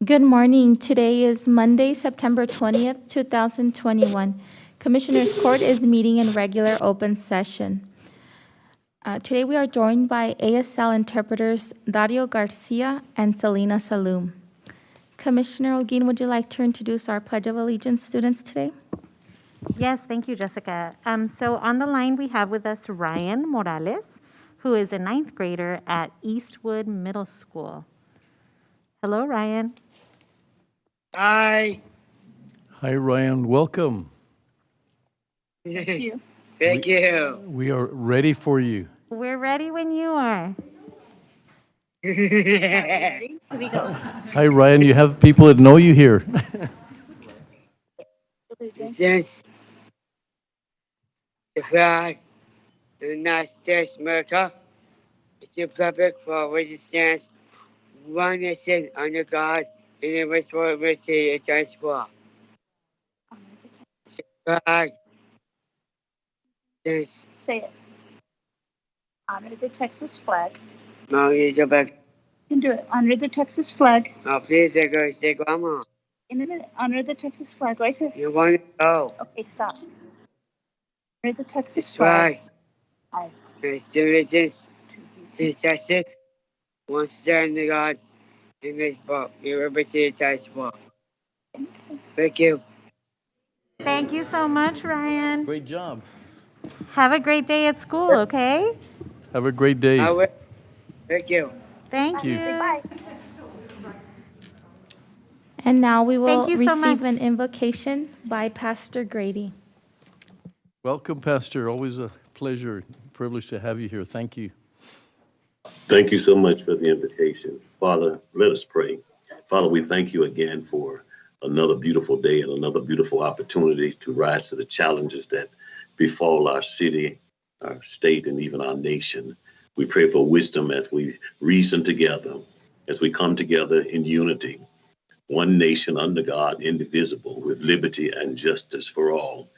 Good morning. Today is Monday, September 20th, 2021. Commissioners Court is meeting in regular open session. Today we are joined by ASL interpreters Dario Garcia and Selena Salum. Commissioner Olguin, would you like to introduce our Pledge of Allegiance students today? Yes, thank you, Jessica. So on the line, we have with us Ryan Morales, who is a 9th grader at Eastwood Middle School. Hello, Ryan. Hi. Hi, Ryan. Welcome. Thank you. Thank you. We are ready for you. We're ready when you are. Here we go. Hi, Ryan. You have people that know you here. Since the flag of the United States of America, it's a republic for which it stands, one nation under God, indivisible, with liberty and justice for all. The flag is Say it. Honor the Texas flag. no, you go back. You can do it. Honor the Texas flag No, please, say go, Grandma. In a minute. Honor the Texas flag. Right here. You want to go. Okay, stop. Honor the Texas This flag. flag. I Its allegiance to Texas. One stand to God in this book. Your liberty is book. Thank you. Thank you so much, Ryan. Great job. Have a great day at school, okay? Have a great day. I will. Thank you. Thank you. Bye. And now we will Thank you so receive much. an invocation by Pastor Grady. Welcome, Pastor. Always a pleasure, privilege to have you here. Thank you. Thank you so much for the invitation. Father, let us pray. Father, we thank you again for another beautiful day and another beautiful opportunity to rise to the challenges that befall our city, our state, and even our nation. We pray for wisdom as we reason together, as we come together in unity, one nation under God, indivisible, with liberty and justice for all.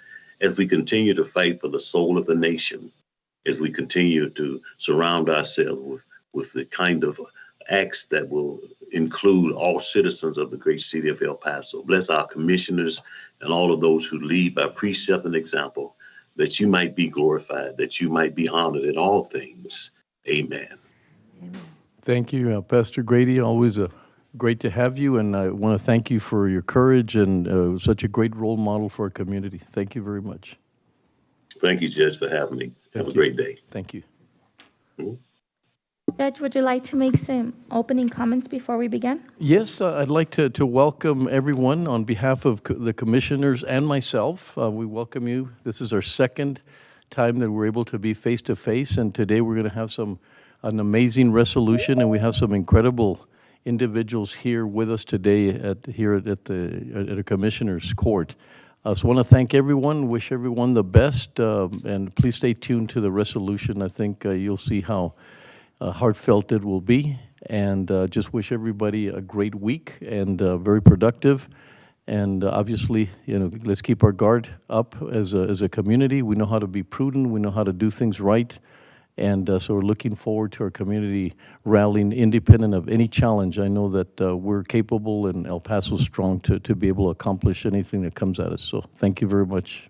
As we continue to fight for the soul of the nation, as we continue to surround ourselves with the kind of acts that will include all citizens of the great city of El Paso. Bless our commissioners and all of those who lead by precept and example, that you might be glorified, that you might be honored in all things. Amen. Thank you, Pastor Grady. Always great to have you, and I want to thank you for your courage and such a great role model for our community. Thank you very much. Thank you, Judge, for having me. Have a you. great day. Thank you. Judge, would you like to make some opening comments before we begin? Yes, I'd like to welcome everyone on behalf of the commissioners and myself. We welcome you. This is our second time that we're able to be face-to-face, and today we're going to have an amazing resolution, and we have some incredible individuals here with us today at a commissioner's court. So I want to thank everyone, wish everyone the best, and please stay tuned to the resolution. I think you'll see how heartfelt it will be, and just wish everybody a great week and very productive. And obviously, let's keep our guard up as a community. We know how to be prudent. We know how to do things right. And so we're looking forward to our community rallying independent of any challenge. I know that we're capable and El Paso strong to be able to accomplish anything that comes at us. So thank you very much.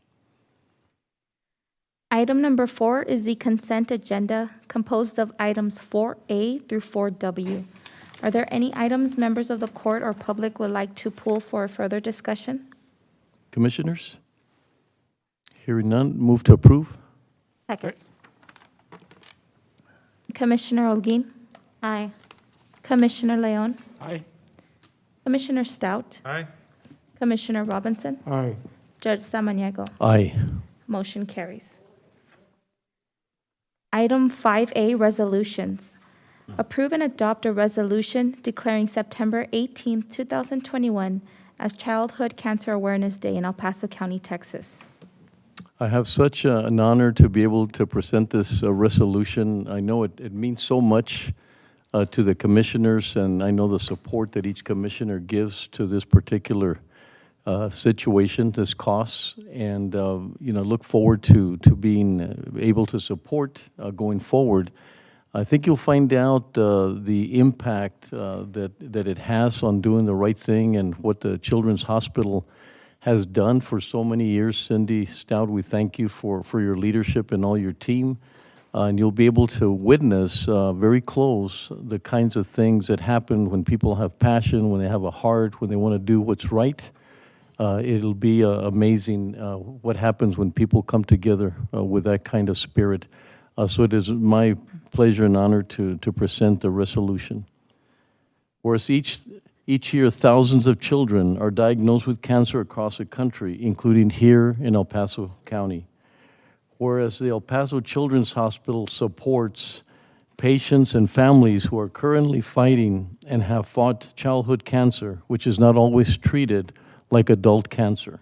Item number 4 is the consent agenda composed of items 4A through 4W. Are there any items members of the court or public would like to pull for further discussion? Commissioners? Hearing none, move to approve. Second. Commissioner Olguin? Aye. Commissioner Leon? Aye. Commissioner Stout? Aye. Commissioner Robinson? Aye. Judge Samaniego? Aye. Motion carries. Item 5A, resolutions. Approve and adopt a resolution declaring September 18, 2021 as Childhood Cancer Awareness Day in El Paso County, Texas. I have such an honor to be able to present this resolution. I know it means so much to the commissioners, and I know the support that each commissioner gives to this particular situation, this cause, and look forward to being able to support going forward. I think you'll find out the impact that it has on doing the right thing and what the Children's Hospital has done for so many years. Cindy Stout, we thank you for your leadership and all your team. And you'll be able to witness very close the kinds of things that happen when people have passion, when they have a heart, when they want to do what's right. It'll be amazing what happens when people come together with that kind of spirit. So it is my pleasure and honor to present the resolution. Whereas each year, thousands of children are diagnosed with cancer across the country, including here in El Paso County. Whereas the El Paso Children's Hospital supports patients and families who are currently fighting and have fought childhood cancer, which is not always treated like adult cancer.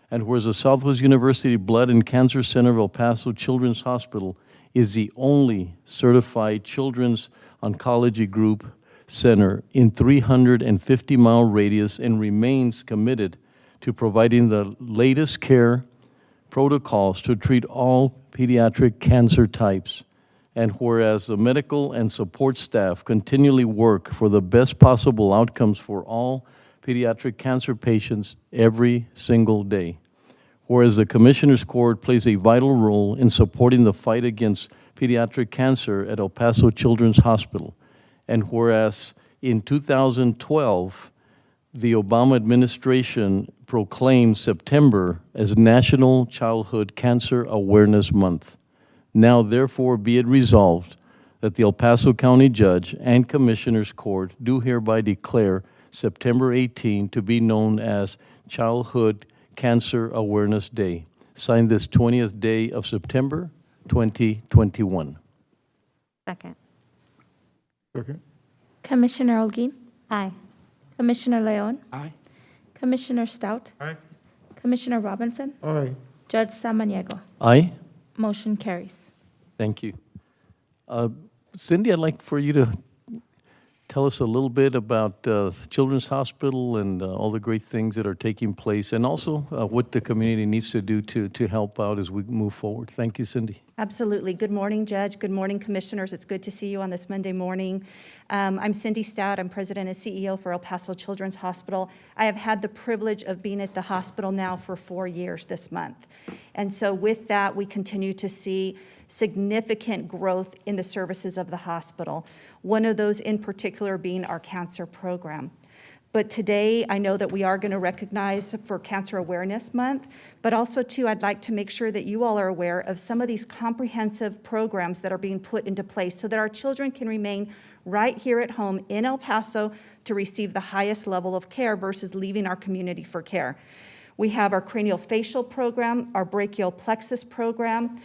And whereas the Southwest University Blood and Cancer Center of El Paso Children's Hospital is the only certified children's oncology group center in 350-mile radius and remains committed to providing the latest care protocols to treat all pediatric cancer types. And whereas the medical and support staff continually work for the best possible outcomes for all pediatric cancer patients every single day. Whereas the Commissioners Court plays a vital role in supporting the fight against pediatric cancer at El Paso Children's Hospital. And whereas in 2012, the Obama administration proclaimed September as National Childhood Cancer Awareness Month. Now, therefore, be it resolved that the El Paso County Judge and Commissioners Court do hereby declare September 18 to be known as Childhood Cancer Awareness Day. Signed this 20th day of September, 2021. Second. Second. Commissioner Olguin, Aye. Commissioner Leon, Aye. Commissioner Stout, Aye. Commissioner Robinson, Aye. Judge Samaniego. Aye. Motion carries. Thank you. Cindy, I'd like for you to tell us a little bit about Children's Hospital and all the great things that are taking place, and also what the community needs to do to help out as we move forward. Thank you, Cindy. Absolutely. Good morning, Judge. Good morning, Commissioners. It's good to see you on this Monday morning. I'm Cindy Stout. I'm President and CEO for El Paso Children's Hospital. I have had the privilege of being at the hospital now for 4 years this month. And so with that, we continue to see significant growth in the services of the hospital. One of those in particular being our cancer program. But today, I know that we are going to recognize for Cancer Awareness Month, but also too, I'd like to make sure that you all are aware of some of these comprehensive programs that are being put into place so that our children can remain right here at home in El Paso to receive the highest level of care versus leaving our community for care. We have our craniofacial program, our brachial plexus program,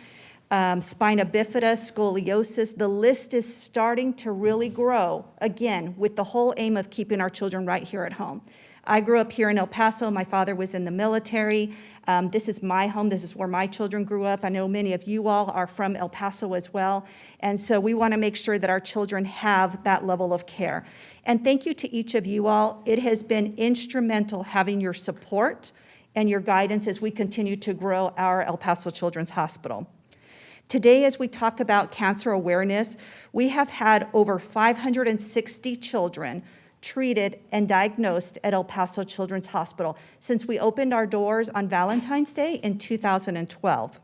spina bifida, scoliosis. The list is starting to really grow, again, with the whole aim of keeping our children right here at home. I grew up here in El Paso. My father was in the military. This is my home. This is where my children grew up. I know many of you all are from El Paso as well. And so we want to make sure that our children have that level of care. And thank you to each of you all. It has been instrumental having your support and your guidance as we continue to grow our El Paso Children's Hospital. Today, as we talk about cancer awareness, we have had over 560 children treated and diagnosed at El Paso Children's Hospital since we opened our doors on Valentine's Day in 2012.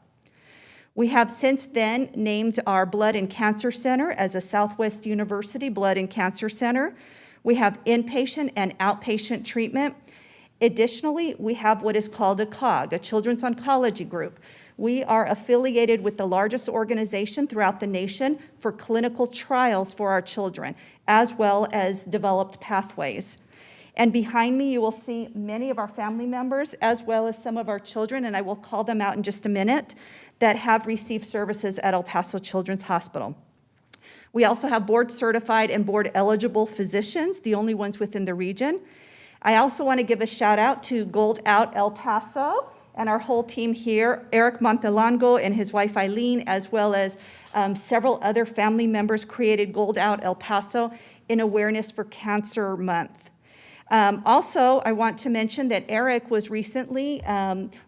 We have since then named our Blood and Cancer Center as a Southwest University Blood and Cancer Center. We have inpatient and outpatient treatment. Additionally, we have what is called a COG, a Children's Oncology Group. We are affiliated with the largest organization throughout the nation for clinical trials for our children, as well as developed pathways. And behind me, you will see many of our family members, as well as some of our children, and I will call them out in just a minute, that have received services at El Paso Children's Hospital. We also have board-certified and board-eligible physicians, the only ones within the region. I also want to give a shout-out to Gold Out El Paso, and our whole team here, Eric Montelongo and his wife Eileen, as well as several other family members created Gold Out El Paso in awareness for Cancer Month. Also, I want to mention that Eric was recently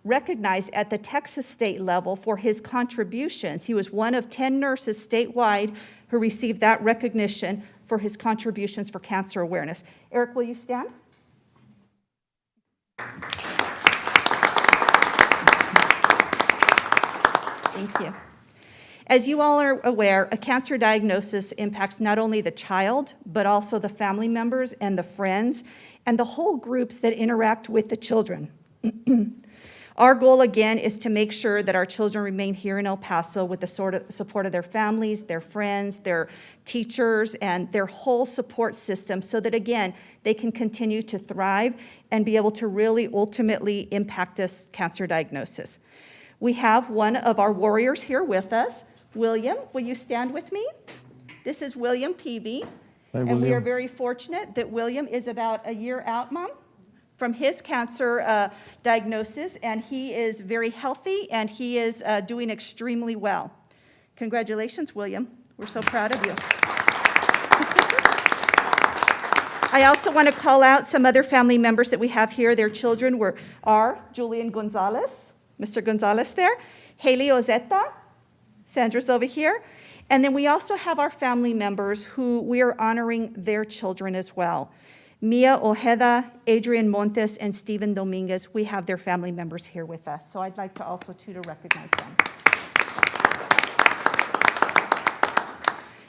recognized at the Texas state level for his contributions. He was one of 10 nurses statewide who received that recognition for his contributions for cancer awareness. Eric, will you stand? Thank you. As you all are aware, a cancer diagnosis impacts not only the child, but also the family members and the friends, and the whole groups that interact with the children. Our goal, again, is to make sure that our children remain here in El Paso with the support of their families, their friends, their teachers, and their whole support system so that, again, they can continue to thrive and be able to really ultimately impact this cancer diagnosis. We have one of our warriors here with us. William, will you stand with me? This is William Peavy. Hi, and we William. are very fortunate that William is about a year out, Mom, from his cancer diagnosis, and he is very healthy, and he is doing extremely well. Congratulations, William. We're so proud of you. I also want to call out some other family members that we have here. Their children are Julian Gonzalez, Mr. Gonzalez there, Haley Ozeta, Sandra's over here, and then we also have our family members who we are honoring their children as well. Mia Ojeda, Adrian Montes, and Stephen Dominguez. We have their family members here with us, so I'd like to also to recognize them.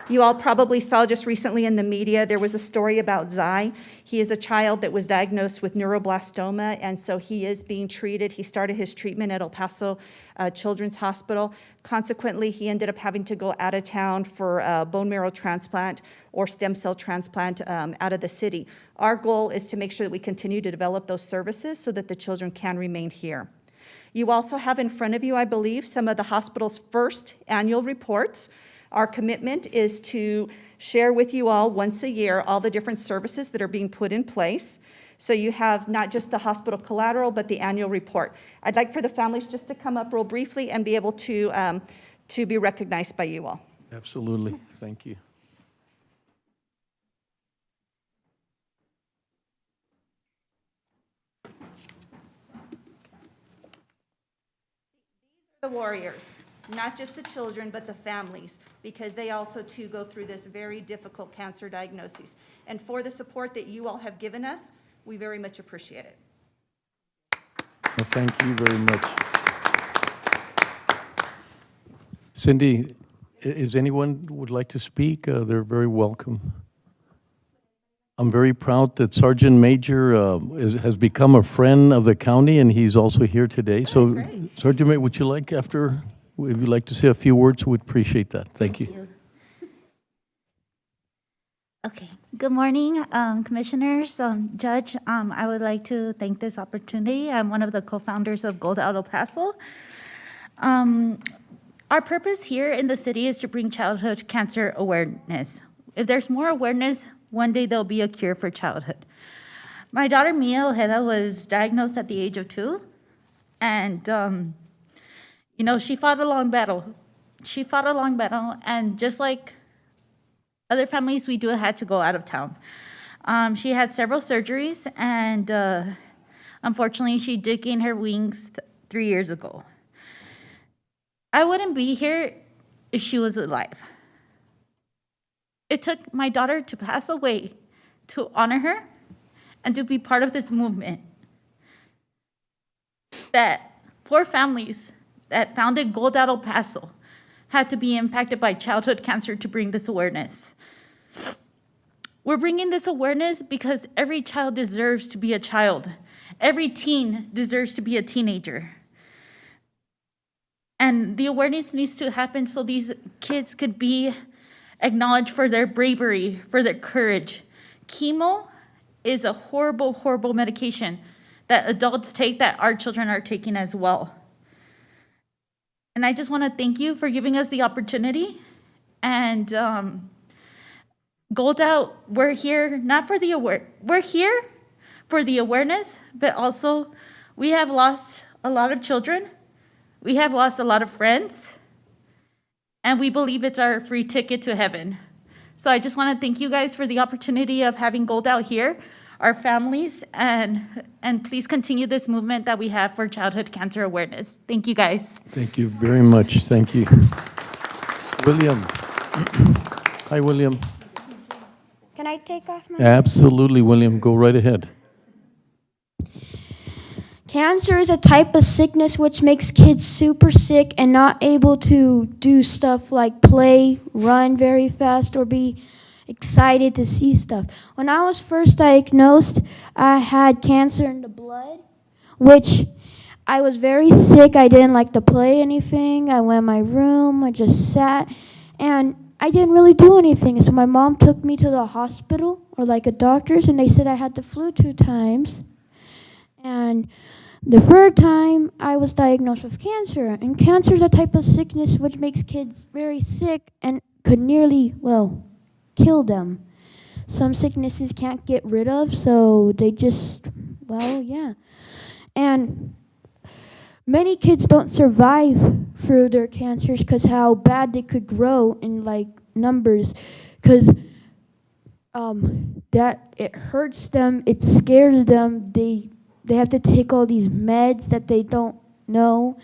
You all probably saw just recently in the media, there was a story about Zai. He is a child that was diagnosed with neuroblastoma, and so he is being treated. He started his treatment at El Paso Children's Hospital. Consequently, he ended up having to go out of town for a bone marrow transplant or stem cell transplant out of the city. Our goal is to make sure that we continue to develop those services so that the children can remain here. You also have in front of you, I believe, some of the hospital's first annual reports. Our commitment is to share with you all once a year all the different services that are being put in place. So you have not just the hospital collateral, but the annual report. I'd like for the families just to come up real briefly and be able to be recognized by you all. Absolutely. Thank you. The warriors, not just the children, but the families, because they also too go through this very difficult cancer diagnosis. And for the support that you all have given us, we very much appreciate it. Well, thank you very much. Cindy, is anyone would like to speak? They're very welcome. I'm very proud that Sergeant Major has become a friend of the county, and he's also here today. So, great. Sergeant Major, would you like if you'd like to say a few words, we'd appreciate that. Thank you. Okay. Good morning, commissioners, Judge. I would like to thank this opportunity. I'm one of the co-founders of Gold Out El Paso. Our purpose here in the city is to bring childhood cancer awareness. If there's more awareness, one day there'll be a cure for childhood. My daughter Mia Ojeda was diagnosed at the age of 2, and she fought a long battle. And just like other families, we had to go out of town. She had several surgeries, and unfortunately, she did gain her wings 3 years ago. I wouldn't be here if she was alive. It took my daughter to pass away to honor her and to be part of this movement. That poor families that founded Gold Out El Paso had to be impacted by childhood cancer to bring this awareness. We're bringing this awareness because every child deserves to be a child. Every teen deserves to be a teenager. And the awareness needs to happen so these kids could be acknowledged for their bravery, for their courage. Chemo is a horrible, horrible medication that adults take that our children are taking as well. And I just want to thank you for giving us the opportunity. And Gold Out, we're here not for the we're here for the awareness, but also we have lost a lot of children. We have lost a lot of friends. And we believe it's our free ticket to heaven. So I just want to thank you guys for the opportunity of having Gold Out here, our families, and please continue this movement that we have for childhood cancer awareness. Thank you, guys. Thank you very much. Thank you. William. Hi, William. Can I take off my? Absolutely, William. Go right ahead. Cancer is a type of sickness which makes kids super sick and not able to do stuff like play, run very fast, or be excited to see stuff. When I was first diagnosed, I had cancer in the blood, which I was very sick. I didn't like to play anything. I went in my room. I just sat, and I didn't really do anything. So my mom took me to the hospital or like a doctor's, and they said I had the flu 2 times. And the third time, I was diagnosed with cancer. And cancer is a type of sickness which makes kids very sick and could nearly, kill them. Some sicknesses can't get rid of, so they just, And many kids don't survive through their cancers because how bad they could grow in numbers, because that it hurts them, it scares them. They have to take all these meds that they don't know.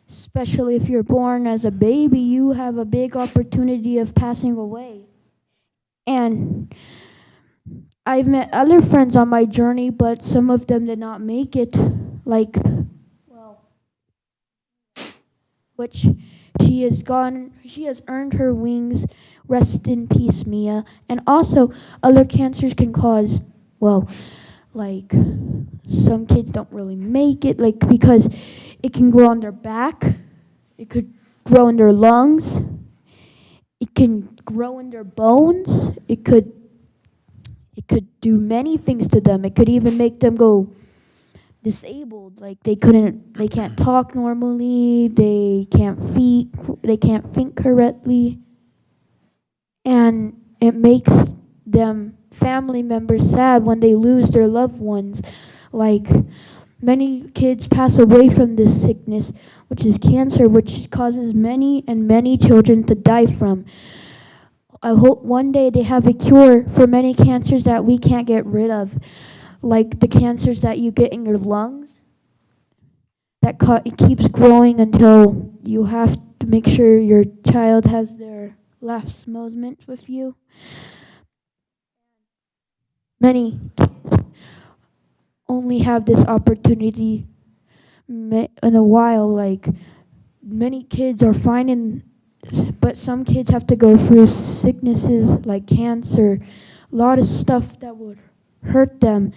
Especially if you're born as a baby, you have a big opportunity of passing away. And I've met other friends on my journey, but some of them did not make it. Like, which she has earned her wings. Rest in peace, Mia. And also, other cancers can cause, well, like, some kids don't really make it, like, because it can grow on their back, it could grow in their lungs, it can grow in their bones, it could do many things to them. It could even make them go disabled, like they can't talk normally, they can't think correctly, and it makes them family members sad when they lose their loved ones. Like, many kids pass away from this sickness, which is cancer, which causes many and many children to die from. I hope one day they have a cure for many cancers that we can't get rid of, like the cancers that you get in your lungs. It keeps growing until you have to make sure your child has their last moments with you. Many kids only have this opportunity in a while. Like, many kids are fine, but some kids have to go through sicknesses like cancer, a lot of stuff that would hurt them.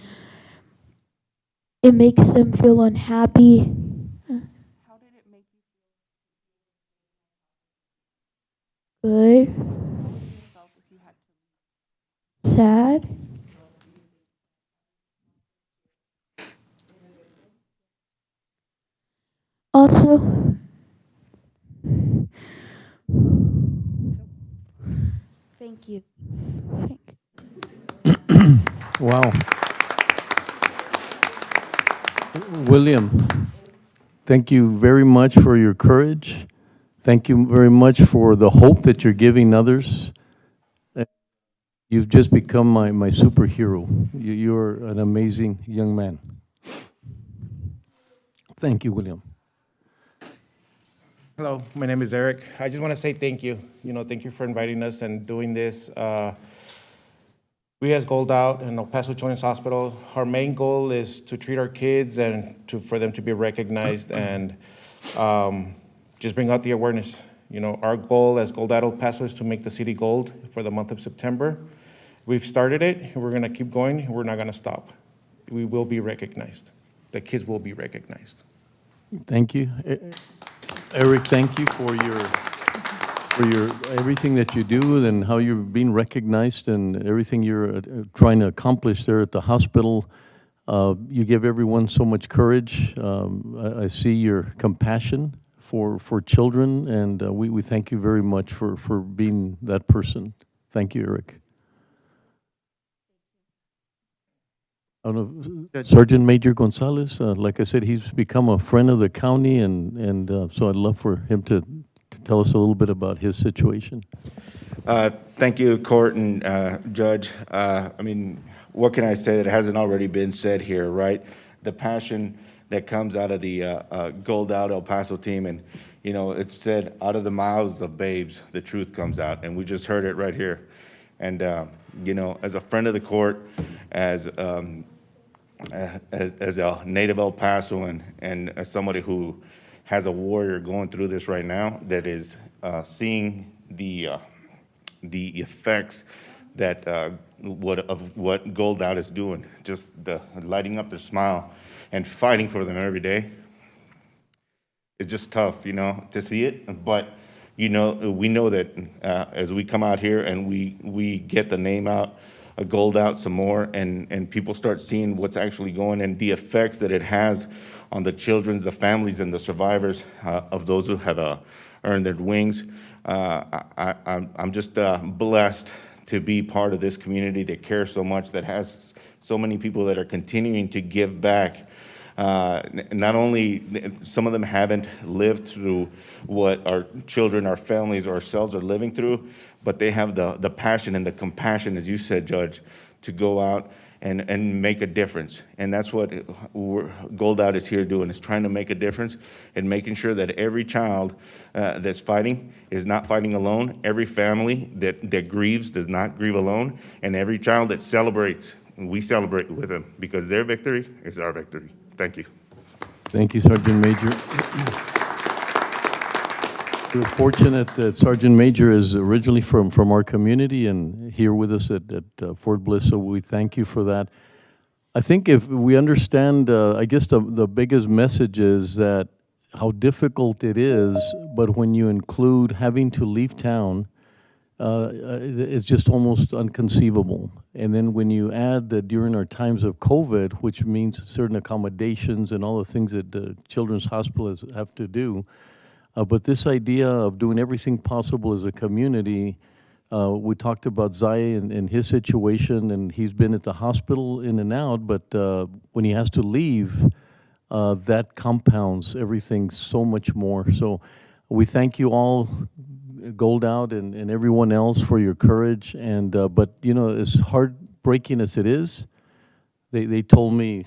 It makes them feel unhappy. How did it make you feel? Good. Sad. Also, thank you. Wow. William, thank you very much for your courage. Thank you very much for the hope that you're giving others. You've just become my superhero. You're an amazing young man. Thank you, William. Hello, my name is Eric. I just want to say thank you. Thank you for inviting us and doing this. We as Gold Out and El Paso Children's Hospital, our main goal is to treat our kids and for them to be recognized and just bring out the awareness. Our goal as Gold Out El Paso is to make the city gold for the month of September. We've started it, and we're going to keep going. We're not going to stop. We will be recognized. The kids will be recognized. Thank you. Eric, thank you for your everything that you do and how you're being recognized and everything you're trying to accomplish there at the hospital. You give everyone so much courage. I see your compassion for children, and we thank you very much for being that person. Thank you, Eric. I don't know, Sergeant Major Gonzalez, like I said, he's become a friend of the county, and so I'd love for him to tell us a little bit about his situation. Thank you, Court and Judge. What can I say that hasn't already been said here, right? The passion that comes out of the Gold Out El Paso team, and it's said, out of the mouths of babes, the truth comes out, and we just heard it right here. And as a friend of the court, as a native El Pasoan, and as somebody who has a warrior going through this right now, that is seeing the effects that what Gold Out is doing, just the lighting up their smile and fighting for them every day. It's just tough, to see it. But we know that as we come out here and we get the name out, Gold Out some more, and people start seeing what's actually going and the effects that it has on the children, the families, and the survivors of those who have earned their wings. I'm just blessed to be part of this community that cares so much, that has so many people that are continuing to give back. Not only, some of them haven't lived through what our children, our families, ourselves are living through, but they have the passion and the compassion, as you said, Judge, to go out and make a difference. And that's what Gold Out is here doing, is trying to make a difference and making sure that every child that's fighting is not fighting alone. Every family that grieves does not grieve alone. And every child that celebrates, we celebrate with them, because their victory is our victory. Thank you. Thank you, Sergeant Major. We're fortunate that Sergeant Major is originally from our community and here with us at Fort Bliss, so we thank you for that. I think if we understand, I guess the biggest message is that how difficult it is, but when you include having to leave town, it's just almost inconceivable. And then when you add that during our times of COVID, which means certain accommodations and all the things that the Children's Hospital have to do, but this idea of doing everything possible as a community, we talked about Zai and his situation, and he's been at the hospital in and out, but when he has to leave, that compounds everything so much more. So we thank you all, Gold Out and everyone else, for your courage. And but you know, as heartbreaking as it is, they told me,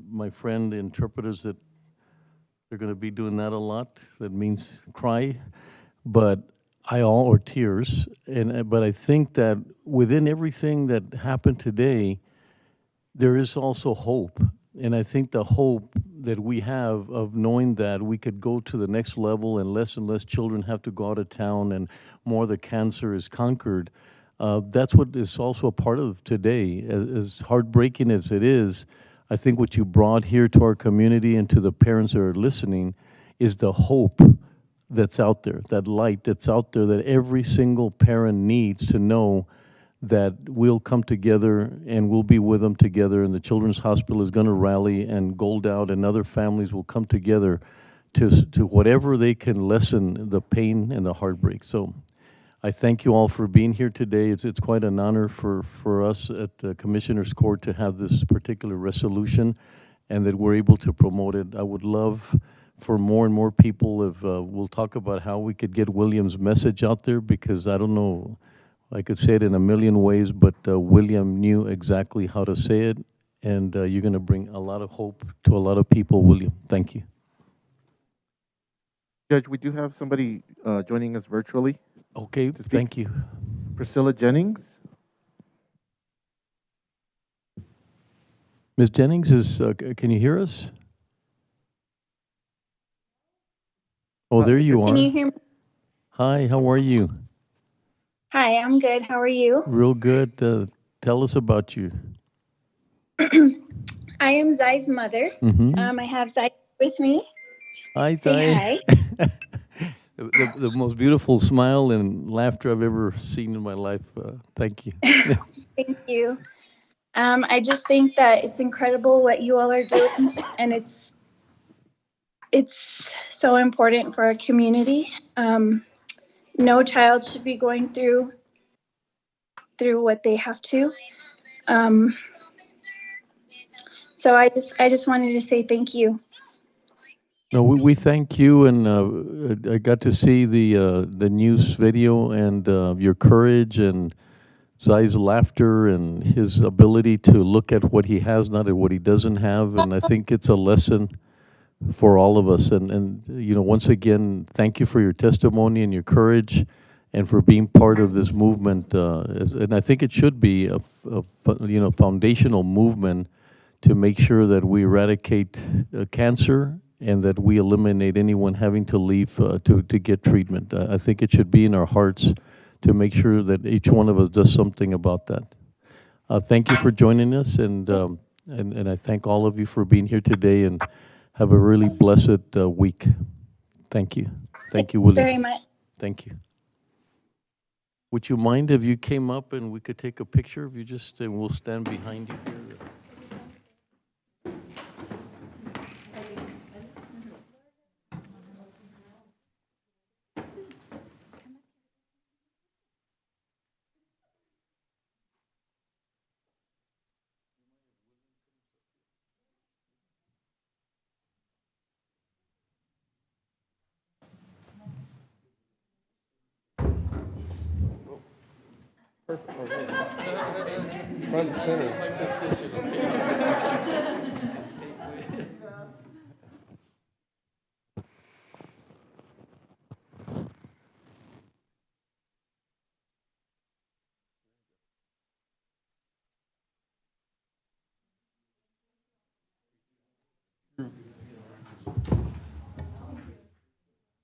my friend, the interpreters, that they're going to be doing that a lot. That means cry, but or tears. But I think that within everything that happened today, there is also hope. And I think the hope that we have of knowing that we could go to the next level and less children have to go out of town and more of the cancer is conquered, that's what is also a part of today. As heartbreaking as it is, I think what you brought here to our community and to the parents that are listening is the hope that's out there, that light that's out there that every single parent needs to know that we'll come together and we'll be with them together, and the Children's Hospital is going to rally, and Gold Out and other families will come together to whatever they can lessen the pain and the heartbreak. So I thank you all for being here today. It's quite an honor for us at the Commissioner's Court to have this particular resolution and that we're able to promote it. I would love for more and more people, if we'll talk about how we could get William's message out there, because I don't know, I could say it in a million ways, but William knew exactly how to say it, and you're going to bring a lot of hope to a lot of people, William. Thank you. Judge, we do have somebody joining us virtually. Okay, thank you. Priscilla Jennings. Ms. Jennings, can you hear us? Oh, there you are. Can you hear me? Hi, how are you? Hi, I'm good. How are you? Real good. Tell us about you. I am Zai's mother. Mm-hmm. I have Zai with me. Hi, Say Zai. hi. The most beautiful smile and laughter I've ever seen in my life. Thank you. Thank you. I just think that it's incredible what you all are doing, and it's so important for our community. No child should be going through what they have to. So I just wanted to say thank you. No, we thank you, and I got to see the news video and your courage and Zai's laughter and his ability to look at what he has, not at what he doesn't have, and I think it's a lesson for all of us. And you know, once again, thank you for your testimony and your courage, and for being part of this movement. And I think it should be a foundational movement to make sure that we eradicate cancer and that we eliminate anyone having to leave to get treatment. I think it should be in our hearts to make sure that each one of us does something about that. Thank you for joining us, and I thank all of you for being here today, and have a really blessed week. Thank you. Thank you, William. Very much. Thank you. Would you mind if you came up and we could take a picture of you, and we'll stand behind you here? Front and center.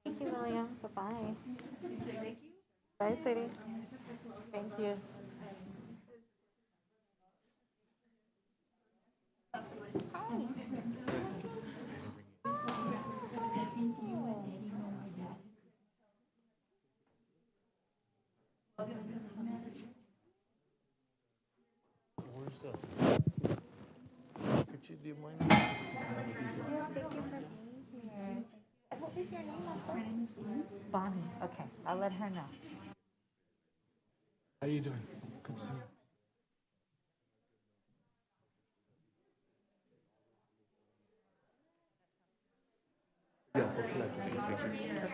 Thank you, William. Bye-bye. Bye, sweetie. Thank you. Could you do mine? Yes, thank you for being here. What is your name, also? My name is Bonnie. Bonnie, okay. I'll let her know. How you doing? Good to see you. Yes, I'll connect with you.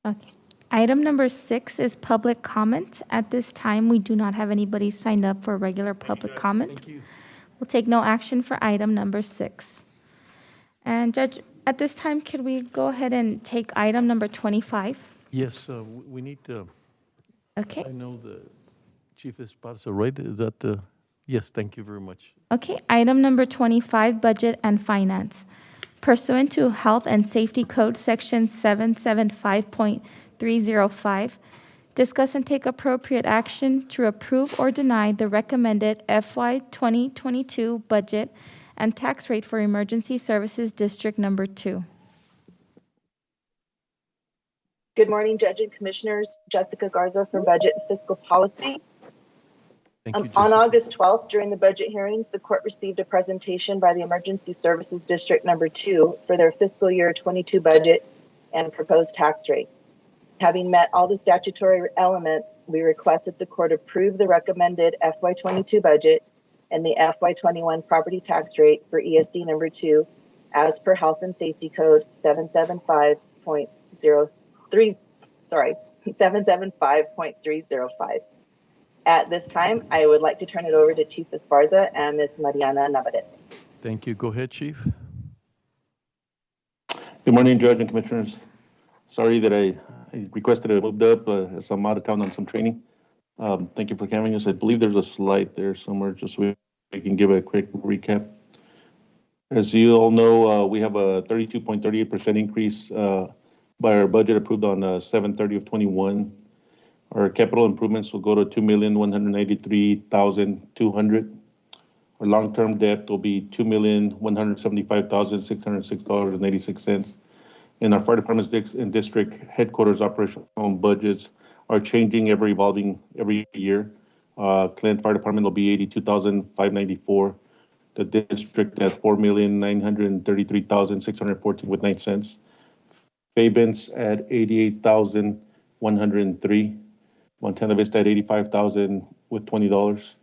Okay. Item number 6 is public comment. At this time, we do not have anybody signed up for regular public comment. We'll take no action for item number 6. And Judge, at this time, could we go ahead and take item number 25? Yes, we need to, Okay. I know the Chief Esparza, right? Is that the, yes, thank you very much. Okay, item number 25, Budget and Finance. Pursuant to Health and Safety Code, Section 775.305, discuss and take appropriate action to approve or deny the recommended FY 2022 budget and tax rate for Emergency Services District Number 2. Good morning, Judge and Commissioners. Jessica Garza from Budget and Fiscal Policy. Thank you, On Jessica. August 12th, during the budget hearings, the court received a presentation by the Emergency Services District Number 2 for their fiscal year 22 budget and proposed tax rate. Having met all the statutory elements, we request that the court approve the recommended FY22 budget and the FY21 property tax rate for ESD Number 2 as per Health and Safety Code 775.305. At this time, I would like to turn it over to Chief Esparza and Ms. Mariana Navarrete. Thank you. Go ahead, Chief. Good morning, Judge and Commissioners. Sorry that I requested it moved up as I'm out of town on some training. Thank you for having us. I believe there's a slide there somewhere just so we can give a quick recap. As you all know, we have a 32.38% increase by our budget approved on 7/30 of 21. Our capital improvements will go to $2,183,200. Our long-term debt will be $2,175,606.86. And our fire departments and district headquarters operational budgets are changing evolving every year. Clint Fire Department will be $82,594. The district at $4,933,614.09. Fabens at $88,103. Montana Vista at $85,000 with $20.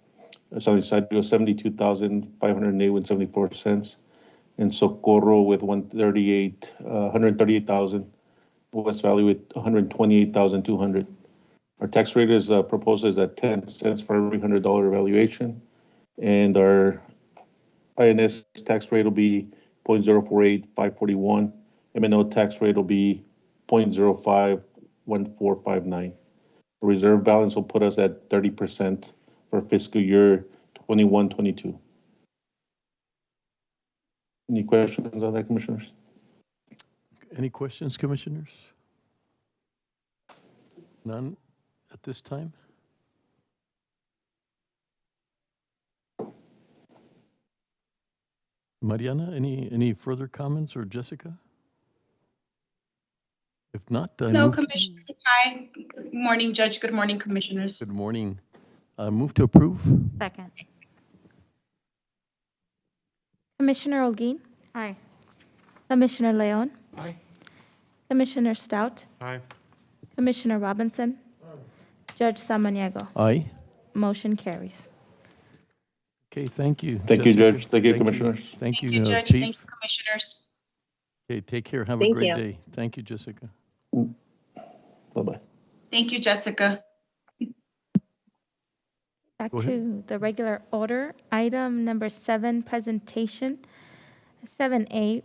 Southern Side goes $72,508.74. And Socorro with $138,000. West Valley with $128,200. Our tax rate is proposed is at 10 cents for every $100 valuation. And our INS tax rate will be 0.048541. M&O tax rate will be 0.051459. The reserve balance will put us at 30% for fiscal year 21-22. Any questions on that, Commissioners? Any questions, Commissioners? None at this time? Mariana, any further comments, or Jessica? If not, I No, move to- Commissioners. Hi. Good morning, Judge. Good morning, Commissioners. Good morning. Move to approve. Second. Commissioner Olguin, Aye. Commissioner Leon, Aye. Commissioner Stout, Aye. Commissioner Robinson, Judge Samaniego. Aye. Motion carries. Okay, thank you. Thank you, Jessica. Judge. Thank you, Commissioners. Thank you, Judge. Chief. Thank you, Commissioners. Okay, take care. Have a Thank great you. day. Thank you, Jessica. Bye-bye. Thank you, Jessica. Back Go ahead. to the regular order. Item number 7, presentation. 7A,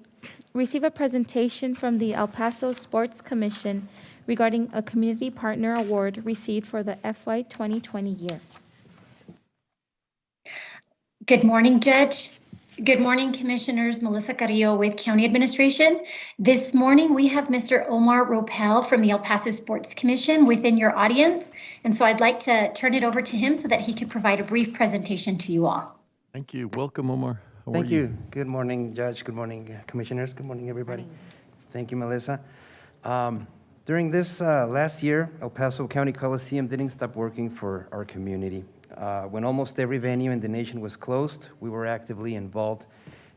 receive a presentation from the El Paso Sports Commission regarding a Community Partner Award received for the FY 2020 year. Good morning, Judge. Good morning, Commissioners. Melissa Carrillo with County Administration. This morning, we have Mr. Omar Ropel from the El Paso Sports Commission within your audience. And so I'd like to turn it over to him so that he could provide a brief presentation to you all. Thank you. Welcome, Omar. How Thank are you. Good morning, Judge. Good morning, Commissioners. Good morning, everybody. Thank you, Melissa. During this last year, El Paso County Coliseum didn't stop working for our community. When almost every venue in the nation was closed, we were actively involved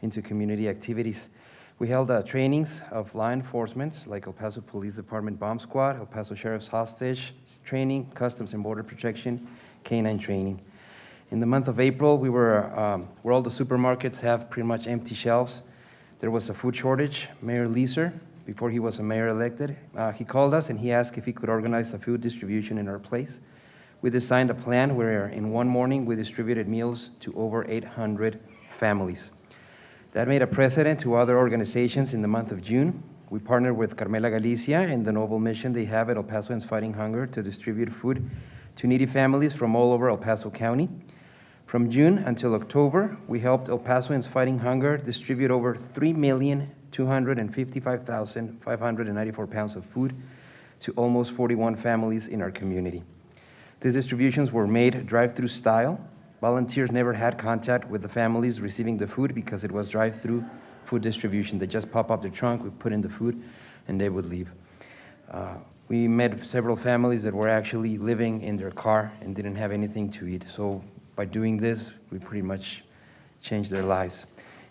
into community activities. We held trainings of law enforcement, like El Paso Police Department Bomb Squad, El Paso Sheriff's Hostage Training, Customs and Border Protection, Canine Training. In the month of April, we were where all the supermarkets have pretty much empty shelves. There was a food shortage. Mayor Leeser, before he was a mayor elected, he called us and he asked if he could organize a food distribution in our place. We designed a plan where in one morning we distributed meals to over 800 families. That made a precedent to other organizations in the month of June. We partnered with Carmela Galicia and the noble mission they have at El Pasoans Fighting Hunger to distribute food to needy families from all over El Paso County. From June until October, we helped El Pasoans Fighting Hunger distribute over 3,255,594 pounds of food to almost 41 families in our community. These distributions were made drive-through style. Volunteers never had contact with the families receiving the food because it was drive-through food distribution. They just pop up their trunk, we put in the food, and they would leave. We met several families that were actually living in their car and didn't have anything to eat. So by doing this, we pretty much changed their lives.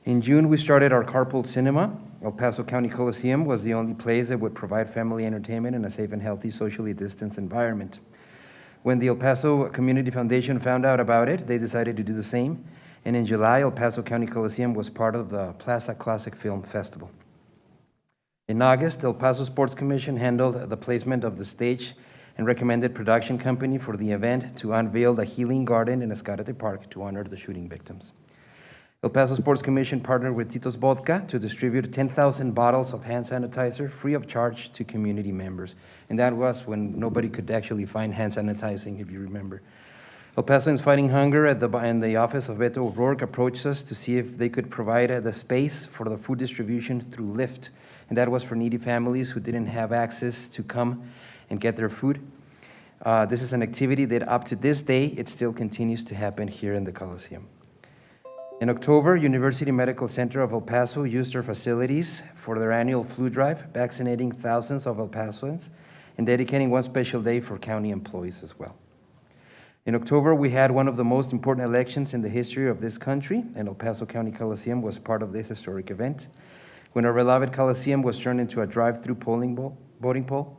In June, we started our carpool cinema. El Paso County Coliseum was the only place that would provide family entertainment in a safe and healthy, socially distanced environment. When the El Paso Community Foundation found out about it, they decided to do the same. And in July, El Paso County Coliseum was part of the Plaza Classic Film Festival. In August, El Paso Sports Commission handled the placement of the stage and recommended production company for the event to unveil the Healing Garden in Escarate Park to honor the shooting victims. El Paso Sports Commission partnered with Tito's Vodka to distribute 10,000 bottles of hand sanitizer free of charge to community members. And that was when nobody could actually find hand sanitizing, if you remember. El Pasoans Fighting Hunger in the office of Beto O'Rourke approached us to see if they could provide the space for the food distribution through Lyft. And that was for needy families who didn't have access to come and get their food. This is an activity that up to this day, it still continues to happen here in the Coliseum. In October, University Medical Center of El Paso used their facilities for their annual flu drive, vaccinating thousands of El Pasoans and dedicating one special day for county employees as well. In October, we had one of the most important elections in the history of this country, and El Paso County Coliseum was part of this historic event. When our beloved Coliseum was turned into a drive-through voting poll,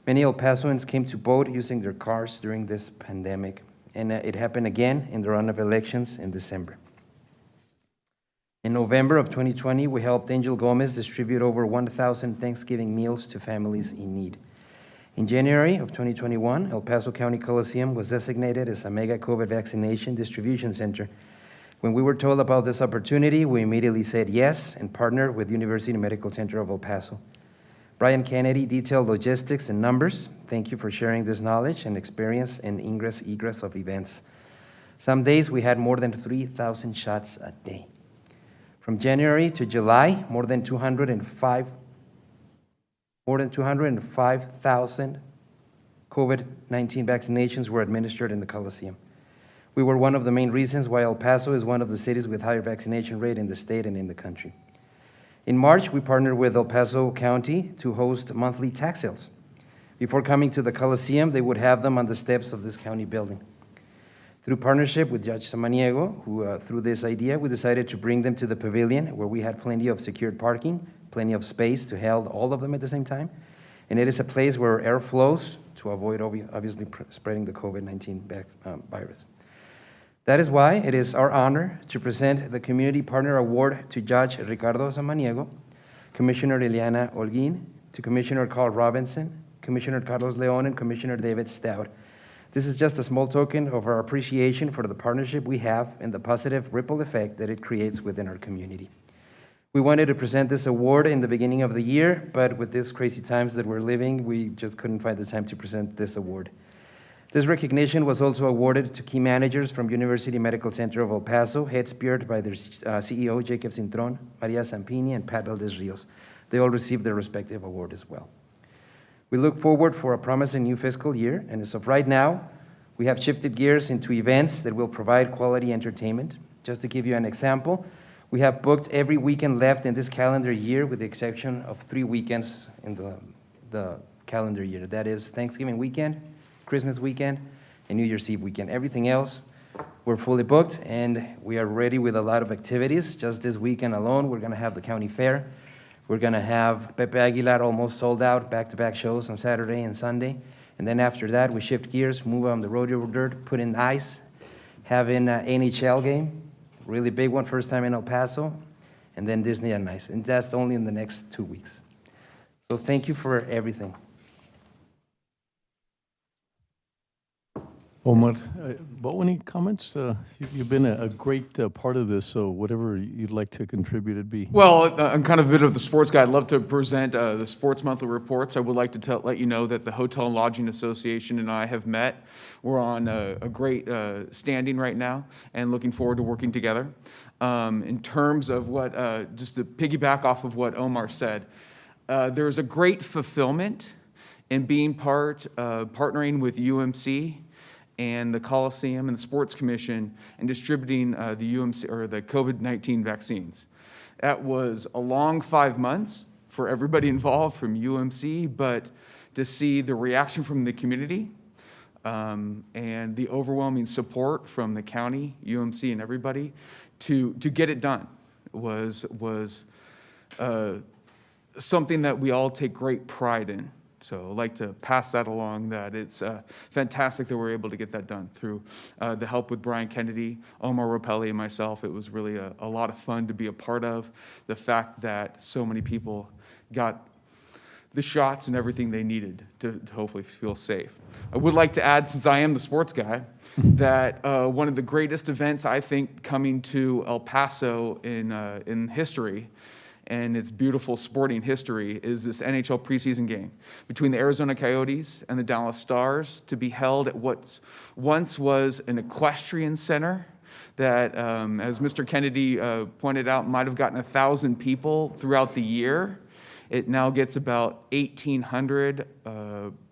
many El Pasoans came to vote using their cars during this pandemic, and it happened again in the run of elections in December. In November of 2020, we helped Angel Gomez distribute over 1,000 Thanksgiving meals to families in need. In January of 2021, El Paso County Coliseum was designated as a mega COVID vaccination distribution center. When we were told about this opportunity, we immediately said yes and partnered with University Medical Center of El Paso. Brian Kennedy detailed logistics and numbers. Thank you for sharing this knowledge and experience in ingress-egress of events. Some days we had more than 3,000 shots a day. From January to July, more than 205,000 COVID-19 vaccinations were administered in the Coliseum. We were one of the main reasons why El Paso is one of the cities with higher vaccination rate in the state and in the country. In March, we partnered with El Paso County to host monthly tax sales. Before coming to the Coliseum, they would have them on the steps of this county building. Through partnership with Judge Samaniego, who through this idea, we decided to bring them to the pavilion where we had plenty of secured parking, plenty of space to hold all of them at the same time. And it is a place where air flows to avoid obviously spreading the COVID-19 virus. That is why it is our honor to present the Community Partner Award to Judge Ricardo Samaniego, Commissioner Eliana Holguin, to Commissioner Carl Robinson, Commissioner Carlos Leon, and Commissioner David Stout. This is just a small token of our appreciation for the partnership we have and the positive ripple effect that it creates within our community. We wanted to present this award in the beginning of the year, but with these crazy times that we're living, we just couldn't find the time to present this award. This recognition was also awarded to key managers from University Medical Center of El Paso, head-speared by their CEO, Jacob Cintron, Maria Zampini, and Pat Valdez Rios. They all received their respective award as well. We look forward for a promising new fiscal year, and as of right now, we have shifted gears into events that will provide quality entertainment. Just to give you an example, we have booked every weekend left in this calendar year with the exception of 3 weekends in the calendar year. That is Thanksgiving weekend, Christmas weekend, and New Year's Eve weekend. Everything else, we're fully booked, and we are ready with a lot of activities. Just this weekend alone, we're gonna have the county fair. We're gonna have Pepe Aguilar almost sold out, back-to-back shows on Saturday and Sunday. And then after that, we shift gears, move on the rodeo dirt, put in ice, have an NHL game, really big one, first time in El Paso, and then Disney on Ice. And that's only in the next 2 weeks. So thank you for everything. Omar, Bo, any comments? You've been a great part of this, so whatever you'd like to contribute, it'd be. Well, I'm kind of a bit of the sports guy. I'd love to present the sports monthly reports. I would like to let you know that the Hotel and Lodging Association and I have met. We're on a great standing right now and looking forward to working together. In terms of what, just to piggyback off of what Omar said, there's a great fulfillment in being partnering with UMC and the Coliseum and the Sports Commission and distributing the UMC or the COVID-19 vaccines. That was a long 5 months for everybody involved from UMC, but to see the reaction from the community and the overwhelming support from the county, UMC, and everybody to get it done was something that we all take great pride in. So I'd like to pass that along, that it's fantastic that we're able to get that done through the help with Brian Kennedy, Omar Ropelli, and myself. It was really a lot of fun to be a part of. The fact that so many people got the shots and everything they needed to hopefully feel safe. I would like to add, since I am the sports guy, that one of the greatest events, I think, coming to El Paso in history and its beautiful sporting history is this NHL preseason game between the Arizona Coyotes and the Dallas Stars, to be held at what once was an equestrian center that, as Mr. Kennedy pointed out, might have gotten 1,000 people throughout the year. It now gets about 1,800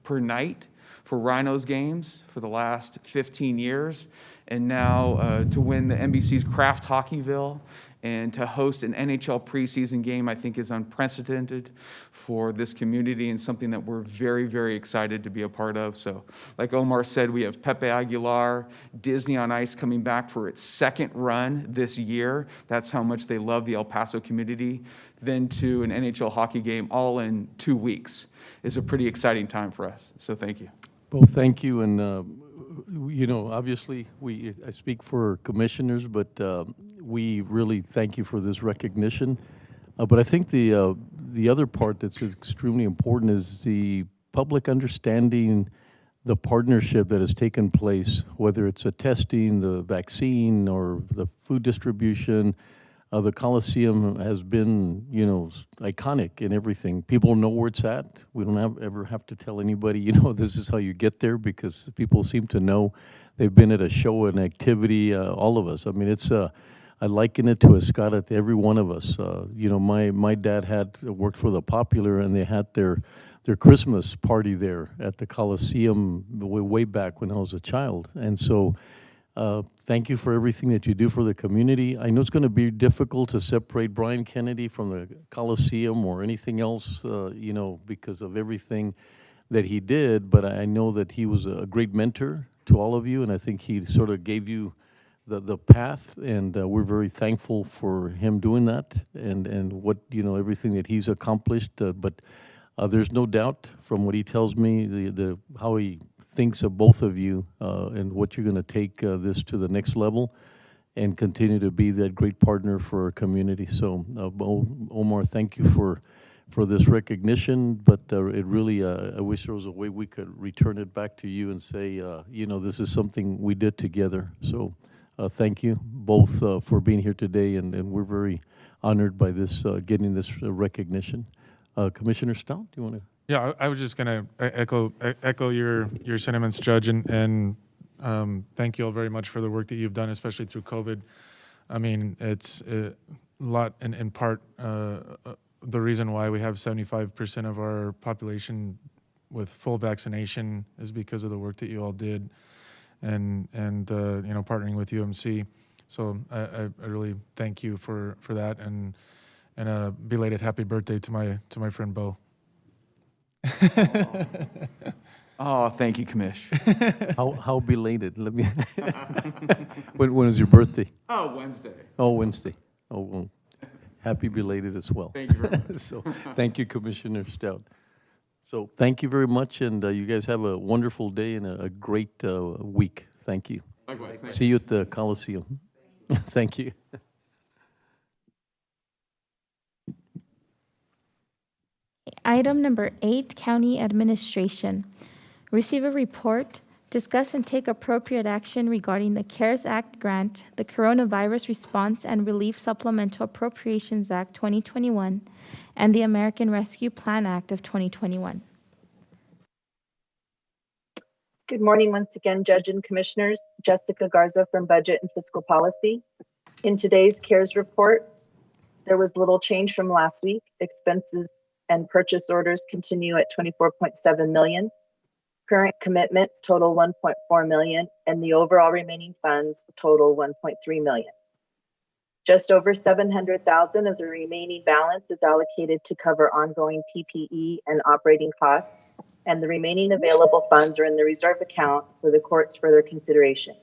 per night for Rhinos games for the last 15 years. And now to win the NBC's Kraft Hockeyville and to host an NHL preseason game, I think, is unprecedented for this community and something that we're very, very excited to be a part of. So like Omar said, we have Pepe Aguilar, Disney on Ice coming back for its second run this year. That's how much they love the El Paso community. Then to an NHL hockey game all in 2 weeks is a pretty exciting time for us. So thank you. Well, thank you, and you know, obviously, I speak for commissioners, but we really thank you for this recognition. But I think the other part that's extremely important is the public understanding the partnership that has taken place, whether it's a testing, the vaccine, or the food distribution. The Coliseum has been, you know, iconic in everything. People know where it's at. We don't ever have to tell anybody, you know, this is how you get there, because people seem to know. They've been at a show, an activity, all of us. I mean, it's, I liken it to Escada to every one of us. You know, my dad had worked for the Popular, and they had their Christmas party there at the Coliseum way back when I was a child. And so, thank you for everything that you do for the community. I know it's going to be difficult to separate Brian Kennedy from the Coliseum or anything else, you know, because of everything that he did, but I know that he was a great mentor to all of you, and I think he sort of gave you the path, and we're very thankful for him doing that and what, you know, everything that he's accomplished. But there's no doubt from what he tells me, how he thinks of both of you and what you're going to take this to the next level and continue to be that great partner for our community. So, Omar, thank you for this recognition, but it really, I wish there was a way we could return it back to you and say, you know, this is something we did together. So thank you both for being here today, and we're very honored by this, getting this recognition. Commissioner Stout, do you want to? Yeah, I was just going to echo your sentiments, Judge, and thank you all very much for the work that you've done, especially through COVID. I mean, it's a lot, in part, the reason why we have 75% of our population with full vaccination is because of the work that you all did, and you know, partnering with UMC. So I really thank you for that, and a belated happy birthday to my friend Bo. Oh, thank you, Commish. How belated? Let me. When is your birthday? Oh, Wednesday. Oh, Wednesday. Oh, well, happy belated as well. Thank you very much. So, thank you, Commissioner Stout. So, thank you very much, and you guys have a wonderful day and a great week. Thank you. Likewise. Thank See you at the Coliseum. Thank you. Item number 8, County Administration. Receive a report, discuss and take appropriate action regarding the CARES Act grant, the Coronavirus Response and Relief Supplemental Appropriations Act 2021, and the American Rescue Plan Act of 2021. Good morning once again, Judge and Commissioners. Jessica Garza from Budget and Fiscal Policy. In today's CARES report, there was little change from last week. Expenses and purchase orders continue at $24.7 million. Current commitments total $1.4 million, and the overall remaining funds total $1.3 million. Just over $700,000 of the remaining balance is allocated to cover ongoing PPE and operating costs, and the remaining available funds are in the reserve account for the court's further consideration.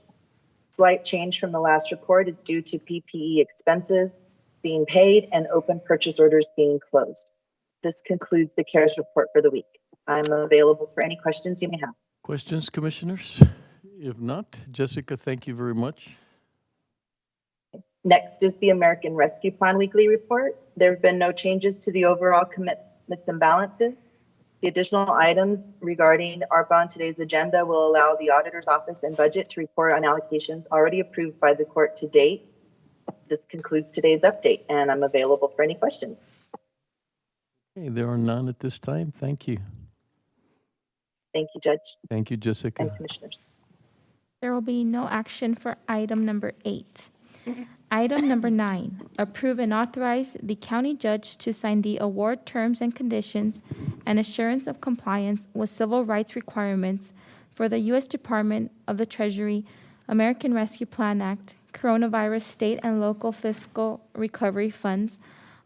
Slight change from the last report is due to PPE expenses being paid and open purchase orders being closed. This concludes the CARES report for the week. I'm available for any questions you may have. Questions, Commissioners? If not, Jessica, thank you very much. Next is the American Rescue Plan weekly report. There have been no changes to the overall commitments and balances. The additional items regarding ARPA on today's agenda will allow the Auditor's Office and Budget to report on allocations already approved by the court to date. This concludes today's update, and I'm available for any questions. Okay, there are none at this time. Thank you. Thank you, Judge. Thank you, Jessica. And Commissioners. There will be no action for item number 8. Item number 9, approve and authorize the county judge to sign the award terms and conditions and assurance of compliance with civil rights requirements for the U.S. Department of the Treasury, American Rescue Plan Act, Coronavirus State and Local Fiscal Recovery Funds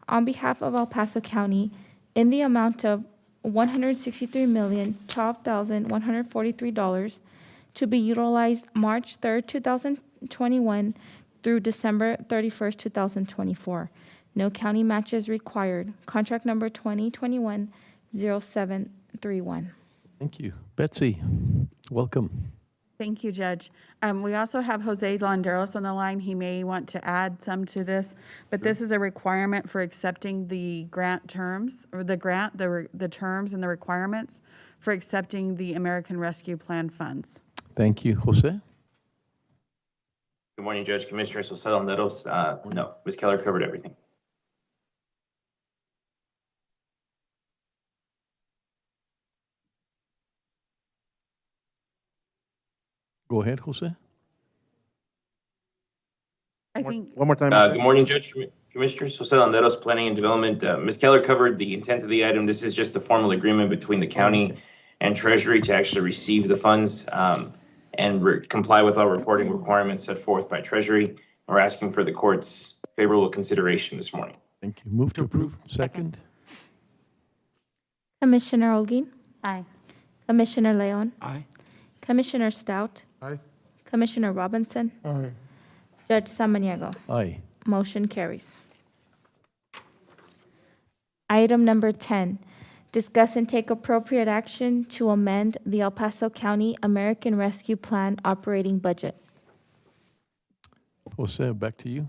on behalf of El Paso County in the amount of $163,012,143 to be utilized March 3rd, 2021 through December 31st, 2024. No county matches required. Contract number 2021-0731. Thank you. Betsy, welcome. Thank you, Judge. We also have Jose Landeros on the line. He may want to add some to this, but this is a requirement for accepting the grant terms, or the grant, the terms and the requirements for accepting the American Rescue Plan funds. Thank you. Jose? Good morning, Judge, Commissioners. Jose Landeros. No, Ms. Keller covered everything. Go ahead, Jose. I think. One more time. Good morning, Judge, Commissioners. Jose Landeros, Planning and Development. Ms. Keller covered the intent of the item. This is just a formal agreement between the county and Treasury to actually receive the funds and comply with all reporting requirements set forth by Treasury. We're asking for the court's favorable consideration this morning. Thank you. Move to approve. Second. Commissioner Olguin. Aye. Commissioner Leon. Aye. Commissioner Stout. Aye. Commissioner Robinson. Aye. Judge Samaniego. Aye. Motion carries. Item number 10, discuss and take appropriate action to amend the El Paso County American Rescue Plan operating budget. Jose, back to you.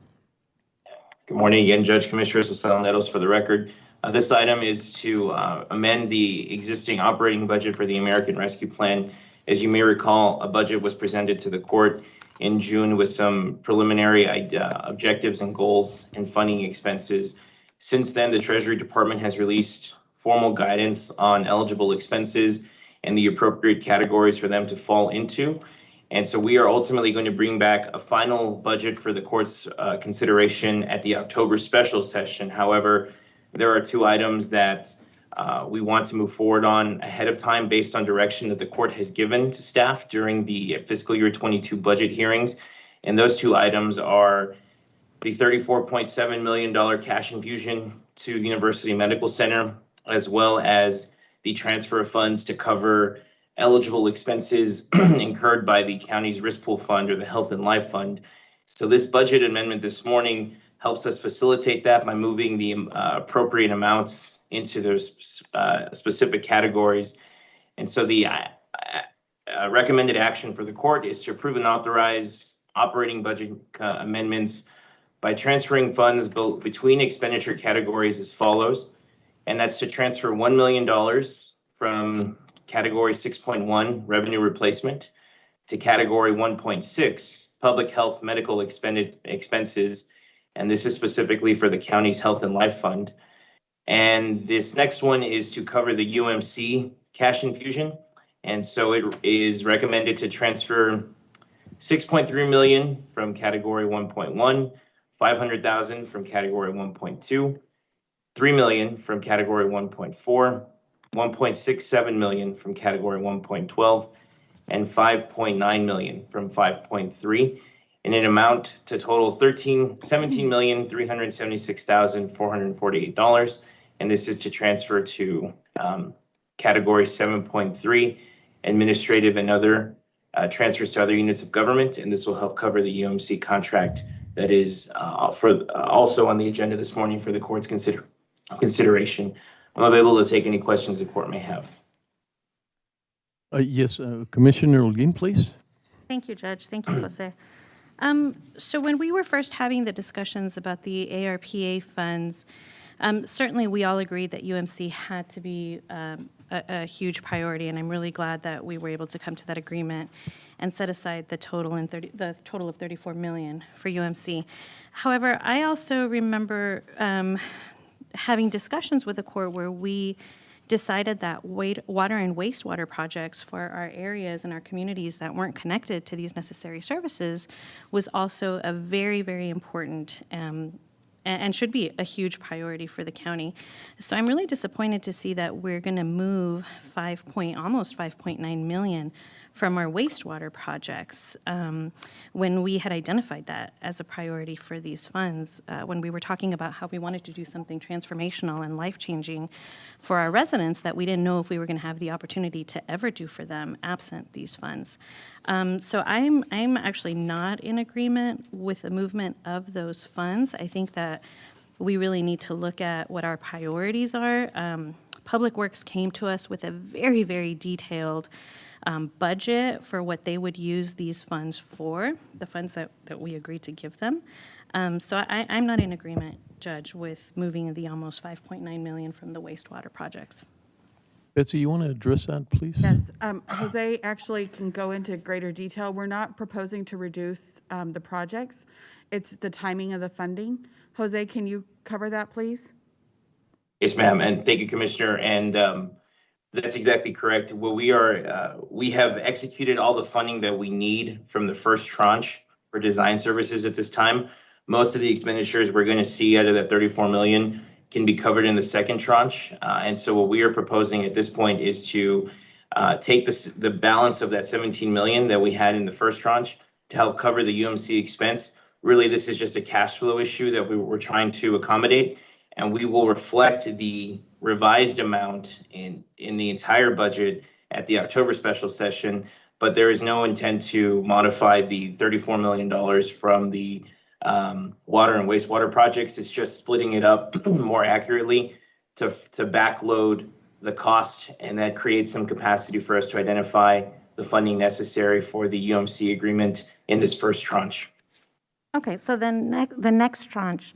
Good morning again, Judge, Commissioners. Jose Landeros for the record. This item is to amend the existing operating budget for the American Rescue Plan. As you may recall, a budget was presented to the court in June with some preliminary objectives and goals and funding expenses. Since then, the Treasury Department has released formal guidance on eligible expenses and the appropriate categories for them to fall into. And so we are ultimately going to bring back a final budget for the court's consideration at the October special session. However, there are two items that we want to move forward on ahead of time based on direction that the court has given to staff during the fiscal year 22 budget hearings. And those two items are the $34.7 million cash infusion to University Medical Center, as well as the transfer of funds to cover eligible expenses incurred by the county's risk pool fund or the health and life fund. So this budget amendment this morning helps us facilitate that by moving the appropriate amounts into those specific categories. And so the recommended action for the court is to approve and authorize operating budget amendments by transferring funds between expenditure categories as follows. And that's to transfer $1 million from category 6.1 revenue replacement to category 1.6 public health medical expenses. And this is specifically for the county's health and life fund. And this next one is to cover the UMC cash infusion. And so it is recommended to transfer $6.3 million from category 1.1, $500,000 from category 1.2, $3 million from category 1.4, $1.67 million from category 1.12, and $5.9 million from 5.3, in an amount to total $17,376,448. And this is to transfer to category 7.3, administrative and other transfers to other units of government. And this will help cover the UMC contract that is also on the agenda this morning for the court's consideration. I'm available to take any questions the court may have. Yes, Commissioner Holguin, please. Thank you, Judge. Thank you, Jose. So when we were first having the discussions about the ARPA funds, certainly we all agreed that UMC had to be a huge priority, and I'm really glad that we were able to come to that agreement and set aside the total of $34 million for UMC. However, I also remember having discussions with the court where we decided that water and wastewater projects for our areas and our communities that weren't connected to these necessary services was also a very, very important and should be a huge priority for the county. So I'm really disappointed to see that we're going to move almost $5.9 million from our wastewater projects when we had identified that as a priority for these funds, when we were talking about how we wanted to do something transformational and life-changing for our residents that we didn't know if we were going to have the opportunity to ever do for them absent these funds. So I'm actually not in agreement with the movement of those funds. I think that we really need to look at what our priorities are. Public Works came to us with a very, very detailed budget for what they would use these funds for, the funds that we agreed to give them. So I'm not in agreement, Judge, with moving the almost $5.9 million from the wastewater projects. Betsy, you want to address that, please? Yes, Jose actually can go into greater detail. We're not proposing to reduce the projects. It's the timing of the funding. Jose, can you cover that, please? Yes, ma'am, and thank you, Commissioner. And that's exactly correct. Well, we have executed all the funding that we need from the first tranche for design services at this time. Most of the expenditures we're going to see out of that $34 million can be covered in the second tranche. And so what we are proposing at this point is to take the balance of that $17 million that we had in the first tranche to help cover the UMC expense. Really, this is just a cash flow issue that we're trying to accommodate, and we will reflect the revised amount in the entire budget at the October special session, but there is no intent to modify the $34 million from the water and wastewater projects. It's just splitting it up more accurately to backload the cost, and that creates some capacity for us to identify the funding necessary for the UMC agreement in this first tranche. Okay, so then the next tranche,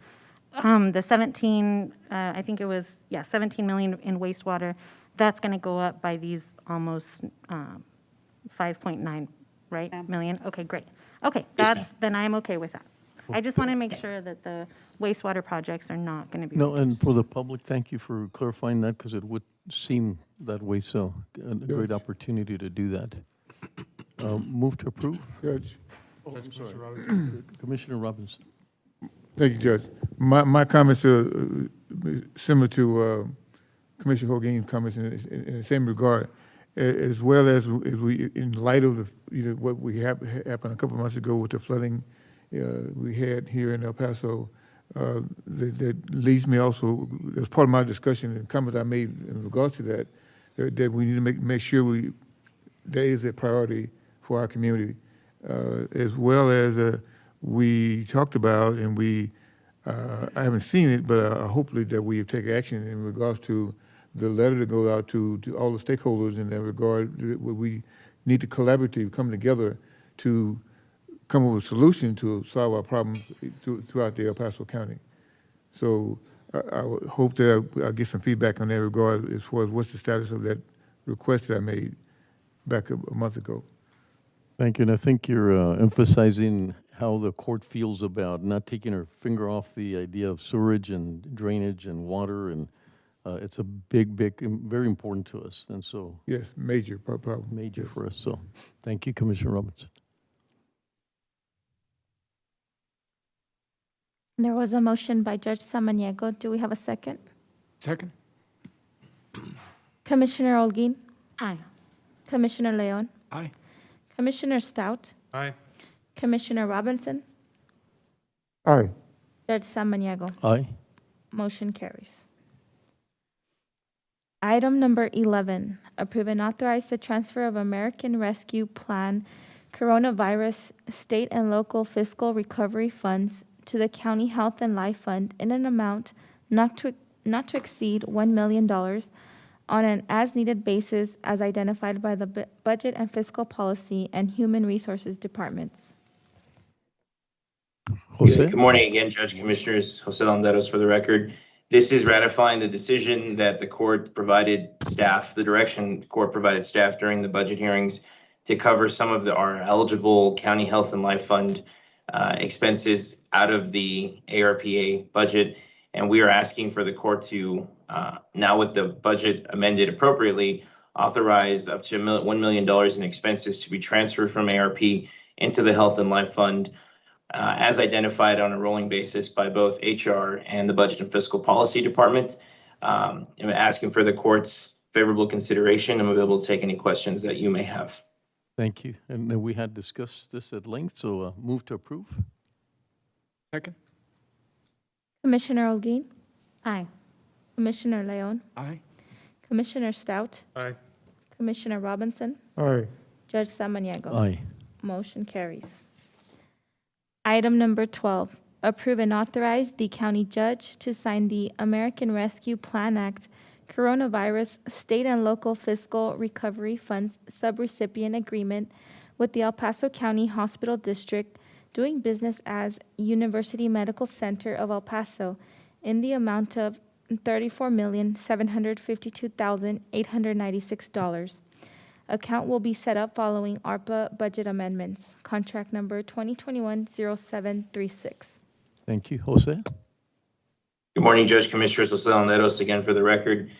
the 17, I think it was, 17 million in wastewater, that's going to go up by these almost 5.9, right, million? Okay, great. Okay, then I'm okay with that. I just want to make sure that the wastewater projects are not going to be. No, and for the public, thank you for clarifying that, because it would seem that way, so a great opportunity to do that. Move to approve? Judge. Commissioner Robinson. Thank you, Judge. My comments are similar to Commissioner Hogan's comments in the same regard, as well as we, in light of what we happened a couple of months ago with the flooding we had here in El Paso. That leads me also, as part of my discussion and comments I made in regards to that, that we need to make sure that is a priority for our community, as well as we talked about, and I haven't seen it, but hopefully that we take action in regards to the letter that goes out to all the stakeholders in that regard. We need to collaboratively come together to come up with a solution to solve our problems throughout the El Paso County. So I would hope that I'll get some feedback on that regard as far as what's the status of that request that I made back a month ago. Thank you, and I think you're emphasizing how the court feels about not taking her finger off the idea of sewerage and drainage and water, and it's a big, very important to us, and so. Yes, major problem. Major for us, so thank you, Commissioner Robinson. There was a motion by Judge Samaniego. Do we have a second? Second. Commissioner Olguin? Aye. Commissioner Leon? Aye. Commissioner Stout? Aye. Commissioner Robinson? Aye. Judge Samaniego? Aye. Motion carries. Item number 11, approve and authorize the transfer of American Rescue Plan Coronavirus State and Local Fiscal Recovery Funds to the County Health and Life Fund in an amount not to exceed $1 million on an as-needed basis as identified by the Budget and Fiscal Policy and Human Resources Departments. Jose? Good morning again, Judge Commissioners. Jose Landeros for the record. This is ratifying the decision that the court provided staff, the direction the court provided staff during the budget hearings to cover some of our eligible County Health and Life Fund expenses out of the ARPA budget. And we are asking for the court to, now with the budget amended appropriately, authorize up to $1 million in expenses to be transferred from ARP into the Health and Life Fund as identified on a rolling basis by both HR and the Budget and Fiscal Policy Department. I'm asking for the court's favorable consideration, and we'll be able to take any questions that you may have. Thank you. And we had discussed this at length, so move to approve. Second. Commissioner Olguin? Aye. Commissioner Leon? Aye. Commissioner Stout? Aye. Commissioner Robinson? Aye. Judge Samaniego? Aye. Motion carries. Item number 12, approve and authorize the county judge to sign the American Rescue Plan Act Coronavirus State and Local Fiscal Recovery Funds Subrecipient Agreement with the El Paso County Hospital District doing business as University Medical Center of El Paso in the amount of $34,752,896. Account will be set up following ARPA budget amendments. Contract number 2021-0736. Thank you. Jose? Good morning, Judge Commissioners. Jose Landeros again for the record.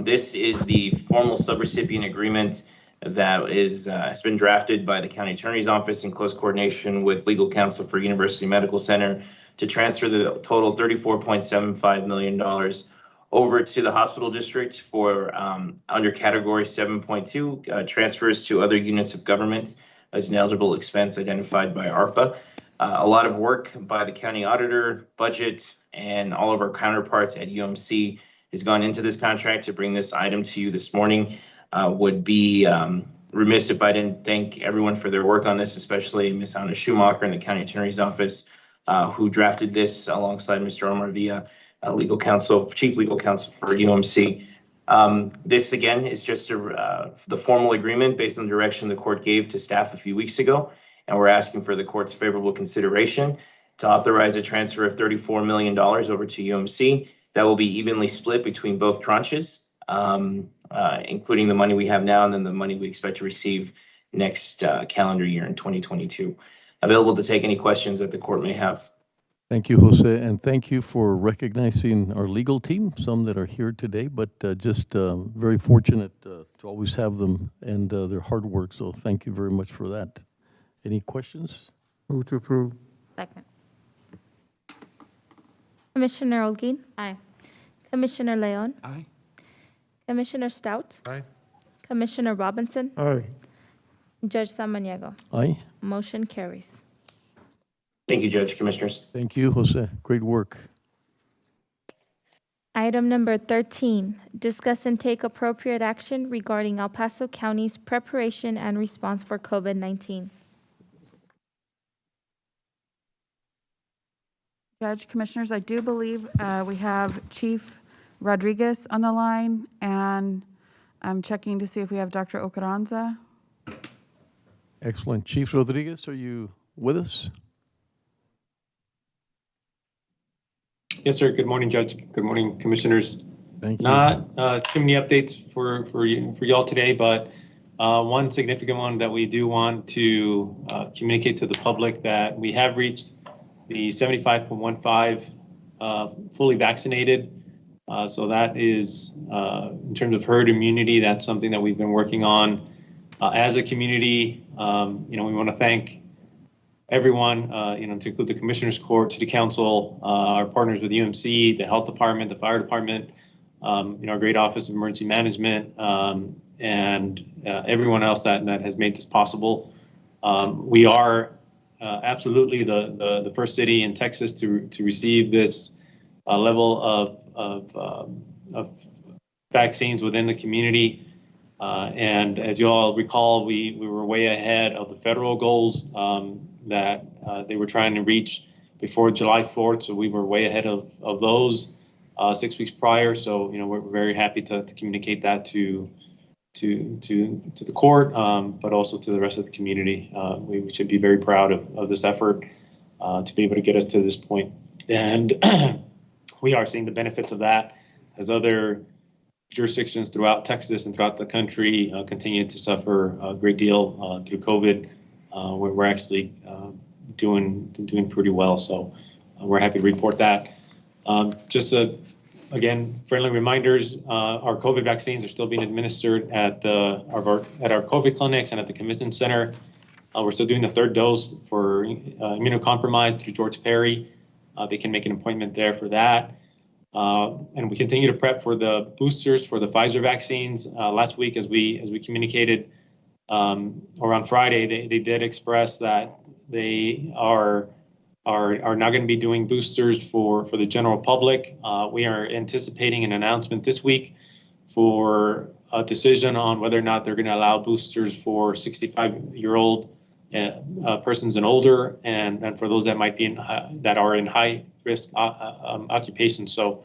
This is the formal subrecipient agreement that has been drafted by the County Attorney's Office in close coordination with legal counsel for University Medical Center to transfer the total $34.75 million over to the hospital district for under category 7.2, transfers to other units of government as an eligible expense identified by ARPA. A lot of work by the county auditor, budget, and all of our counterparts at UMC has gone into this contract to bring this item to you this morning. Would be remiss if I didn't thank everyone for their work on this, especially Ms. Anna Schumacher in the County Attorney's Office, who drafted this alongside Mr. Omar Villa, legal counsel, chief legal counsel for UMC. This again is just the formal agreement based on the direction the court gave to staff a few weeks ago, and we're asking for the court's favorable consideration to authorize a transfer of $34 million over to UMC. That will be evenly split between both tranches, including the money we have now and then the money we expect to receive next calendar year in 2022. available to take any questions that the court may have. Thank you, Jose, and thank you for recognizing our legal team, some that are here today, but just very fortunate to always have them and their hard work, so thank you very much for that. Any questions? Move to approve. Second. Commissioner Olguin? Aye. Commissioner Leon? Aye. Commissioner Stout? Aye. Commissioner Robinson? Aye. Judge Samaniego? Aye. Motion carries. Thank you, Judge, Commissioners. Thank you, Jose. Great work. Item number 13, discuss and take appropriate action regarding El Paso County's preparation and response for COVID-19. Judge, Commissioners, I do believe we have Chief Rodriguez on the line, and I'm checking to see if we have Dr. Ocaranza. Excellent. Chief Rodriguez, are you with us? Yes, sir. Good morning, Judge. Good morning, Commissioners. Thank you. Not too many updates for y'all today, but one significant one that we do want to communicate to the public that we have reached the 75.15 fully vaccinated. So that is, in terms of herd immunity, that's something that we've been working on as a community. We want to thank everyone, to include the Commissioners Court, City Council, our partners with UMC, the Health Department, the Fire Department, our great Office of Emergency Management, and everyone else that has made this possible. We are absolutely the first city in Texas to receive this level of vaccines within the community. And as you all recall, we were way ahead of the federal goals that they were trying to reach before July 4th. So we were way ahead of those 6 weeks prior. So, we're very happy to communicate that to the court, but also to the rest of the community. We should be very proud of this effort to be able to get us to this point. And we are seeing the benefits of that as other jurisdictions throughout Texas and throughout the country continue to suffer a great deal through COVID. We're actually doing pretty well. So we're happy to report that. Again, friendly reminders, our COVID vaccines are still being administered at our COVID clinics and at the Convention Center. We're still doing the third dose for immunocompromised through George Perry. They can make an appointment there for that. And we continue to prep for the boosters for the Pfizer vaccines. Last week, as we communicated, or on Friday, they did express that they are now going to be doing boosters for the general public. We are anticipating an announcement this week for a decision on whether or not they're going to allow boosters for 65-year-old persons and older, and for those that might be that are in high risk occupations. So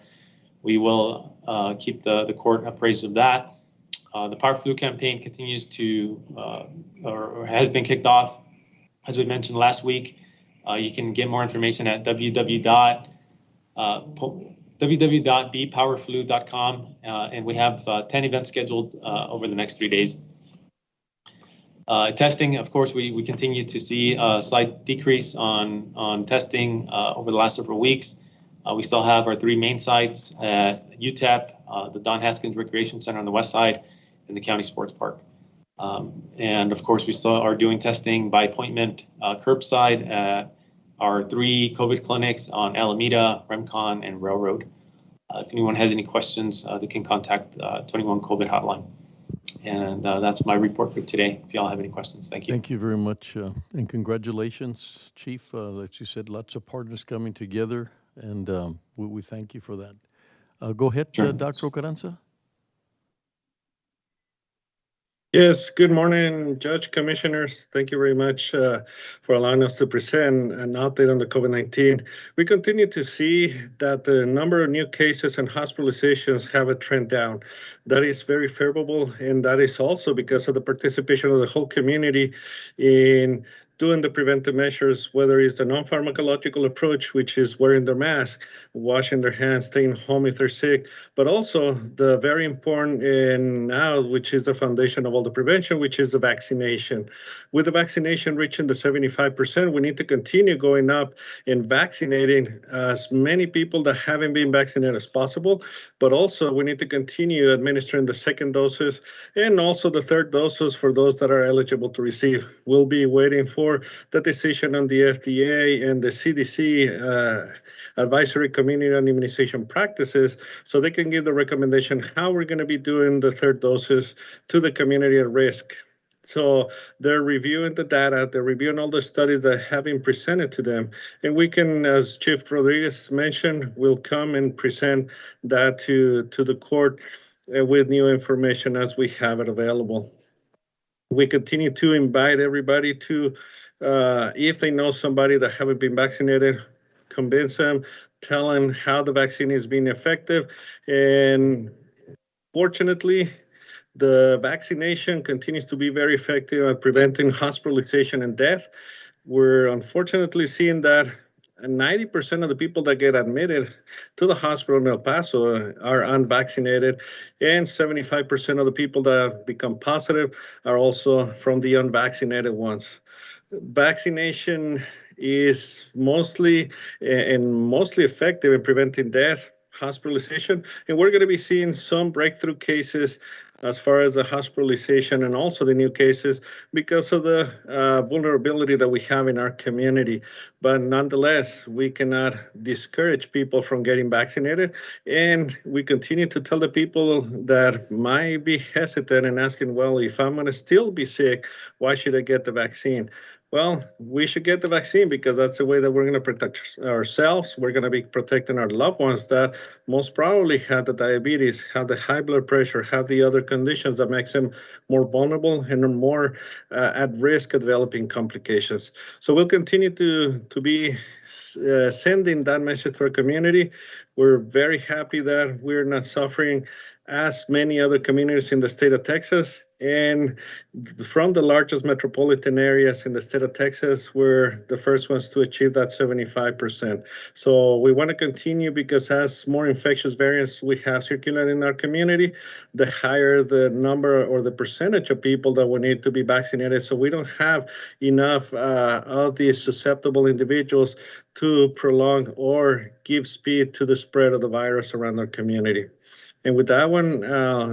we will keep the court appraised of that. The Power Flu campaign continues to or has been kicked off, as we mentioned last week. You can get more information at www.bpowerflu.com, and we have 10 events scheduled over the next 3 days. Testing, of course, we continue to see a slight decrease on testing over the last several weeks. We still have our 3 main sites at UTEP, the Don Haskins Recreation Center on the west side, and the County Sports Park. And of course, we still are doing testing by appointment curbside at our 3 COVID clinics on Alameda, Remcon, and Railroad. If anyone has any questions, they can contact 21 COVID hotline. And that's my report for today. If y'all have any questions, thank you. Thank you very much, and congratulations, Chief. As you said, lots of partners coming together, and we thank you for that. Go ahead, Sure. Dr. Ocaranza. Yes, good morning, Judge, Commissioners. Thank you very much for allowing us to present an update on the COVID-19. We continue to see that the number of new cases and hospitalizations have a trend down. That is very favorable, and that is also because of the participation of the whole community in doing the preventive measures, whether it's the non-pharmacological approach, which is wearing their mask, washing their hands, staying home if they're sick, but also the very important and now, which is the foundation of all the prevention, which is the vaccination. With the vaccination reaching the 75%, we need to continue going up and vaccinating as many people that haven't been vaccinated as possible, but also we need to continue administering the second doses and also the third doses for those that are eligible to receive. We'll be waiting for the decision on the FDA and the CDC advisory committee on immunization practices so they can give the recommendation how we're going to be doing the third doses to the community at risk. So they're reviewing the data, they're reviewing all the studies that have been presented to them. And we can, as Chief Rodriguez mentioned, we'll come and present that to the court with new information as we have it available. We continue to invite everybody to, if they know somebody that haven't been vaccinated, convince them, tell them how the vaccine is being effective. And fortunately, the vaccination continues to be very effective at preventing hospitalization and death. We're unfortunately seeing that 90% of the people that get admitted to the hospital in El Paso are unvaccinated, and 75% of the people that become positive are also from the unvaccinated ones. Vaccination is mostly effective in preventing death, hospitalization, and we're going to be seeing some breakthrough cases as far as the hospitalization and also the new cases because of the vulnerability that we have in our community. But nonetheless, we cannot discourage people from getting vaccinated. And we continue to tell the people that might be hesitant and asking, well, if I'm going to still be sick, why should I get the vaccine? Well, we should get the vaccine because that's the way that we're going to protect ourselves. We're going to be protecting our loved ones that most probably have the diabetes, have the high blood pressure, have the other conditions that makes them more vulnerable and more at risk of developing complications. So we'll continue to be sending that message to our community. We're very happy that we're not suffering as many other communities in the state of Texas. And from the largest metropolitan areas in the state of Texas, we're the first ones to achieve that 75%. So we want to continue because as more infectious variants we have circulating in our community, the higher the number or the percentage of people that will need to be vaccinated. So we don't have enough of these susceptible individuals to prolong or give speed to the spread of the virus around our community. And with that one,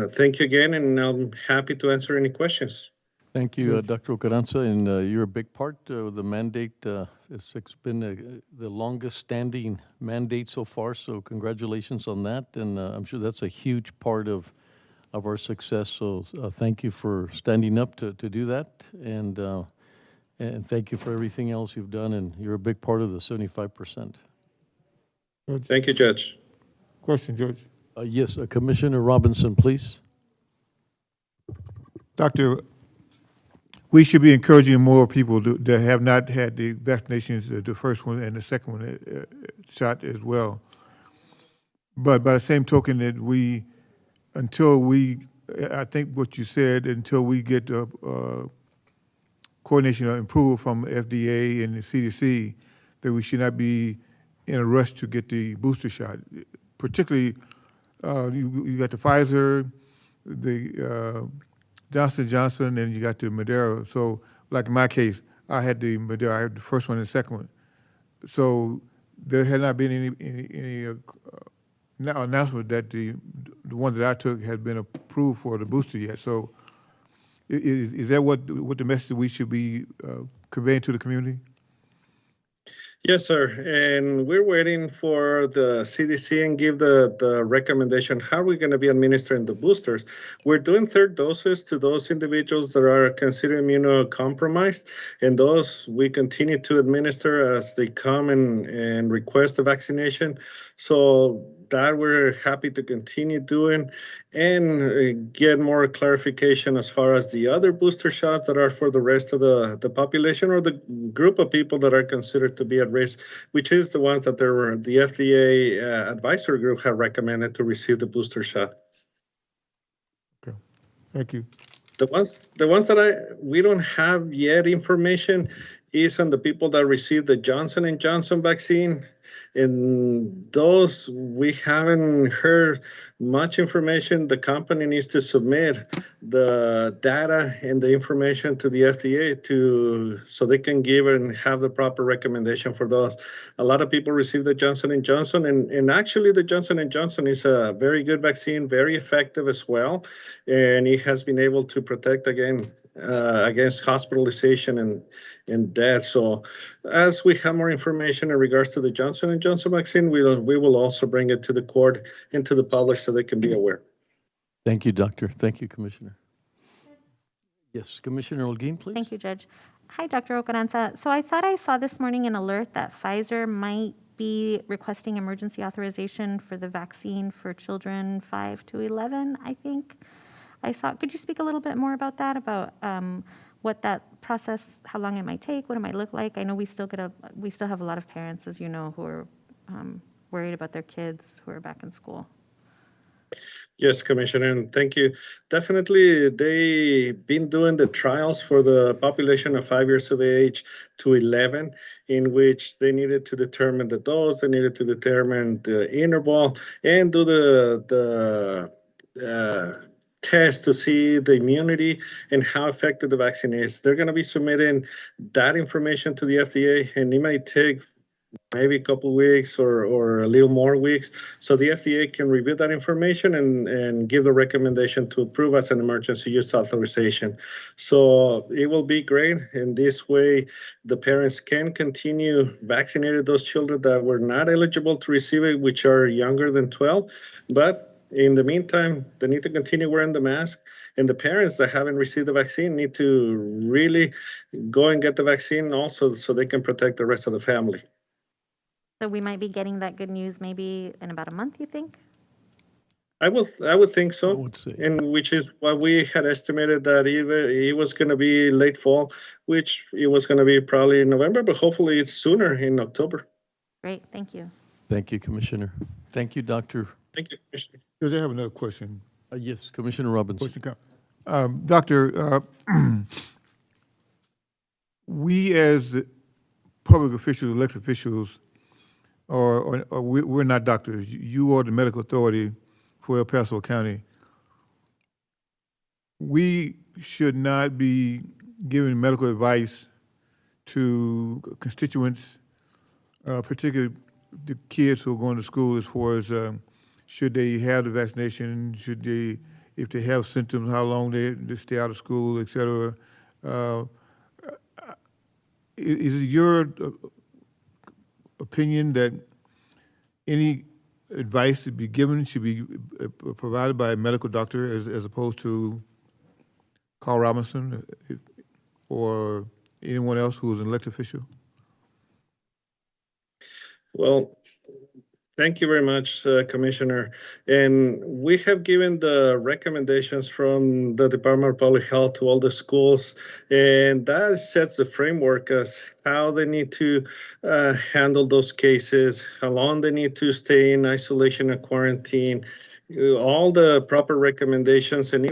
thank you again, and I'm happy to answer any questions. Thank you, Dr. Ocaranza, and you're a big part of the mandate. It's been the longest standing mandate so far, so congratulations on that, and I'm sure that's a huge part of our success, so thank you for standing up to do that, and thank you for everything else you've done, and you're a big part of the 75%. Thank you, Judge. Question, Judge. Yes, Commissioner Robinson, please. Doctor, we should be encouraging more people that have not had the vaccinations, the first one and the second one shot as well. But by the same token that I think what you said, until we get coordination or approval from FDA and the CDC, that we should not be in a rush to get the booster shot, particularly you got the Pfizer, the Johnson & Johnson, and you got the Moderna. So like in my case, I had the Moderna, I had the first one and the second one. So there had not been any announcement that the one that I took had been approved for the booster yet. So is that what the message we should be conveying to the community? Yes, sir. And we're waiting for the CDC and give the recommendation how we're going to be administering the boosters. We're doing third doses to those individuals that are considered immunocompromised, and those we continue to administer as they come and request the vaccination. So that we're happy to continue doing and get more clarification as far as the other booster shots that are for the rest of the population or the group of people that are considered to be at risk, which is the ones that the FDA advisory group have recommended to receive the booster shot. Okay, thank you. The ones that we don't have yet information is on the people that received the Johnson & Johnson vaccine. And those, we haven't heard much information. The company needs to submit the data and the information to the FDA so they can give and have the proper recommendation for those. A lot of people received the Johnson & Johnson, and actually the Johnson & Johnson is a very good vaccine, very effective as well, and it has been able to protect against hospitalization and death. So as we have more information in regards to the Johnson & Johnson vaccine, we will also bring it to the court and to the public so they can be aware. Thank you, Doctor. Thank you, Commissioner. Yes, Commissioner Holguin, please. Thank you, Judge. Hi, Dr. Ocaranza. So I thought I saw this morning an alert that Pfizer might be requesting emergency authorization for the vaccine for children 5 to 11, I think. I saw. Could you speak a little bit more about that, about what that process, how long it might take, what it might look like? I know we still have a lot of parents, as you know, who are worried about their kids who are back in school. Yes, Commissioner, and thank you. Definitely, they've been doing the trials for the population of 5 years of age to 11, in which they needed to determine the dose, they needed to determine the interval, and do the test to see the immunity and how effective the vaccine is. They're going to be submitting that information to the FDA, and it might take maybe a couple weeks or a little more weeks, so the FDA can review that information and give the recommendation to approve as an emergency use authorization. So it will be great. In this way, the parents can continue vaccinating those children that were not eligible to receive it, which are younger than 12. But in the meantime, they need to continue wearing the mask. And the parents that haven't received the vaccine need to really go and get the vaccine also so they can protect the rest of the family. So we might be getting that good news maybe in about a month, you think? I would think so. I would say. And which is what we had estimated, that either it was going to be late fall, which it was going to be probably in November, but hopefully it's sooner in October. Great, thank you. Thank you, Commissioner. Thank you, Doctor. Thank you, Commissioner. Does I have another question? Yes, Commissioner Robinson. Doctor, we as public officials, elected officials, or we're not doctors. You are the medical authority for El Paso County. We should not be giving medical advice to constituents, particularly the kids who are going to school, as far as should they have the vaccination, should they, if they have symptoms, how long they stay out of school, et cetera. Is it your opinion that any advice to be given should be provided by a medical doctor as opposed to Carl Robinson or anyone else who is an elected official? Well, thank you very much, Commissioner. And we have given the recommendations from the Department of Public Health to all the schools, and that sets the framework as how they need to handle those cases, how long they need to stay in isolation and quarantine, all the proper recommendations, and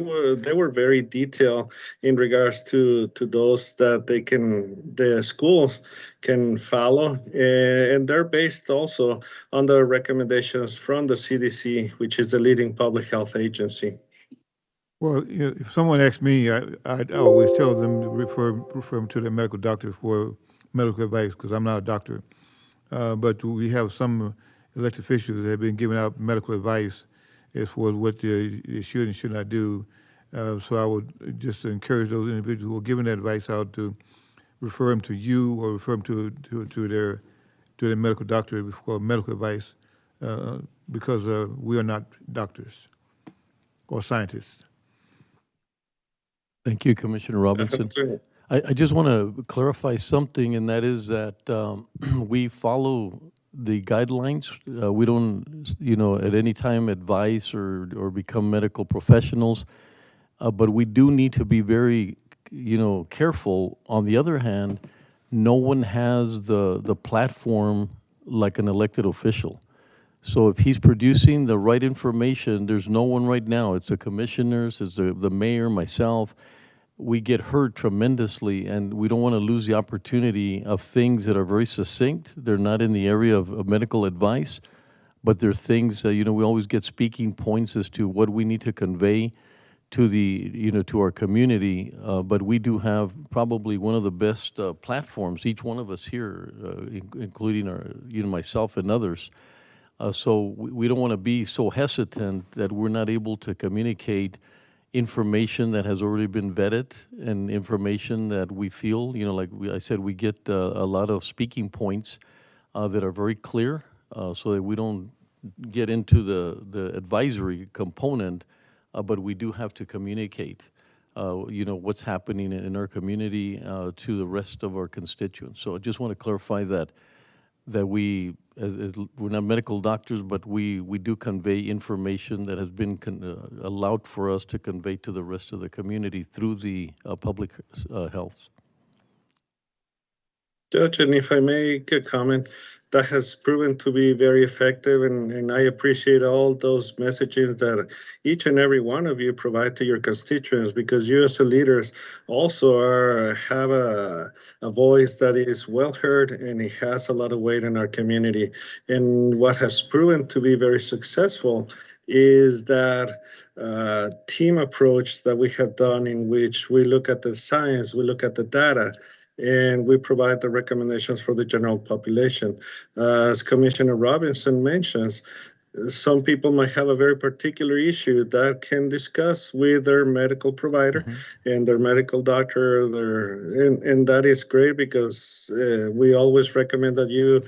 they were very detailed in regards to those that the schools can follow, and they're based also on the recommendations from the CDC, which is the leading public health agency. Well, if someone asks me, I always tell them to refer them to their medical doctor for medical advice, because I'm not a doctor. But we have some elected officials that have been giving out medical advice as far as what they should and should not do. So I would just encourage those individuals who are giving that advice out to refer them to you or refer them to their medical doctor for medical advice, because we are not doctors or scientists. Thank you, Commissioner Robinson. I just want to clarify something, and that is that we follow the guidelines. We don't, at any time advise or become medical professionals, but we do need to be very, careful. On the other hand, no one has the platform like an elected official. So if he's producing the right information, there's no one right now. It's the commissioners, it's the mayor, myself. We get hurt tremendously, and we don't want to lose the opportunity of things that are very succinct. They're not in the area of medical advice, but they're things, we always get speaking points as to what we need to convey to to our community. But we do have probably one of the best platforms, each one of us here, including myself and others. So we don't want to be so hesitant that we're not able to communicate information that has already been vetted and information that we feel, I said, we get a lot of speaking points that are very clear, so that we don't get into the advisory component, but we do have to communicate, what's happening in our community to the rest of our constituents. So I just want to clarify that we, as we're not medical doctors, but we do convey information that has been allowed for us to convey to the rest of the community through the public health. Judge, and if I make a comment, that has proven to be very effective, and I appreciate all those messages that each and every one of you provide to your constituents, because you as leaders also have a voice that is well heard, and it has a lot of weight in our community. And what has proven to be very successful is that team approach that we have done, in which we look at the science, we look at the data, and we provide the recommendations for the general population. As Commissioner Robinson mentions, some people might have a very particular issue that can discuss with their medical provider and their medical doctor. And that is great, because we always recommend that you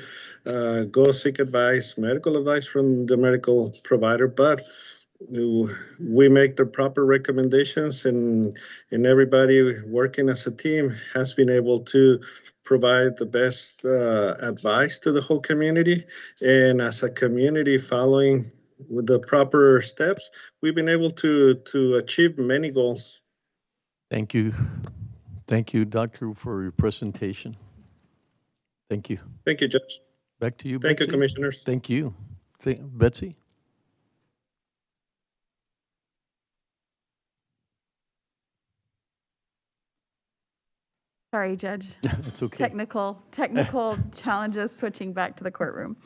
go seek advice, medical advice from the medical provider, but we make the proper recommendations, and everybody working as a team has been able to provide the best advice to the whole community. And as a community, following with the proper steps, we've been able to achieve many goals. Thank you. Thank you, Doctor, for your presentation. Thank you. Thank you, Judge. Back to you, Thank Betsy. you, Commissioners. Thank you. Betsy? Sorry, Judge. It's okay. Technical challenges switching back to the courtroom.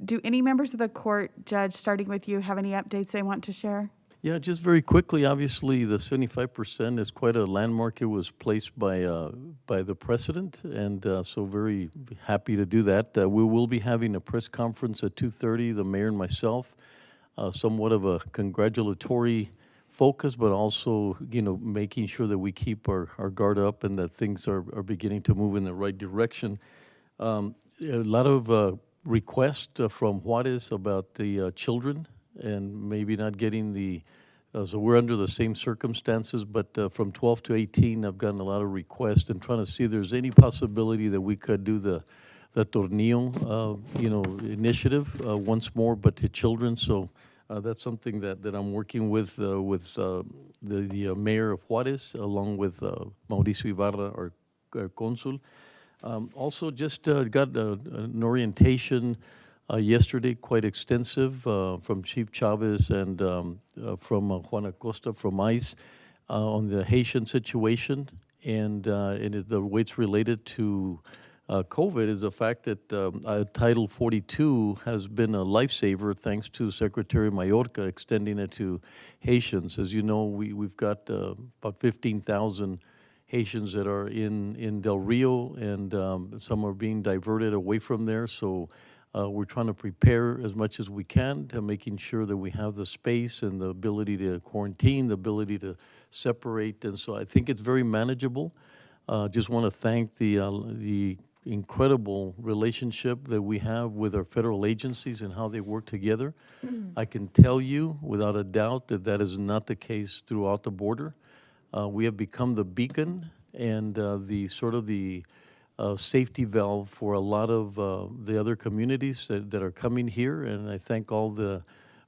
Do any members of the court, Judge, starting with you, have any updates they want to share? Yeah, just very quickly, obviously, the 75% is quite a landmark. It was placed by the president, and so very happy to do that. We will be having a press conference at 2:30, the mayor and myself, somewhat of a congratulatory focus, but also, making sure that we keep our guard up and that things are beginning to move in the right direction. A lot of requests from Juarez about the children and maybe not getting so we're under the same circumstances, but from 12 to 18, I've gotten a lot of requests and trying to see if there's any possibility that we could do the Tornillo, initiative once more, but to children. So that's something that I'm working with the mayor of Juarez, along with Mauricio Ibarra, our consul. Also, just got an orientation yesterday, quite extensive, from Chief Chavez and from Juan Acosta from ICE on the Haitian situation, and the way it's related to COVID is the fact that Title 42 has been a lifesaver thanks to Secretary Mayorga extending it to Haitians. As you know, we've got about 15,000 Haitians that are in Del Rio, and some are being diverted away from there. So we're trying to prepare as much as we can to making sure that we have the space and the ability to quarantine, the ability to separate. And so I think it's very manageable. Just want to thank the incredible relationship that we have with our federal agencies and how they work together. I can tell you without a doubt that is not the case throughout the border. We have become the beacon and the safety valve for a lot of the other communities that are coming here. And I thank all the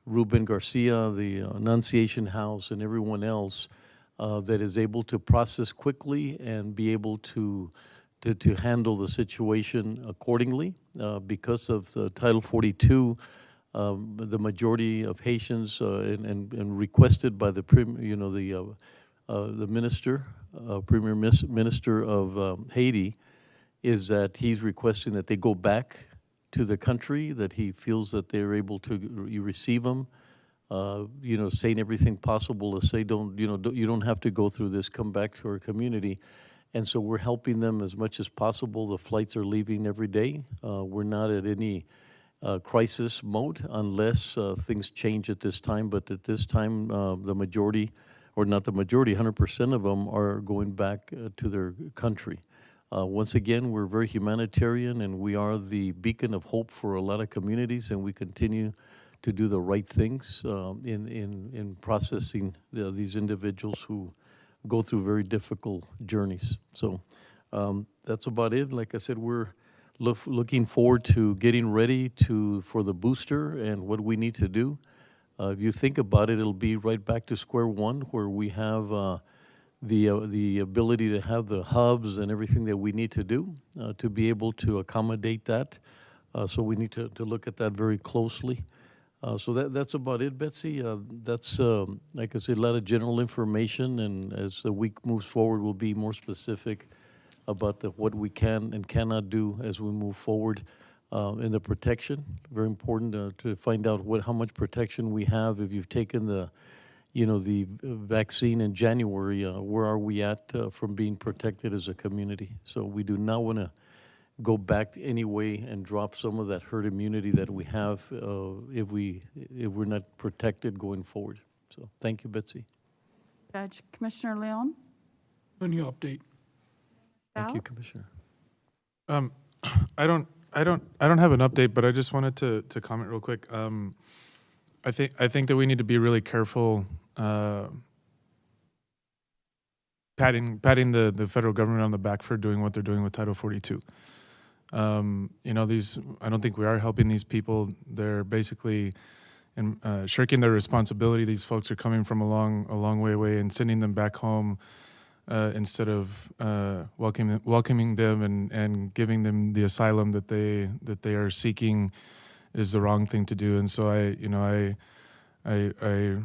Ruben Garcia, the Annunciation House, and everyone else that is able to process quickly and be able to to handle the situation accordingly. Because of the Title 42, the majority of Haitians and requested by the minister, Premier Minister of Haiti, is that he's requesting that they go back to the country, that he feels that they're able to receive them, saying everything possible to say, you don't have to go through this, come back to our community. And so we're helping them as much as possible. The flights are leaving every day. We're not at any crisis mode unless things change at this time. But at this time, the majority, or not the majority, 100% of them are going back to their country. Once again, we're very humanitarian, and we are the beacon of hope for a lot of communities, and we continue to do the right things in processing these individuals who go through very difficult journeys. So that's about it. Like I said, we're looking forward to getting ready for the booster and what we need to do. If you think about it, it'll be right back to square one, where we have the ability to have the hubs and everything that we need to do to be able to accommodate that. So we need to look at that very closely. So that's about it, Betsy. That's, like I said, a lot of general information, and as the week moves forward, we'll be more specific about what we can and cannot do as we move forward in the protection. Very important to find out how much protection we have. If you've taken the vaccine in January, where are we at from being protected as a community? So we do not want to go back anyway and drop some of that herd immunity that we have if we're not protected going forward. So thank you, Betsy. Judge, Commissioner Leon? Any update? Thank you, Commissioner. I don't have an update, but I just wanted to comment real quick. I think that we need to be really careful patting the federal government on the back for doing what they're doing with Title 42. I don't think we are helping these people. They're basically shirking their responsibility. These folks are coming from a long way away and sending them back home instead of welcoming them and giving them the asylum that they are seeking is the wrong thing to do. And so I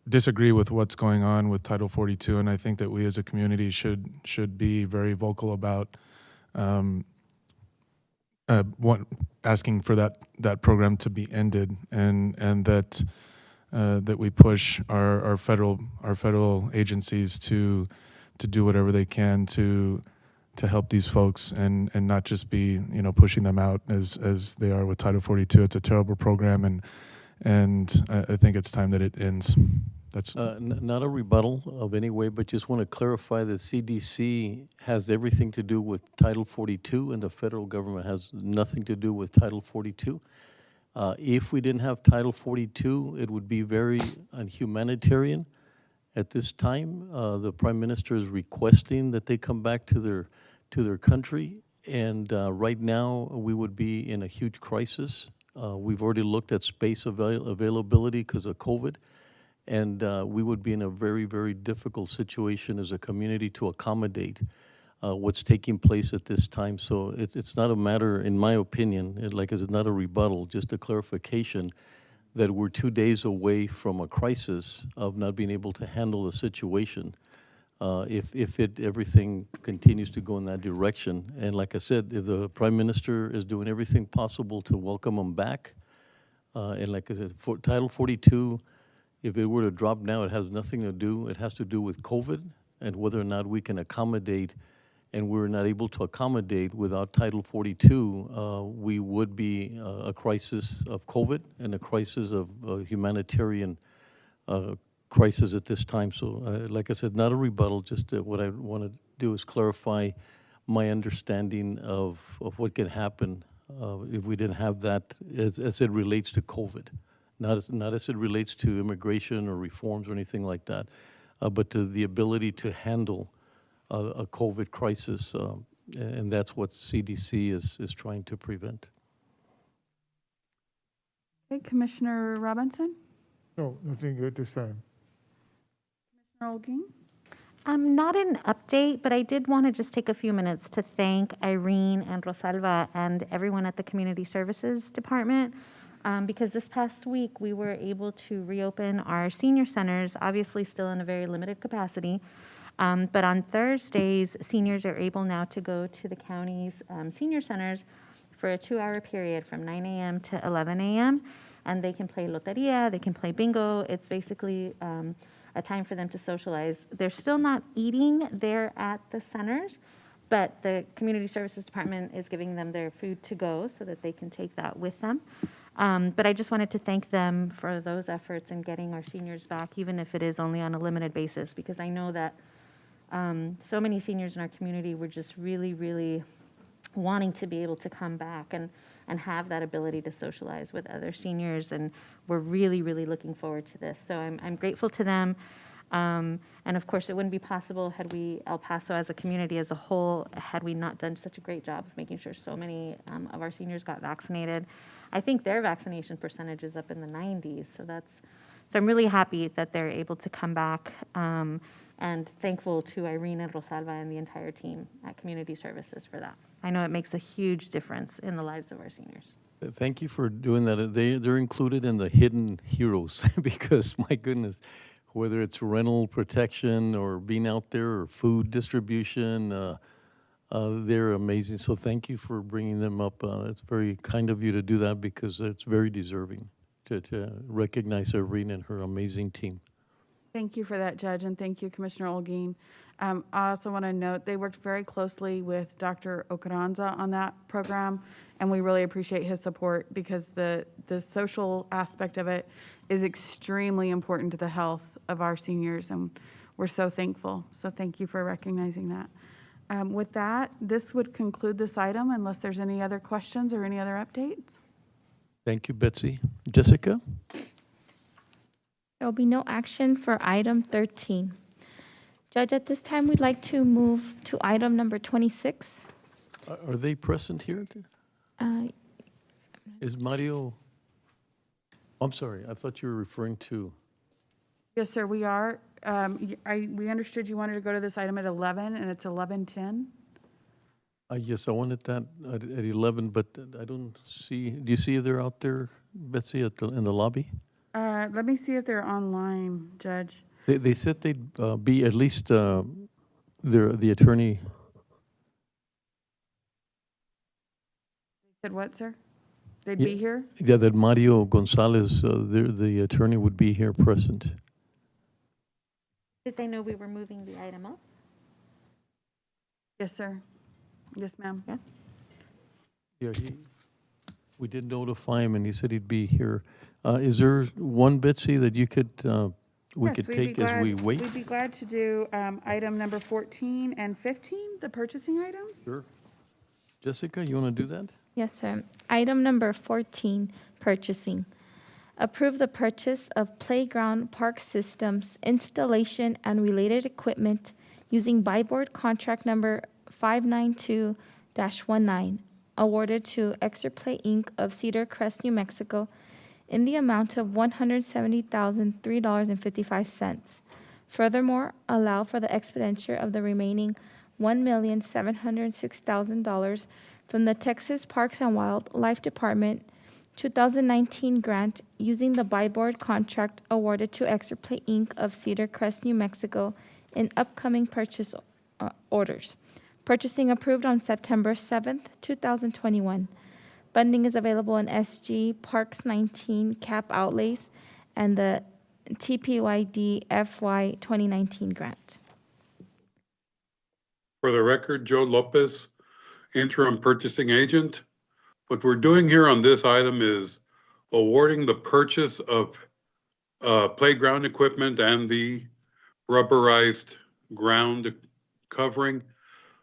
disagree with what's going on with Title 42, and I think that we as a community should be very vocal about asking for that program to be ended, and that we push our federal agencies to do whatever they can to help these folks and not just be pushing them out as they are with Title 42. It's a terrible program, and I think it's time that it ends. That's not a rebuttal of any way, but just want to clarify that CDC has everything to do with Title 42, and the federal government has nothing to do with Title 42. If we didn't have Title 42, it would be very unhumanitarian. At this time, the Prime Minister is requesting that they come back to their country, and right now we would be in a huge crisis. We've already looked at space availability because of COVID. And we would be in a very, very difficult situation as a community to accommodate what's taking place at this time. So it's not a matter, in my opinion, it's not a rebuttal, just a clarification that we're 2 days away from a crisis of not being able to handle the situation if everything continues to go in that direction. And like I said, if the Prime Minister is doing everything possible to welcome them back, and like I said, for Title 42, if it were to drop now, it has nothing to do, it has to do with COVID and whether or not we can accommodate, and we're not able to accommodate without Title 42, we would be a crisis of COVID and a crisis of humanitarian crisis at this time. So like I said, not a rebuttal, just what I want to do is clarify my understanding of what can happen if we didn't have that as it relates to COVID. Not as it relates to immigration or reforms or anything like that, but to the ability to handle a COVID crisis, and that's what CDC is trying to prevent. Okay, Commissioner Robinson? No, nothing at this time. Commissioner Olguin? Not an update, but I did want to just take a few minutes to thank Irene and Rosalva and everyone at the Community Services Department, because this past week we were able to reopen our senior centers, obviously still in a very limited capacity. But on Thursdays, seniors are able now to go to the county's senior centers for a 2-hour period from 9 a.m. to 11 a.m. And they can play loteria, they can play bingo. It's basically a time for them to socialize. They're still not eating there at the centers, but the Community Services Department is giving them their food to go so that they can take that with them. But I just wanted to thank them for those efforts in getting our seniors back, even if it is only on a limited basis, because I know that so many seniors in our community were just really, really wanting to be able to come back and have that ability to socialize with other seniors, and we're really, really looking forward to this. So I'm grateful to them. And of course, it wouldn't be possible had we, El Paso as a community as a whole, had we not done such a great job of making sure so many of our seniors got vaccinated. I think their vaccination percentage is up in the 90s. So I'm really happy that they're able to come back, and thankful to Irene and Rosalva and the entire team at Community Services for that. I know it makes a huge difference in the lives of our seniors. Thank you for doing that. They're included in the hidden heroes because, my goodness, whether it's rental protection or being out there or food distribution, they're amazing. So thank you for bringing them up. It's very kind of you to do that because it's very deserving to recognize Irene and her amazing team. Thank you for that, Judge, and thank you, Commissioner Olguin. I also want to note they worked very closely with Dr. Ocaranza on that program, and we really appreciate his support because the social aspect of it is extremely important to the health of our seniors, and we're so thankful. So thank you for recognizing that. With that, this would conclude this item unless there's any other questions or any other updates. Thank you, Betsy. Jessica? There will be no action for item 13. Judge, at this time, we'd like to move to item number 26. Are they present here? Is Mario? I'm sorry, I thought you were referring to. Yes, sir, we are. We understood you wanted to go to this item at 11, and it's 11:10. Yes, I wanted that at 11, but I don't see. Do you see they're out there, Betsy, in the lobby? Let me see if they're online, Judge. They said they'd be at least the attorney. Said what, sir? They'd be here? Yeah, that Mario Gonzalez, the attorney, would be here present. Did they know we were moving the item up? Yes, sir. Yes, ma'am. Yeah. Yeah, we did notify him, and he said he'd be here. Is there one, Betsy, that you could we Yes, could we'd take be as glad- we wait? We'd be glad to do item number 14 and 15, the purchasing items. Sure. Jessica, you want to do that? Yes, sir. Item number 14, purchasing. Approve the purchase of playground park systems, installation, and related equipment using buy board contract number 592-19, awarded to Exerplay Inc. of Cedar Crest, New Mexico, in the amount of $170,003.55. Furthermore, allow for the expenditure of the remaining $1,706,000 from the Texas Parks and Wildlife Department 2019 grant using the buy board contract awarded to Exerplay Inc. of Cedar Crest, New Mexico in upcoming purchase orders. Purchasing approved on September 7th, 2021. Funding is available in SG Parks 19 cap outlays and the TPYD FY 2019 grant. For the record, Joe Lopez, interim purchasing agent. What we're doing here on this item is awarding the purchase of playground equipment and the rubberized ground covering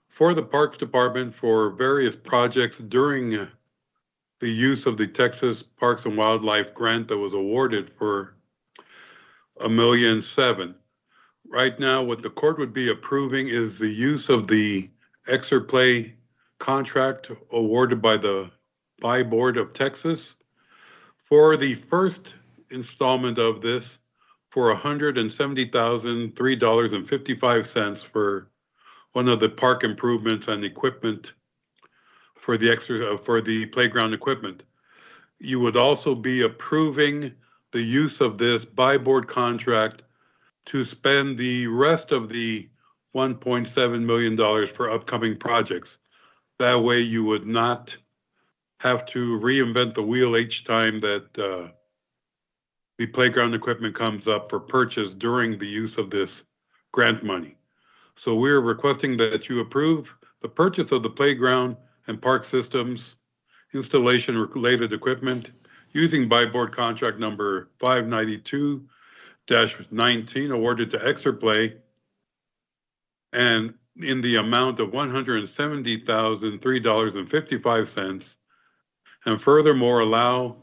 for the Parks Department for various projects during the use of the Texas Parks and Wildlife grant that was awarded for $1.7 million. Right now, what the court would be approving is the use of the Exerplay contract awarded by the Buy Board of Texas. For the first installment of this, for $170,003.55 for one of the park improvements and equipment for the playground equipment. You would also be approving the use of this by board contract to spend the rest of the $1.7 million for upcoming projects. That way you would not have to reinvent the wheel each time that the playground equipment comes up for purchase during the use of this grant money. So we're requesting that you approve the purchase of the playground and park systems installation related equipment using by board contract number 592-19 awarded to Exerplay and in the amount of $170,003.55, and furthermore allow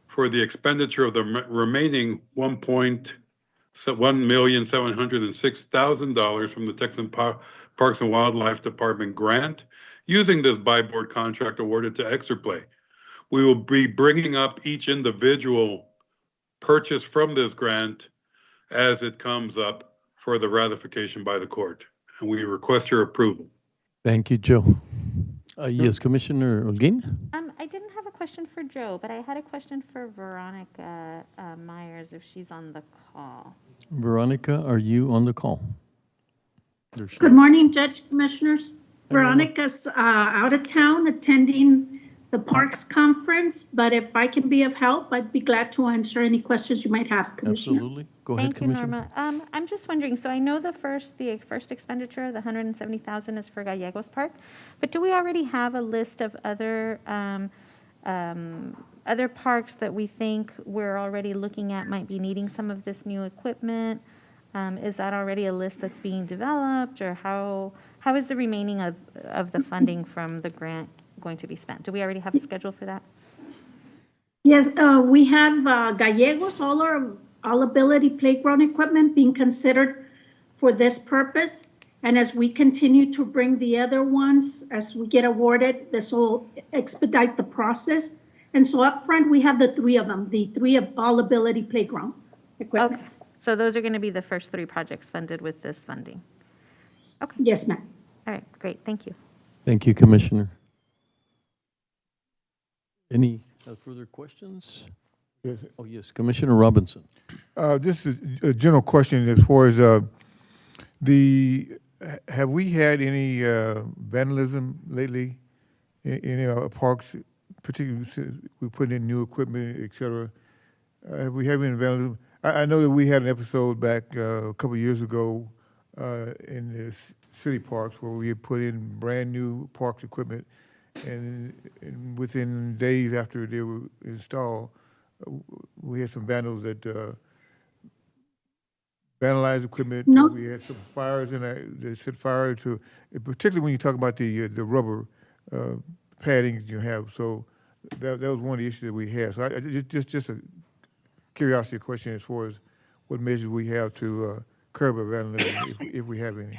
for the expenditure of the remaining $1,706,000 from the Texas Parks and Wildlife Department grant using this by board contract awarded to Exerplay. We will be bringing up each individual purchase from this grant as it comes up for the ratification by the court. And we request your approval. Thank you, Joe. Yes, Commissioner Holguín? I didn't have a question for Joe, but I had a question for Veronica Myers if she's on the call. Veronica, are you on the call? There she Good is. morning, Judge Commissioners. Veronica's out of town attending the Parks Conference, but if I can be of help, I'd be glad to answer any questions you might have, Commissioner. Absolutely. Go ahead, Thank you, Commissioner. Norma. I'm just wondering, so I know the first expenditure, the $170,000 is for Gallegos Park, but do we already have a list of other parks that we think we're already looking at might be needing some of this new equipment? Is that already a list that's being developed, or how is the remaining of the funding from the grant going to be spent? Do we already have a schedule for that? Yes, we have Gallegos, all our all-ability playground equipment being considered for this purpose. And as we continue to bring the other ones, as we get awarded, this will expedite the process. And so up front, we have the three of them, the three of all-ability playground equipment. Okay, so those are going to be the first three projects funded with this funding. Okay. Yes, ma'am. All right, great, thank you. Thank you, Commissioner. Any further questions? Yes. Oh, yes, Commissioner Robinson. This is a general question as far as have we had any vandalism lately in our parks, particularly since we put in new equipment, et cetera? Have we had any vandalism? I know that we had an episode back a couple of years ago in the city parks where we had put in brand new parks equipment, and within days after they were installed, we had some vandals that vandalized equipment. No. We had some fires that set fire to, particularly when you talk about the rubber padding you have. So that was one of the issues that we had. So just a curiosity question as far as what measures we have to curb our vandalism, if we have any.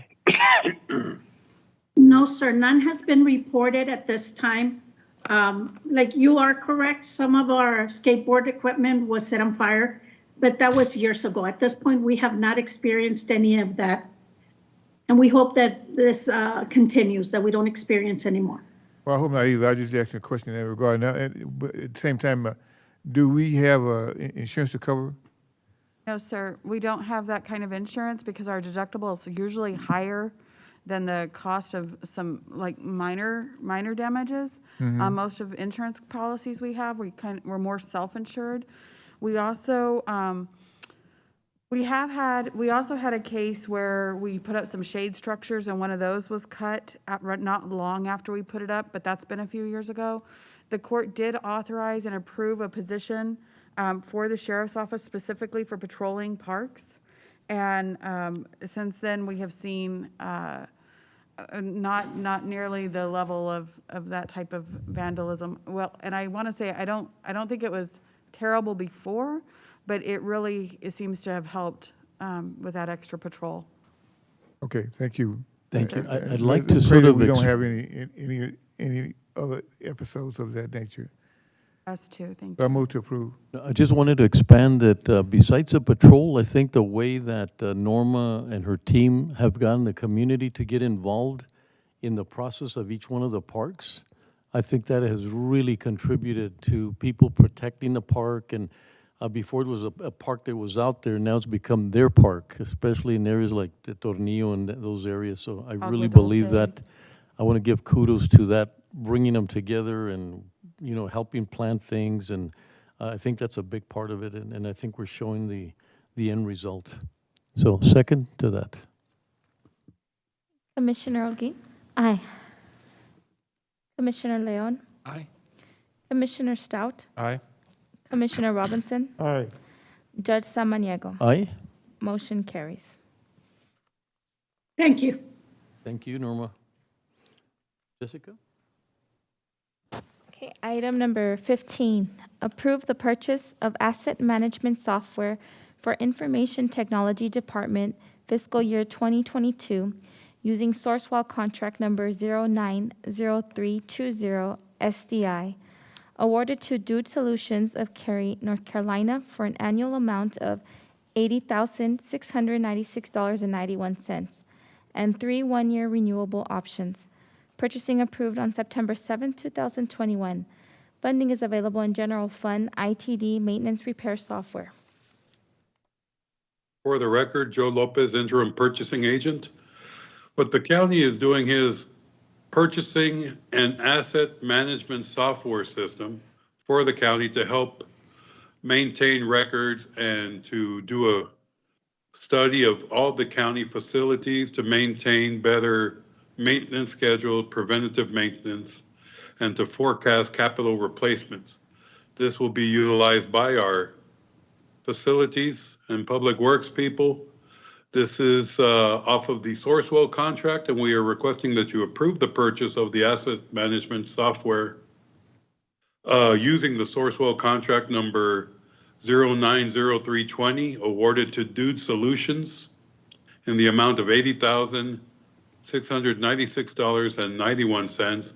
No, sir, none has been reported at this time. Like you are correct, some of our skateboard equipment was set on fire, but that was years ago. At this point, we have not experienced any of that. And we hope that this continues, that we don't experience anymore. Well, I hope not either. I just asked a question in that regard. Now, but at the same time, do we have insurance to cover? No, sir, we don't have that kind of insurance because our deductible is usually higher than the cost of some like minor damages. Mhm. Most of insurance policies we have, we're more self-insured. We also we also had a case where we put up some shade structures and one of those was cut not long after we put it up, but that's been a few years ago. The court did authorize and approve a position for the sheriff's office specifically for patrolling parks. And since then, we have seen not nearly the level of that type of vandalism. Well, and I want to say I don't think it was terrible before, but it seems to have helped with that extra patrol. Okay, thank you. Thank you. I'd like Let's to pray sort that of we don't have any other episodes of that nature. Us too, thank I you. move to approve. I just wanted to expand that besides the patrol, I think the way that Norma and her team have gotten the community to get involved in the process of each one of the parks, I think that has really contributed to people protecting the park. And before it was a park that was out there, now it's become their park, especially in areas like the Tornillo and those areas. So I really believe that. I want to give kudos to that, bringing them together and, you know, helping plan things. And I think that's a big part of it. And I think we're showing the end result. So second to that. Commissioner Olguin? Aye. Commissioner Leon? Aye. Commissioner Stout? Aye. Commissioner Robinson? Aye. Judge Samaniego? Aye. Motion carries. Thank you. Thank you, Norma. Jessica? Okay, item number 15, approve the purchase of asset management software for Information Technology Department fiscal year 2022 using Sourcewell contract number 090320 SDI, awarded to Dude Solutions of Cary, North Carolina for an annual amount of $80,696.91 and 3 one-year renewable options. Purchasing approved on September 7, 2021. Funding is available in General Fund ITD Maintenance Repair Software. For the record, Joe Lopez, interim purchasing agent. What the county is doing is purchasing an asset management software system for the county to help maintain records and to do a study of all the county facilities to maintain better maintenance schedule, preventative maintenance, and to forecast capital replacements. This will be utilized by our facilities and public works people. This is off of the Sourcewell contract, and we are requesting that you approve the purchase of the asset management software using the Sourcewell contract number 090320, awarded to Dude Solutions in the amount of $80,696.91,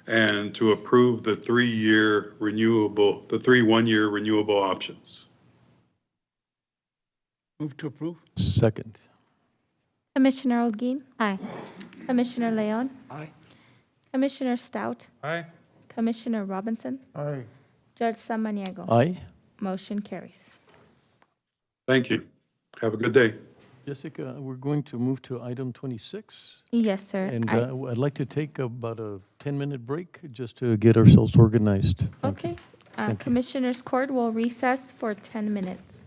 and to approve the 3 one-year renewable options. Move to approve. Second. Commissioner Olguin? Aye. Commissioner Leon? Aye. Commissioner Stout? Aye. Commissioner Robinson? Aye. Judge Samaniego? Aye. Motion carries. Thank you. Have a good day. Jessica, we're going to move to item 26. Yes, sir. And I'd like to take about a 10-minute break just to get ourselves organized. Thank you. Okay. Thank you. Commissioners Court will recess for 10 minutes.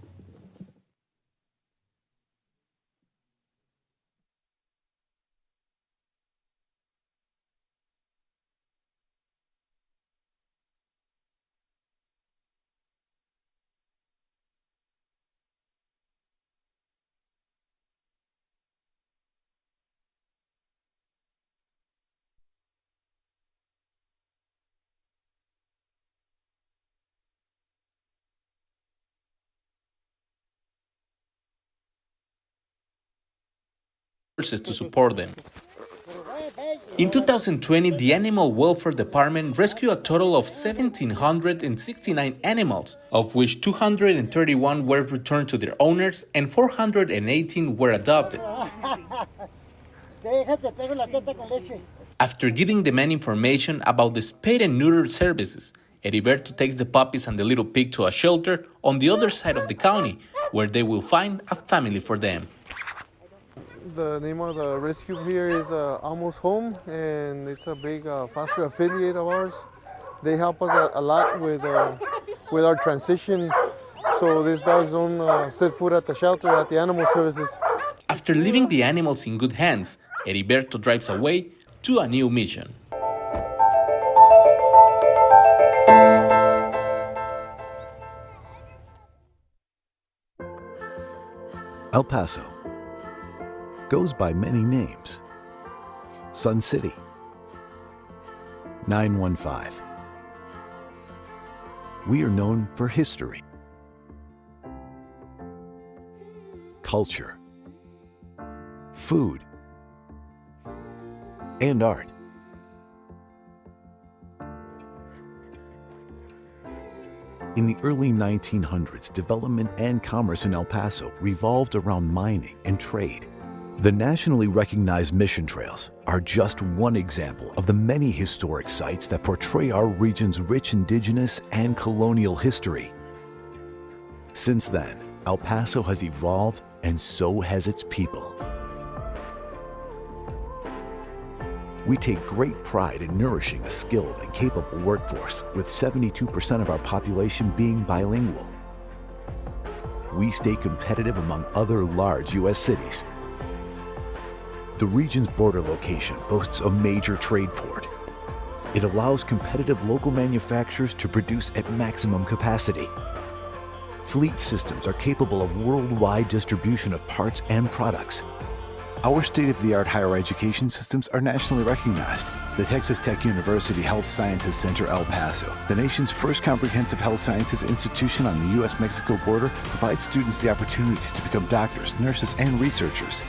To support them. In 2020, the Animal Welfare Department rescued a total of 1,769 animals, of which 231 were returned to their owners and 418 were adopted. After giving the men information about the spay and neuter services, Heriberto takes the puppies and the little pig to a shelter on the other side of the county, where they will find a family for them. The name of the rescue here is Almost Home, and it's a big foster affiliate of ours. They help us a lot with our transition, so these dogs don't set foot at the shelter, at the animal services. After leaving the animals in good hands, Heriberto drives away to a new mission. El Paso goes by many names. Sun City, 915. We are known for history, culture, food, and art. In the early 1900s, development and commerce in El Paso revolved around mining and trade. The nationally recognized mission trails are just one example of the many historic sites that portray our region's rich indigenous and colonial history. Since then, El Paso has evolved, and so has its people. We take great pride in nourishing a skilled and capable workforce, with 72% of our population being bilingual. We stay competitive among other large U.S. cities. The region's border location boasts a major trade port. It allows competitive local manufacturers to produce at maximum capacity. Fleet systems are capable of worldwide distribution of parts and products. Our state-of-the-art higher education systems are nationally recognized. The Texas Tech University Health Sciences Center El Paso, the nation's first comprehensive health sciences institution on the U.S.-Mexico border, provides students the opportunities to become doctors, nurses, and researchers.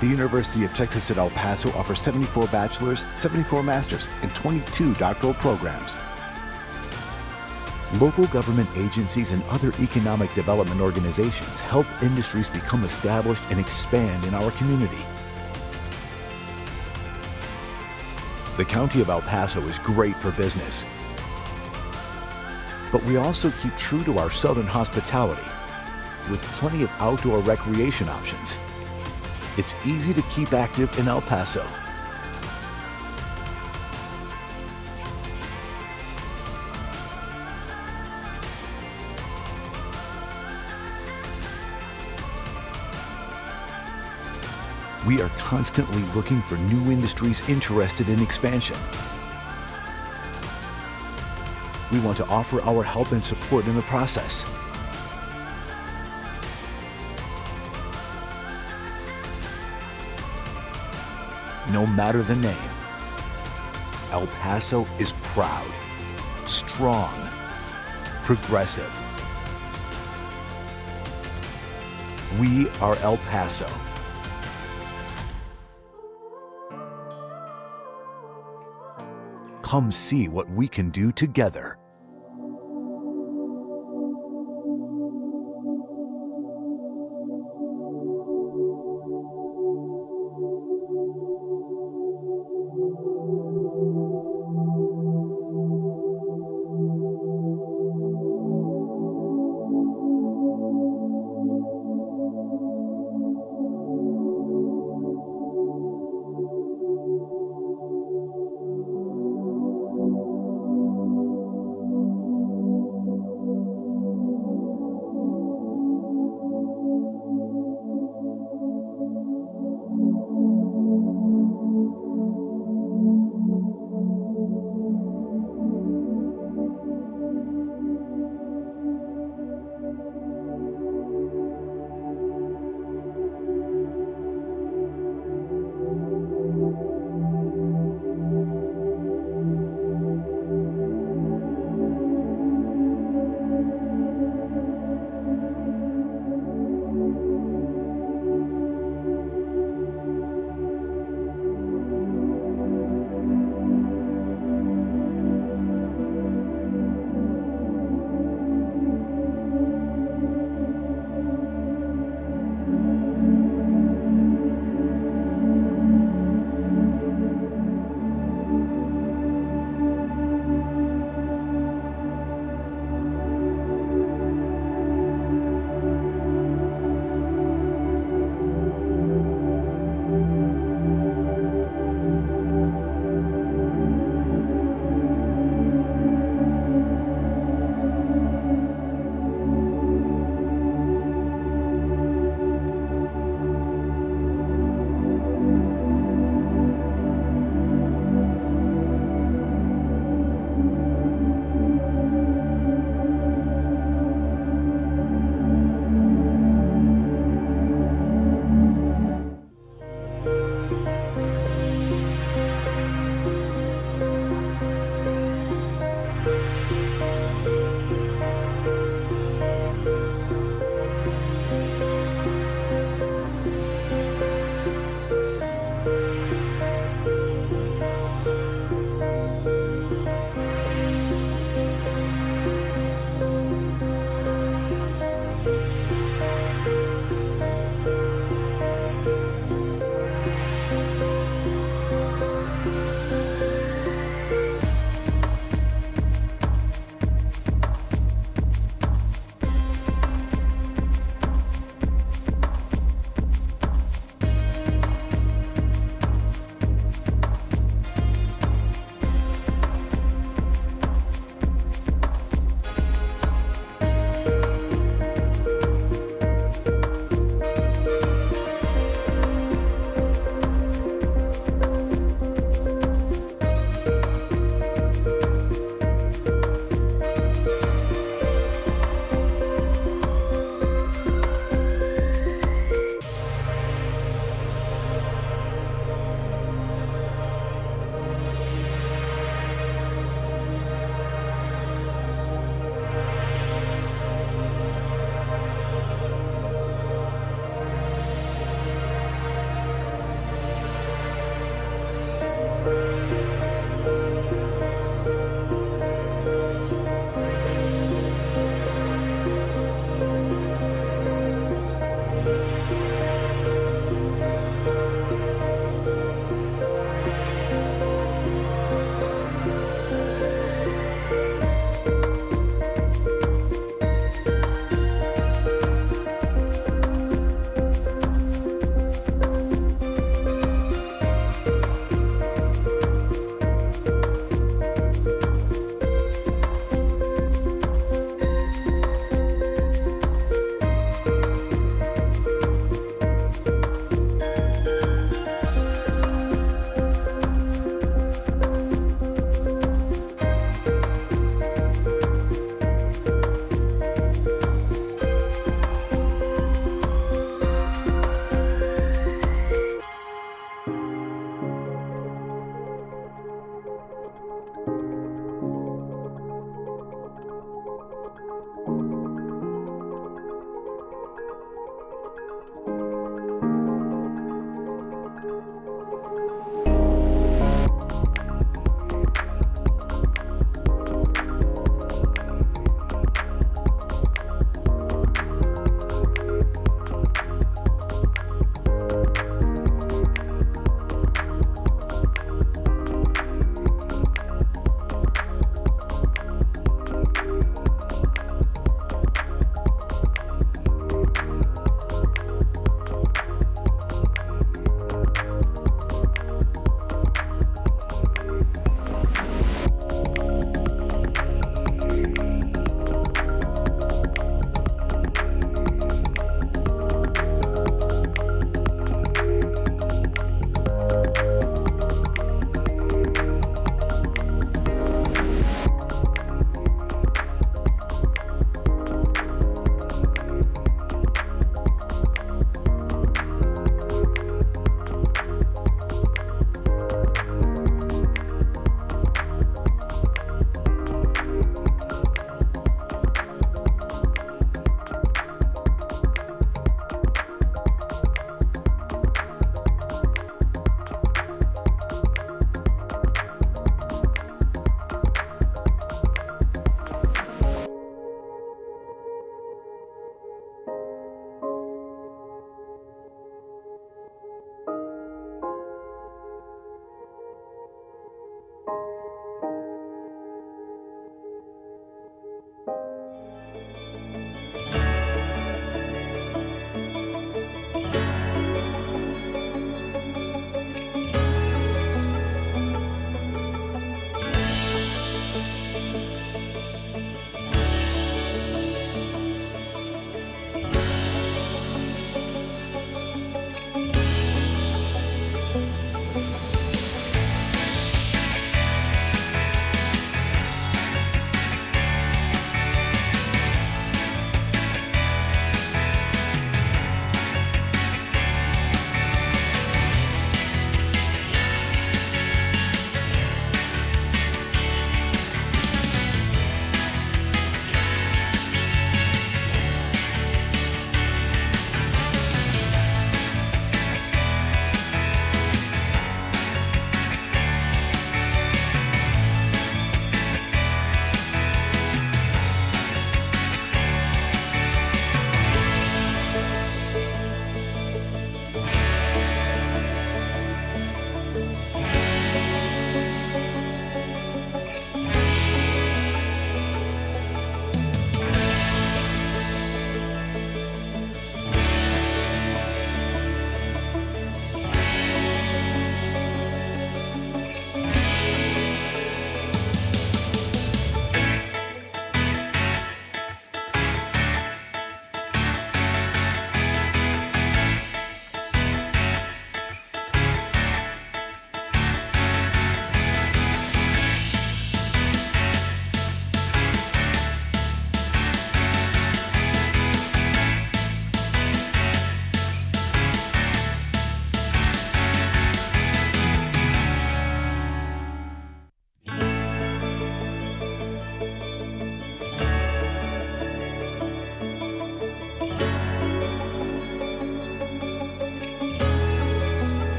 The University of Texas at El Paso offers 74 bachelor's, 74 master's, and 22 doctoral programs. Local government agencies and other economic development organizations help industries become established and expand in our community. The County of El Paso is great for business, but we also keep true to our southern hospitality with plenty of outdoor recreation options. It's easy to keep active in El Paso. We are constantly looking for new industries interested in expansion. We want to offer our help and support in the process. No matter the name, El Paso is proud, strong, progressive. We are El Paso. Come see what we can do together.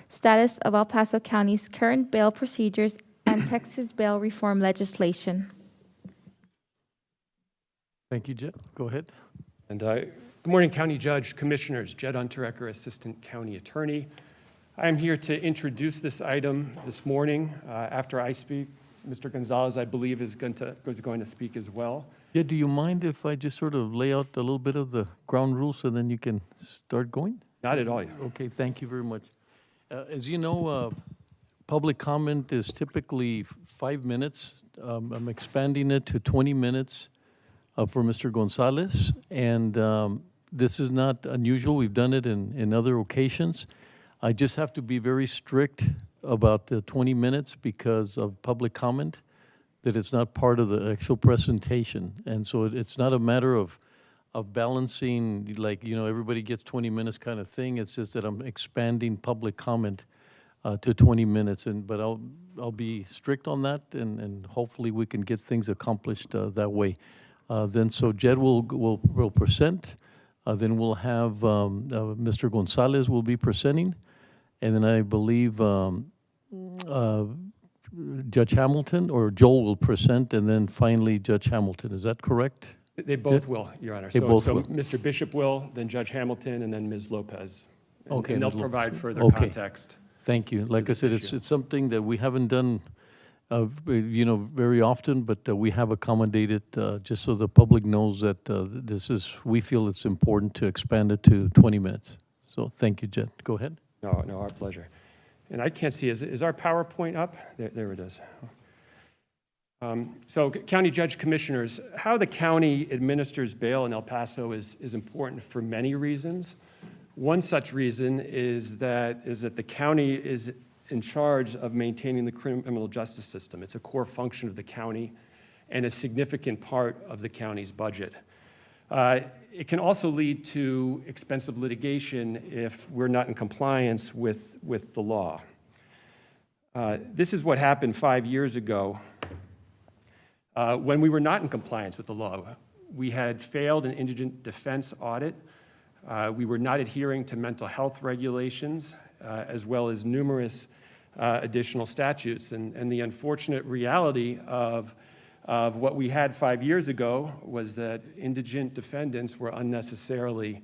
status of El Paso County's current bail procedures and Texas bail reform legislation. Thank you, Jed. Go ahead. And good morning, County Judge, Commissioners. Jed Unterrecker, Assistant County Attorney. I am here to introduce this item this morning. After I speak, Mr. Gonzalez, I believe, is going to speak as well. Jed, do you mind if I just sort of lay out a little bit of the ground rules and then you can start going? Not at all. Okay, thank you very much. As you know, public comment is typically 5 minutes. I'm expanding it to 20 minutes for Mr. Gonzalez, and this is not unusual. We've done it in other occasions. I just have to be very strict about the 20 minutes because of public comment, that it's not part of the actual presentation. And so it's not a matter of balancing, like, you know, everybody gets 20 minutes kind of thing. It's just that I'm expanding public comment to 20 minutes. But I'll be strict on that, and hopefully we can get things accomplished that way. Then so Jed will present. Then we'll have Mr. Gonzalez will be presenting. And then I believe Judge Hamilton or Joel will present, and then finally Judge Hamilton. Is that correct? They both will, Your Honor. They both will. Mr. Bishop will, then Judge Hamilton, and then Ms. Lopez. Okay. And they'll Ms. Lopez. provide further Okay. context. Thank you. Like I said, it's something that we haven't done, you know, very often, but we have accommodated just so the public knows that we feel it's important to expand it to 20 minutes. So thank you, Jed. Go ahead. No, our pleasure. And I can't see, is our PowerPoint up? There it is. So County Judge Commissioners, how the county administers bail in El Paso is important for many reasons. One such reason is that the county is in charge of maintaining the criminal justice system. It's a core function of the county and a significant part of the county's budget. It can also lead to expensive litigation if we're not in compliance with the law. This is what happened 5 years ago when we were not in compliance with the law. We had failed an indigent defense audit. We were not adhering to mental health regulations, as well as numerous additional statutes. And the unfortunate reality of what we had 5 years ago was that indigent defendants were unnecessarily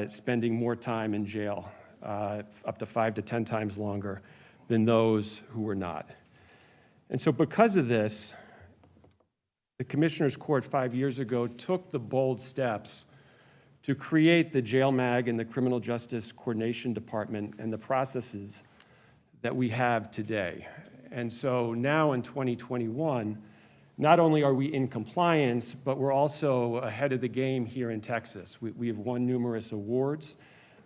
spending more time in jail, up to 5 to 10 times longer than those who were not. And so because of this, the Commissioners Court 5 years ago took the bold steps to create the Jail Mag and the Criminal Justice Coordination Department and the processes that we have today. And so now in 2021, not only are we in compliance, but we're also ahead of the game here in Texas. We have won numerous awards,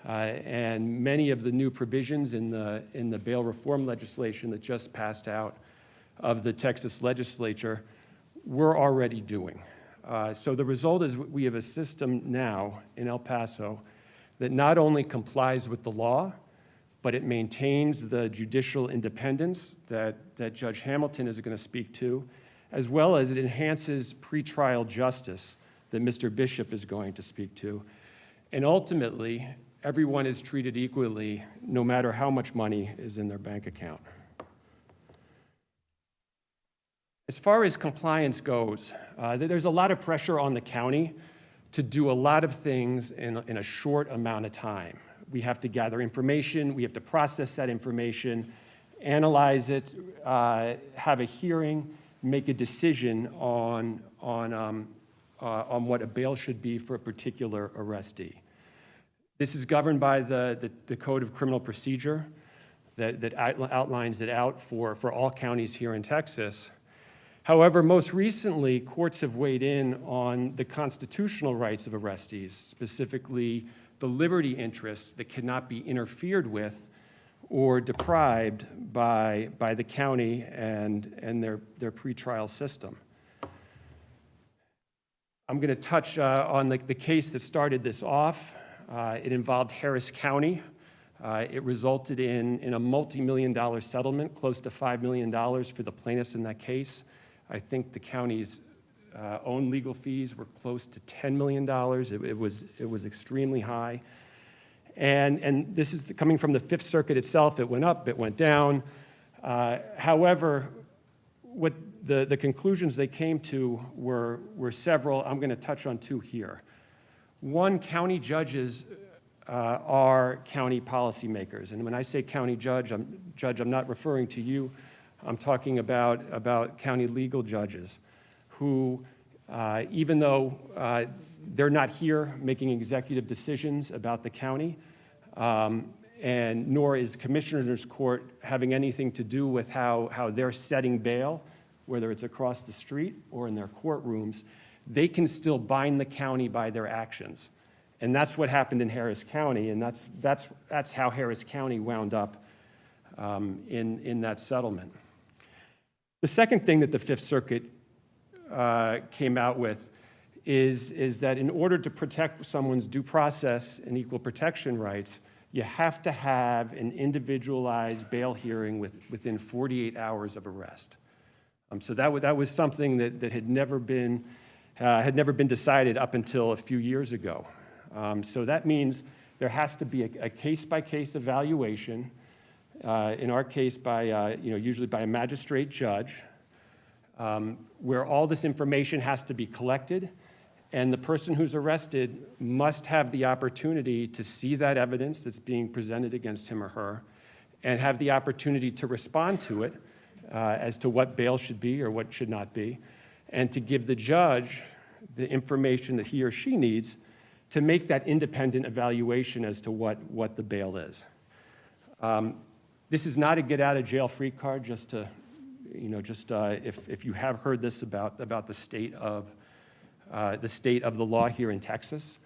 and many of the new provisions in the bail reform legislation that just passed out of the Texas legislature, we're already doing. So the result is we have a system now in El Paso that not only complies with the law, but it maintains the judicial independence that Judge Hamilton is going to speak to, as well as it enhances pretrial justice that Mr. Bishop is going to speak to. And ultimately, everyone is treated equally, no matter how much money is in their bank account. As far as compliance goes, there's a lot of pressure on the county to do a lot of things in a short amount of time. We have to gather information, we have to process that information, analyze it, have a hearing, make a decision on what a bail should be for a particular arrestee. This is governed by the Code of Criminal Procedure that outlines it out for all counties here in Texas. However, most recently, courts have weighed in on the constitutional rights of arrestees, specifically the liberty interests that cannot be interfered with or deprived by the county and their pretrial system. I'm going to touch on the case that started this off. It involved Harris County. It resulted in a multi-million-dollar settlement, close to $5 million for the plaintiffs in that case. I think the county's own legal fees were close to $10 million. It was extremely high. And this is coming from the Fifth Circuit itself. It went up, it went down. However, what the conclusions they came to were several. I'm going to touch on two here. One, county judges are county policymakers. And when I say county judge, I'm not referring to you. I'm talking about county legal judges who, even though they're not here making executive decisions about the county, and nor is Commissioners Court having anything to do with how they're setting bail, whether it's across the street or in their courtrooms, they can still bind the county by their actions. And that's what happened in Harris County, and that's how Harris County wound up in that settlement. The second thing that the Fifth Circuit came out with is that in order to protect someone's due process and equal protection rights, you have to have an individualized bail hearing within 48 hours of arrest. So that was something that had never been decided up until a few years ago. So that means there has to be a case-by-case evaluation, in our case usually by a magistrate judge, where all this information has to be collected, and the person who's arrested must have the opportunity to see that evidence that's being presented against him or her, and have the opportunity to respond to it as to what bail should be or what should not be, and to give the judge the information that he or she needs to make that independent evaluation as to what the bail is. This is not a get-out-of-jail-free card, just if you have heard this about the state of the law here in Texas.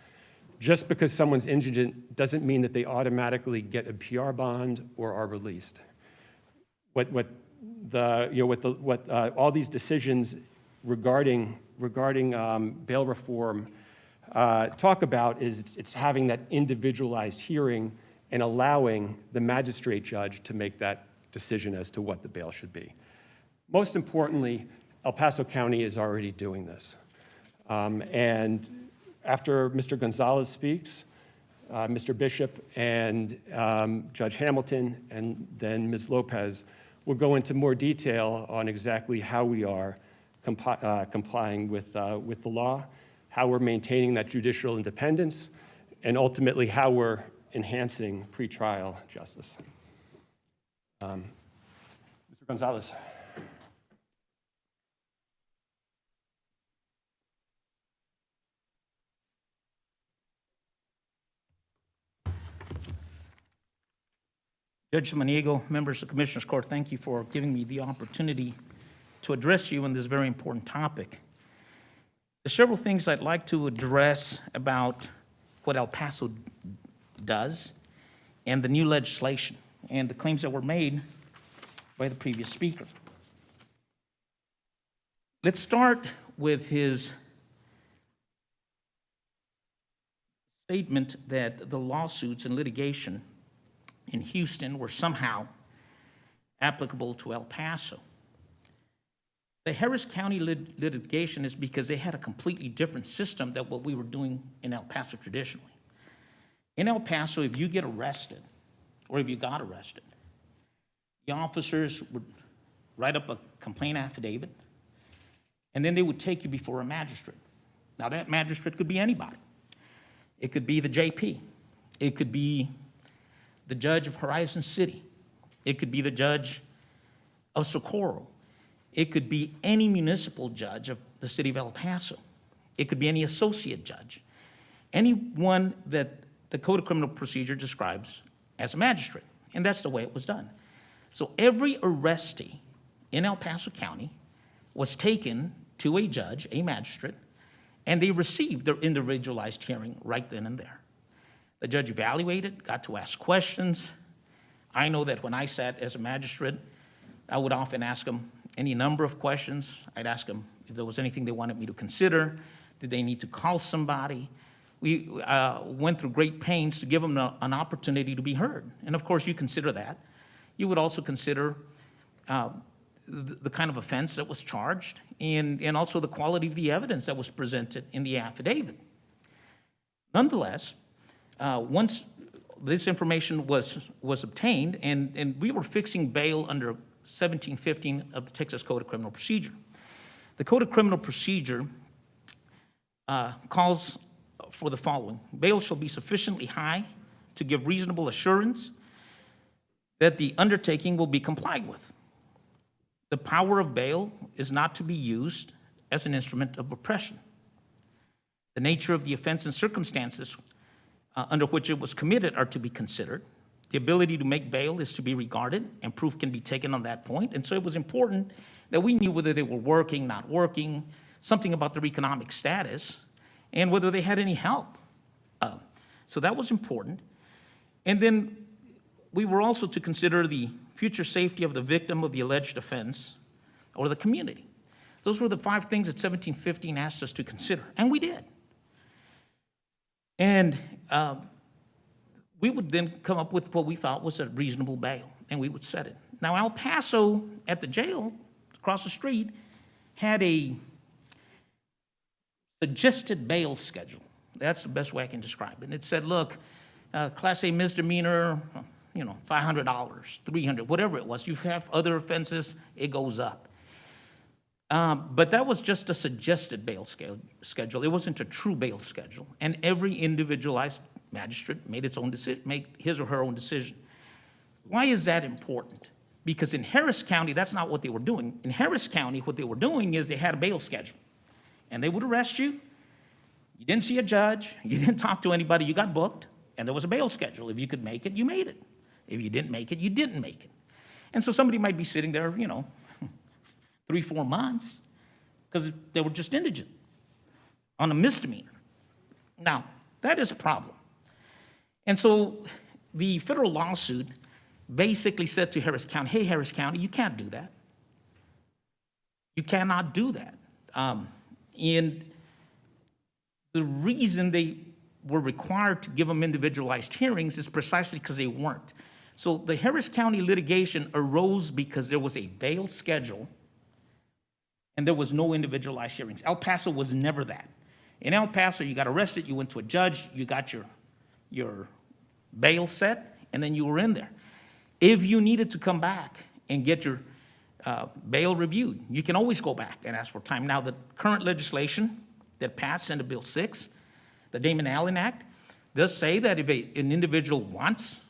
Just because someone's indigent doesn't mean that they automatically get a PR bond or are released. What all these decisions regarding bail reform talk about is it's having that individualized hearing and allowing the magistrate judge to make that decision as to what the bail should be. Most importantly, El Paso County is already doing this. And after Mr. Gonzalez speaks, Mr. Bishop and Judge Hamilton and then Ms. Lopez will go into more detail on exactly how we are complying with the law, how we're maintaining that judicial independence, and ultimately how we're enhancing pretrial justice. Mr. Gonzalez. Judge Maniego, members of the Commissioners Court, thank you for giving me the opportunity to address you on this very important topic. There's several things I'd like to address about what El Paso does and the new legislation and the claims that were made by the previous speaker. Let's start with his statement that the lawsuits and litigation in Houston were somehow applicable to El Paso. The Harris County litigation is because they had a completely different system than what we were doing in El Paso traditionally. In El Paso, if you get arrested, or if you got arrested, the officers would write up a complaint affidavit, and then they would take you before a magistrate. Now, that magistrate could be anybody. It could be the JP. It could be the judge of Horizon City. It could be the judge of Socorro. It could be any municipal judge of the city of El Paso. It could be any associate judge. Anyone that the Code of Criminal Procedure describes as a magistrate. And that's the way it was done. So every arrestee in El Paso County was taken to a judge, a magistrate, and they received their individualized hearing right then and there. The judge evaluated, got to ask questions. I know that when I sat as a magistrate, I would often ask them any number of questions. I'd ask them if there was anything they wanted me to consider. Did they need to call somebody? We went through great pains to give them an opportunity to be heard. And of course, you consider that. You would also consider the kind of offense that was charged and also the quality of the evidence that was presented in the affidavit. Nonetheless, once this information was obtained, and we were fixing bail under 1715 of the Texas Code of Criminal Procedure. The Code of Criminal Procedure calls for the following: bail shall be sufficiently high to give reasonable assurance that the undertaking will be complied with. The power of bail is not to be used as an instrument of oppression. The nature of the offense and circumstances under which it was committed are to be considered. The ability to make bail is to be regarded, and proof can be taken on that point. And so it was important that we knew whether they were working, not working, something about their economic status, and whether they had any help. So that was important. And then we were also to consider the future safety of the victim of the alleged offense or the community. Those were the 5 things that 1715 asked us to consider, and we did. And we would then come up with what we thought was a reasonable bail, and we would set it. Now, El Paso, at the jail across the street, had a suggested bail schedule. That's the best way I can describe it. And it said, look, Class A misdemeanor, $500, $300, whatever it was. You have other offenses, it goes up. But that was just a suggested bail schedule. It wasn't a true bail schedule. And every individualized magistrate made his or her own decision. Why is that important? Because in Harris County, that's not what they were doing. In Harris County, what they were doing is they had a bail schedule. And they would arrest you. You didn't see a judge. You didn't talk to anybody. You got booked. And there was a bail schedule. If you could make it, you made it. If you didn't make it, you didn't make it. And so somebody might be sitting there, 3-4 months because they were just indigent on a misdemeanor. Now, that is a problem. And so the federal lawsuit basically said to Harris County, hey, Harris County, you can't do that. You cannot do that. And the reason they were required to give them individualized hearings is precisely because they weren't. So the Harris County litigation arose because there was a bail schedule and there was no individualized hearings. El Paso was never that. In El Paso, you got arrested, you went to a judge, you got your bail set, and then you were in there. If you needed to come back and get your bail reviewed, you can always go back and ask for time. Now, the current legislation that passed, Senate Bill 6, the Damon Allen Act, does say that if an individual wants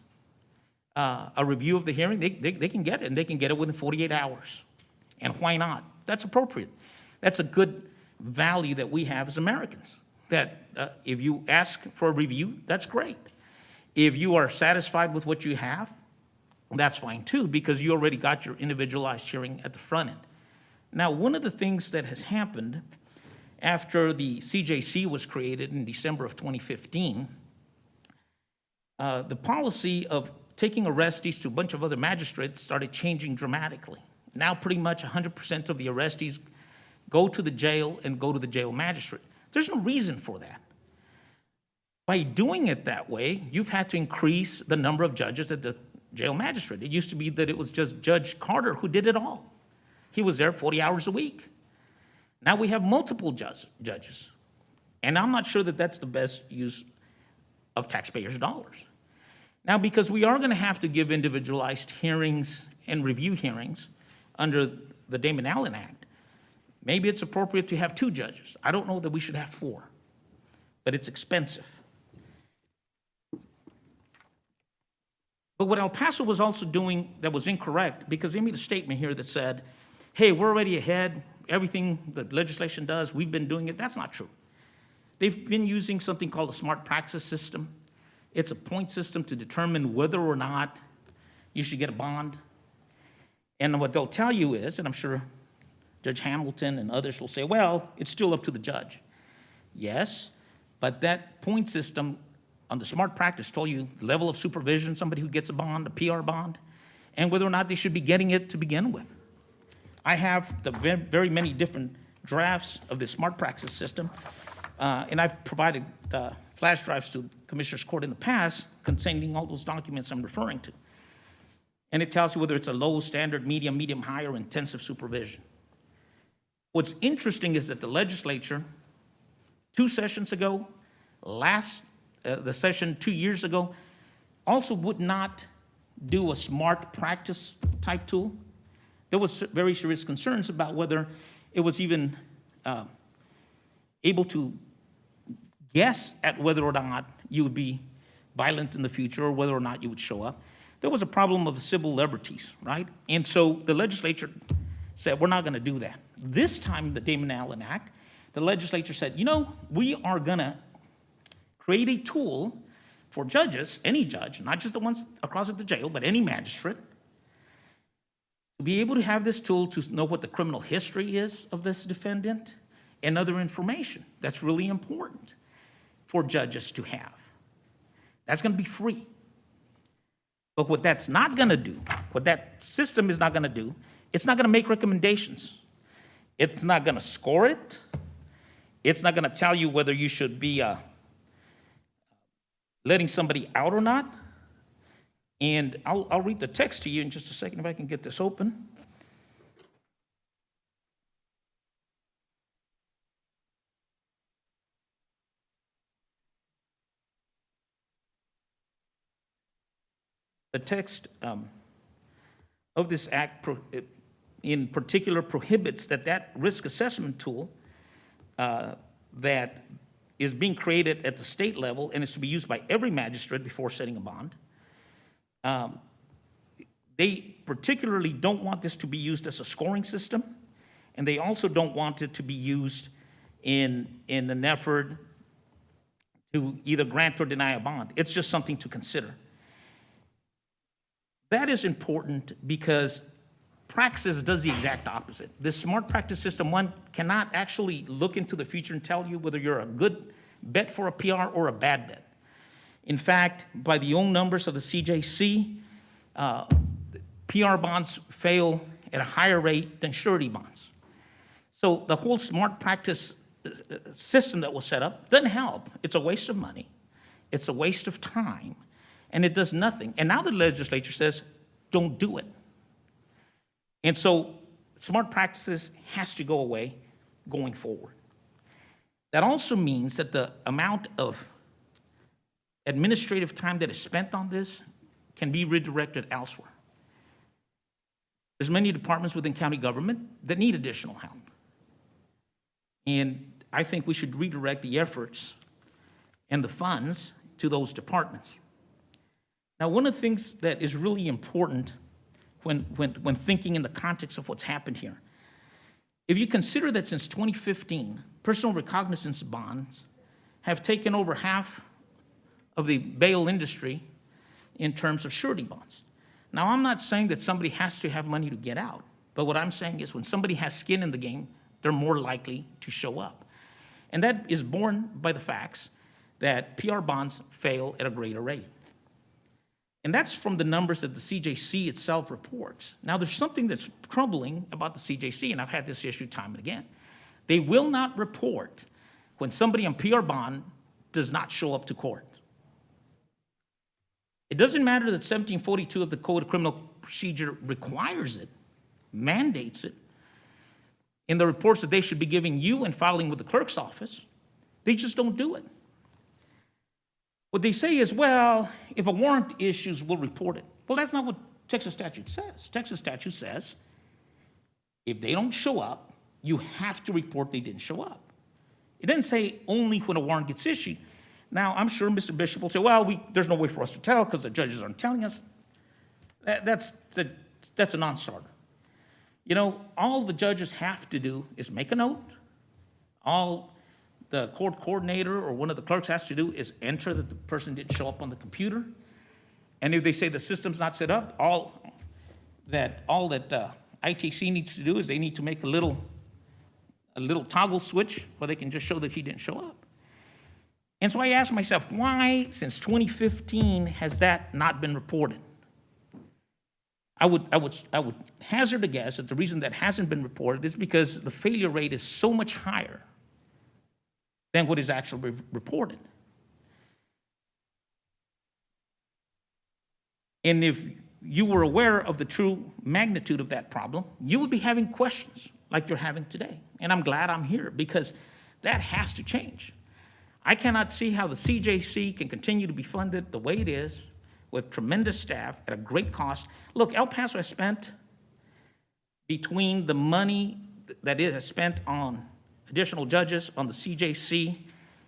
a review of the hearing, they can get it, and they can get it within 48 hours. And why not? That's appropriate. That's a good value that we have as Americans, that if you ask for a review, that's great. If you are satisfied with what you have, that's fine too, because you already got your individualized hearing at the front end. Now, one of the things that has happened after the CJC was created in December of 2015, the policy of taking arrestees to a bunch of other magistrates started changing dramatically. Now pretty much 100% of the arrestees go to the jail and go to the jail magistrate. There's no reason for that. By doing it that way, you've had to increase the number of judges at the jail magistrate. It used to be that it was just Judge Carter who did it all. He was there 40 hours a week. Now we have multiple judges. And I'm not sure that that's the best use of taxpayers' dollars. Now, because we are going to have to give individualized hearings and review hearings under the Damon Allen Act, maybe it's appropriate to have 2 judges. I don't know that we should have 4, but it's expensive. But what El Paso was also doing that was incorrect, because they made a statement here that said, hey, we're already ahead. Everything that legislation does, we've been doing it. That's not true. They've been using something called a smart praxis system. It's a point system to determine whether or not you should get a bond. And what they'll tell you is, and I'm sure Judge Hamilton and others will say, well, it's still up to the judge. Yes, but that point system on the smart practice told you the level of supervision, somebody who gets a bond, a PR bond, and whether or not they should be getting it to begin with. I have the very many different drafts of the smart praxis system, and I've provided flash drives to Commissioner's Court in the past containing all those documents I'm referring to. And it tells you whether it's a low, standard, medium, high, or intensive supervision. What's interesting is that the legislature, 2 sessions ago, the session 2 years ago, also would not do a smart practice type tool. There was very serious concerns about whether it was even able to guess at whether or not you would be violent in the future or whether or not you would show up. There was a problem of civil liberties, right? And so the legislature said, we're not going to do that. This time, the Damon Allen Act, the legislature said, you know, we are going to create a tool for judges, any judge, not just the ones across at the jail, but any magistrate, to be able to have this tool to know what the criminal history is of this defendant and other information. That's really important for judges to have. That's going to be free. But what that's not going to do, what that system is not going to do, it's not going to make recommendations. It's not going to score it. It's not going to tell you whether you should be letting somebody out or not. And I'll read the text to you in just a second if I can get this open. The text of this act in particular prohibits that risk assessment tool that is being created at the state level and is to be used by every magistrate before setting a bond. They particularly don't want this to be used as a scoring system, and they also don't want it to be used in an effort to either grant or deny a bond. It's just something to consider. That is important because praxis does the exact opposite. This smart practice system, one cannot actually look into the future and tell you whether you're a good bet for a PR or a bad bet. In fact, by the own numbers of the CJC, PR bonds fail at a higher rate than surety bonds. So the whole smart practice system that was set up doesn't help. It's a waste of money. It's a waste of time. And it does nothing. And now the legislature says, don't do it. And so smart practices has to go away going forward. That also means that the amount of administrative time that is spent on this can be redirected elsewhere. There's many departments within county government that need additional help. And I think we should redirect the efforts and the funds to those departments. Now, one of the things that is really important when thinking in the context of what's happened here, if you consider that since 2015, personal recognizance bonds have taken over half of the bail industry in terms of surety bonds. Now, I'm not saying that somebody has to have money to get out, but what I'm saying is when somebody has skin in the game, they're more likely to show up. And that is borne by the facts that PR bonds fail at a greater rate. And that's from the numbers that the CJC itself reports. Now, there's something that's troubling about the CJC, and I've had this issue time and again. They will not report when somebody on PR bond does not show up to court. It doesn't matter that 1742 of the Code of Criminal Procedure requires it, mandates it, in the reports that they should be giving you and filing with the clerk's office. They just don't do it. What they say is, well, if a warrant issues, we'll report it. Well, that's not what Texas statute says. Texas statute says if they don't show up, you have to report they didn't show up. It doesn't say only when a warrant gets issued. Now, I'm sure Mr. Bishop will say, well, there's no way for us to tell because the judges aren't telling us. That's a non-starter. You know, all the judges have to do is make a note. All the court coordinator or one of the clerks has to do is enter that the person didn't show up on the computer. And if they say the system's not set up, all that ITC needs to do is they need to make a little toggle switch where they can just show that he didn't show up. And so I asked myself, why, since 2015, has that not been reported? I would hazard a guess that the reason that hasn't been reported is because the failure rate is so much higher than what is actually reported. And if you were aware of the true magnitude of that problem, you would be having questions like you're having today. And I'm glad I'm here because that has to change. I cannot see how the CJC can continue to be funded the way it is with tremendous staff at a great cost. Look, El Paso has spent, between the money that it has spent on additional judges, on the CJC,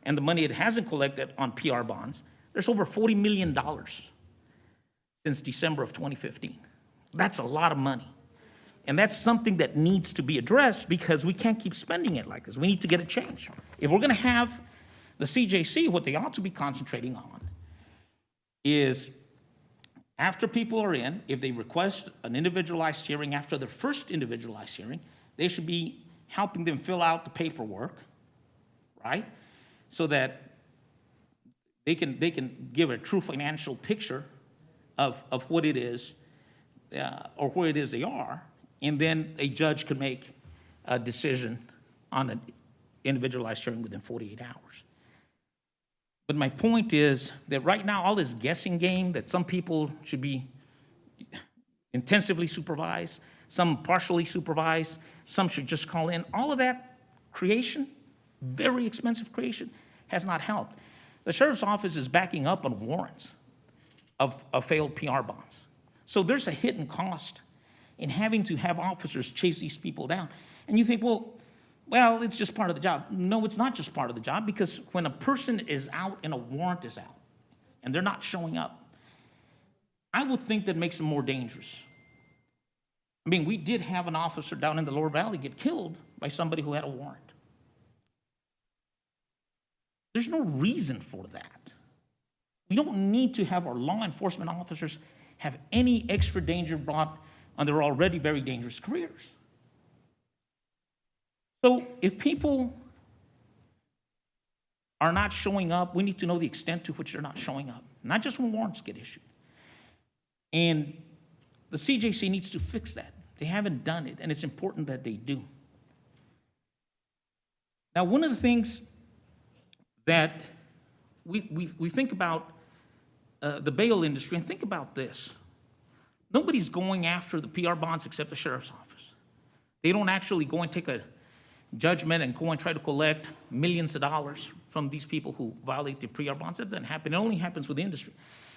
and the money it hasn't collected on PR bonds, there's over $40 million since December of 2015. That's a lot of money. And that's something that needs to be addressed because we can't keep spending it like this. We need to get a change. If we're going to have the CJC, what they ought to be concentrating on is after people are in, if they request an individualized hearing after their first individualized hearing, they should be helping them fill out the paperwork, right? So that they can give a true financial picture of what it is or where it is they are, and then a judge can make a decision on an individualized hearing within 48 hours. But my point is that right now, all this guessing game that some people should be intensively supervised, some partially supervised, some should just call in, all of that creation, very expensive creation, has not helped. The sheriff's office is backing up on warrants of failed PR bonds. So there's a hidden cost in having to have officers chase these people down. And you think, well, it's just part of the job. No, it's not just part of the job, because when a person is out and a warrant is out and they're not showing up, I would think that makes them more dangerous. I mean, we did have an officer down in the Lower Valley get killed by somebody who had a warrant. There's no reason for that. We don't need to have our law enforcement officers have any extra danger brought on their already very dangerous careers. So if people are not showing up, we need to know the extent to which they're not showing up, not just when warrants get issued. And the CJC needs to fix that. They haven't done it, and it's important that they do. Now, one of the things that we think about the bail industry, and think about this. Nobody's going after the PR bonds except the sheriff's office. They don't actually go and take a judgment and go and try to collect millions of dollars from these people who violate the PR bonds. That doesn't happen. It only happens with the industry.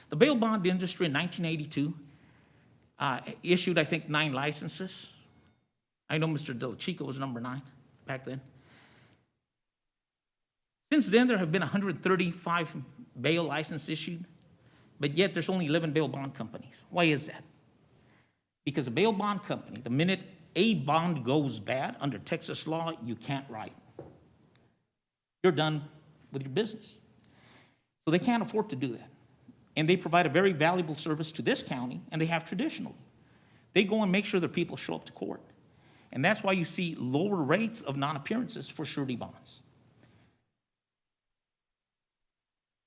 The bail bond industry in 1982 issued, I think, 9 licenses. I know Mr. De La Chica was number 9 back then. Since then, there have been 135 bail licenses issued, but yet there's only 11 bail bond companies. Why is that? Because a bail bond company, the minute a bond goes bad under Texas law, you can't write. You're done with your business. So they can't afford to do that. And they provide a very valuable service to this county, and they have traditionally. They go and make sure their people show up to court. And that's why you see lower rates of non-appearances for surety bonds.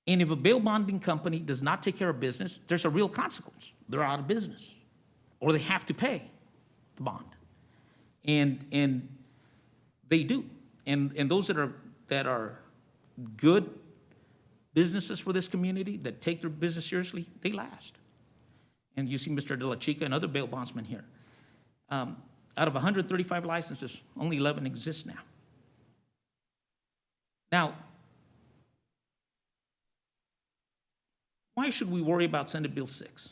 And if a bail bonding company does not take care of business, there's a real consequence. They're out of business, or they have to pay the bond. And they do. And those that are good businesses for this community, that take their business seriously, they last. And you see Mr. De La Chica and other bail bondsmen here. Out of 135 licenses, only 11 exist now. Now, why should we worry about Senate Bill 6?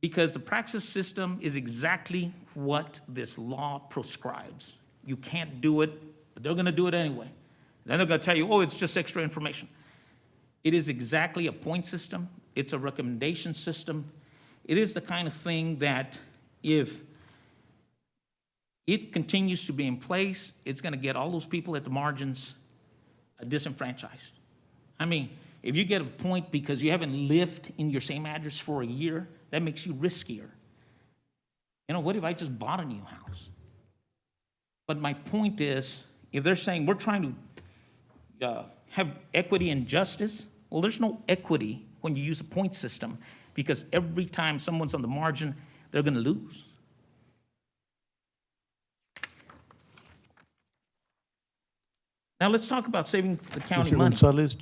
Because the praxis system is exactly what this law prescribes. You can't do it, but they're going to do it anyway. Then they're going to tell you, oh, it's just extra information. It is exactly a point system. It's a recommendation system. It is the kind of thing that if it continues to be in place, it's going to get all those people at the margins disenfranchised. I mean, if you get a point because you haven't lived in your same address for a year, that makes you riskier. You know, what if I just bought a new house? But my point is, if they're saying we're trying to have equity and justice, well, there's no equity when you use a point system, because every time someone's on the margin, they're going to lose. Now let's talk about saving the county Mr. money. Gonzalez,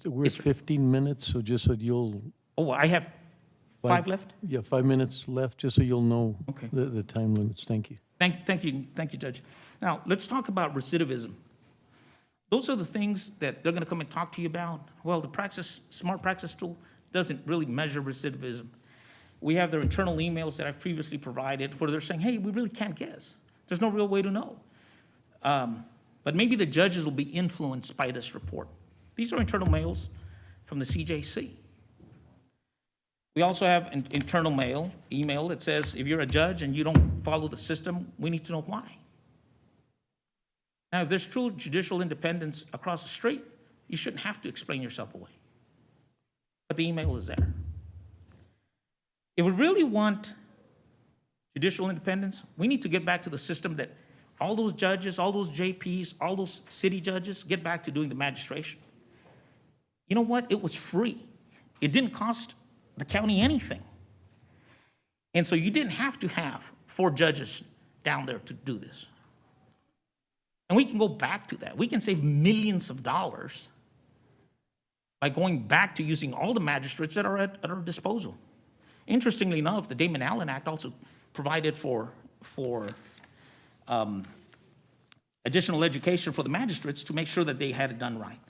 we're Yes, at sir. 15 minutes, so just so you'll... Oh, I have 5 left? Yeah, 5 minutes left, just so you'll know Okay. the time limits. Thank you. Thank you, Judge. Now, let's talk about recidivism. Those are the things that they're going to come and talk to you about. Well, the smart praxis tool doesn't really measure recidivism. We have their internal emails that I've previously provided where they're saying, hey, we really can't guess. There's no real way to know. But maybe the judges will be influenced by this report. These are internal mails from the CJC. We also have an internal email that says, if you're a judge and you don't follow the system, we need to know why. Now, if there's true judicial independence across the street, you shouldn't have to explain yourself away. But the email is there. If we really want judicial independence, we need to get back to the system that all those judges, all those JPs, all those city judges get back to doing the magistration. You know what? It was free. It didn't cost the county anything. And so you didn't have to have 4 judges down there to do this. And we can go back to that. We can save millions of dollars by going back to using all the magistrates that are at our disposal. Interestingly enough, the Damon Allen Act also provided for additional education for the magistrates to make sure that they had it done right.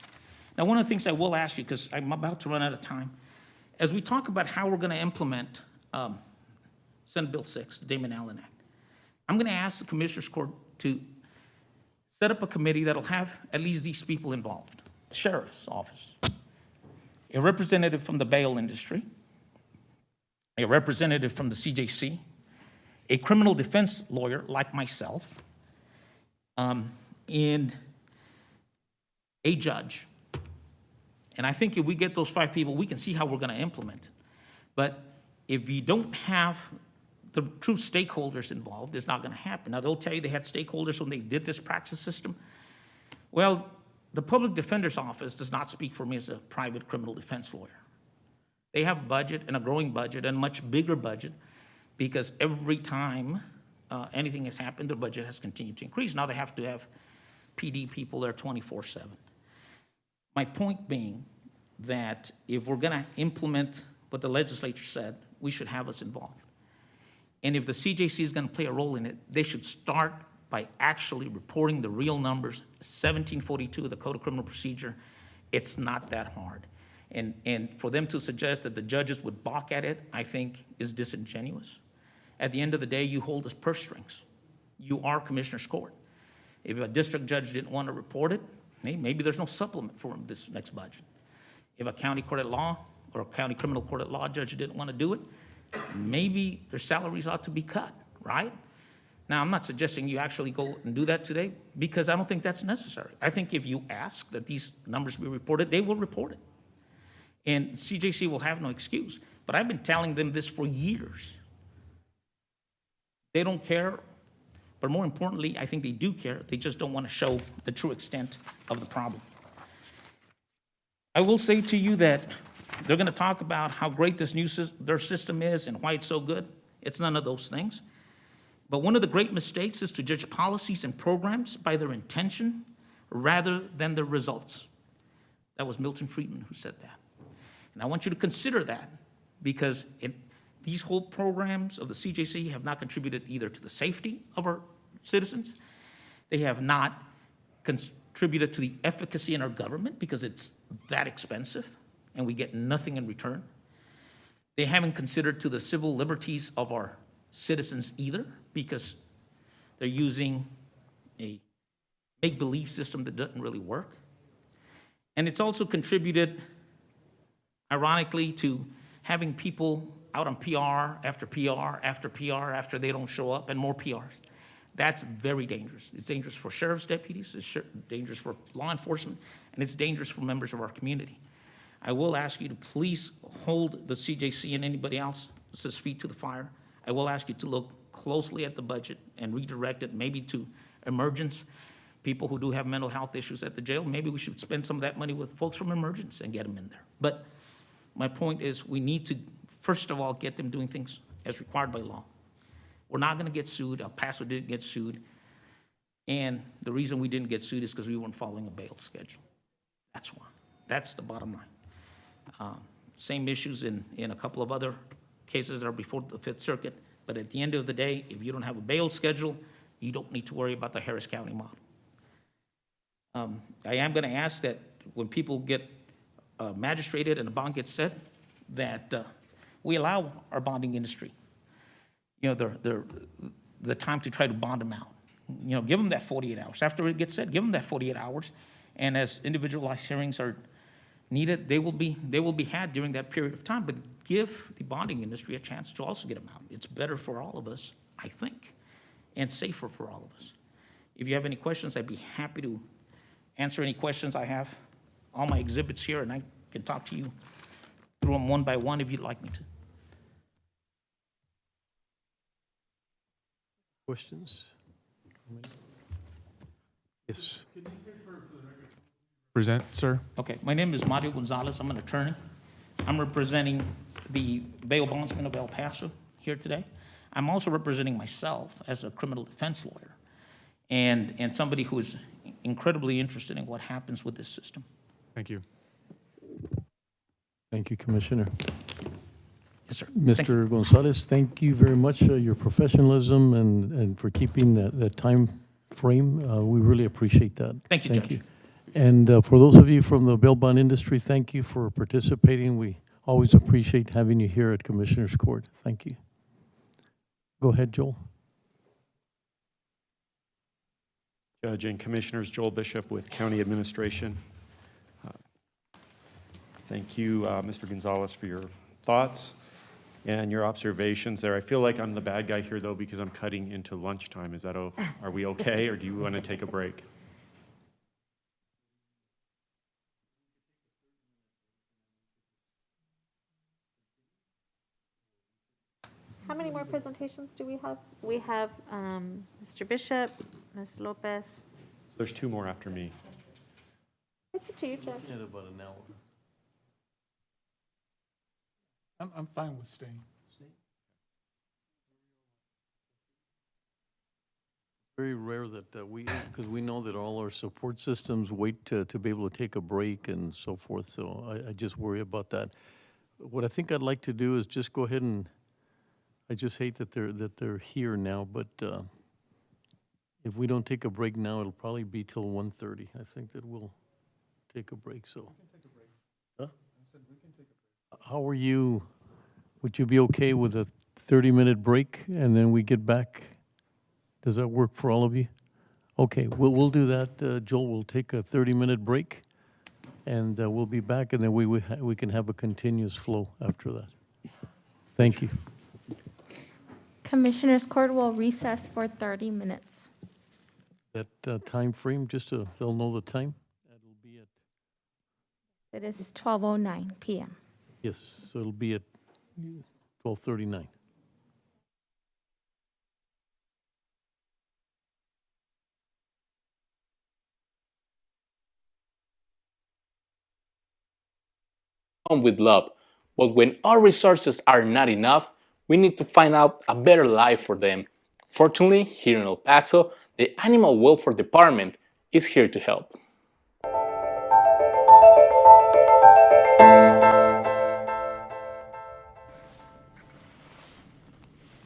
Now, one of the things I will ask you, because I'm about to run out of time, as we talk about how we're going to implement Senate Bill 6, the Damon Allen Act, I'm going to ask the Commissioners Court to set up a committee that'll have at least these people involved: the Sheriff's Office, a representative from the bail industry, a representative from the CJC, a criminal defense lawyer like myself, and a judge. And I think if we get those 5 people, we can see how we're going to implement it. But if you don't have the true stakeholders involved, it's not going to happen. Now, they'll tell you they had stakeholders when they did this practice system. Well, the Public Defender's Office does not speak for me as a private criminal defense lawyer. They have a budget, and a growing budget, and a much bigger budget, because every time anything has happened, their budget has continued to increase. Now they have to have PD people there 24/7. My point being that if we're going to implement what the legislature said, we should have us involved. And if the CJC is going to play a role in it, they should start by actually reporting the real numbers. 1742 of the Code of Criminal Procedure, it's not that hard. And for them to suggest that the judges would balk at it, I think is disingenuous. At the end of the day, you hold us purse strings. You are Commissioner's Court. If a district judge didn't want to report it, hey, maybe there's no supplement for him this next budget. If a county court at law or a county criminal court at law judge didn't want to do it, maybe their salaries ought to be cut, right? Now, I'm not suggesting you actually go and do that today, because I don't think that's necessary. I think if you ask that these numbers be reported, they will report it. And CJC will have no excuse. But I've been telling them this for years. They don't care, but more importantly, I think they do care. They just don't want to show the true extent of the problem. I will say to you that they're going to talk about how great this their system is and why it's so good. It's none of those things. But one of the great mistakes is to judge policies and programs by their intention rather than their results. That was Milton Friedman who said that. And I want you to consider that, because these whole programs of the CJC have not contributed either to the safety of our citizens, they have not contributed to the efficacy in our government because it's that expensive and we get nothing in return. They haven't considered to the civil liberties of our citizens either, because they're using a make-believe system that doesn't really work. And it's also contributed, ironically, to having people out on PR after PR after PR after they don't show up, and more PRs. That's very dangerous. It's dangerous for sheriff's deputies, it's dangerous for law enforcement, and it's dangerous for members of our community. I will ask you to please hold the CJC and anybody else's feet to the fire. I will ask you to look closely at the budget and redirect it maybe to emergence, people who do have mental health issues at the jail. Maybe we should spend some of that money with folks from emergence and get them in there. But my point is, we need to, first of all, get them doing things as required by law. We're not going to get sued. El Paso didn't get sued. And the reason we didn't get sued is because we weren't following a bail schedule. That's why. That's the bottom line. Same issues in a couple of other cases that are before the Fifth Circuit. But at the end of the day, if you don't have a bail schedule, you don't need to worry about the Harris County model. I am going to ask that when people get magistrated and a bond gets set, that we allow our bonding industry, the time to try to bond them out. Give them that 48 hours. After it gets said, give them that 48 hours. And as individualized hearings are needed, they will be had during that period of time. But give the bonding industry a chance to also get them out. It's better for all of us, I think, and safer for all of us. If you have any questions, I'd be happy to answer any questions. I have all my exhibits here, and I can talk to you through them one by one if you'd like me to. Questions? Yes. Present, sir. Okay, my name is Mario Gonzalez. I'm an attorney. I'm representing the bail bondsman of El Paso here today. I'm also representing myself as a criminal defense lawyer and somebody who is incredibly interested in what happens with this system. Thank you. Thank you, Commissioner. Yes, sir. Mr. Gonzalez, thank you very much, your professionalism and for keeping that time frame. We really appreciate that. Thank you, Judge. And for those of you from the bail bond industry, thank you for participating. We always appreciate having you here at Commissioner's Court. Thank you. Go ahead, Joel. Judge and Commissioners, Joel Bishop with County Administration. Thank you, Mr. Gonzalez, for your thoughts and your observations there. I feel like I'm the bad guy here, though, because I'm cutting into lunchtime. Are we okay, or do you want to take a break? How many more presentations do we have? We have Mr. Bishop, Ms. Lopez. There's two more after me. It's up to you, Judge. Yeah, about an hour. I'm fine with staying. Very rare that because we know that all our support systems wait to be able to take a break and so forth, so I just worry about that. What I think I'd like to do is just go ahead and, I just hate that they're here now, but if we don't take a break now, it'll probably be till 1:30. I think that we'll take a break, so. We can take a break. Huh? I said we can take a break. How are you, would you be okay with a 30-minute break and then we get back? Does that work for all of you? Okay, we'll do that. Joel, we'll take a 30-minute break and we'll be back and then we can have a continuous flow after that. Thank you. Commissioners Court will recess for 30 minutes. That time frame, just so they'll know the time? That'll be at, It is 12:09 p.m. yes, so it'll be at 12:39. With love, but when our resources are not enough, we need to find out a better life for them. Fortunately, here in El Paso, the Animal Welfare Department is here to help.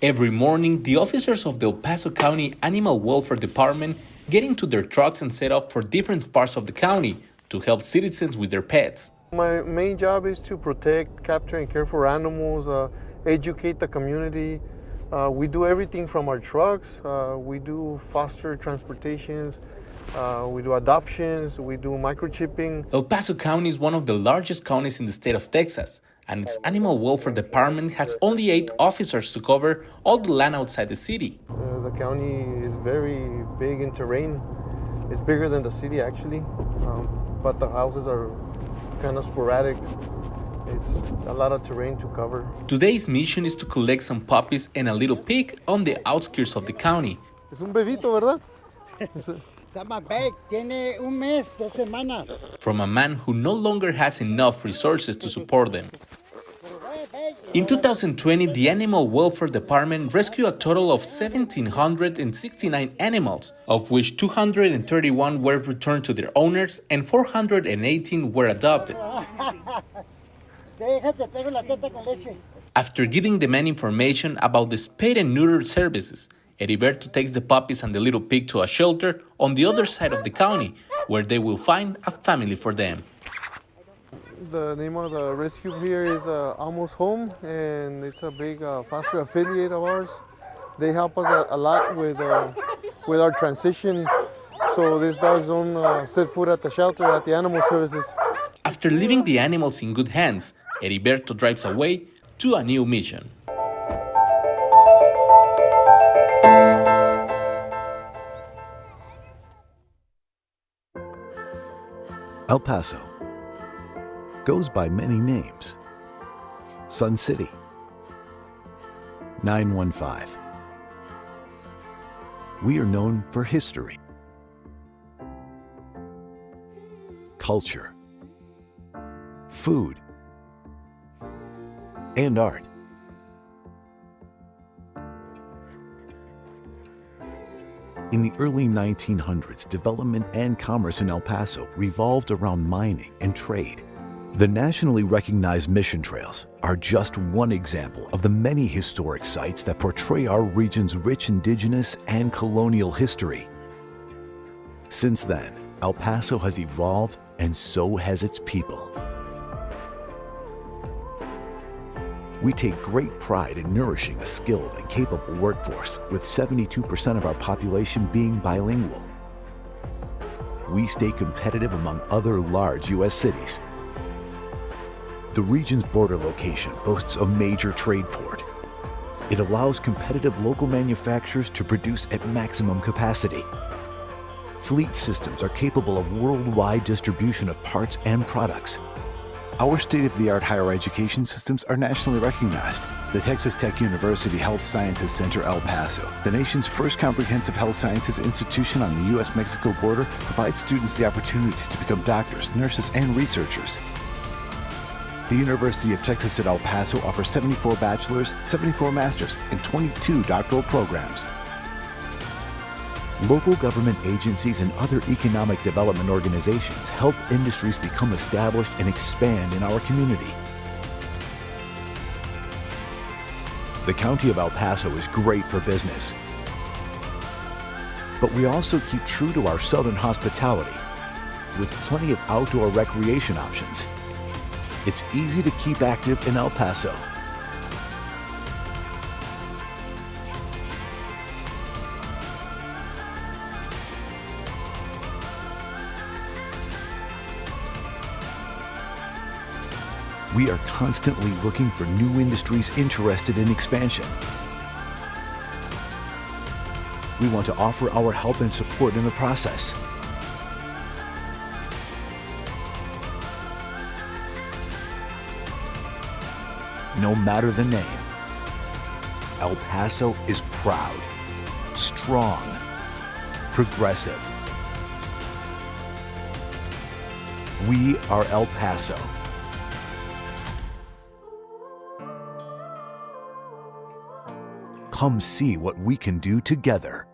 Every morning, the officers of the El Paso County Animal Welfare Department get into their trucks and set off for different parts of the county to help citizens with their pets. My main job is to protect, capture, and care for animals, educate the community. We do everything from our trucks. We do foster transportations. We do adoptions. We do microchipping. El Paso County is one of the largest counties in the state of Texas, and its Animal Welfare Department has only 8 officers to cover all the land outside the city. The county is very big in terrain. It's bigger than the city, actually, but the houses are kind of sporadic. It's a lot of terrain to cover. Today's mission is to collect some puppies and a little pig on the outskirts of the county. Es un bebito, ¿verdad? Tiene un mes, 2 semanas. From a man who no longer has enough resources to support them. In 2020, the Animal Welfare Department rescued a total of 1,769 animals, of which 231 were returned to their owners and 418 were adopted. After giving the men information about the spay and neuter services, Heriberto takes the puppies and the little pig to a shelter on the other side of the county, where they will find a family for them. The name of the rescue here is Almost Home, and it's a big foster affiliate of ours. They help us a lot with our transition, so these dogs don't set foot at the shelter, at the animal services. After leaving the animals in good hands, Heriberto drives away to a new mission. El Paso goes by many names. Sun City, 915. We are known for history, culture, food, and art. In the early 1900s, development and commerce in El Paso revolved around mining and trade. The nationally recognized mission trails are just one example of the many historic sites that portray our region's rich indigenous and colonial history. Since then, El Paso has evolved, and so has its people. We take great pride in nourishing a skilled and capable workforce, with 72% of our population being bilingual. We stay competitive among other large U.S. cities. The region's border location boasts a major trade port. It allows competitive local manufacturers to produce at maximum capacity. Fleet systems are capable of worldwide distribution of parts and products. Our state-of-the-art higher education systems are nationally recognized. The Texas Tech University Health Sciences Center El Paso, the nation's first comprehensive health sciences institution on the U.S.-Mexico border, provides students the opportunities to become doctors, nurses, and researchers. The University of Texas at El Paso offers 74 bachelor's, 74 master's, and 22 doctoral programs. Local government agencies and other economic development organizations help industries become established and expand in our community. The County of El Paso is great for business, but we also keep true to our southern hospitality with plenty of outdoor recreation options. It's easy to keep active in El Paso. We are constantly looking for new industries interested in expansion. We want to offer our help and support in the process. No matter the name, El Paso is proud, strong, progressive. We are El Paso. Come see what we can do together.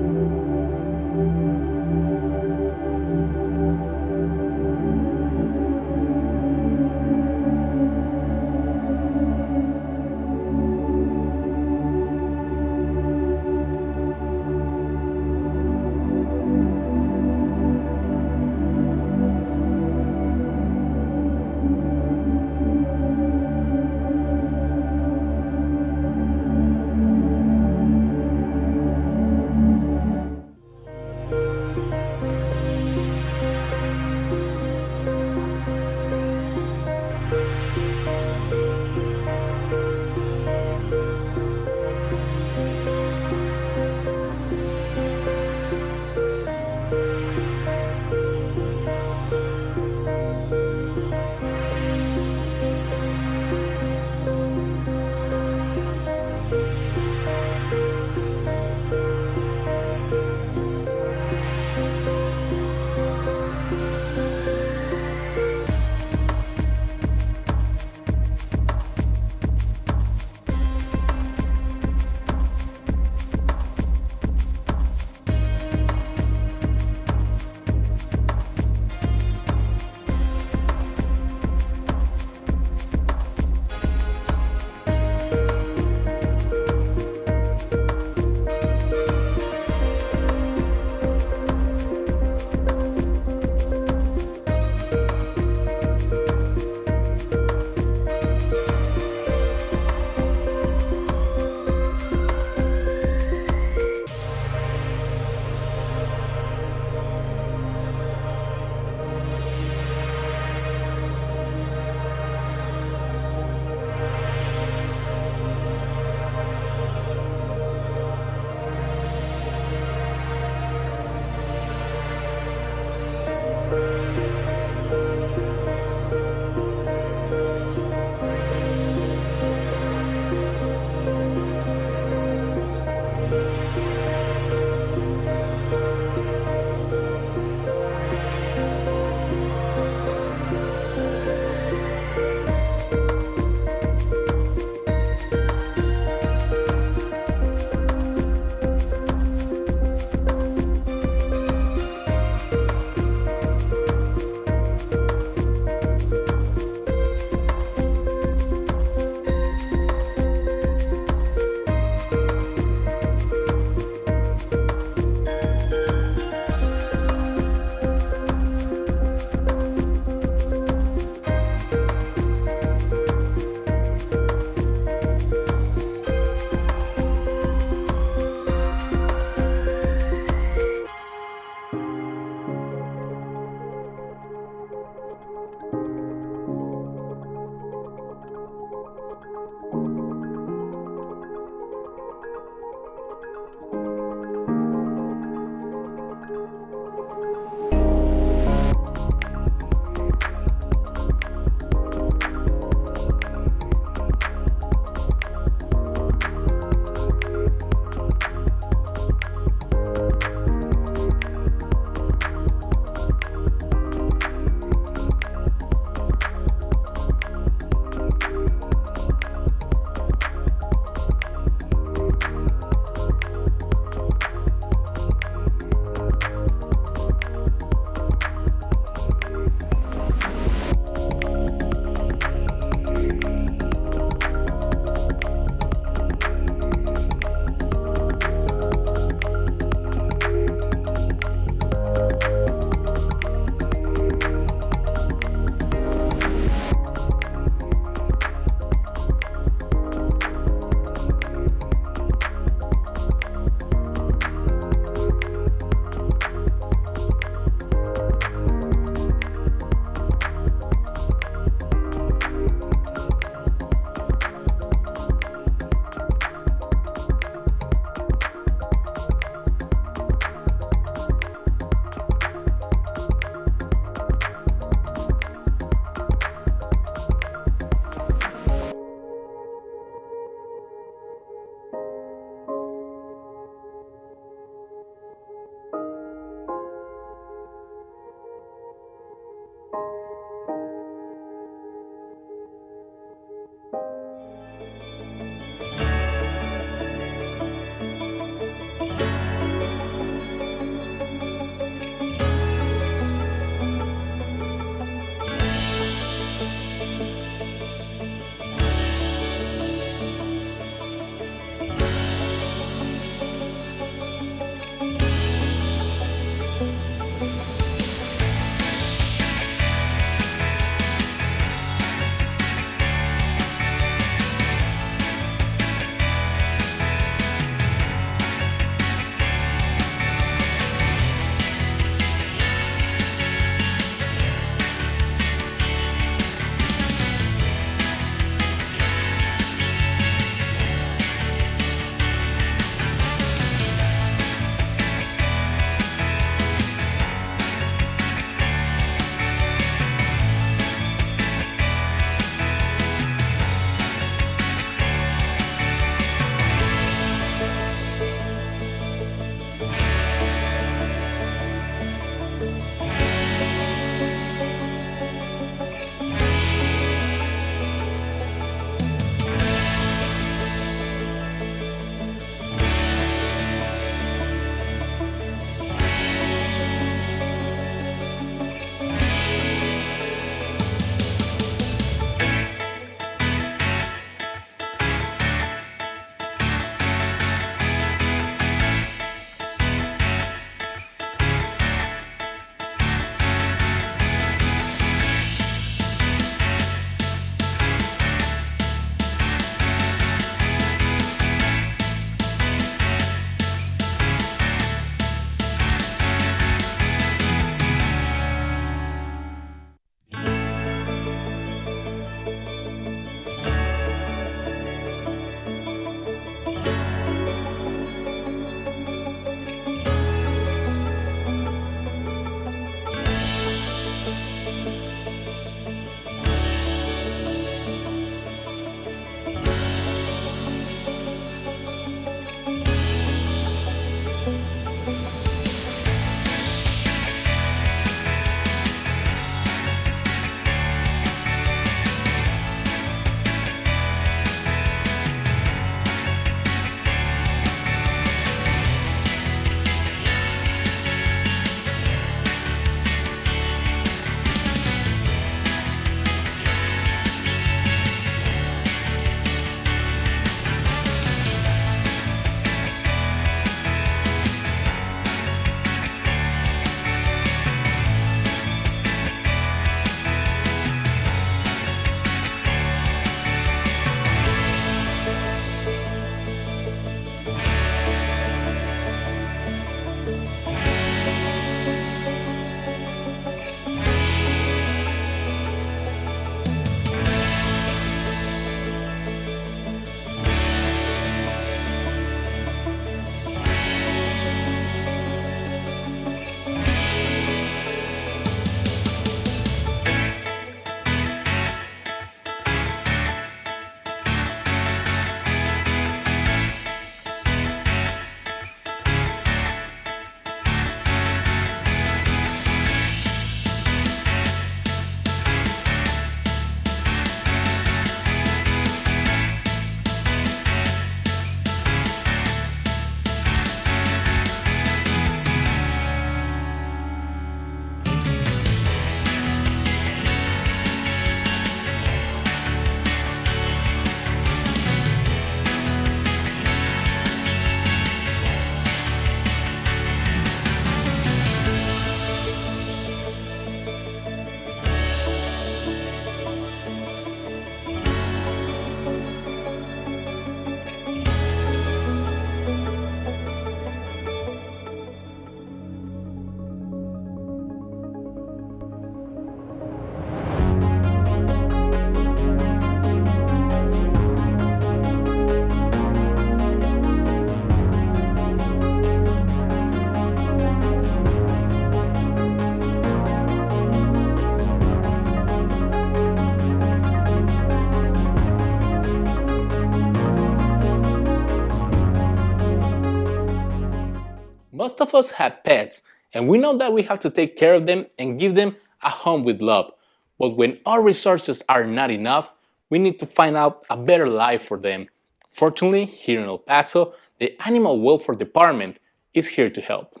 Most of us have pets, and we know that we have to take care of them and give them a home with love. But when our resources are not enough, we need to find out a better life for them. Fortunately, here in El Paso, the Animal Welfare Department is here to help.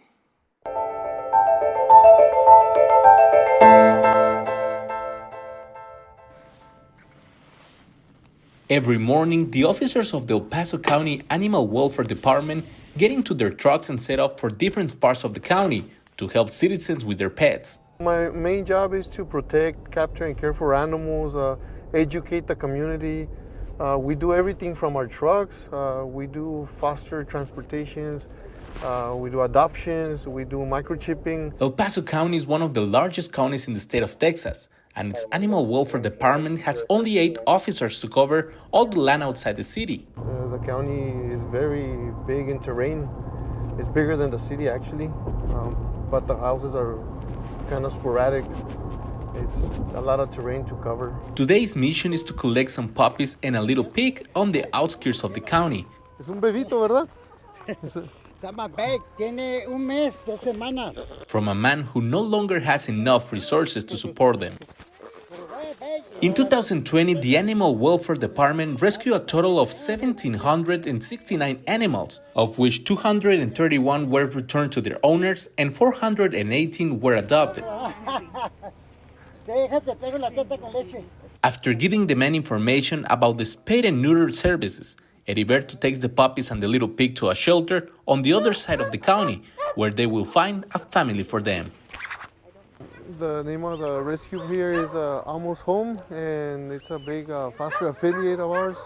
Every morning, the officers of the El Paso County Animal Welfare Department get into their trucks and set off for different parts of the county to help citizens with their pets. My main job is to protect, capture, and care for animals, educate the community. We do everything from our trucks. We do foster transportations. We do adoptions. We do microchipping. El Paso County is one of the largest counties in the state of Texas, and its Animal Welfare Department has only 8 officers to cover all the land outside the city. The county is very big in terrain. It's bigger than the city, actually, but the houses are kind of sporadic. It's a lot of terrain to cover. Today's mission is to collect some puppies and a little pig on the outskirts of the county. Es un bebito, ¿verdad? Está más big, tiene un mes, 2 semanas. From a man who no longer has enough resources to support them. In 2020, the Animal Welfare Department rescued a total of 1,769 animals, of which 231 were returned to their owners and 418 were adopted. After giving the men information about the spay and neuter services, Heriberto takes the puppies and the little pig to a shelter on the other side of the county, where they will find a family for them. The name of the rescue here is Almost Home, and it's a big foster affiliate of ours.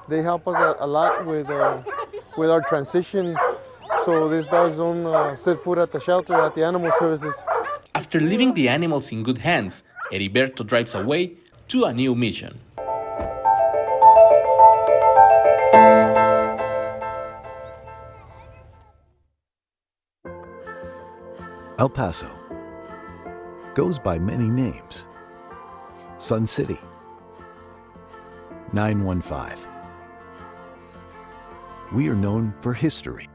They help us a lot with our transition, so these dogs don't set foot at the shelter, at the animal services. After leaving the animals in good hands, Heriberto drives away to a new mission. El Paso goes by many names. Sun City, 915. We are known for history,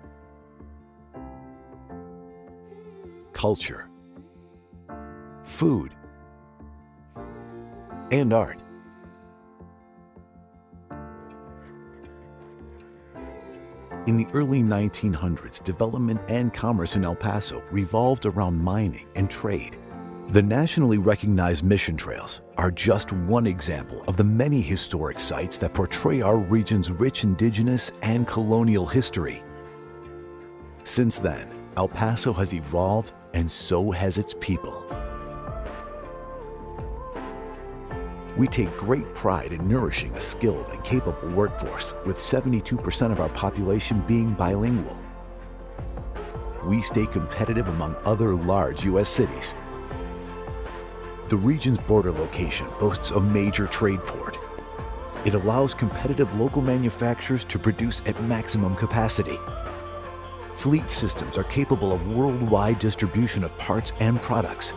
culture, food, and art. In the early 1900s, development and commerce in El Paso revolved around mining and trade. The nationally recognized mission trails are just one example of the many historic sites that portray our region's rich indigenous and colonial history. Since then, El Paso has evolved, and so has its people. We take great pride in nourishing a skilled and capable workforce, with 72% of our population being bilingual. We stay competitive among other large U.S. cities. The region's border location boasts a major trade port. It allows competitive local manufacturers to produce at maximum capacity. Fleet systems are capable of worldwide distribution of parts and products.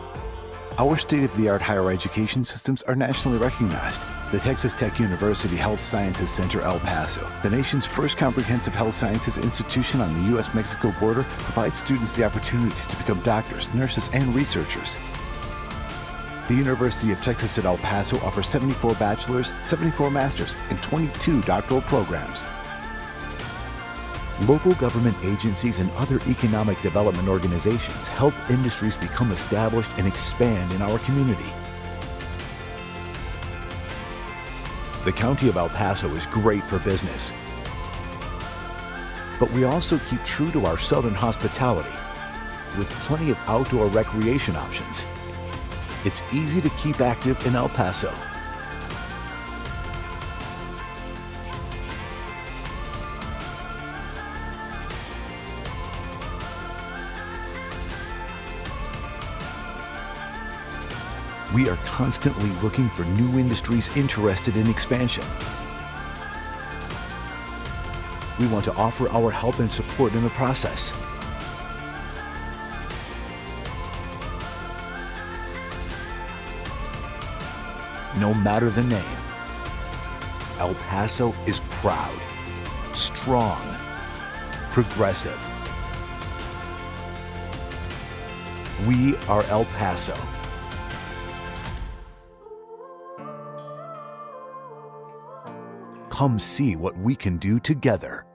Our state-of-the-art higher education systems are nationally recognized. The Texas Tech University Health Sciences Center El Paso, the nation's first comprehensive health sciences institution on the U.S.-Mexico border, provides students the opportunities to become doctors, nurses, and researchers. The University of Texas at El Paso offers 74 bachelor's, 74 master's, and 22 doctoral programs. Local government agencies and other economic development organizations help industries become established and expand in our community. The County of El Paso is great for business, but we also keep true to our southern hospitality with plenty of outdoor recreation options. It's easy to keep active in El Paso. We are constantly looking for new industries interested in expansion. We want to offer our help and support in the process. No matter the name, El Paso is proud, strong, progressive. We are El Paso. Come see what we can do together.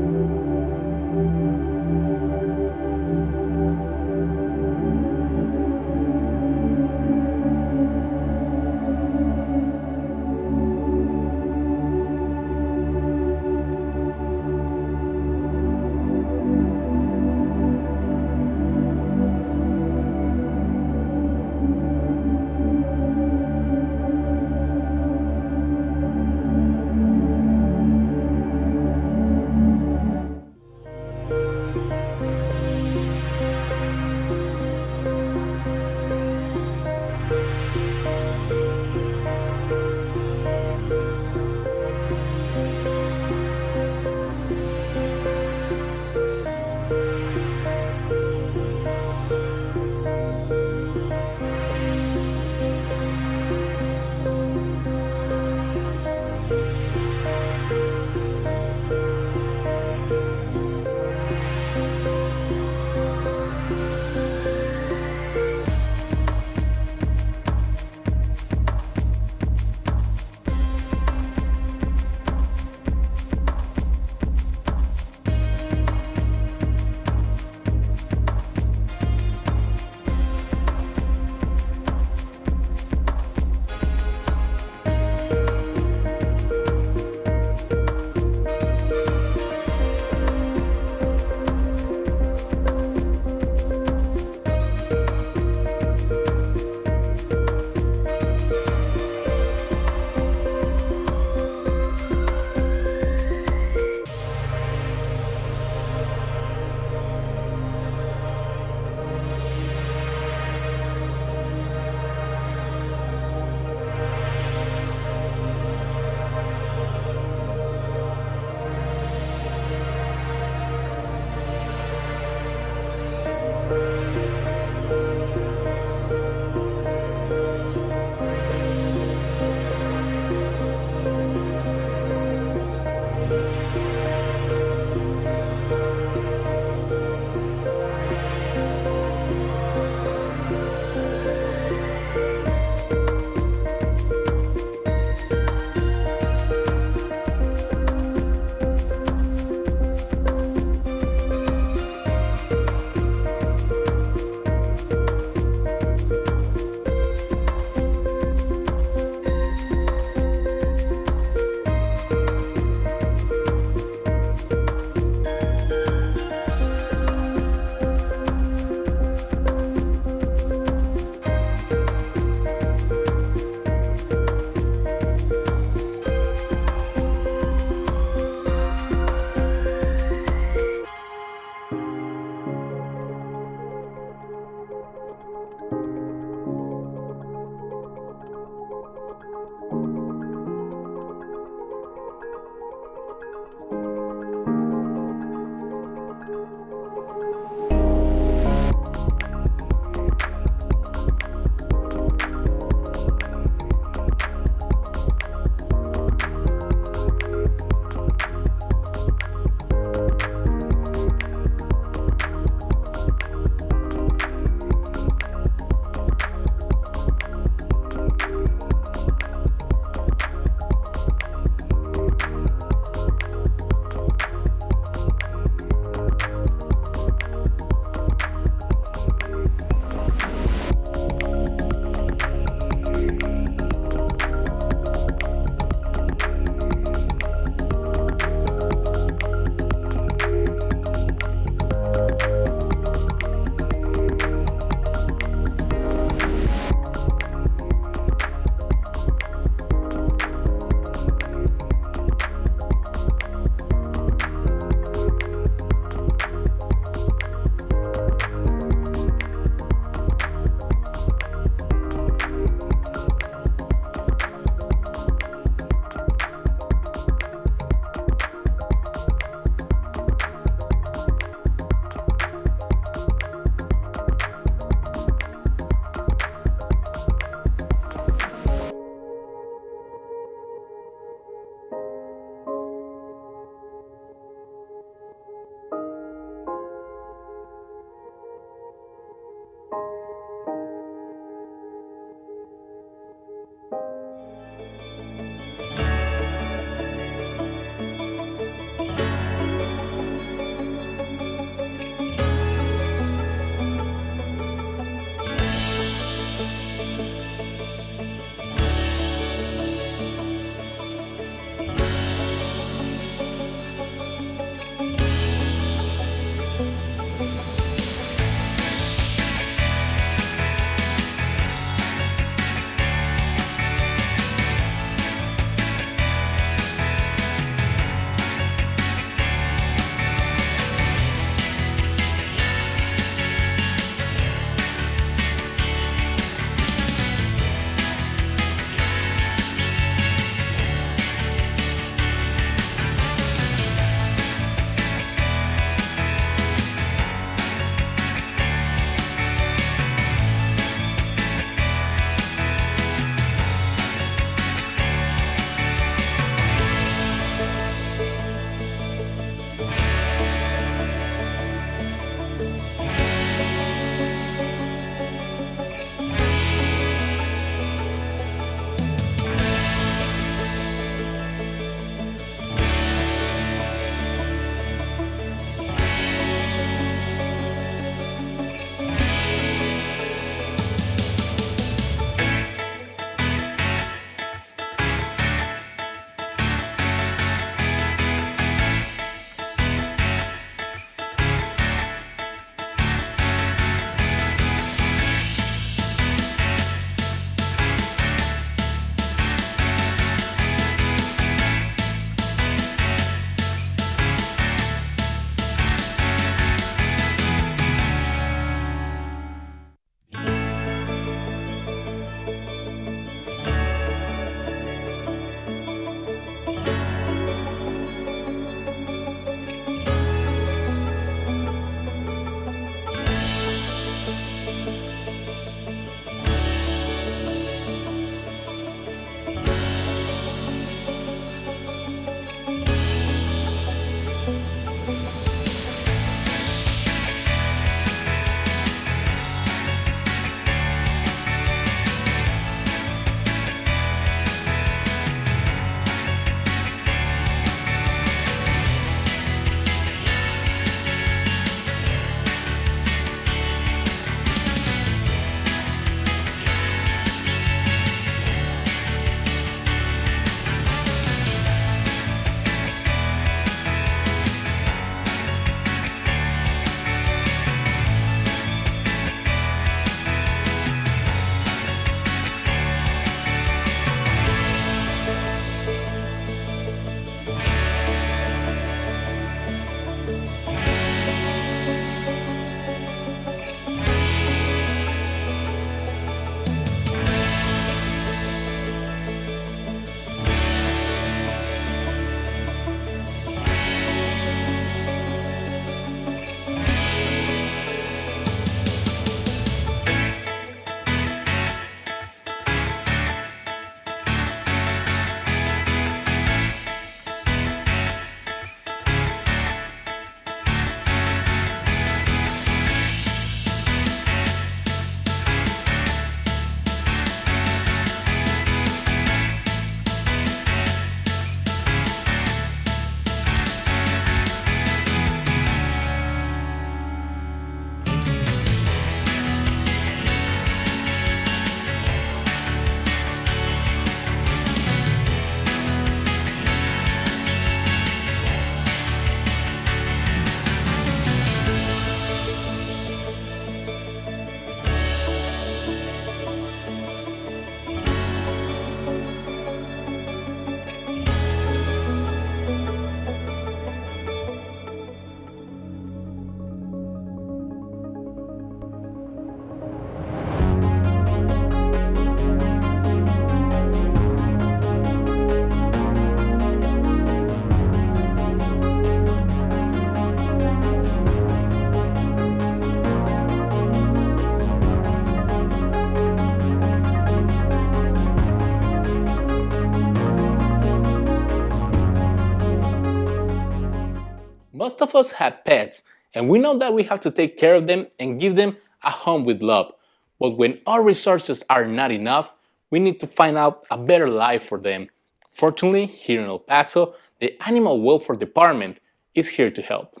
Most of us have pets, and we know that we have to take care of them and give them a home with love. But when our resources are not enough, we need to find out a better life for them. Fortunately, here in El Paso, the Animal Welfare Department is here to help.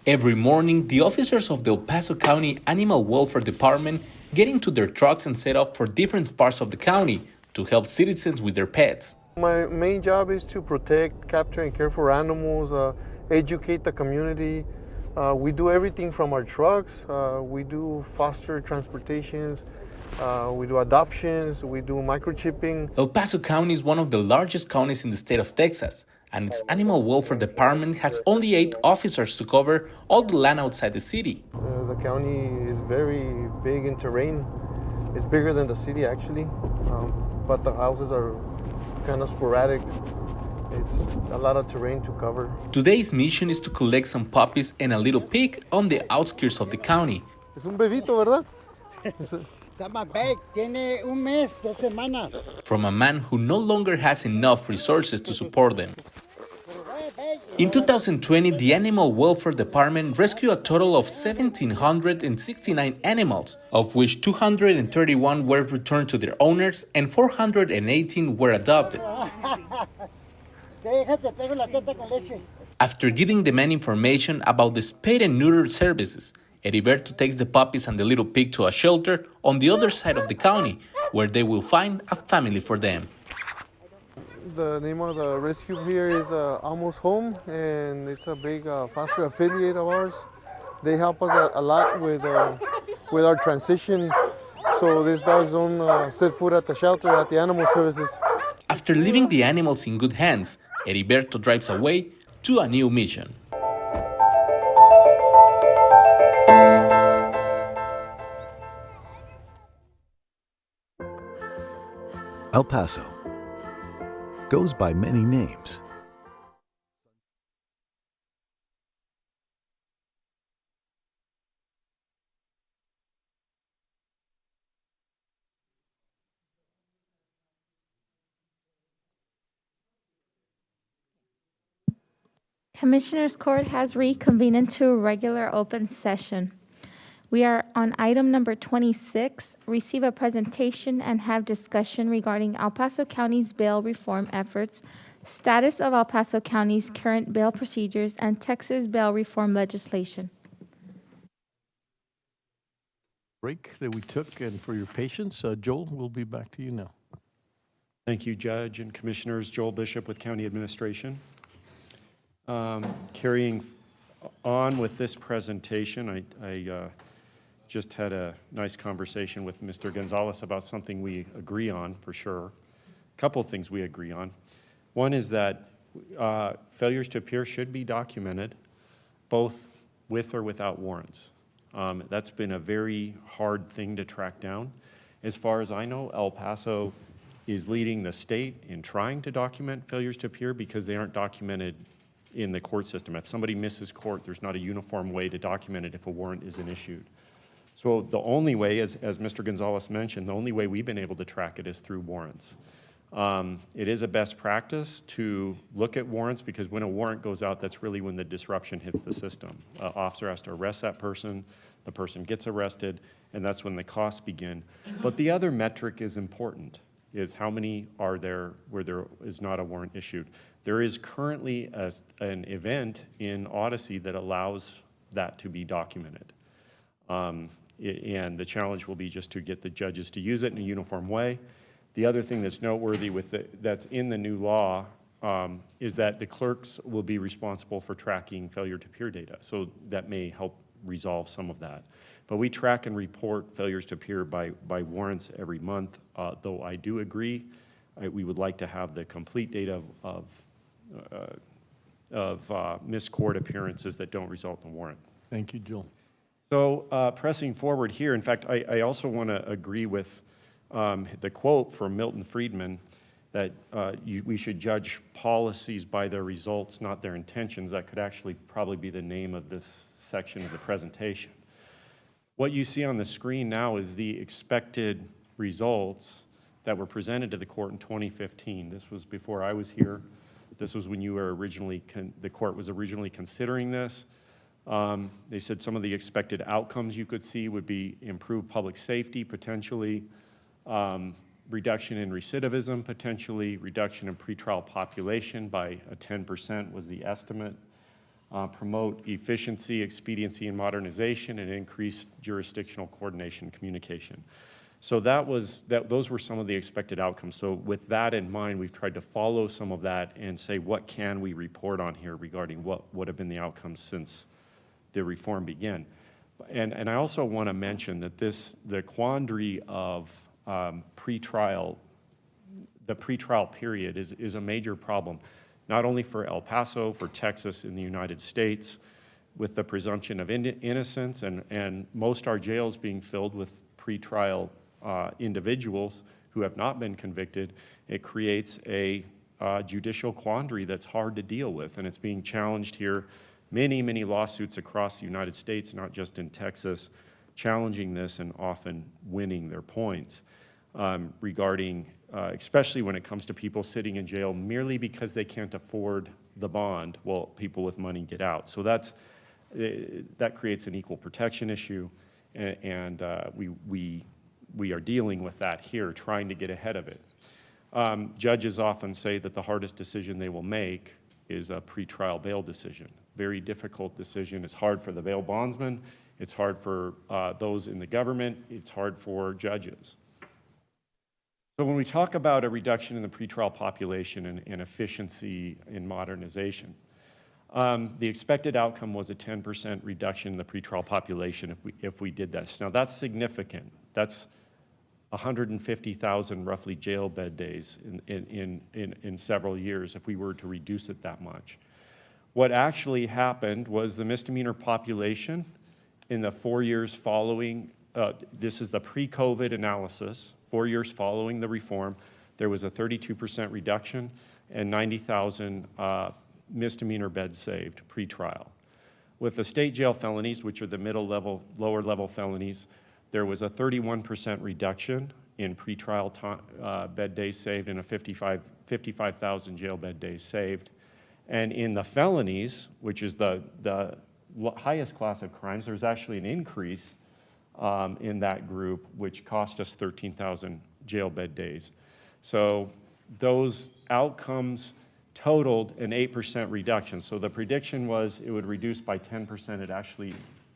Every morning, the officers of the El Paso County Animal Welfare Department get into their trucks and set off for different parts of the county to help citizens with their pets. My main job is to protect, capture, and care for animals, educate the community. We do everything from our trucks. We do foster transportations. We do adoptions. We do microchipping. El Paso County is one of the largest counties in the state of Texas, and its Animal Welfare Department has only 8 officers to cover all the land outside the city. The county is very big in terrain. It's bigger than the city, actually, but the houses are kind of sporadic. It's a lot of terrain to cover. Today's mission is to collect some puppies and a little pig on the outskirts of the county. Es un bebito, ¿verdad? Está más big, tiene un mes, 2 semanas. From a man who no longer has enough resources to support them. In 2020, the Animal Welfare Department rescued a total of 1,769 animals, of which 231 were returned to their owners and 418 were adopted. After giving the men information about the spayed and neutered services, Heriberto takes the puppies and the little pig to a shelter on the other side of the county, where they will find a family for them. The name of the rescue here is Almost Home, and it's a big foster affiliate of ours. They help us a lot with our transition, so these dogs don't set foot at the shelter, at the animal services. After leaving the animals in good hands, Heriberto drives away to a new mission. El Paso goes by many names. Commissioners Court has reconvened into a regular open session. We are on item number 26, receive a presentation and have discussion regarding El Paso County's bail reform efforts, status of El Paso County's current bail procedures, and Texas bail reform legislation. Break that we took and for your patience. Joel, we'll be back to you now. Thank you, Judge and Commissioners. Joel Bishop with County Administration. Carrying on with this presentation, I just had a nice conversation with Mr. Gonzalez about something we agree on for sure. A couple of things we agree on. One is that failures to appear should be documented, both with or without warrants. That's been a very hard thing to track down. As far as I know, El Paso is leading the state in trying to document failures to appear because they aren't documented in the court system. If somebody misses court, there's not a uniform way to document it if a warrant isn't issued. So the only way, as Mr. Gonzalez mentioned, the only way we've been able to track it is through warrants. It is a best practice to look at warrants because when a warrant goes out, that's really when the disruption hits the system. Officer has to arrest that person, the person gets arrested, and that's when the costs begin. But the other metric is important, is how many are there where there is not a warrant issued. There is currently an event in Odyssey that allows that to be documented. And the challenge will be just to get the judges to use it in a uniform way. The other thing that's noteworthy that's in the new law is that the clerks will be responsible for tracking failure to appear data. So that may help resolve some of that. But we track and report failures to appear by warrants every month, though I do agree we would like to have the complete data of missed court appearances that don't result in a warrant. Thank you, Joel. So pressing forward here, in fact, I also want to agree with the quote from Milton Friedman that we should judge policies by their results, not their intentions. That could actually probably be the name of this section of the presentation. What you see on the screen now is the expected results that were presented to the court in 2015. This was before I was here. This was when you were originally, the court was originally considering this. They said some of the expected outcomes you could see would be improved public safety, potentially, reduction in recidivism, potentially, reduction in pretrial population by 10% was the estimate, promote efficiency, expediency, and modernization, and increased jurisdictional coordination and communication. So those were some of the expected outcomes. So with that in mind, we've tried to follow some of that and say, what can we report on here regarding what have been the outcomes since the reform began? And I also want to mention that the quandary of the pretrial period is a major problem, not only for El Paso, for Texas in the United States, with the presumption of innocence and most our jails being filled with pretrial individuals who have not been convicted. It creates a judicial quandary that's hard to deal with, and it's being challenged here. Many lawsuits across the United States, not just in Texas, challenging this and often winning their points regarding, especially when it comes to people sitting in jail merely because they can't afford the bond while people with money get out. So that creates an equal protection issue, and we are dealing with that here, trying to get ahead of it. Judges often say that the hardest decision they will make is a pretrial bail decision. Very difficult decision. It's hard for the bail bondsman. It's hard for those in the government. It's hard for judges. So when we talk about a reduction in the pretrial population and efficiency in modernization, the expected outcome was a 10% reduction in the pretrial population if we did this. Now that's significant. That's 150,000 roughly jail bed days in several years if we were to reduce it that much. What actually happened was the misdemeanor population in the 4 years following, this is the pre-COVID analysis, 4 years following the reform, there was a 32% reduction and 90,000 misdemeanor beds saved pre-trial. With the state jail felonies, which are the middle level, lower level felonies, there was a 31% reduction in pretrial bed days saved and a 55,000 jail bed days saved. And in the felonies, which is the highest class of crimes, there's actually an increase in that group, which cost us 13,000 jail bed days. So those outcomes totaled an 8% reduction. So the prediction was it would reduce by 10%. It actually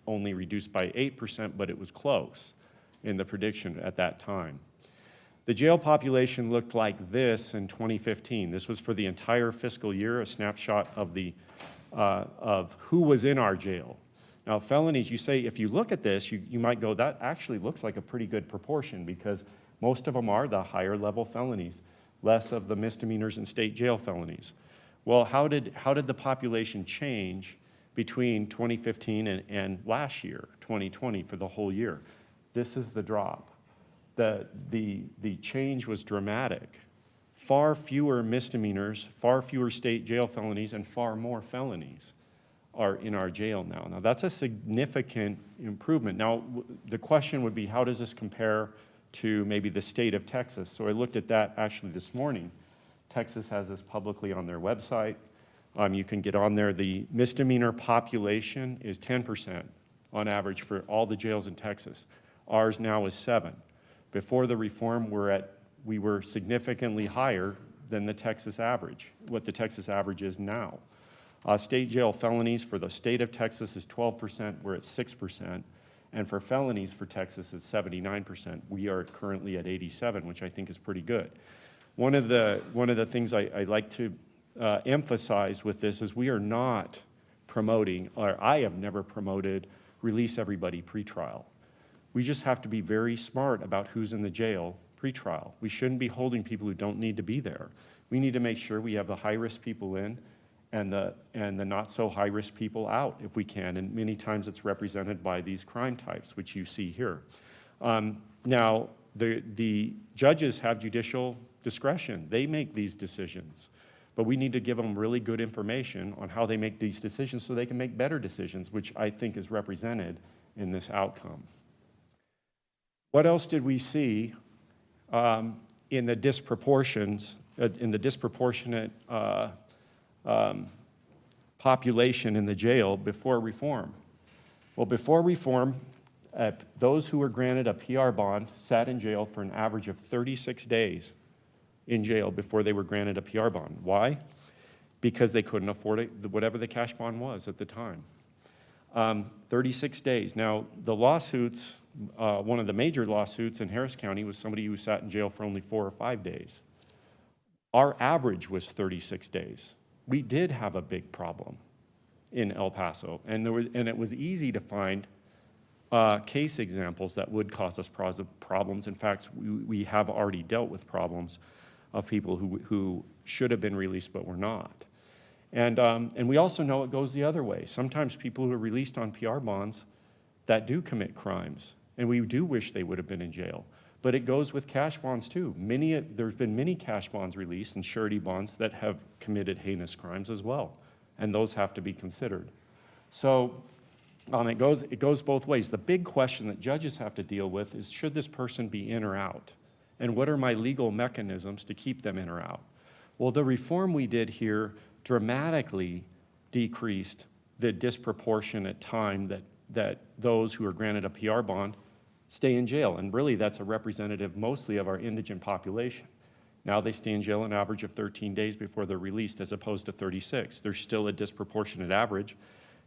only reduced by 8%, but it was close in the prediction at that time. The jail population looked like this in 2015. This was for the entire fiscal year, a snapshot of who was in our jail. Now, felonies, you say, if you look at this, you might go, that actually looks like a pretty good proportion because most of them are the higher level felonies, less of the misdemeanors and state jail felonies. Well, how did the population change between 2015 and last year, 2020, for the whole year? This is the drop. The change was dramatic. Far fewer misdemeanors, far fewer state jail felonies, and far more felonies are in our jail now. Now, that's a significant improvement. Now, the question would be, how does this compare to maybe the state of Texas? So I looked at that actually this morning. Texas has this publicly on their website. You can get on there. The misdemeanor population is 10% on average for all the jails in Texas. Ours now is 7%. Before the reform, we were significantly higher than the Texas average, what the Texas average is now. State jail felonies for the state of Texas is 12%, we're at 6%. And for felonies for Texas, it's 79%. We are currently at 87%, which I think is pretty good. One of the things I like to emphasize with this is we are not promoting, or I have never promoted, release everybody pretrial. We just have to be very smart about who's in the jail pretrial. We shouldn't be holding people who don't need to be there. We need to make sure we have the high-risk people in and the not so high-risk people out if we can, and many times it's represented by these crime types, which you see here. Now, the judges have judicial discretion. They make these decisions, but we need to give them really good information on how they make these decisions so they can make better decisions, which I think is represented in this outcome. What else did we see in the disproportionate population in the jail before reform. Well, before reform, those who were granted a PR bond sat in jail for an average of 36 days in jail before they were granted a PR bond. Why? Because they couldn't afford it, whatever the cash bond was at the time. 36 days. Now, the lawsuits, one of the major lawsuits in Harris County was somebody who sat in jail for only 4 or 5 days. Our average was 36 days. We did have a big problem in El Paso, and it was easy to find case examples that would cause us problems. In fact, we have already dealt with problems of people who should have been released but were not. And we also know it goes the other way. Sometimes people who are released on PR bonds that do commit crimes, and we do wish they would have been in jail. But it goes with cash bonds too. There's been many cash bonds released and surety bonds that have committed heinous crimes as well, and those have to be considered. So it goes both ways. The big question that judges have to deal with is, should this person be in or out? And what are my legal mechanisms to keep them in or out? Well, the reform we did here dramatically decreased the disproportionate time that those who are granted a PR bond stay in jail. And really, that's a representative mostly of our indigent population. Now they stay in jail an average of 13 days before they're released, as opposed to 36. There's still a disproportionate average.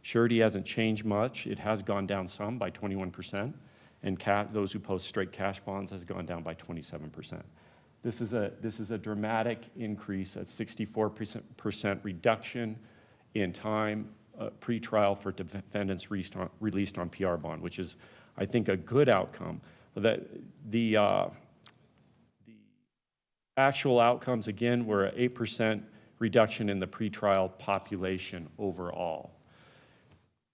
Surety hasn't changed much. It has gone down some by 21%, and those who post straight cash bonds has gone down by 27%. This is a dramatic increase, a 64% reduction in time pre-trial for defendants released on PR bond, which is, I think, a good outcome. The actual outcomes, again, were an 8% reduction in the pretrial population overall.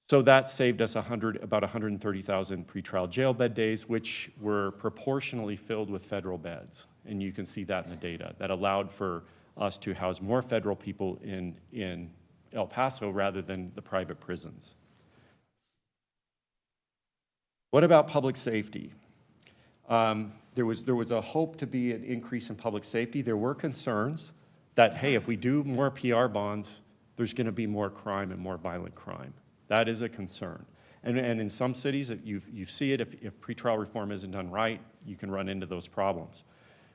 So that saved us about 130,000 pretrial jail bed days, which were proportionally filled with federal beds. And you can see that in the data. That allowed for us to house more federal people in El Paso rather than the private prisons. What about public safety? There was a hope to be an increase in public safety. There were concerns that, hey, if we do more PR bonds, there's going to be more crime and more violent crime. That is a concern. And in some cities, you see it, if pretrial reform isn't done right, you can run into those problems.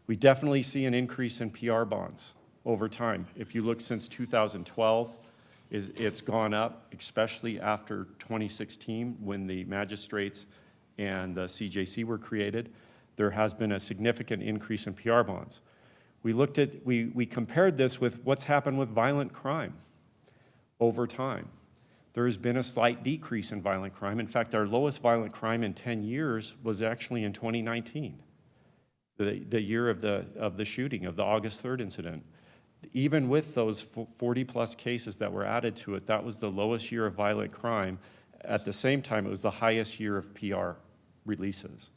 We definitely see an increase in PR bonds over time. If you look since 2012, it's gone up, especially after 2016, when the magistrates and the CJC were created. There has been a significant increase in PR bonds. We compared this with what's happened with violent crime over time. There has been a slight decrease in violent crime. In fact, our lowest violent crime in 10 years was actually in 2019, the year of the shooting, of the August 3rd incident. Even with those 40-plus cases that were added to it, that was the lowest year of violent crime. At the same time, it was the highest year of PR releases.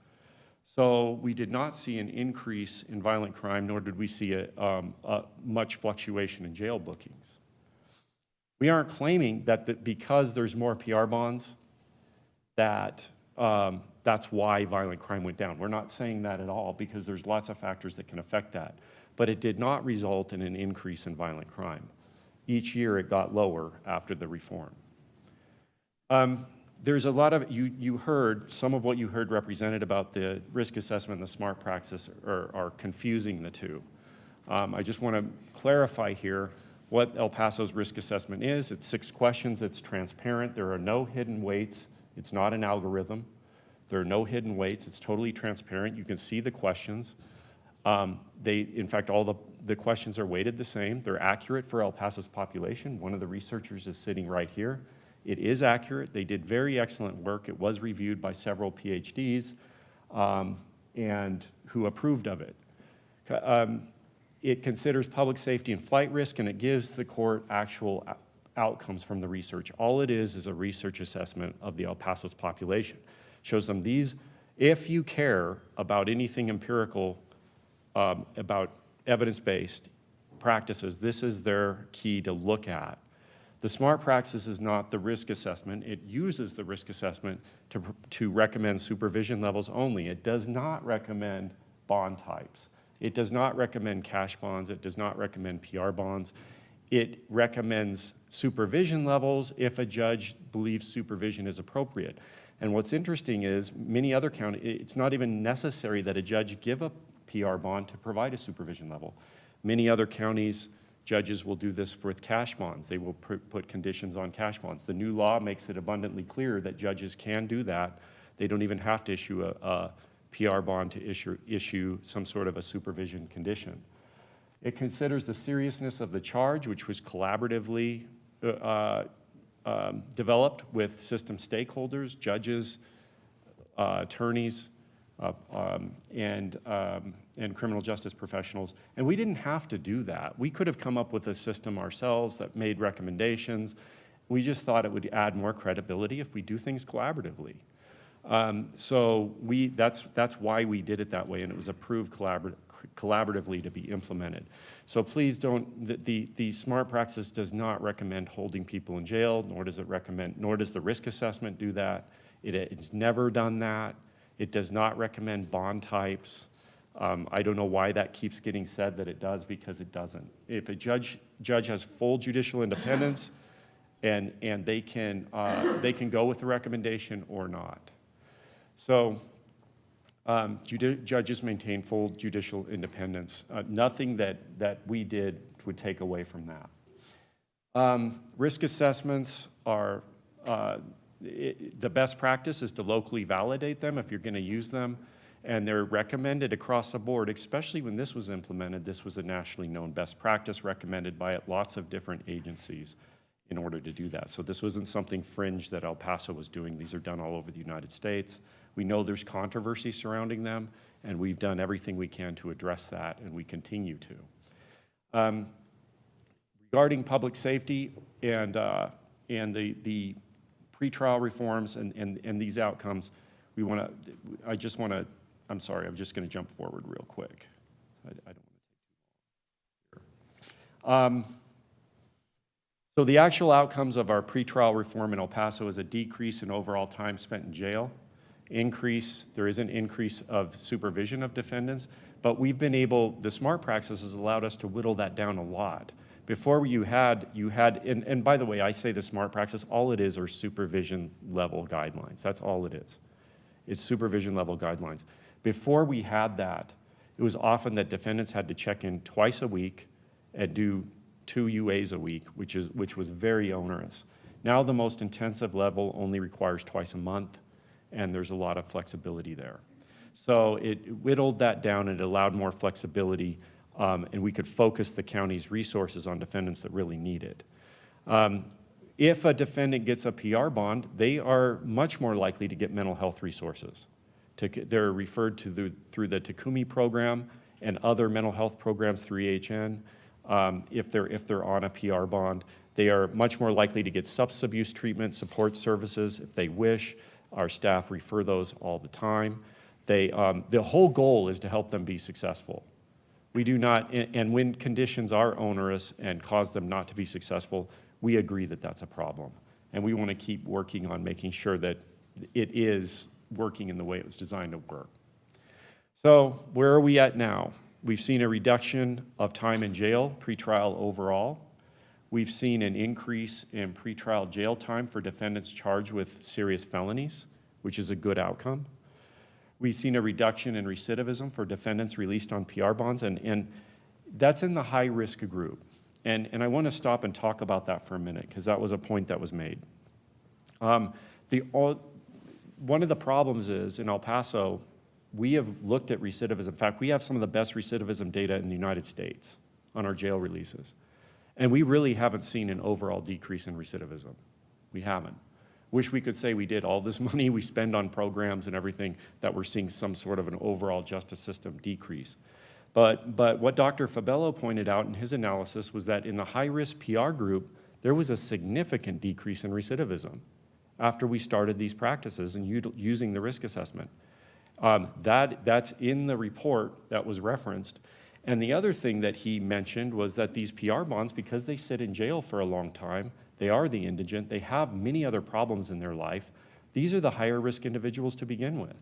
So we did not see an increase in violent crime, nor did we see much fluctuation in jail bookings. We aren't claiming that because there's more PR bonds, that's why violent crime went down. We're not saying that at all, because there's lots of factors that can affect that. But it did not result in an increase in violent crime. Each year it got lower after the reform. There's a lot of, you heard, some of what you heard represented about the risk assessment and the SMART practice are confusing the two. I just want to clarify here what El Paso's risk assessment is. It's 6 questions, it's transparent, there are no hidden weights, it's not an algorithm. There are no hidden weights, it's totally transparent, you can see the questions. In fact, all the questions are weighted the same. They're accurate for El Paso's population. One of the researchers is sitting right here. It is accurate. They did very excellent work. It was reviewed by several PhDs and who approved of it. It considers public safety and flight risk, and it gives the court actual outcomes from the research. All it is a research assessment of the El Paso's population. Shows them these, if you care about anything empirical, about evidence-based practices, this is their key to look at. The SMART practice is not the risk assessment. It uses the risk assessment to recommend supervision levels only. It does not recommend bond types. It does not recommend cash bonds. It does not recommend PR bonds. It recommends supervision levels if a judge believes supervision is appropriate. And what's interesting is many other counties, it's not even necessary that a judge give a PR bond to provide a supervision level. Many other counties, judges will do this with cash bonds. They will put conditions on cash bonds. The new law makes it abundantly clear that judges can do that. They don't even have to issue a PR bond to issue some sort of a supervision condition. It considers the seriousness of the charge, which was collaboratively developed with system stakeholders, judges, attorneys, and criminal justice professionals. And we didn't have to do that. We could have come up with a system ourselves that made recommendations. We just thought it would add more credibility if we do things collaboratively. So that's why we did it that way, and it was approved collaboratively to be implemented. So please don't, the SMART practice does not recommend holding people in jail, nor does the risk assessment do that. It's never done that. It does not recommend bond types. I don't know why that keeps getting said that it does, because it doesn't. If a judge has full judicial independence, and they can go with the recommendation or not. So judges maintain full judicial independence. Nothing that we did would take away from that. Risk assessments are, the best practice is to locally validate them if you're going to use them, and they're recommended across the board, especially when this was implemented. This was a nationally known best practice recommended by lots of different agencies in order to do that. So this wasn't something fringe that El Paso was doing. These are done all over the United States. We know there's controversy surrounding them, and we've done everything we can to address that, and we continue to. Regarding public safety and the pretrial reforms and these outcomes, I'm just going to jump forward real quick. I don't want to take too long here. So the actual outcomes of our pretrial reform in El Paso is a decrease in overall time spent in jail. There is an increase of supervision of defendants, but we've been able, the SMART practice has allowed us to whittle that down a lot. Before you had, and by the way, I say the SMART practice, all it is are supervision level guidelines. That's all it is. It's supervision level guidelines. Before we had that, it was often that defendants had to check in twice a week and do 2 UAs a week, which was very onerous. Now the most intensive level only requires twice a month, and there's a lot of flexibility there. So it whittled that down and it allowed more flexibility, and we could focus the county's resources on defendants that really need it. If a defendant gets a PR bond, they are much more likely to get mental health resources. They're referred to through the Takumi program and other mental health programs through EHN. If they're on a PR bond, they are much more likely to get substance abuse treatment support services if they wish. Our staff refer those all the time. The whole goal is to help them be successful. We do not, and when conditions are onerous and cause them not to be successful, we agree that that's a problem. And we want to keep working on making sure that it is working in the way it was designed to work. So where are we at now? We've seen a reduction of time in jail, pretrial overall. We've seen an increase in pretrial jail time for defendants charged with serious felonies, which is a good outcome. We've seen a reduction in recidivism for defendants released on PR bonds, and that's in the high-risk group. And I want to stop and talk about that for a minute, because that was a point that was made. One of the problems is, in El Paso, we have looked at recidivism. In fact, we have some of the best recidivism data in the United States on our jail releases. And we really haven't seen an overall decrease in recidivism. We haven't. Wish we could say we did. All this money we spend on programs and everything, that we're seeing some sort of an overall justice system decrease. But what Dr. Fabello pointed out in his analysis was that in the high-risk PR group, there was a significant decrease in recidivism after we started these practices and using the risk assessment. That's in the report that was referenced. And the other thing that he mentioned was that these PR bonds, because they sit in jail for a long time, they are the indigent, they have many other problems in their life, these are the higher risk individuals to begin with.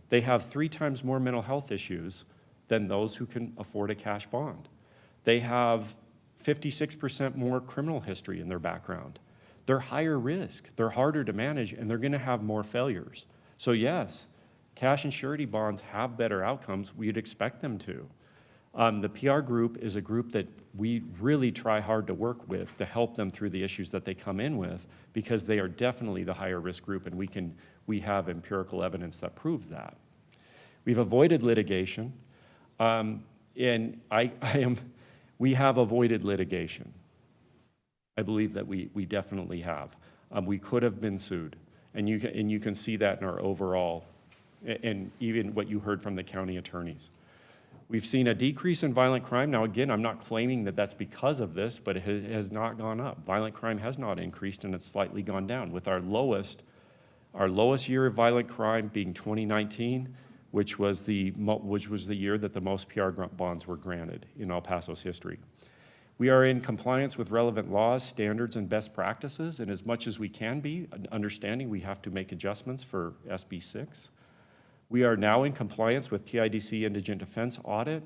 They have 3 times more mental health issues than those who can afford a cash bond. They have 56% more criminal history in their background. They're higher risk, they're harder to manage, and they're gonna have more failures. So yes, cash and surety bonds have better outcomes. We'd expect them to. The PR group is a group that we really try hard to work with to help them through the issues that they come in with, because they are definitely the higher risk group, and we have empirical evidence that proves that. We've avoided litigation, and we have avoided litigation. I believe that we definitely have. We could have been sued, and you can see that in our overall, and even what you heard from the county attorneys. We've seen a decrease in violent crime. Now, again, I'm not claiming that that's because of this, but it has not gone up. Violent crime has not increased, and it's slightly gone down, with our lowest year of violent crime being 2019, which was the year that the most PR bonds were granted in El Paso's history. We are in compliance with relevant laws, standards, and best practices, and as much as we can be, understanding we have to make adjustments for SB 6. We are now in compliance with TIDC Indigent Defense Audit,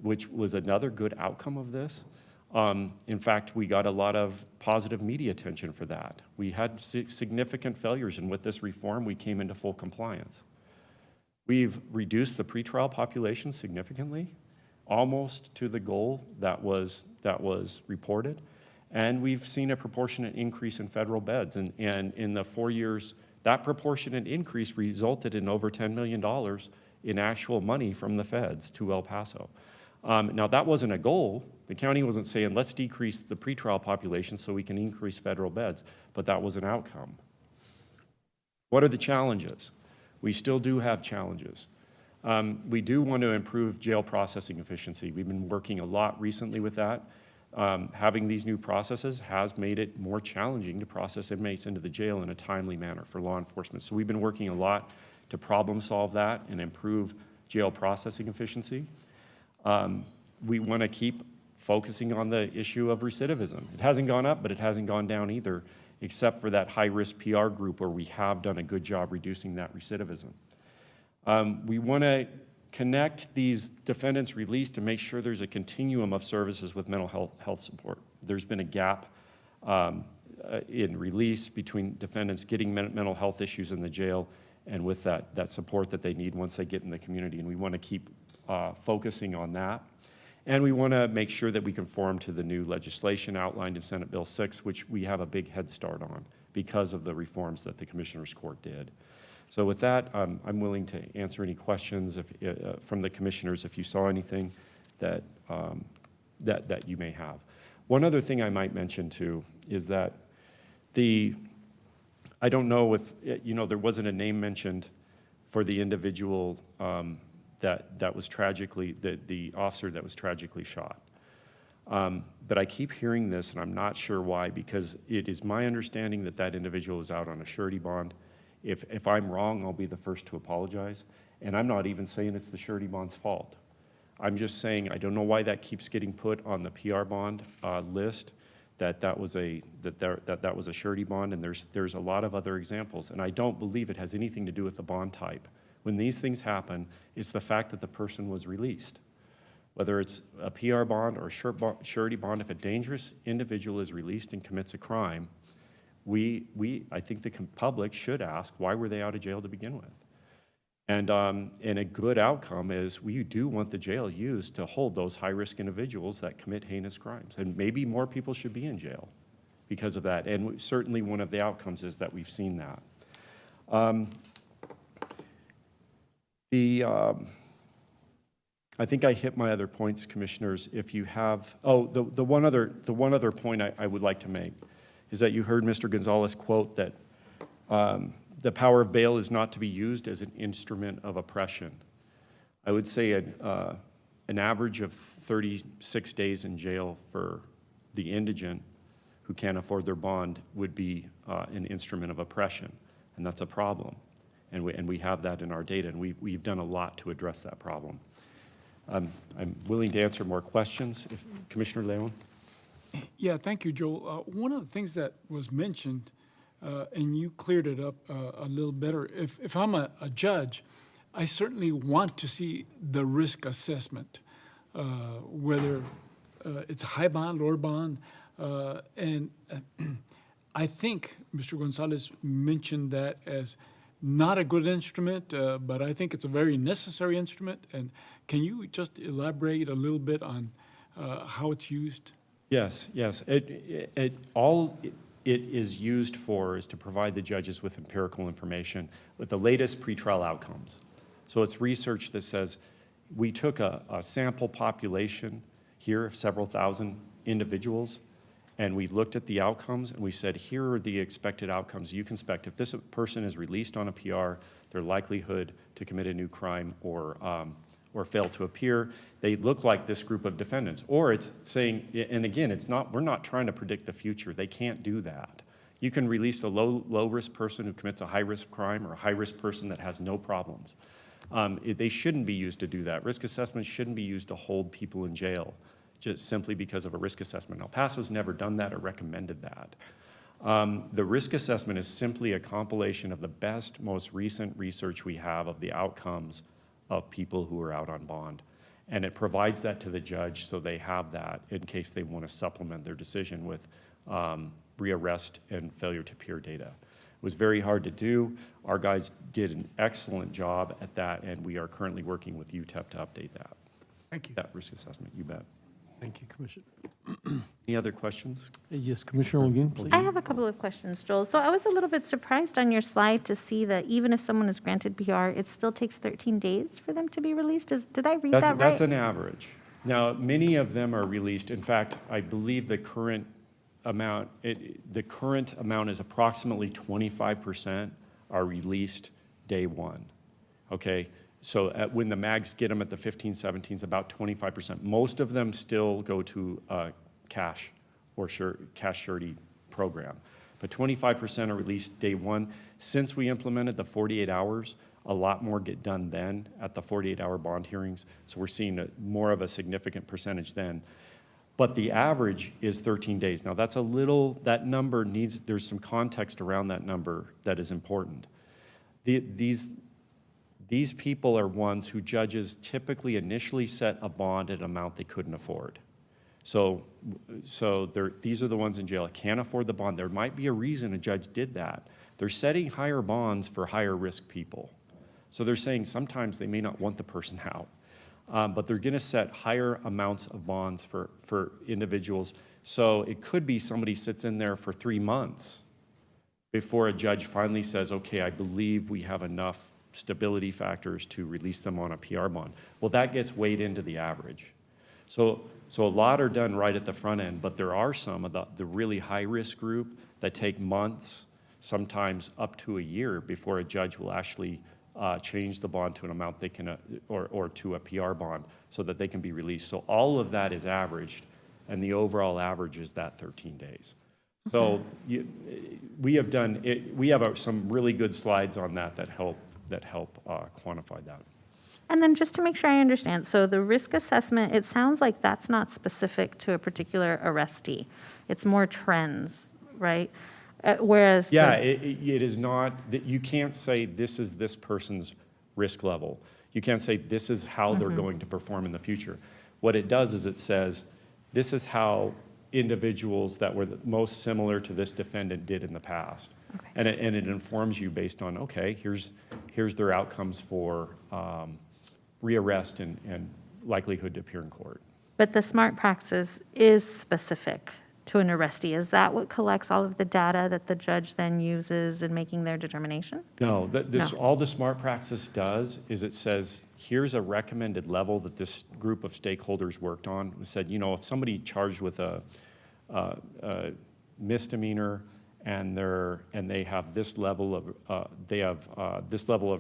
which was another good outcome of this. In fact, we got a lot of positive media attention for that. We had significant failures, and with this reform, we came into full compliance. We've reduced the pretrial population significantly, almost to the goal that was reported, and we've seen a proportionate increase in federal beds. And in the 4 years, that proportionate increase resulted in over $10 million in actual money from the feds to El Paso. Now, that wasn't a goal. The county wasn't saying, let's decrease the pretrial population so we can increase federal beds, but that was an outcome. What are the challenges? We still do have challenges. We do want to improve jail processing efficiency. We've been working a lot recently with that. Having these new processes has made it more challenging to process inmates into the jail in a timely manner for law enforcement. So we've been working a lot to problem solve that and improve jail processing efficiency. We want to keep focusing on the issue of recidivism. It hasn't gone up, but it hasn't gone down either, except for that high-risk PR group where we have done a good job reducing that recidivism. We want to connect these defendants released to make sure there's a continuum of services with mental health support. There's been a gap in release between defendants getting mental health issues in the jail and with that support that they need once they get in the community, and we want to keep focusing on that. And we want to make sure that we conform to the new legislation outlined in Senate Bill 6, which we have a big head start on because of the reforms that the Commissioners Court did. So with that, I'm willing to answer any questions from the commissioners if you saw anything that you may have. One other thing I might mention too is that I don't know if, there wasn't a name mentioned for the individual that was tragically, the officer that was tragically shot. But I keep hearing this, and I'm not sure why, because it is my understanding that that individual is out on a surety bond. If I'm wrong, I'll be the first to apologize. And I'm not even saying it's the surety bond's fault. I'm just saying I don't know why that keeps getting put on the PR bond list, that was a surety bond, and there's a lot of other examples. And I don't believe it has anything to do with the bond type. When these things happen, it's the fact that the person was released. Whether it's a PR bond or a surety bond, if a dangerous individual is released and commits a crime, I think the public should ask, why were they out of jail to begin with? And a good outcome is we do want the jail used to hold those high-risk individuals that commit heinous crimes. And maybe more people should be in jail because of that. And certainly one of the outcomes is that we've seen that. I think I hit my other points, commissioners. If you have, the one other point I would like to make is that you heard Mr. Gonzalez quote that the power of bail is not to be used as an instrument of oppression. I would say an average of 36 days in jail for the indigent who can't afford their bond would be an instrument of oppression, and that's a problem. And we have that in our data, and we've done a lot to address that problem. I'm willing to answer more questions. Commissioner Leon? Yeah, thank you, Joel. One of the things that was mentioned, and you cleared it up a little better, if I'm a judge, I certainly want to see the risk assessment, whether it's a high bond, lower bond. And I think Mr. Gonzalez mentioned that as not a good instrument, but I think it's a very necessary instrument. And can you just elaborate a little bit on how it's used? Yes, yes. All it is used for is to provide the judges with empirical information with the latest pretrial outcomes. So it's research that says we took a sample population here of several thousand individuals, and we looked at the outcomes, and we said, here are the expected outcomes you can expect. If this person is released on a PR, their likelihood to commit a new crime or fail to appear, they look like this group of defendants. Or it's saying, and again, we're not trying to predict the future. They can't do that. You can release a low-risk person who commits a high-risk crime or a high-risk person that has no problems. They shouldn't be used to do that. Risk assessments shouldn't be used to hold people in jail just simply because of a risk assessment. El Paso's never done that or recommended that. The risk assessment is simply a compilation of the best, most recent research we have of the outcomes of people who are out on bond. And it provides that to the judge so they have that in case they want to supplement their decision with rearrest and failure to appear data. It was very hard to do. Our guys did an excellent job at that, and we are currently working with UTEP to update that. Thank you. That risk assessment, you bet. Thank you, Commissioner. Any other questions? Yes, Commissioner Holguin, please. I have a couple of questions, Joel. So I was a little bit surprised on your slide to see that even if someone is granted PR, it still takes 13 days for them to be released. Did I read that right? That's an average. Now, many of them are released. In fact, I believe the current amount is approximately 25% are released day one. Okay? So when the mags get them at the 15, 17s, about 25%. Most of them still go to cash or cash surety program. But 25% are released day one. Since we implemented the 48 hours, a lot more get done then at the 48-hour bond hearings. So we're seeing more of a significant percentage then. But the average is 13 days. Now that number there's some context around that number that is important. These people are ones who judges typically initially set a bond at an amount they couldn't afford. So these are the ones in jail that can't afford the bond. There might be a reason a judge did that. They're setting higher bonds for higher risk people. So they're saying sometimes they may not want the person out, but they're gonna set higher amounts of bonds for individuals. So it could be somebody sits in there for 3 months before a judge finally says, okay, I believe we have enough stability factors to release them on a PR bond. Well, that gets weighed into the average. So a lot are done right at the front end, but there are some of the really high-risk group that take months, sometimes up to a year before a judge will actually change the bond to an amount they can, or to a PR bond so that they can be released. So all of that is averaged, and the overall average is that 13 days. So we have some really good slides on that help quantify that. And then just to make sure I understand, so the risk assessment, it sounds like that's not specific to a particular arrestee. It's more trends, right? Whereas it is not, you can't say this is this person's risk level. You can't say this is how they're going to perform in the future. What it does is it says this is how individuals that were the most similar to this defendant did in the past. Okay. And it informs you based on, okay, here's their outcomes for rearrest and likelihood to appear in court. But the smart praxis is specific to an arrestee. Is that what collects all of the data that the judge then uses in making their determination? No, all the smart praxis does is it says, here's a recommended level that this group of stakeholders worked on. It said, if somebody charged with a misdemeanor and they have this level of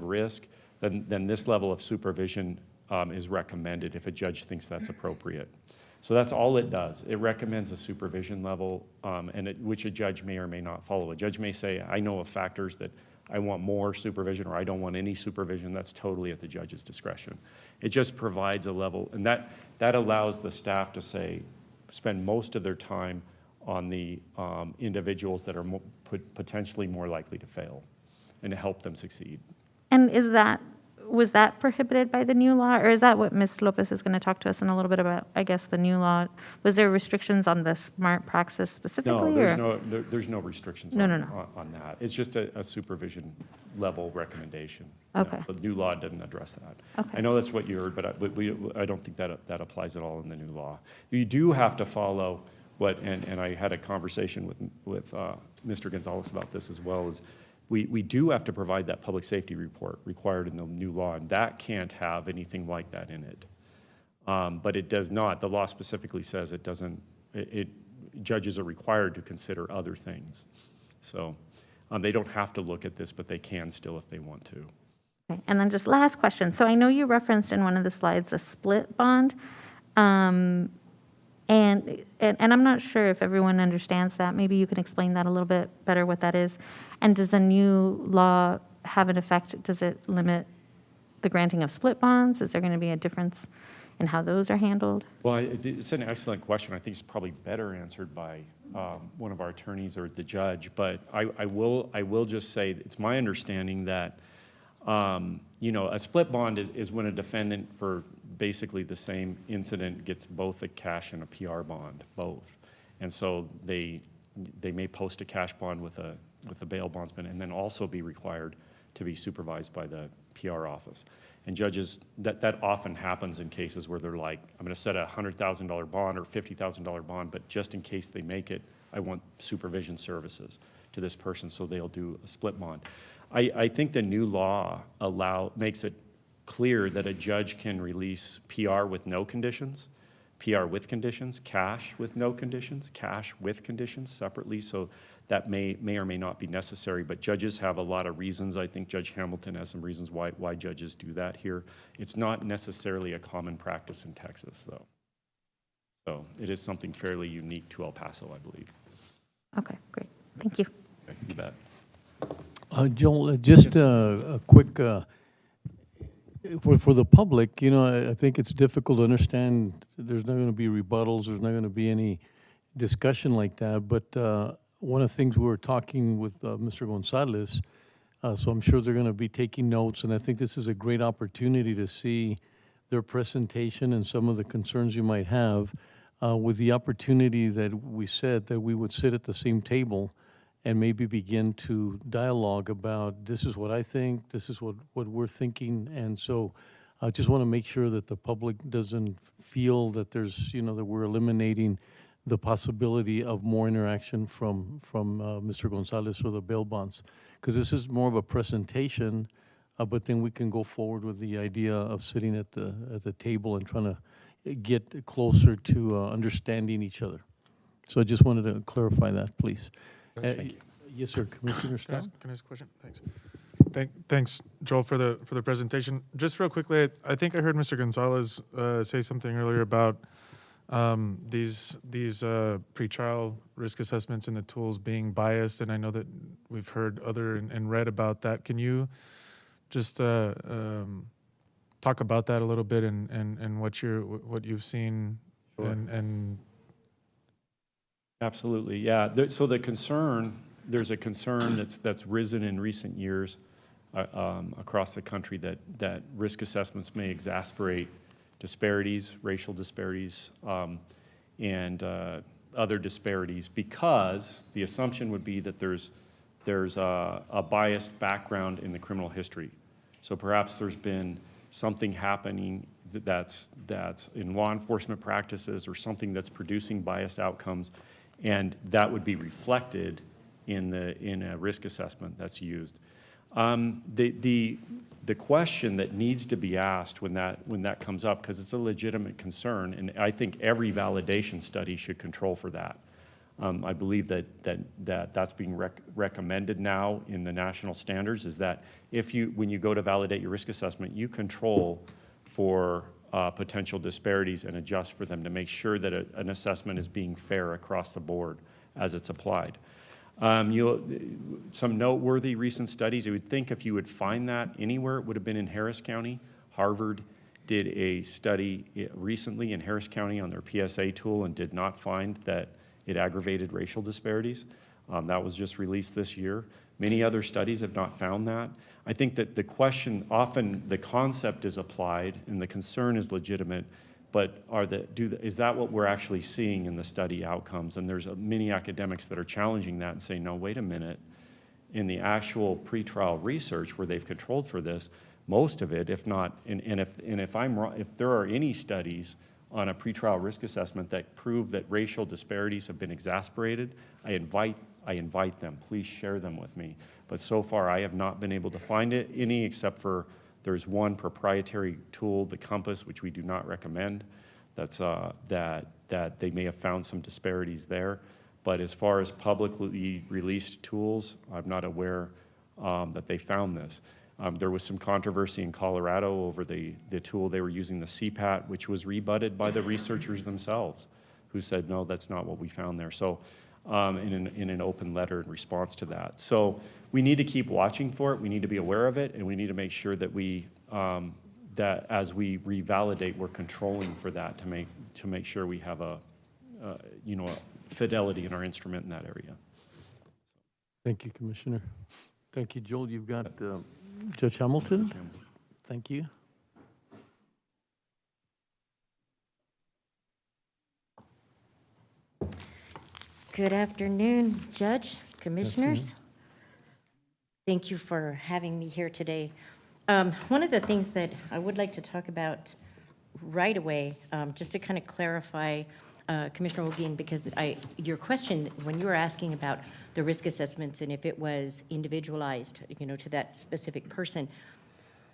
risk, then this level of supervision is recommended if a judge thinks that's appropriate. So that's all it does. It recommends a supervision level, which a judge may or may not follow. A judge may say, I know of factors that I want more supervision or I don't want any supervision. That's totally at the judge's discretion. It just provides a level, and that allows the staff to spend most of their time on the individuals that are potentially more likely to fail and to help them succeed. And is that was that prohibited by the new law? Or is that what Ms. Lopez is going to talk to us in a little bit about, I guess, the new law? Was there restrictions on the smart praxis specifically? No, there's no restrictions No, on, no, no. on that. It's just a supervision level recommendation. Okay. The new law doesn't address that. Okay. I know that's what you heard, but I don't think that applies at all in the new law. You do have to follow what, and I had a conversation with Mr. Gonzalez about this as well, is we do have to provide that public safety report required in the new law, and that can't have anything like that in it. But it does not, the law specifically says it doesn't, judges are required to consider other things. So they don't have to look at this, but they can still if they want to. Okay. And then just last question. So I know you referenced in one of the slides a split bond. And I'm not sure if everyone understands that. Maybe you can explain that a little bit better, what that is. And does the new law have an effect? Does it limit the granting of split bonds? Is there going to be a difference in how those are handled? Well, it's an excellent question. I think it's probably better answered by one of our attorneys or the judge. But I will just say it's my understanding that a split bond is when a defendant for basically the same incident gets both a cash and a PR bond, both. And so they may post a cash bond with a bail bondsman and then also be required to be supervised by the PR office. And judges, that often happens in cases where they're like, I'm going to set a $100,000 bond or $50,000 bond, but just in case they make it, I want supervision services to this person, so they'll do a split bond. I think the new law makes it clear that a judge can release PR with no conditions, PR with conditions, cash with no conditions, cash with conditions separately. So that may or may not be necessary, but judges have a lot of reasons. I think Judge Hamilton has some reasons why judges do that here. It's not necessarily a common practice in Texas, though. So it is something fairly unique to El Paso, I believe. Okay, great. Thank you. Okay, you bet. Joel, just a quick, for the public, I think it's difficult to understand. There's not going to be rebuttals. There's not going to be any discussion like that. But one of the things we were talking with Mr. Gonzalez, so I'm sure they're going to be taking notes. And I think this is a great opportunity to see their presentation and some of the concerns you might have with the opportunity that we said that we would sit at the same table and maybe begin to dialogue about, this is what I think, this is what we're thinking. And so I just want to make sure that the public doesn't feel that there's, that we're eliminating the possibility of more interaction from Mr. Gonzalez or the bail bonds. Because this is more of a presentation, but then we can go forward with the idea of sitting at the table and trying to get closer to understanding each other. So I just wanted to clarify that, please. Thank you. Yes, sir, Commissioner Can I Stout. ask a question? Thanks. Thanks, Joel, for the presentation. Just real quickly, I think I heard Mr. Gonzalez say something earlier about these pretrial risk assessments and the tools being biased, and I know that we've heard and read about that. Can you just talk about that a little bit and what you've seen? Sure. and Absolutely, yeah. So there's a concern that's risen in recent years across the country that risk assessments may exacerbate disparities, racial disparities, and other disparities, because the assumption would be that there's a biased background in the criminal history. So perhaps there's been something happening that's in law enforcement practices or something that's producing biased outcomes, and that would be reflected in a risk assessment that's used. The question that needs to be asked when that comes up, because it's a legitimate concern, and I think every validation study should control for that. I believe that's being recommended now in the national standards, is that when you go to validate your risk assessment, you control for potential disparities and adjust for them to make sure that an assessment is being fair across the board as it's applied. Some noteworthy recent studies, you would think if you would find that anywhere, it would have been in Harris County. Harvard did a study recently in Harris County on their PSA tool and did not find that it aggravated racial disparities. That was just released this year. Many other studies have not found that. I think that the question, often the concept is applied and the concern is legitimate, but is that what we're actually seeing in the study outcomes? And there's many academics that are challenging that and saying, no, wait a minute. In the actual pretrial research where they've controlled for this, most of it, if not, and if I'm wrong, if there are any studies on a pretrial risk assessment that prove that racial disparities have been exacerbated, I invite them. Please share them with me. But so far, I have not been able to find any except for there's one proprietary tool, the Compass, which we do not recommend. That's that they may have found some disparities there. But as far as publicly released tools, I'm not aware that they found this. There was some controversy in Colorado over the tool they were using, the CPAT, which was rebutted by the researchers themselves, who said, no, that's not what we found there. So in an open letter in response to that. So we need to keep watching for it. We need to be aware of it, and we need to make sure that we that as we revalidate, we're controlling for that to make sure we have a fidelity in our instrument in that area. Thank you, Commissioner. Thank you, Joel. You've got Judge Hamilton. Thank you. Good afternoon, Judge, Commissioners. Thank you for having me here today. One of the things that I would like to talk about right away, just to kind of clarify, Commissioner Holguin, because your question, when you were asking about the risk assessments and if it was individualized, to that specific person,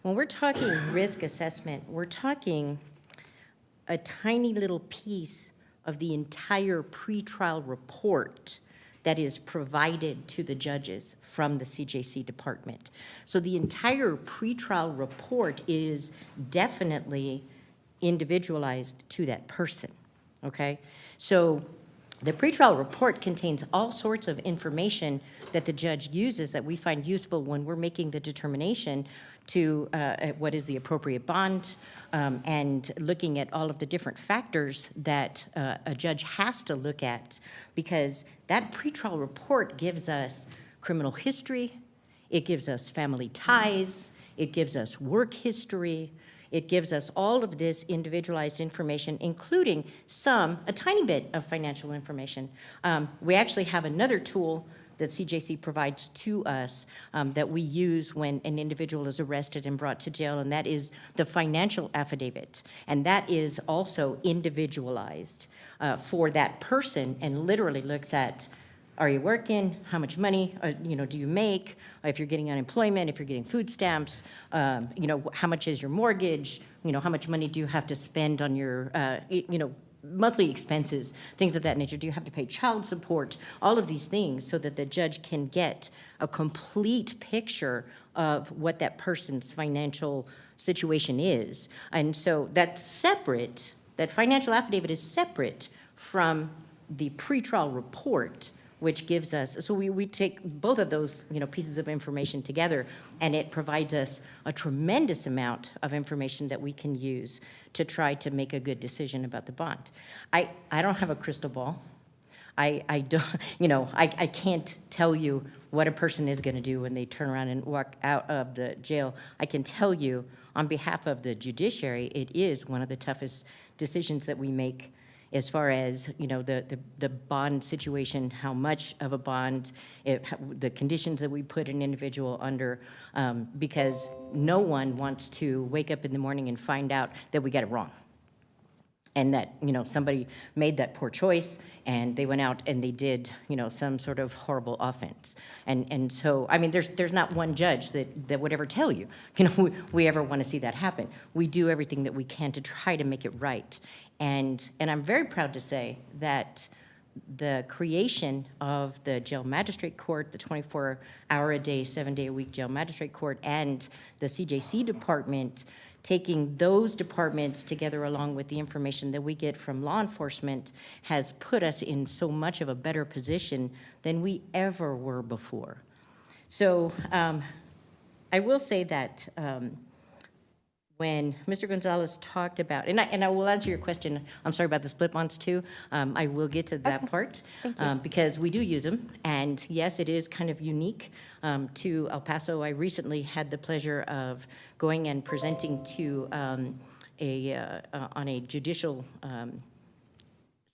when we're talking risk assessment, we're talking a tiny little piece of the entire pretrial report that is provided to the judges from the CJC department. So the entire pretrial report is definitely individualized to that person, okay? So the pretrial report contains all sorts of information that the judge uses that we find useful when we're making the determination to what is the appropriate bond, and looking at all of the different factors that a judge has to look at, because that pretrial report gives us criminal history, it gives us family ties, it gives us work history, it gives us all of this individualized information, including a tiny bit of financial information. We actually have another tool that CJC provides to us that we use when an individual is arrested and brought to jail, and that is the financial affidavit. And that is also individualized for that person and literally looks at, are you working? How much money do you make? If you're getting unemployment, if you're getting food stamps, how much is your mortgage? How much money do you have to spend on your, monthly expenses, things of that nature. Do you have to pay child support? All of these things so that the judge can get a complete picture of what that person's financial situation is. And so that's separate, that financial affidavit is separate from the pretrial report, which gives us, so we take both of those pieces of information together, and it provides us a tremendous amount of information that we can use to try to make a good decision about the bond. I don't have a crystal ball. I don't, I can't tell you what a person is gonna do when they turn around and walk out of the jail. I can tell you on behalf of the judiciary, it is one of the toughest decisions that we make as far as the bond situation, how much of a bond, the conditions that we put an individual under, because no one wants to wake up in the morning and find out that we got it wrong. And that somebody made that poor choice and they went out and they did some sort of horrible offense. And so, I mean, there's not one judge that would ever tell you, we ever want to see that happen. We do everything that we can to try to make it right. And I'm very proud to say that the creation of the jail magistrate court, the 24-hour-a-day, 7-day-a-week jail magistrate court, and the CJC department, taking those departments together along with the information that we get from law enforcement, has put us in so much of a better position than we ever were before. So I will say that when Mr. Gonzalez talked about, and I will answer your question, I'm sorry about the split bonds too. I will get to that part. Because we do use them, and yes, it is kind of unique to El Paso. I recently had the pleasure of going and presenting to on a judicial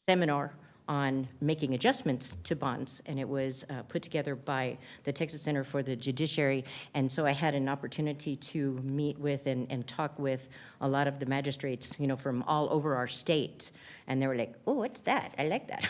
seminar on making adjustments to bonds, and it was put together by the Texas Center for the Judiciary. And so I had an opportunity to meet with and talk with a lot of the magistrates, from all over our state. And they were like, oh, what's that? I like that.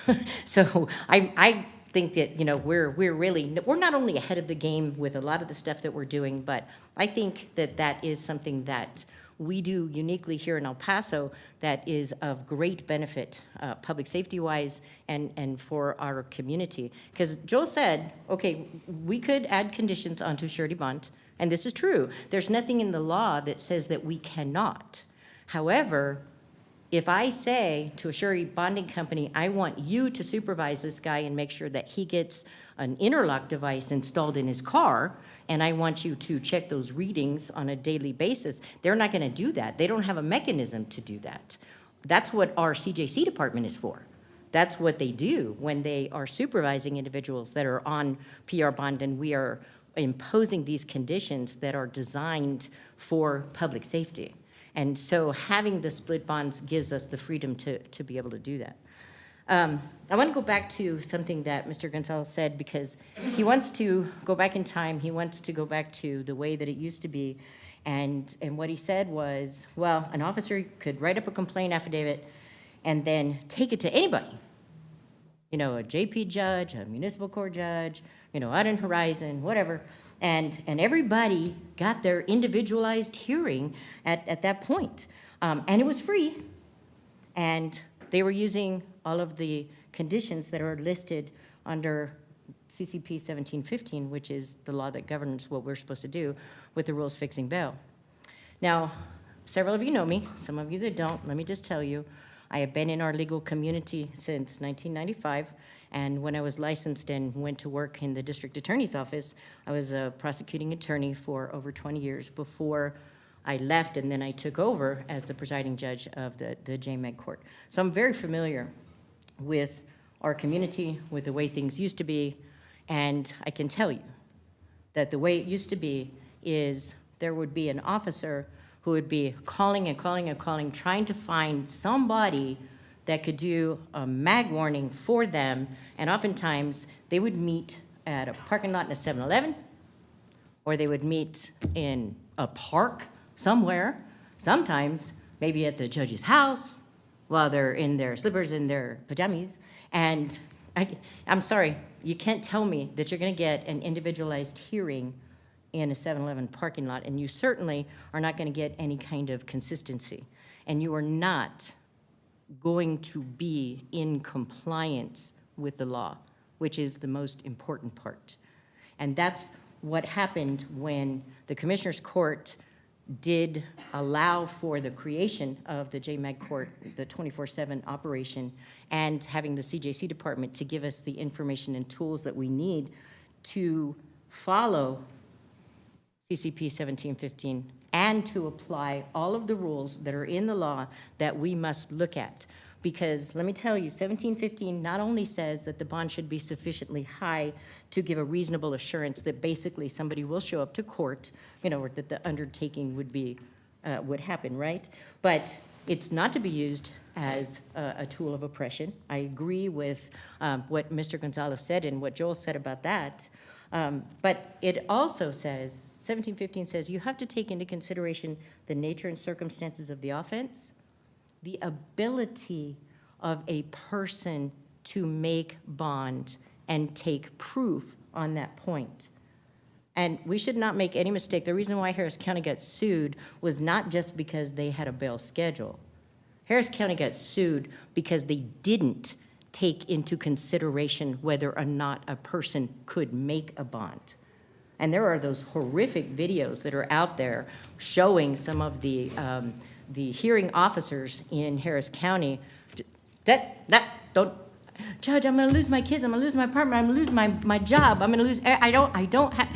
So I think that, we're not only ahead of the game with a lot of the stuff that we're doing, but I think that is something that we do uniquely here in El Paso that is of great benefit, public safety-wise and for our community. Because Joel said, okay, we could add conditions onto surety bond, and this is true. There's nothing in the law that says that we cannot. However, if I say to a surety bonding company, I want you to supervise this guy and make sure that he gets an interlock device installed in his car, and I want you to check those readings on a daily basis, they're not going to do that. They don't have a mechanism to do that. That's what our CJC department is for. That's what they do when they are supervising individuals that are on PR bond, and we are imposing these conditions that are designed for public safety. And so having the split bonds gives us the freedom to be able to do that. I want to go back to something that Mr. Gonzalez said, because he wants to go back in time. He wants to go back to the way that it used to be. And what he said was, well, an officer could write up a complaint affidavit and then take it to anybody. A JP judge, a municipal court judge, out in Horizon, whatever. And everybody got their individualized hearing at that point. And it was free. And they were using all of the conditions that are listed under CCP 1715, which is the law that governs what we're supposed to do with the rules fixing bail. Now, several of you know me, some of you that don't. Let me just tell you, I have been in our legal community since 1995, and when I was licensed and went to work in the district attorney's office, I was a prosecuting attorney for over 20 years before I left, and then I took over as the presiding judge of the JMAG court. So I'm very familiar with our community, with the way things used to be, and I can tell you that the way it used to be is there would be an officer who would be calling and calling and calling, trying to find somebody that could do a mag warning for them, and oftentimes they would meet at a parking lot in a 7-Eleven, or they would meet in a park somewhere, sometimes maybe at the judge's house while they're in their slippers and their pajamas. And I'm sorry, you can't tell me that you're going to get an individualized hearing in a 7-Eleven parking lot, and you certainly are not going to get any kind of consistency. And you are not going to be in compliance with the law, which is the most important part. And that's what happened when the Commissioner's Court did allow for the creation of the JMAG court, the 24/7 operation, and having the CJC department to give us the information and tools that we need to follow CCP 1715 and to apply all of the rules that are in the law that we must look at. Because let me tell you, 1715 not only says that the bond should be sufficiently high to give a reasonable assurance that basically somebody will show up to court, or that the undertaking would happen, right? But it's not to be used as a tool of oppression. I agree with what Mr. Gonzalez said and what Joel said about that. But it also says, 1715 says, you have to take into consideration the nature and circumstances of the offense, the ability of a person to make bond and take proof on that point. And we should not make any mistake. The reason why Harris County got sued was not just because they had a bail schedule. Harris County got sued because they didn't take into consideration whether or not a person could make a bond. And there are those horrific videos that are out there showing some of the hearing officers in Harris County, don't, Judge, I'm gonna lose my kids, I'm gonna lose my apartment, I'm gonna lose my job, I'm gonna lose, I don't have,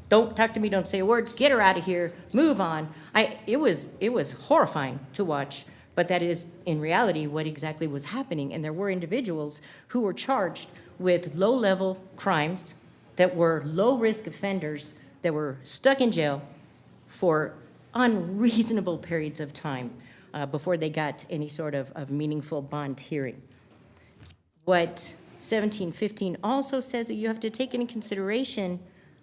don't talk to me, don't say a word, get her out of here, move on. It was horrifying to watch, but that is in reality what exactly was happening. And there were individuals who were charged with low-level crimes that were low-risk offenders that were stuck in jail for unreasonable periods of time before they got any sort of meaningful bond hearing. What 1715 also says that you have to take into consideration,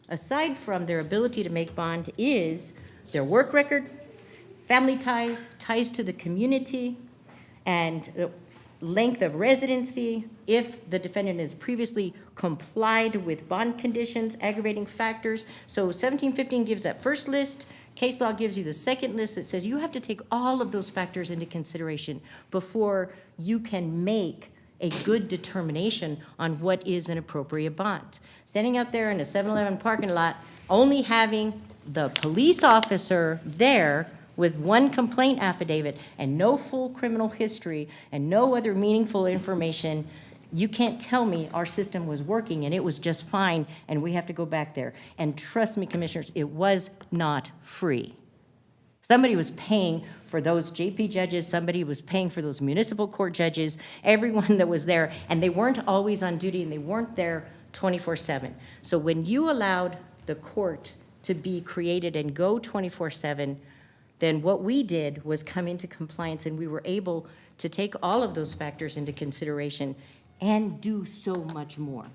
aside from their ability to make bond, is their work record, family ties, ties to the community, and length of residency, if the defendant has previously complied with bond conditions, aggravating factors. So 1715 gives that first list. Case law gives you the second list that says you have to take all of those factors into consideration before you can make a good determination on what is an appropriate bond. Standing out there in a 7-Eleven parking lot, only having the police officer there with one complaint affidavit and no full criminal history and no other meaningful information, you can't tell me our system was working and it was just fine and we have to go back there. And trust me, commissioners, it was not free. Somebody was paying for those JP judges, somebody was paying for those municipal court judges, everyone that was there, and they weren't always on duty and they weren't there 24/7. So when you allowed the court to be created and go 24/7, then what we did was come into compliance and we were able to take all of those factors into consideration and do so much more.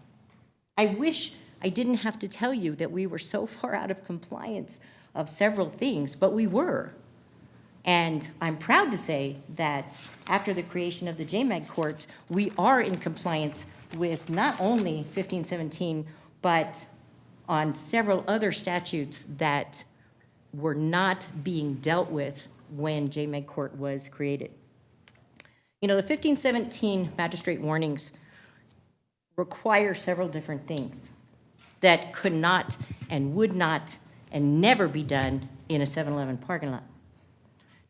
I wish I didn't have to tell you that we were so far out of compliance of several things, but we were. And I'm proud to say that after the creation of the JMAG court, we are in compliance with not only 1517, but on several other statutes that were not being dealt with when JMAG court was created. You know, the 1517 magistrate warnings require several different things that could not and would not and never be done in a 7-Eleven parking lot.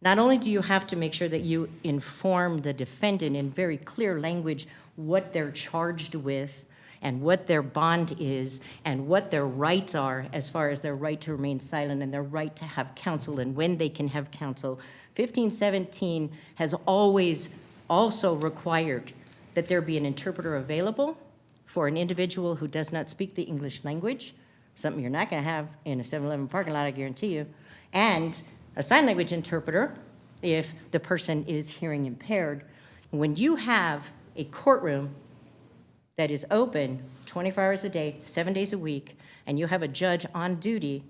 Not only do you have to make sure that you inform the defendant in very clear language what they're charged with and what their bond is and what their rights are as far as their right to remain silent and their right to have counsel and when they can have counsel. 1517 has always also required that there be an interpreter available for an individual who does not speak the English language, something you're not going to have in a 7-Eleven parking lot, I guarantee you, and a sign language interpreter if the person is hearing impaired. When you have a courtroom that is open 24 hours a day, 7 days a week, and you have a judge on duty,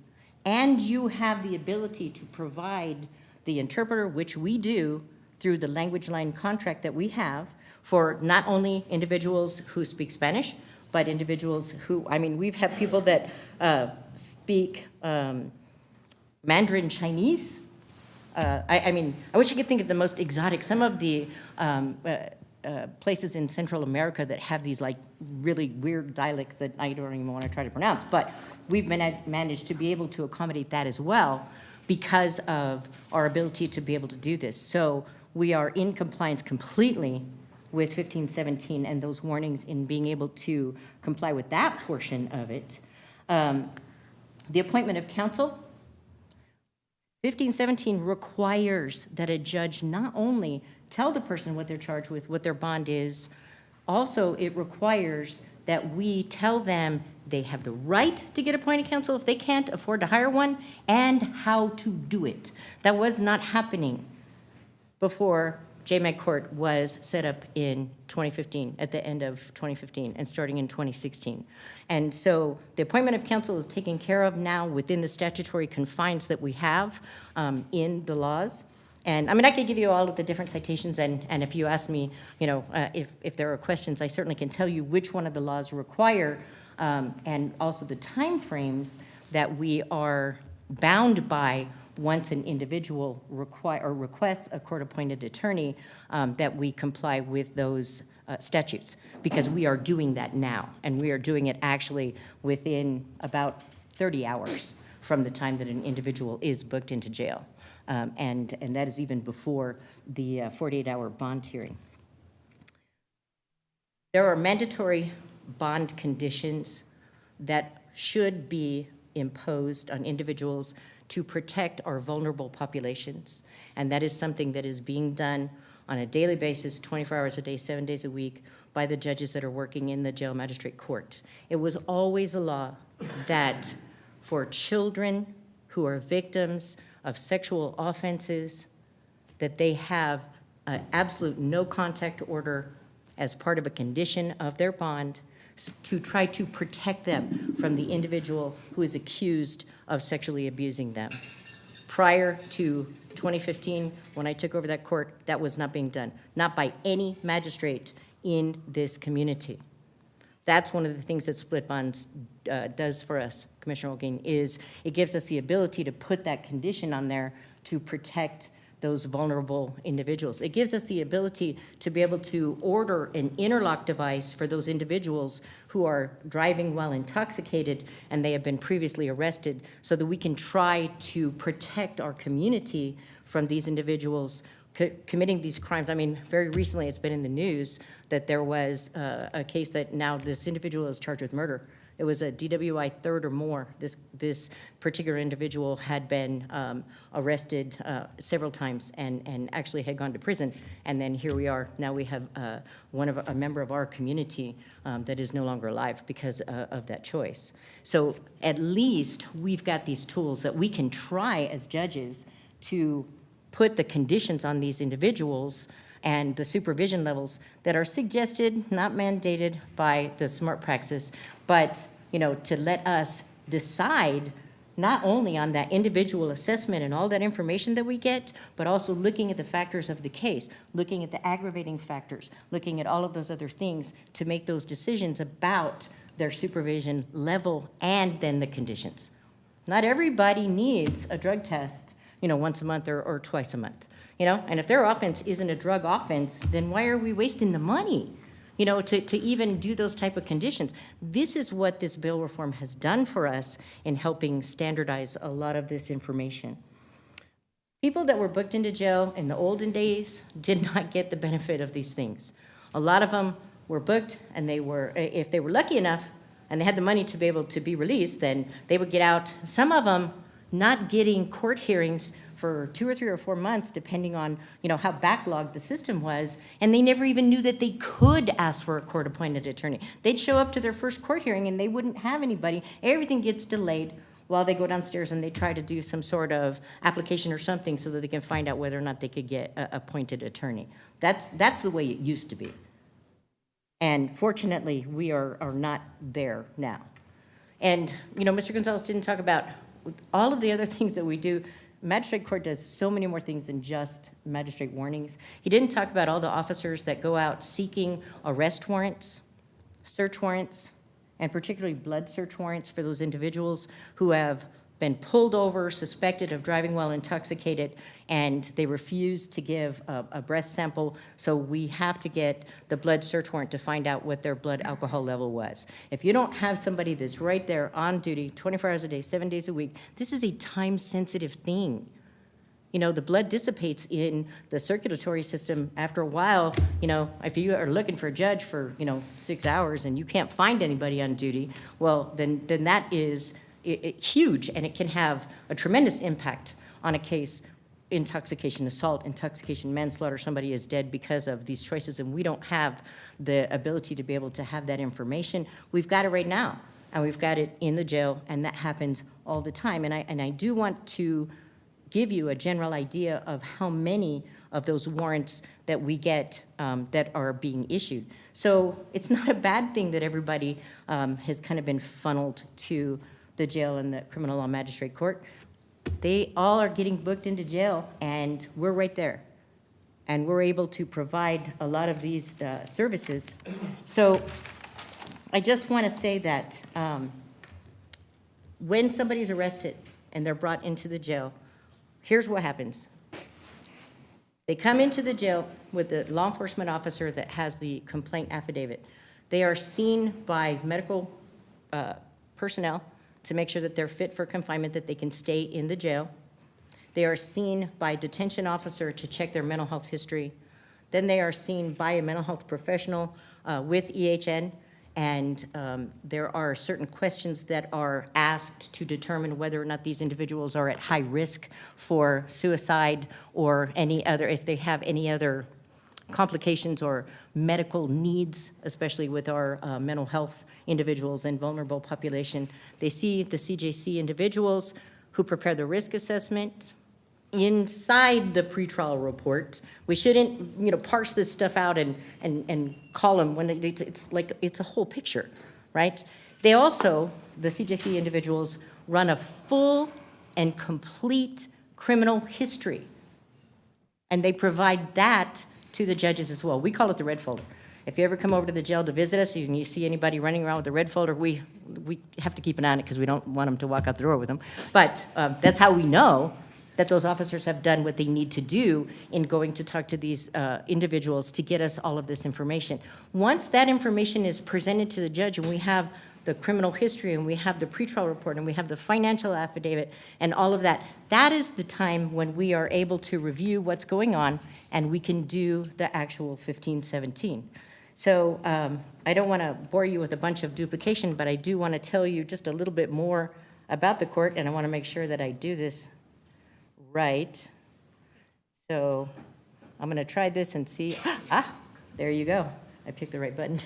and you have the ability to provide the interpreter, which we do through the language line contract that we have for not only individuals who speak Spanish, but individuals who, I mean, we've had people that speak Mandarin Chinese. I mean, I wish I could think of the most exotic. Some of the places in Central America that have these like really weird dialects that I don't even want to try to pronounce, but we've managed to be able to accommodate that as well because of our ability to be able to do this. So we are in compliance completely with 1517 and those warnings in being able to comply with that portion of it. The appointment of counsel, 1517 requires that a judge not only tell the person what they're charged with, what their bond is, also it requires that we tell them they have the right to get appointed counsel if they can't afford to hire one, and how to do it. That was not happening before JMAG Court was set up in 2015, at the end of 2015, and starting in 2016. And so the appointment of counsel is taken care of now within the statutory confines that we have in the laws. And I mean, I could give you all of the different citations, and if you ask me, you know, if there are questions, I certainly can tell you which one of the laws require, and also the timeframes that we are bound by once an individual requests a court-appointed attorney, that we comply with those statutes, because we are doing that now, and we are doing it actually within about 30 hours from the time that an individual is booked into jail. And that is even before the 48-hour bond hearing. There are mandatory bond conditions that should be imposed on individuals to protect our vulnerable populations. And that is something that is being done on a daily basis, 24 hours a day, 7 days a week, by the judges that are working in the jail magistrate court. It was always a law that for children who are victims of sexual offenses, that they have an absolute no contact order as part of a condition of their bond to try to protect them from the individual who is accused of sexually abusing them. Prior to 2015, when I took over that court, that was not being done, not by any magistrate in this community. That's one of the things that split bonds does for us, Commissioner Holguin, is it gives us the ability to put that condition on there to protect those vulnerable individuals. It gives us the ability to be able to order an interlock device for those individuals who are driving while intoxicated and they have been previously arrested, so that we can try to protect our community from these individuals committing these crimes. I mean, very recently it's been in the news that there was a case that now this individual is charged with murder. It was a DWI third or more. This particular individual had been arrested several times and actually had gone to prison. And then here we are. Now we have a member of our community that is no longer alive because of that choice. So at least we've got these tools that we can try as judges to put the conditions on these individuals and the supervision levels that are suggested, not mandated by the smart praxis, but to let us decide not only on that individual assessment and all that information that we get, but also looking at the factors of the case, looking at the aggravating factors, looking at all of those other things to make those decisions about their supervision level and then the conditions. Not everybody needs a drug test, once a month or twice a month. And if their offense isn't a drug offense, then why are we wasting the money, to even do those type of conditions? This is what this bail reform has done for us in helping standardize a lot of this information. People that were booked into jail in the olden days did not get the benefit of these things. A lot of them were booked, and if they were lucky enough and they had the money to be able to be released, then they would get out. Some of them not getting court hearings for 2 or 3 or 4 months, depending on how backlogged the system was, and they never even knew that they could ask for a court-appointed attorney. They'd show up to their first court hearing and they wouldn't have anybody. Everything gets delayed while they go downstairs and they try to do some sort of application or something so that they can find out whether or not they could get an appointed attorney. That's the way it used to be. And fortunately, we are not there now. And Mr. Gonzalez didn't talk about all of the other things that we do. Magistrate court does so many more things than just magistrate warnings. He didn't talk about all the officers that go out seeking arrest warrants, search warrants, and particularly blood search warrants for those individuals who have been pulled over, suspected of driving while intoxicated, and they refuse to give a breath sample, so we have to get the blood search warrant to find out what their blood alcohol level was. If you don't have somebody that's right there on duty 24 hours a day, 7 days a week, this is a time-sensitive thing. The blood dissipates in the circulatory system after a while. If you are looking for a judge for 6 hours and you can't find anybody on duty, well, then that is huge, and it can have a tremendous impact on a case. Intoxication assault, intoxication manslaughter, somebody is dead because of these choices, and we don't have the ability to be able to have that information. We've got it right now, and we've got it in the jail, and that happens all the time. And I do want to give you a general idea of how many of those warrants that we get that are being issued. So it's not a bad thing that everybody has kind of been funneled to the jail and the criminal law magistrate court. They all are getting booked into jail, and we're right there. And we're able to provide a lot of these services. So I just want to say that when somebody's arrested and they're brought into the jail, here's what happens. They come into the jail with the law enforcement officer that has the complaint affidavit. They are seen by medical personnel to make sure that they're fit for confinement, that they can stay in the jail. They are seen by a detention officer to check their mental health history. Then they are seen by a mental health professional with EHN, And there are certain questions that are asked to determine whether or not these individuals are at high risk for suicide or any other, if they have any other complications or medical needs, especially with our mental health individuals and vulnerable population. They see the CJC individuals who prepare the risk assessment inside the pretrial report. We shouldn't, parse this stuff out and call them when it's like, it's a whole picture, right? They also, the CJC individuals, run a full and complete criminal history. And they provide that to the judges as well. We call it the red folder. If you ever come over to the jail to visit us and you see anybody running around with the red folder, we have to keep an eye on it because we don't want them to walk out the door with them. But that's how we know that those officers have done what they need to do in going to talk to these individuals to get us all of this information. Once that information is presented to the judge and we have the criminal history and we have the pretrial report and we have the financial affidavit and all of that, that is the time when we are able to review what's going on and we can do the actual 1517. So I don't want to bore you with a bunch of duplication, but I do want to tell you just a little bit more about the court, and I want to make sure that I do this right. So I'm going to try this and see. There you go. I picked the right button.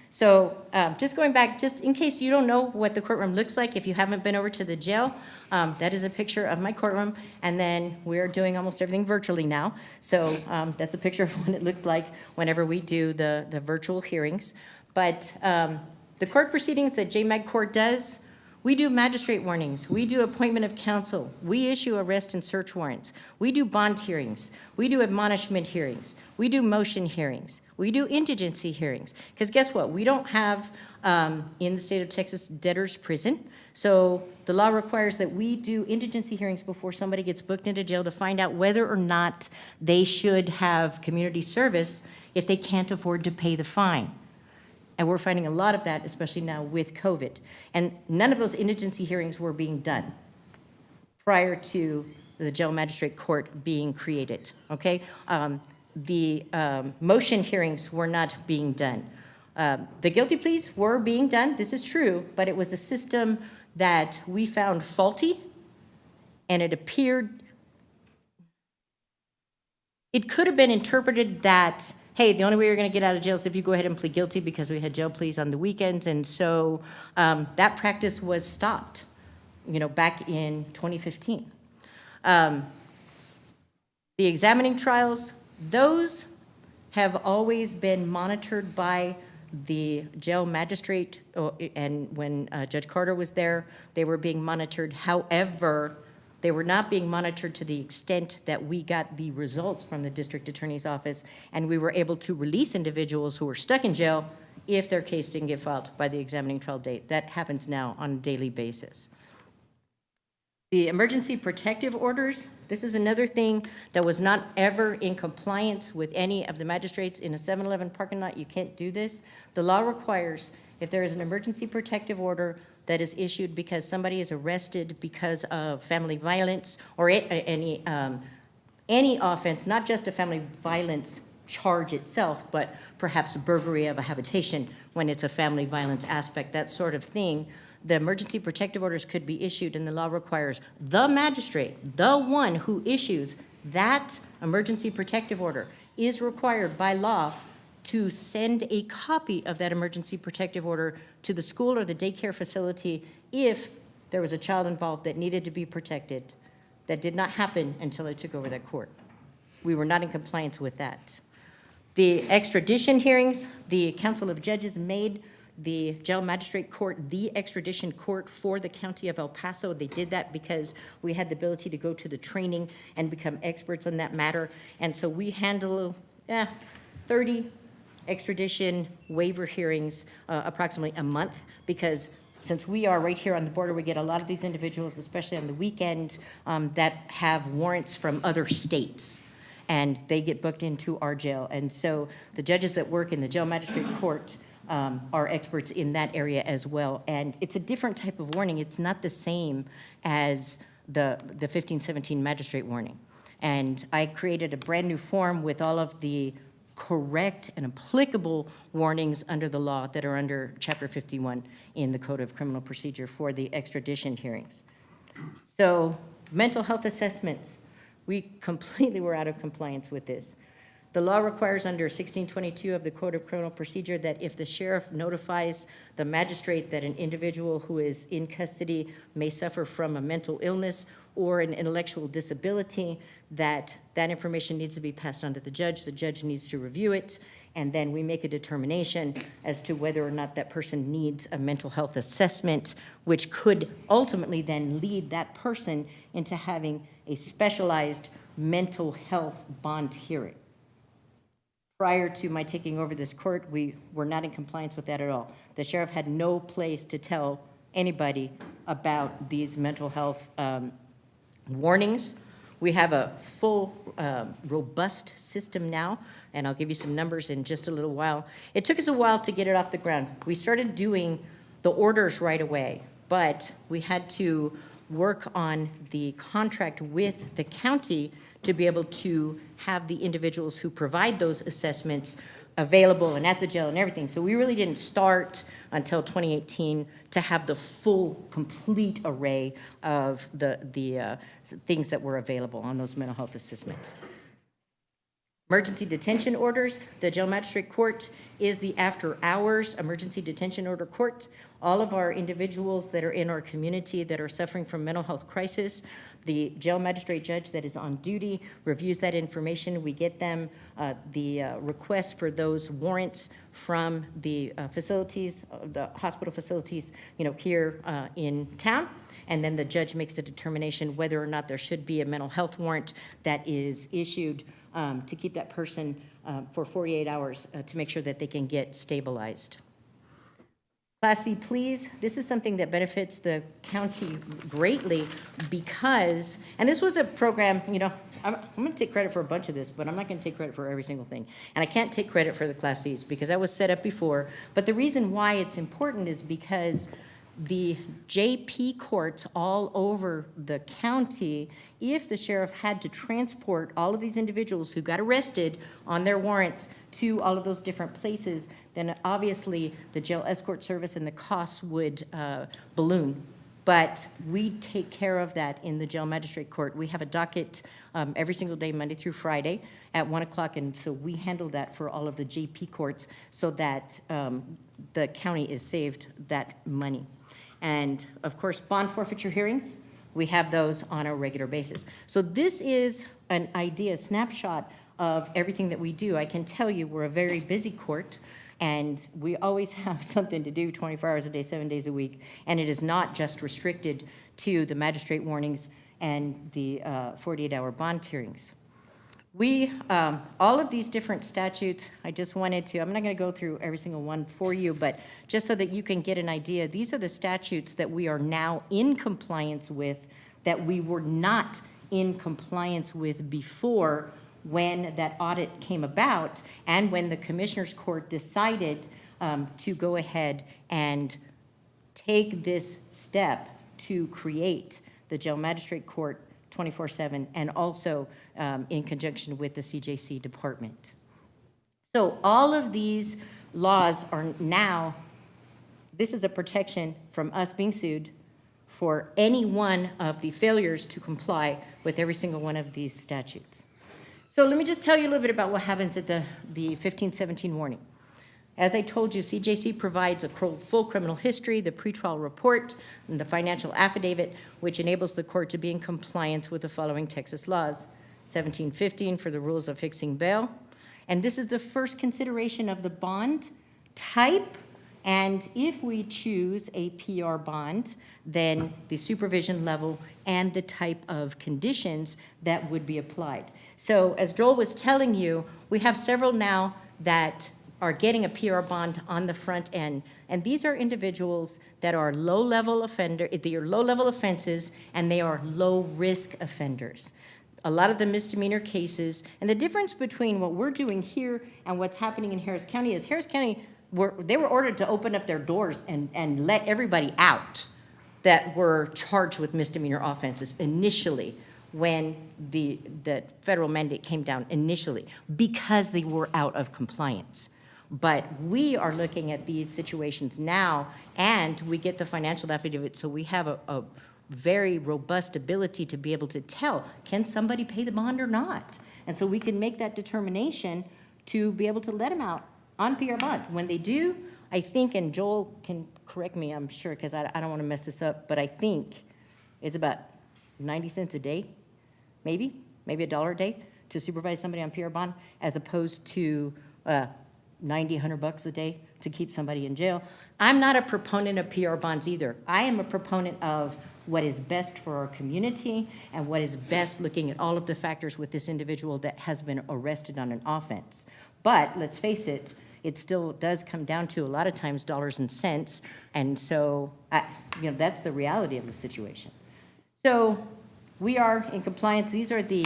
So just going back, just in case you don't know what the courtroom looks like, if you haven't been over to the jail, that is a picture of my courtroom. And then we're doing almost everything virtually now. So that's a picture of what it looks like whenever we do the virtual hearings. But the court proceedings that JMAG Court does, we do magistrate warnings. We do appointment of counsel. We issue arrest and search warrants. We do bond hearings. We do admonishment hearings. We do motion hearings. We do indigency hearings. Because guess what? We don't have, in the state of Texas, debtor's prison. So the law requires that we do indigency hearings before somebody gets booked into jail to find out whether or not they should have community service if they can't afford to pay the fine. And we're finding a lot of that, especially now with COVID. And none of those indigency hearings were being done prior to the jail magistrate court being created, okay? The motion hearings were not being done. The guilty pleas were being done, this is true, but it was a system that we found faulty, and it appeared, it could have been interpreted that, hey, the only way you're going to get out of jail is if you go ahead and plead guilty, because we had jail pleas on the weekends. And so that practice was stopped, back in 2015. The examining trials, those have always been monitored by the jail magistrate, and when Judge Carter was there, they were being monitored. However, they were not being monitored to the extent that we got the results from the district attorney's office, and we were able to release individuals who were stuck in jail if their case didn't get filed by the examining trial date. That happens now on a daily basis. The emergency protective orders, this is another thing that was not ever in compliance with any of the magistrates. In a 7-Eleven parking lot, you can't do this. The law requires, if there is an emergency protective order that is issued because somebody is arrested because of family violence or any offense, not just a family violence charge itself, but perhaps burglary of a habitation when it's a family violence aspect, that sort of thing. The emergency protective orders could be issued, and the law requires the magistrate, the one who issues that emergency protective order, is required by law to send a copy of that emergency protective order to the school or the daycare facility if there was a child involved that needed to be protected. That did not happen until I took over that court. We were not in compliance with that. The extradition hearings, the Council of Judges made the jail magistrate court the extradition court for the county of El Paso. They did that because we had the ability to go to the training and become experts on that matter. And so we handle 30 extradition waiver hearings approximately a month, because since we are right here on the border, we get a lot of these individuals, especially on the weekend, that have warrants from other states, and they get booked into our jail. And so the judges that work in the jail magistrate court are experts in that area as well. And it's a different type of warning. It's not the same as the 1517 magistrate warning. And I created a brand new form with all of the correct and applicable warnings under the law that are under Chapter 51 in the Code of Criminal Procedure for the extradition hearings. So mental health assessments, we completely were out of compliance with this. The law requires under 1622 of the Code of Criminal Procedure that if the sheriff notifies the magistrate that an individual who is in custody may suffer from a mental illness or an intellectual disability, that information needs to be passed on to the judge needs to review it, and then we make a determination as to whether or not that person needs a mental health assessment, which could ultimately then lead that person into having a specialized mental health bond hearing. Prior to my taking over this court, we were not in compliance with that at all. The sheriff had no place to tell anybody about these mental health warnings. We have a full, robust system now, and I'll give you some numbers in just a little while. It took us a while to get it off the ground. We started doing the orders right away, but we had to work on the contract with the county to be able to have the individuals who provide those assessments available and at the jail and everything. So we really didn't start until 2018 to have the full, complete array of the things that were available on those mental health assessments. Emergency detention orders. The jail magistrate court is the after-hours emergency detention order court. All of our individuals that are in our community that are suffering from mental health crisis, the jail magistrate judge that is on duty reviews that information. We get them the request for those warrants from the facilities, the hospital facilities, here in town. And then the judge makes a determination whether or not there should be a mental health warrant that is issued to keep that person for 48 hours to make sure that they can get stabilized. Class C pleas, this is something that benefits the county greatly because, and this was a program, I'm going to take credit for a bunch of this, but I'm not going to take credit for every single thing. And I can't take credit for the Class Cs because that was set up before. But the reason why it's important is because the JP courts all over the county, if the sheriff had to transport all of these individuals who got arrested on their warrants to all of those different places, then obviously the jail escort service and the costs would balloon. But we take care of that in the jail magistrate court. We have a docket every single day, Monday through Friday at 1 o'clock, and so we handle that for all of the JP courts so that the county is saved that money. And of course, bond forfeiture hearings, we have those on a regular basis. So this is an idea, snapshot of everything that we do. I can tell you we're a very busy court, and we always have something to do 24 hours a day, 7 days a week. And it is not just restricted to the magistrate warnings and the 48-hour bond hearings. We, all of these different statutes, I just wanted to, I'm not going to go through every single one for you, but just so that you can get an idea, these are the statutes that we are now in compliance with that we were not in compliance with before when that audit came about and when the Commissioner's Court decided to go ahead and take this step to create the Jail Magistrate Court 24/7 and also in conjunction with the CJC department. So all of these laws are now, this is a protection from us being sued for any one of the failures to comply with every single one of these statutes. So let me just tell you a little bit about what happens at the 1517 warning. As I told you, CJC provides a full criminal history, the pretrial report, and the financial affidavit, which enables the court to be in compliance with the following Texas laws. 1715 for the rules of fixing bail. And this is the first consideration of the bond type. And if we choose a PR bond, then the supervision level and the type of conditions that would be applied. So as Joel was telling you, we have several now that are getting a PR bond on the front end. And these are individuals that are low-level offenses, and they are low-risk offenders. A lot of the misdemeanor cases, and the difference between what we're doing here and what's happening in Harris County is Harris County, they were ordered to open up their doors and let everybody out that were charged with misdemeanor offenses initially. when the federal mandate came down initially, because they were out of compliance. But we are looking at these situations now, and we get the financial affidavit, so we have a very robust ability to be able to tell, can somebody pay the bond or not? And so we can make that determination to be able to let them out on PR bond. When they do, I think, and Joel can correct me, I'm sure, because I don't want to mess this up, but I think it's about 90 cents a day, maybe $1 a day to supervise somebody on PR bond, as opposed to 90, $100 a day to keep somebody in jail. I'm not a proponent of PR bonds either. I am a proponent of what is best for our community and what is best looking at all of the factors with this individual that has been arrested on an offense. But let's face it, it still does come down to a lot of times dollars and cents. And so, that's the reality of the situation. So we are in compliance. These are the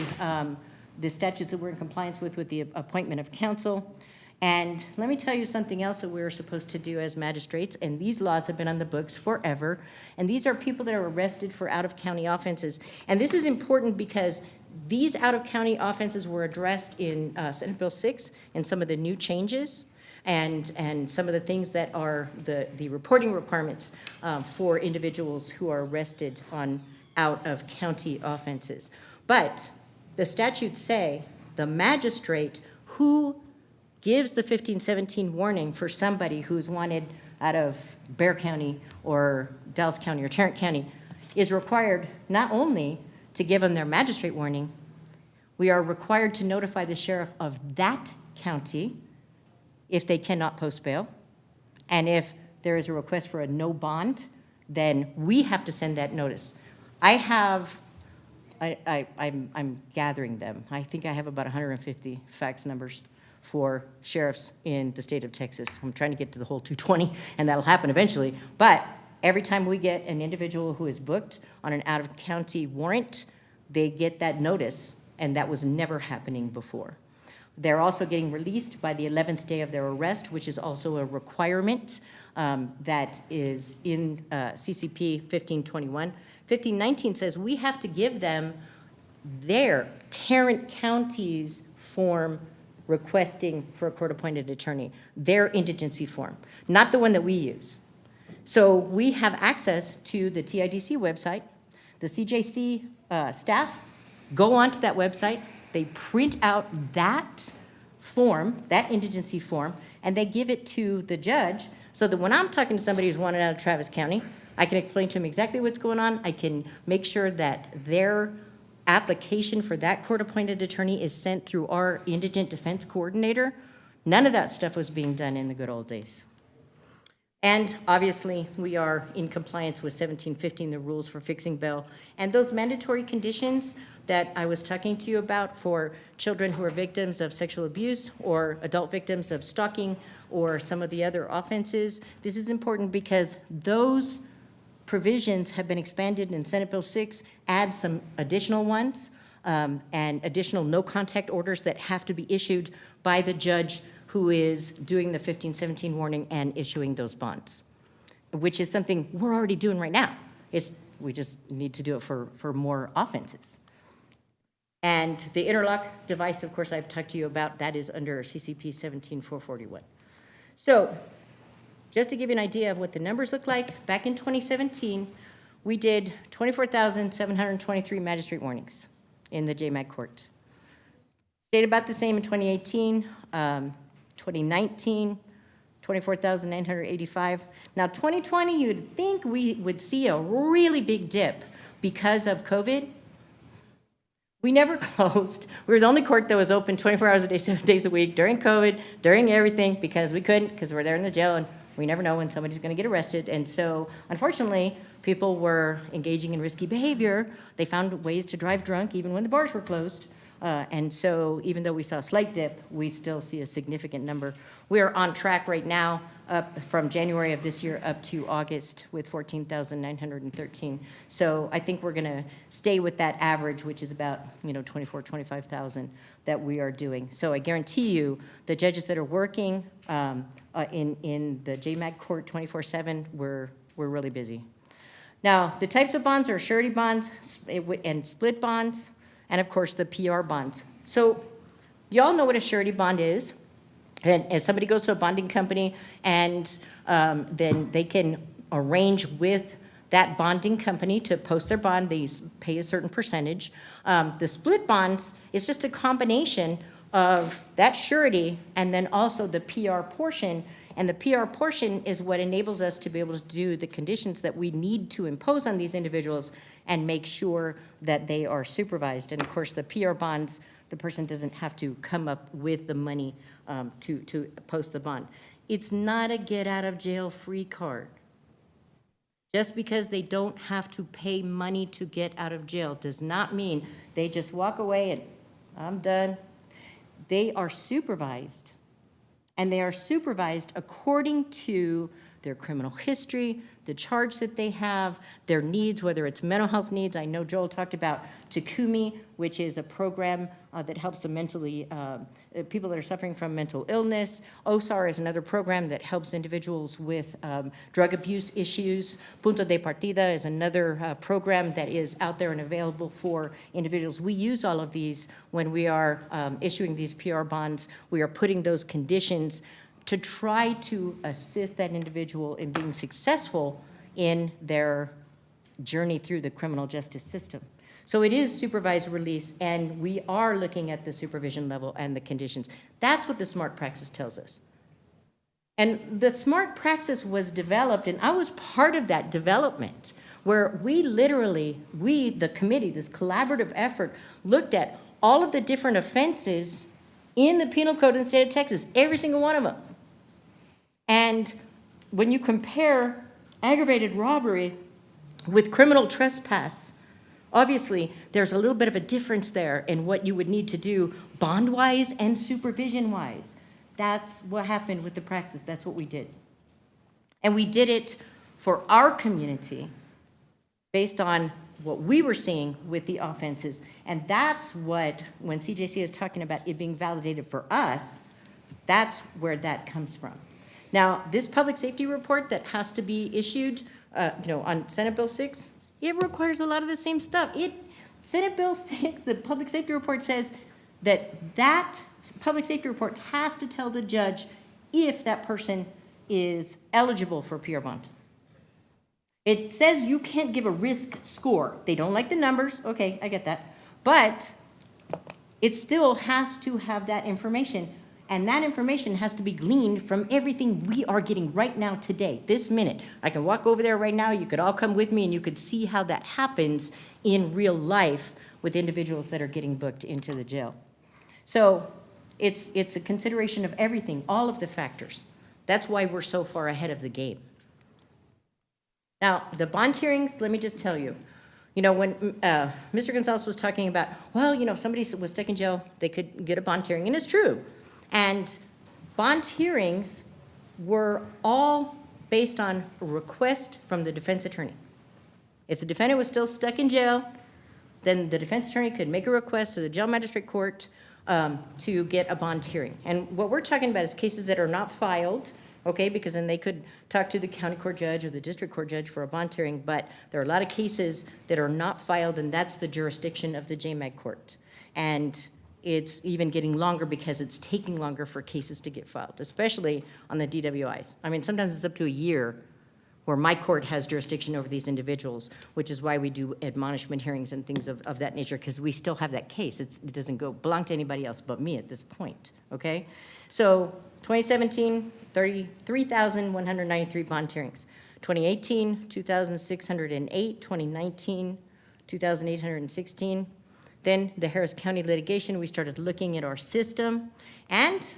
statutes that we're in compliance with the appointment of counsel. And let me tell you something else that we're supposed to do as magistrates, and these laws have been on the books forever, and these are people that are arrested for out-of-county offenses. And this is important because these out-of-county offenses were addressed in Senate Bill 6 and some of the new changes and some of the things that are the reporting requirements for individuals who are arrested on out-of-county offenses. But the statutes say the magistrate who gives the 1517 warning for somebody who's wanted out of Bexar County or Dallas County or Tarrant County is required not only to give them their magistrate warning, we are required to notify the sheriff of that county if they cannot post bail. And if there is a request for a no bond, then we have to send that notice. I'm gathering them. I think I have about 150 fax numbers for sheriffs in the state of Texas. I'm trying to get to the whole 220, and that'll happen eventually. But every time we get an individual who is booked on an out-of-county warrant, they get that notice, and that was never happening before. They're also getting released by the 11th day of their arrest, which is also a requirement that is in CCP 1521. 1519 says we have to give them their Tarrant County's form requesting for a court-appointed attorney, their indigency form, not the one that we use. So we have access to the TIDC website. The CJC staff go onto that website, they print out that form, that indigency form, and they give it to the judge so that when I'm talking to somebody who's wanted out of Travis County, I can explain to them exactly what's going on. I can make sure that their application for that court-appointed attorney is sent through our indigent defense coordinator. None of that stuff was being done in the good old days. And obviously, we are in compliance with 1715, the rules for fixing bail. And those mandatory conditions that I was talking to you about for children who are victims of sexual abuse or adult victims of stalking or some of the other offenses, this is important because those provisions have been expanded in Senate Bill 6, add some additional ones, and additional no-contact orders that have to be issued by the judge who is doing the 1517 warning and issuing those bonds, which is something we're already doing right now. We just need to do it for more offenses. And the interlock device, of course, I've talked to you about, that is under CCP 17441. So, just to give you an idea of what the numbers look like, back in 2017, we did 24,723 magistrate warnings in the JMAC court. Stayed about the same in 2018, 2019, 24,985. Now, 2020, you'd think we would see a really big dip because of COVID. We never closed. We were the only court that was open 24 hours a day, 7 days a week during COVID, during everything, because we couldn't, because we're there in the jail, and we never know when somebody's going to get arrested. And so, unfortunately, people were engaging in risky behavior. They found ways to drive drunk even when the bars were closed. And so even though we saw a slight dip, we still see a significant number. We are on track right now up from January of this year up to August with 14,913. So I think we're going to stay with that average, which is about 25,000 that we are doing. So I guarantee you the judges that are working in the JMAC court 24/7, we're really busy. Now, the types of bonds are surety bonds and split bonds. and of course, the PR bonds. So y'all know what a surety bond is. And somebody goes to a bonding company, and then they can arrange with that bonding company to post their bond. They pay a certain percentage. The split bonds is just a combination of that surety and then also the PR portion. And the PR portion is what enables us to be able to do the conditions that we need to impose on these individuals and make sure that they are supervised. And of course, the PR bonds, the person doesn't have to come up with the money to post the bond. It's not a get-out-of-jail-free card. Just because they don't have to pay money to get out of jail does not mean they just walk away and I'm done. They are supervised, and they are supervised according to their criminal history, the charge that they have, their needs, whether it's mental health needs. I know Joel talked about Takumi, which is a program that helps the mentally, people that are suffering from mental illness. OSAR is another program that helps individuals with drug abuse issues. Punto de Partida is another program that is out there and available for individuals. We use all of these when we are issuing these PR bonds. We are putting those conditions to try to assist that individual in being successful in their journey through the criminal justice system. So it is supervised release, and we are looking at the supervision level and the conditions. That's what the SMART praxis tells us. And the SMART praxis was developed, and I was part of that development, where we literally, the committee, this collaborative effort, looked at all of the different offenses in the penal code in the state of Texas, every single one of them. And when you compare aggravated robbery with criminal trespass, obviously there's a little bit of a difference there in what you would need to do bond-wise and supervision-wise. That's what happened with the praxis. That's what we did. And we did it for our community based on what we were seeing with the offenses. And that's what, when CJC is talking about it being validated for us, that's where that comes from. Now, this public safety report that has to be issued, on Senate Bill 6, it requires a lot of the same stuff. Senate Bill 6, the public safety report says that public safety report has to tell the judge if that person is eligible for a PR bond. It says you can't give a risk score. They don't like the numbers. Okay, I get that. But it still has to have that information. And that information has to be gleaned from everything we are getting right now today, this minute. I can walk over there right now. You could all come with me and you could see how that happens in real life with individuals that are getting booked into the jail. So it's a consideration of everything, all of the factors. That's why we're so far ahead of the game. Now, the bond hearings, let me just tell you, when Mr. Gonzalez was talking about, if somebody was stuck in jail, they could get a bond hearing, and it's true. And bond hearings were all based on a request from the defense attorney. If the defendant was still stuck in jail, then the defense attorney could make a request to the jail magistrate court to get a bond hearing. And what we're talking about is cases that are not filed, okay, because then they could talk to the county court judge or the district court judge for a bond hearing, but there are a lot of cases that are not filed, and that's the jurisdiction of the JMAG court. And it's even getting longer because it's taking longer for cases to get filed, especially on the DWIs. I mean, sometimes it's up to a year where my court has jurisdiction over these individuals, which is why we do admonishment hearings and things of that nature, because we still have that case. It doesn't go belong to anybody else but me at this point, okay? So 2017, 33,193 bond hearings. 2018, 2,608. 2019, 2,816. Then the Harris County litigation, we started looking at our system, and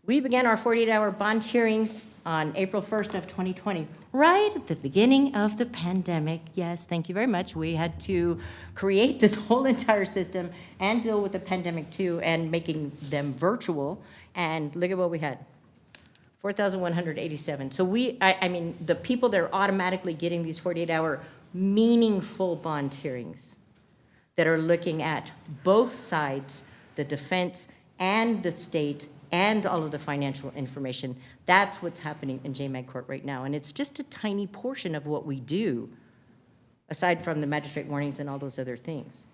we began our 48-hour bond hearings on April 1st of 2020, right at the beginning of the pandemic. Yes, thank you very much. We had to create this whole entire system and deal with the pandemic too, and making them virtual. And look at what we had, 4,187. So the people that are automatically getting these 48-hour meaningful bond hearings that are looking at both sides, the defense and the state, and all of the financial information. That's what's happening in JMAG court right now. And it's just a tiny portion of what we do, aside from the magistrate warnings and all those other things.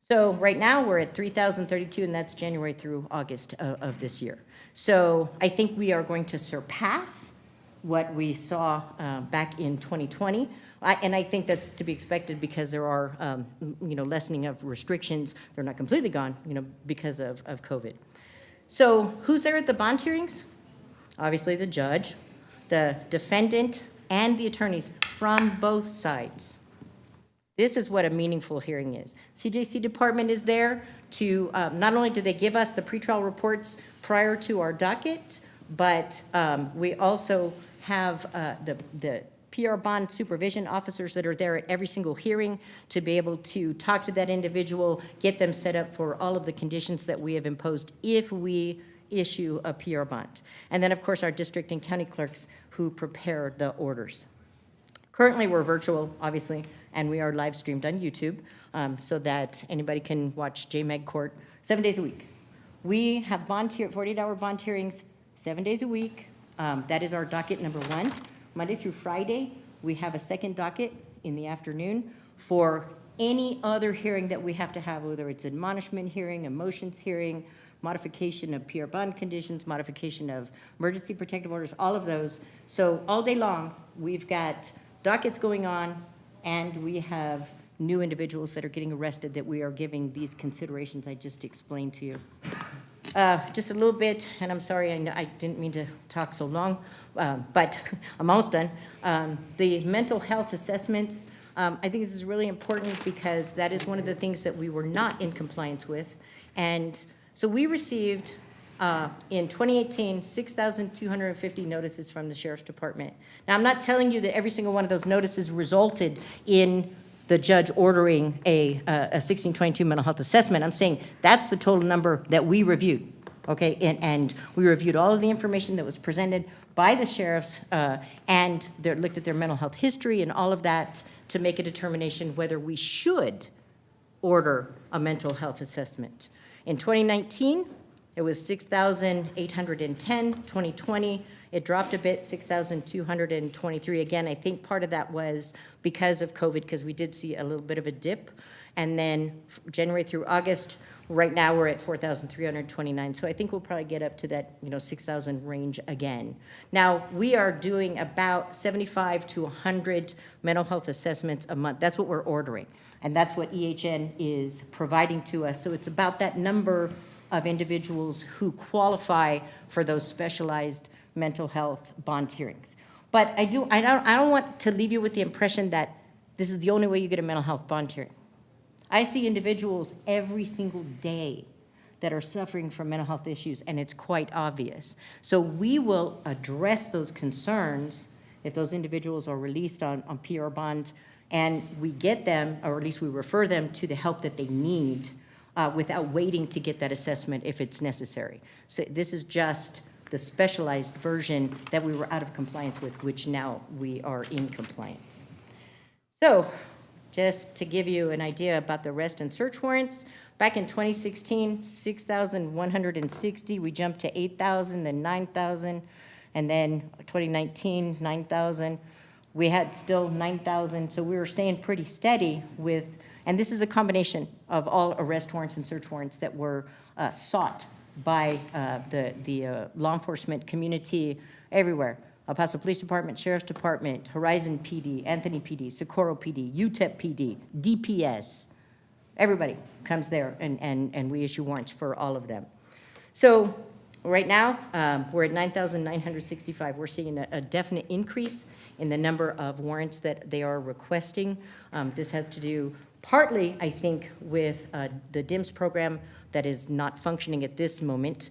So right now, we're at 3,032, and that's January through August of this year. So I think we are going to surpass what we saw back in 2020. And I think that's to be expected because there are, lessening of restrictions. They're not completely gone, because of COVID. So who's there at the bond hearings? Obviously, the judge, the defendant, and the attorneys from both sides. This is what a meaningful hearing is. CJC department is there to, not only do they give us the pretrial reports prior to our docket, but we also have the PR bond supervision officers that are there at every single hearing to be able to talk to that individual, get them set up for all of the conditions that we have imposed if we issue a PR bond. And then, of course, our district and county clerks who prepare the orders. Currently, we're virtual, obviously, and we are live streamed on YouTube so that anybody can watch JMEG Court 7 days a week. We have 48-hour bond hearings 7 days a week. That is our docket number 1. Monday through Friday, we have a second docket in the afternoon for any other hearing that we have to have, whether it's admonishment hearing, a motions hearing, modification of PR bond conditions, modification of emergency protective orders, all of those. So all day long, we've got dockets going on, and we have new individuals that are getting arrested that we are giving these considerations I just explained to you. Just a little bit, and I'm sorry, I didn't mean to talk so long, but I'm almost done. The mental health assessments, I think this is really important because that is one of the things that we were not in compliance with. And so we received, in 2018, 6,250 notices from the Sheriff's Department. Now, I'm not telling you that every single one of those notices resulted in the judge ordering a 1622 mental health assessment. I'm saying that's the total number that we reviewed, okay? And we reviewed all of the information that was presented by the sheriffs and they looked at their mental health history and all of that to make a determination whether we should order a mental health assessment. In 2019, it was 6,810. 2020, it dropped a bit, 6,223. Again, I think part of that was because of COVID, because we did see a little bit of a dip. And then January through August, right now we're at 4,329. So I think we'll probably get up to that 6,000 range again. Now, we are doing about 75 to 100 mental health assessments a month. That's what we're ordering. And that's what EHN is providing to us. So it's about that number of individuals who qualify for those specialized mental health bond hearings. But I don't want to leave you with the impression that this is the only way you get a mental health bond hearing. I see individuals every single day that are suffering from mental health issues, and it's quite obvious. So we will address those concerns if those individuals are released on PR bond, and we get them, or at least we refer them to the help that they need without waiting to get that assessment if it's necessary. So this is just the specialized version that we were out of compliance with, which now we are in compliance. So just to give you an idea about the arrest and search warrants, back in 2016, 6,160, we jumped to 8,000, then 9,000, and then 2019, 9,000. We had still 9,000, so we were staying pretty steady with, and this is a combination of all arrest warrants and search warrants that were sought by the law enforcement community everywhere. El Paso Police Department, Sheriff's Department, Horizon PD, Anthony PD, Socorro PD, UTEP PD, DPS. Everybody comes there and we issue warrants for all of them. So right now, we're at 9,965. We're seeing a definite increase in the number of warrants that they are requesting. This has to do partly, I think, with the DIMS program that is not functioning at this moment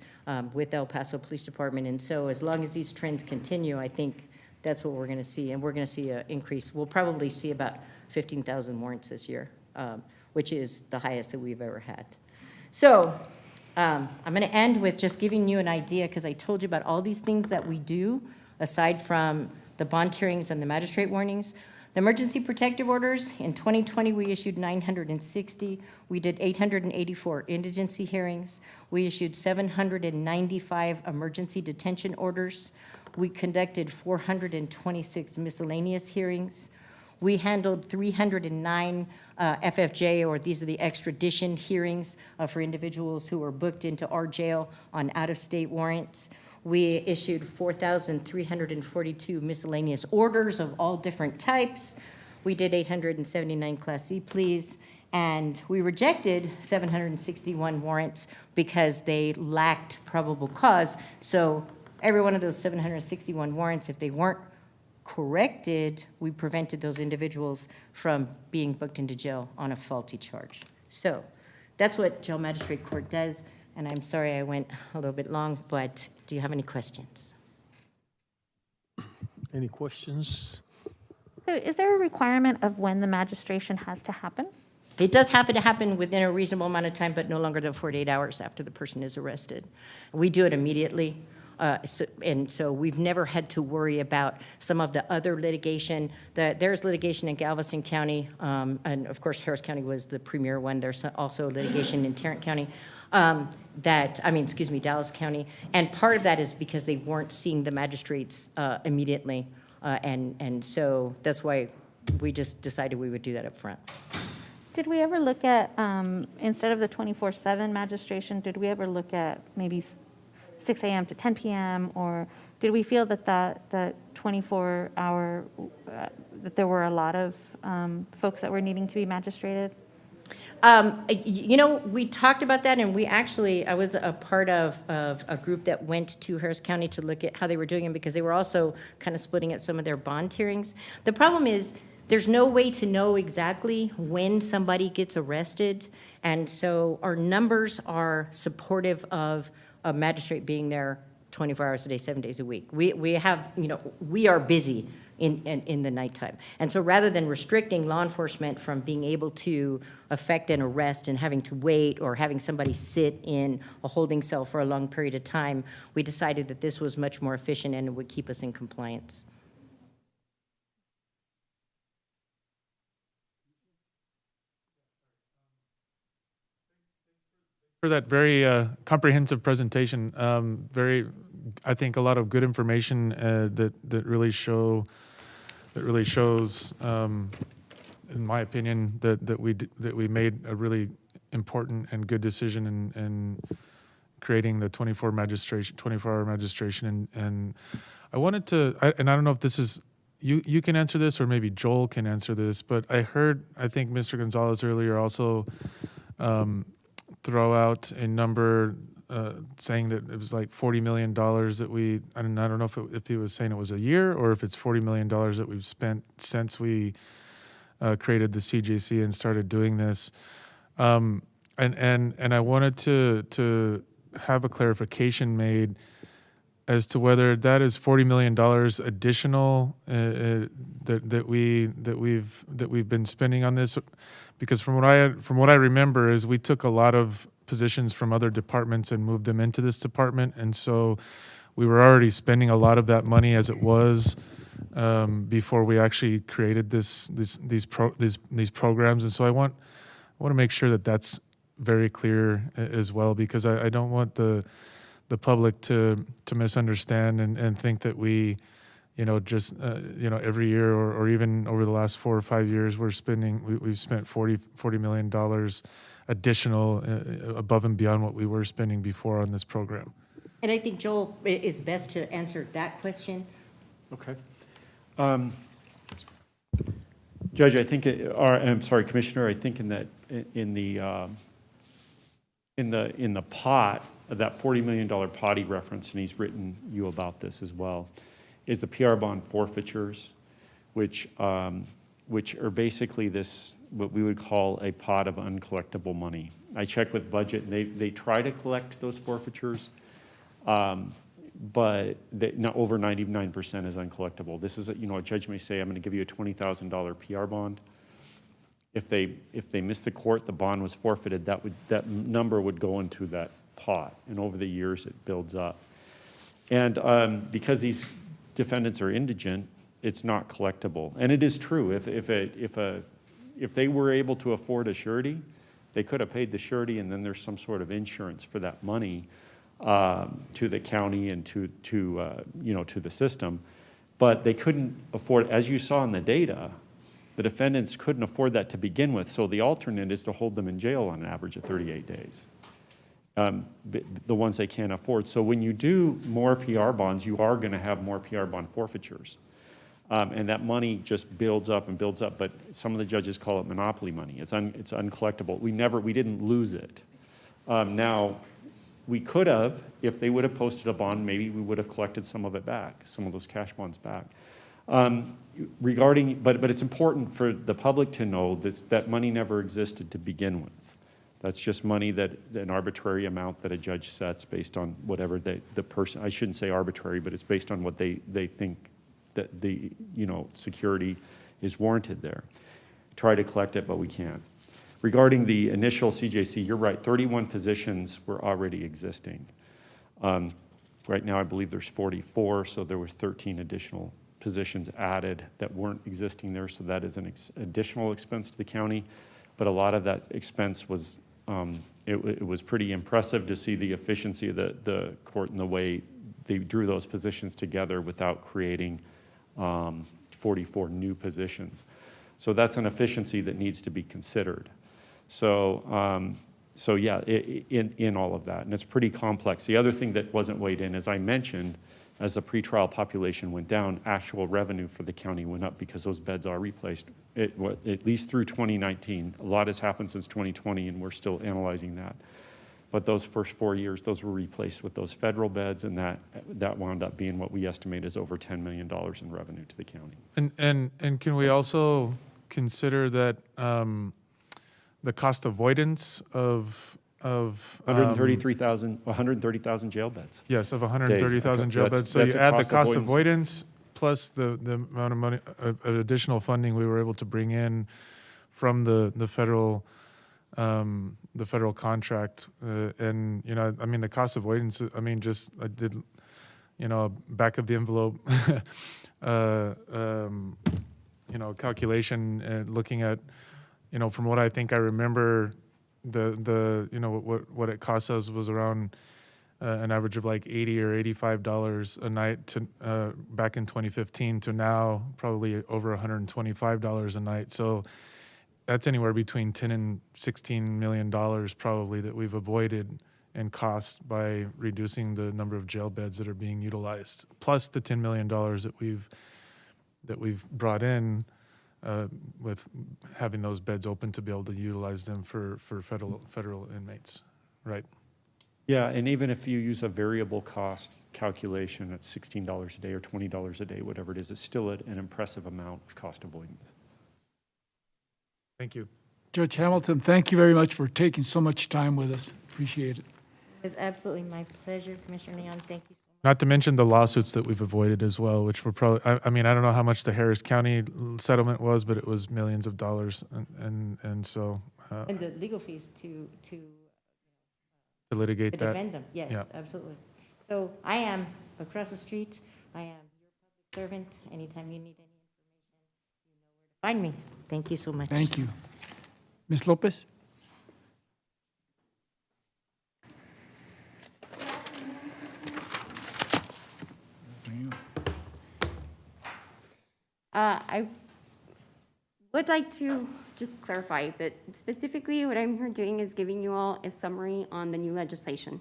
with El Paso Police Department. And so as long as these trends continue, I think that's what we're going to see. And we're going to see an increase. We'll probably see about 15,000 warrants this year, which is the highest that we've ever had. So I'm going to end with just giving you an idea, because I told you about all these things that we do, aside from the bond hearings and the magistrate warnings. The emergency protective orders, in 2020, we issued 960. We did 884 indigency hearings. We issued 795 emergency detention orders. We conducted 426 miscellaneous hearings. We handled 309 FFJ, or these are the extradition hearings for individuals who were booked into our jail on out-of-state warrants. We issued 4,342 miscellaneous orders of all different types. We did 879 Class C pleas, and we rejected 761 warrants because they lacked probable cause. So every one of those 761 warrants, if they weren't corrected, we prevented those individuals from being booked into jail on a faulty charge. So that's what jail magistrate court does. And I'm sorry I went a little bit long, but do you have any questions? Any questions? So is there a requirement of when the magistration has to happen? It does have to happen within a reasonable amount of time, but no longer than 48 hours after the person is arrested. We do it immediately. So we've never had to worry about some of the other litigation. There's litigation in Galveston County, and of course Harris County was the premier one. There's also litigation in Tarrant County, Dallas County. And part of that is because they weren't seeing the magistrates immediately. And so that's why we just decided we would do that up front. Did we ever look at, instead of the 24/7 magistration, did we ever look at maybe 6 a.m. to 10 p.m., or did we feel that that 24-hour, that there were a lot of folks that were needing to be magistrated? You know, we talked about that, and I was a part of a group that went to Harris County to look at how they were doing it, because they were also kind of splitting at some of their bond hearings. The problem is there's no way to know exactly when somebody gets arrested, and so our numbers are supportive of a magistrate being there 24 hours a day, 7 days a week. We have, you know, we are busy in the nighttime. And so rather than restricting law enforcement from being able to effect an arrest and having to wait or having somebody sit in a holding cell for a long period of time, we decided that this was much more efficient and it would keep us in compliance. For that very comprehensive presentation. I think a lot of good information that really shows, in my opinion, that we made a really important and good decision in creating the 24-hour magistration. And I wanted to, and I don't know if this is, you can answer this or maybe Joel can answer this, but I think Mr. Gonzalez earlier also throw out a number saying that it was like $40 million that I don't know if he was saying it was a year or if it's $40 million that we've spent since we created the CJC and started doing this. And I wanted to have a clarification made as to whether that is $40 million additional that we've been spending on this, because from what I remember is we took a lot of positions from other departments and moved them into this department, and so we were already spending a lot of that money as it was before we actually created these programs, and so I want to make sure that that's very clear as well, because I don't want the public to misunderstand and think that we, just every year or even over the last 4 or 5 years we've spent $40 million additional above and beyond what we were spending before on this program. And I think Joel is best to answer that question. Okay. Judge, I think, I'm sorry, Commissioner, I think in the pot, that $40 million pot he referenced, and he's written you about this as well, is the PR bond forfeitures, which are basically what we would call a pot of uncollectible money. I checked with budget, and they try to collect those forfeitures, but not over 99% is uncollectible. This is, a judge may say, I'm going to give you a $20,000 PR bond. If they miss the court, the bond was forfeited, that number would go into that pot, and over the years it builds up. And because these defendants are indigent, it's not collectible. And it is true, if they were able to afford a surety, they could have paid the surety, and then there's some sort of insurance for that money to the county and to the system. But they couldn't afford, as you saw in the data, The defendants couldn't afford that to begin with, so the alternate is to hold them in jail on an average of 38 days. The ones they can't afford. So when you do more PR bonds, you are going to have more PR bond forfeitures. And that money just builds up and builds up, but some of the judges call it monopoly money. It's uncollectible. We didn't lose it. Now, we could have, if they would have posted a bond, maybe we would have collected some of it back, some of those cash bonds back. But it's important for the public to know that money never existed to begin with. That's just money an arbitrary amount that a judge sets based on whatever the person, I shouldn't say arbitrary, but it's based on what they think that the security is warranted there. Try to collect it, but we can't. Regarding the initial CJC, you're right, 31 positions were already existing. Right now, I believe there's 44, so there was 13 additional positions added that weren't existing there, so that is an additional expense to the county. But a lot of that expense was, it was pretty impressive to see the efficiency of the court and the way they drew those positions together without creating 44 new positions. So that's an efficiency that needs to be considered. So yeah, in all of that, and it's pretty complex. The other thing that wasn't weighed in, as I mentioned, as the pretrial population went down, actual revenue for the county went up because those beds are replaced, at least through 2019. A lot has happened since 2020, and we're still analyzing that. But those first 4 years, those were replaced with those federal beds, and that wound up being what we estimate is over $10 million in revenue to the county. And can we also consider that the cost avoidance of 130,000 jail beds. Yes, of 130,000 jail beds. So you add the cost avoidance plus the amount of money, additional funding we were able to bring in from the federal contract, and I mean the cost avoidance. I mean, just I did, back of the envelope, calculation, looking at, from what I think I remember. What it cost us was around an average of like $80 or $85 a night to back in 2015 to now probably over $125 a night. So that's anywhere between $10 and $16 million probably that we've avoided in costs by reducing the number of jail beds that are being utilized, plus the $10 million that we've brought in. With having those beds open to be able to utilize them for federal inmates, right? Yeah, and even if you use a variable cost calculation at $16 a day or $20 a day, whatever it is, it's still an impressive amount of cost avoidance. Thank you. Judge Hamilton, thank you very much for taking so much time with us. Appreciate it. It's absolutely my pleasure, Commissioner Leon. Thank you so much. Not to mention the lawsuits that we've avoided as well, which were probably, I mean, I don't know how much the Harris County settlement was, but it was millions of dollars. And so. And the legal fees to litigate that. Defend them, yes, Yeah. absolutely. So I am across the street. I am your public servant. Anytime you need any information, you know where to find me. Thank you so much. Thank you. Ms. Lopez? I would like to just clarify that specifically what I'm here doing is giving you all a summary on the new legislation,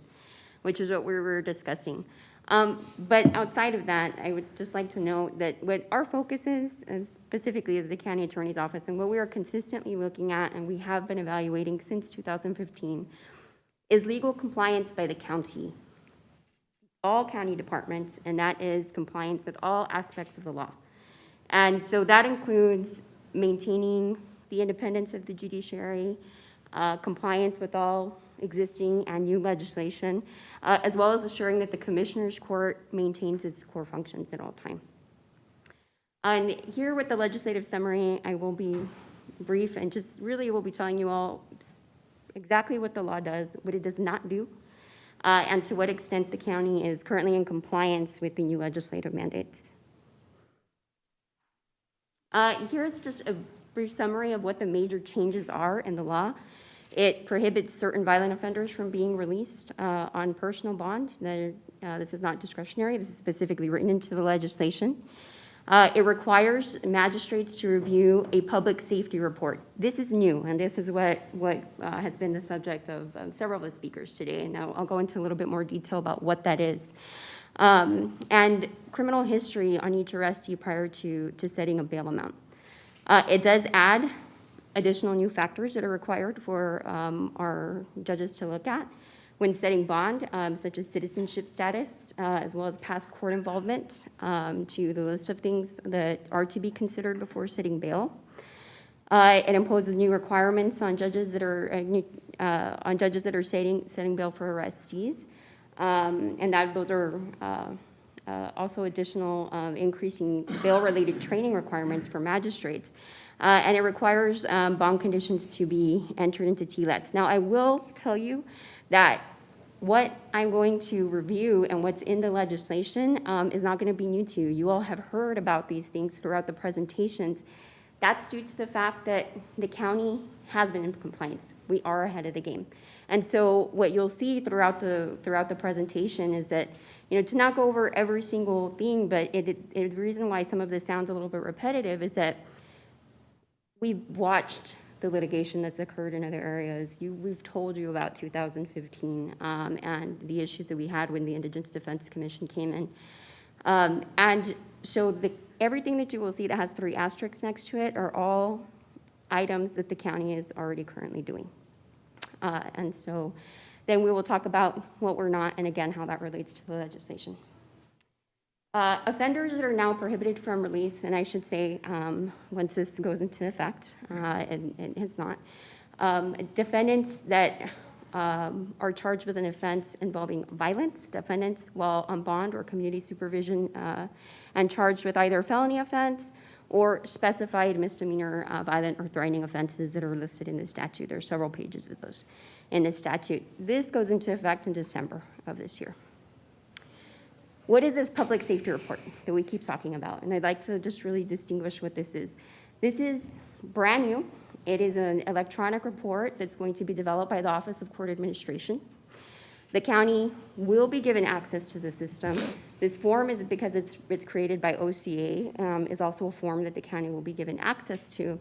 which is what we were discussing. But outside of that, I would just like to note that what our focus is, and specifically is the County Attorney's Office, and what we are consistently looking at, and we have been evaluating since 2015, is legal compliance by the county, all county departments, and that is compliance with all aspects of the law. And so that includes maintaining the independence of the judiciary, compliance with all existing and new legislation, as well as assuring that the Commissioner's Court maintains its core functions at all time. And here with the legislative summary, I will be brief and just really will be telling you all exactly what the law does, what it does not do, and to what extent the county is currently in compliance with the new legislative mandates. Here's just a brief summary of what the major changes are in the law. It prohibits certain violent offenders from being released on personal bond. This is not discretionary. This is specifically written into the legislation. It requires magistrates to review a public safety report. This is new, and this is what has been the subject of several of the speakers today, and I'll go into a little bit more detail about what that is. And criminal history on each arrestee prior to setting a bail amount. It does add additional new factors that are required for our judges to look at when setting bond, such as citizenship status, as well as past court involvement, to the list of things that are to be considered before setting bail. It imposes new requirements on judges that are setting bail for arrestees, and that those are also additional increasing bail-related training requirements for magistrates. And it requires bond conditions to be entered into TLETs. Now, I will tell you that what I'm going to review and what's in the legislation is not going to be new to you. You all have heard about these things throughout the presentations. That's due to the fact that the county has been in compliance. We are ahead of the game. And so what you'll see throughout the presentation is that, to not go over every single thing, but the reason why some of this sounds a little bit repetitive is that we've watched the litigation that's occurred in other areas. We've told you about 2015 and the issues that we had when the Indigenous Defense Commission came in. And so everything that you will see that has 3 asterisks next to it are all items that the county is already currently doing. And so then we will talk about what we're not, and again, how that relates to the legislation. Offenders that are now prohibited from release, and I should say, once this goes into effect, and it's not, defendants that are charged with an offense involving violence, defendants while on bond or community supervision, and charged with either a felony offense or specified misdemeanor violent or threatening offenses that are listed in the statute. There are several pages of those in the statute. This goes into effect in December of this year. What is this public safety report that we keep talking about? And I'd like to just really distinguish what this is. This is brand new. It is an electronic report that's going to be developed by the Office of Court Administration. The county will be given access to the system. This form is, because it's created by OCA, is also a form that the county will be given access to.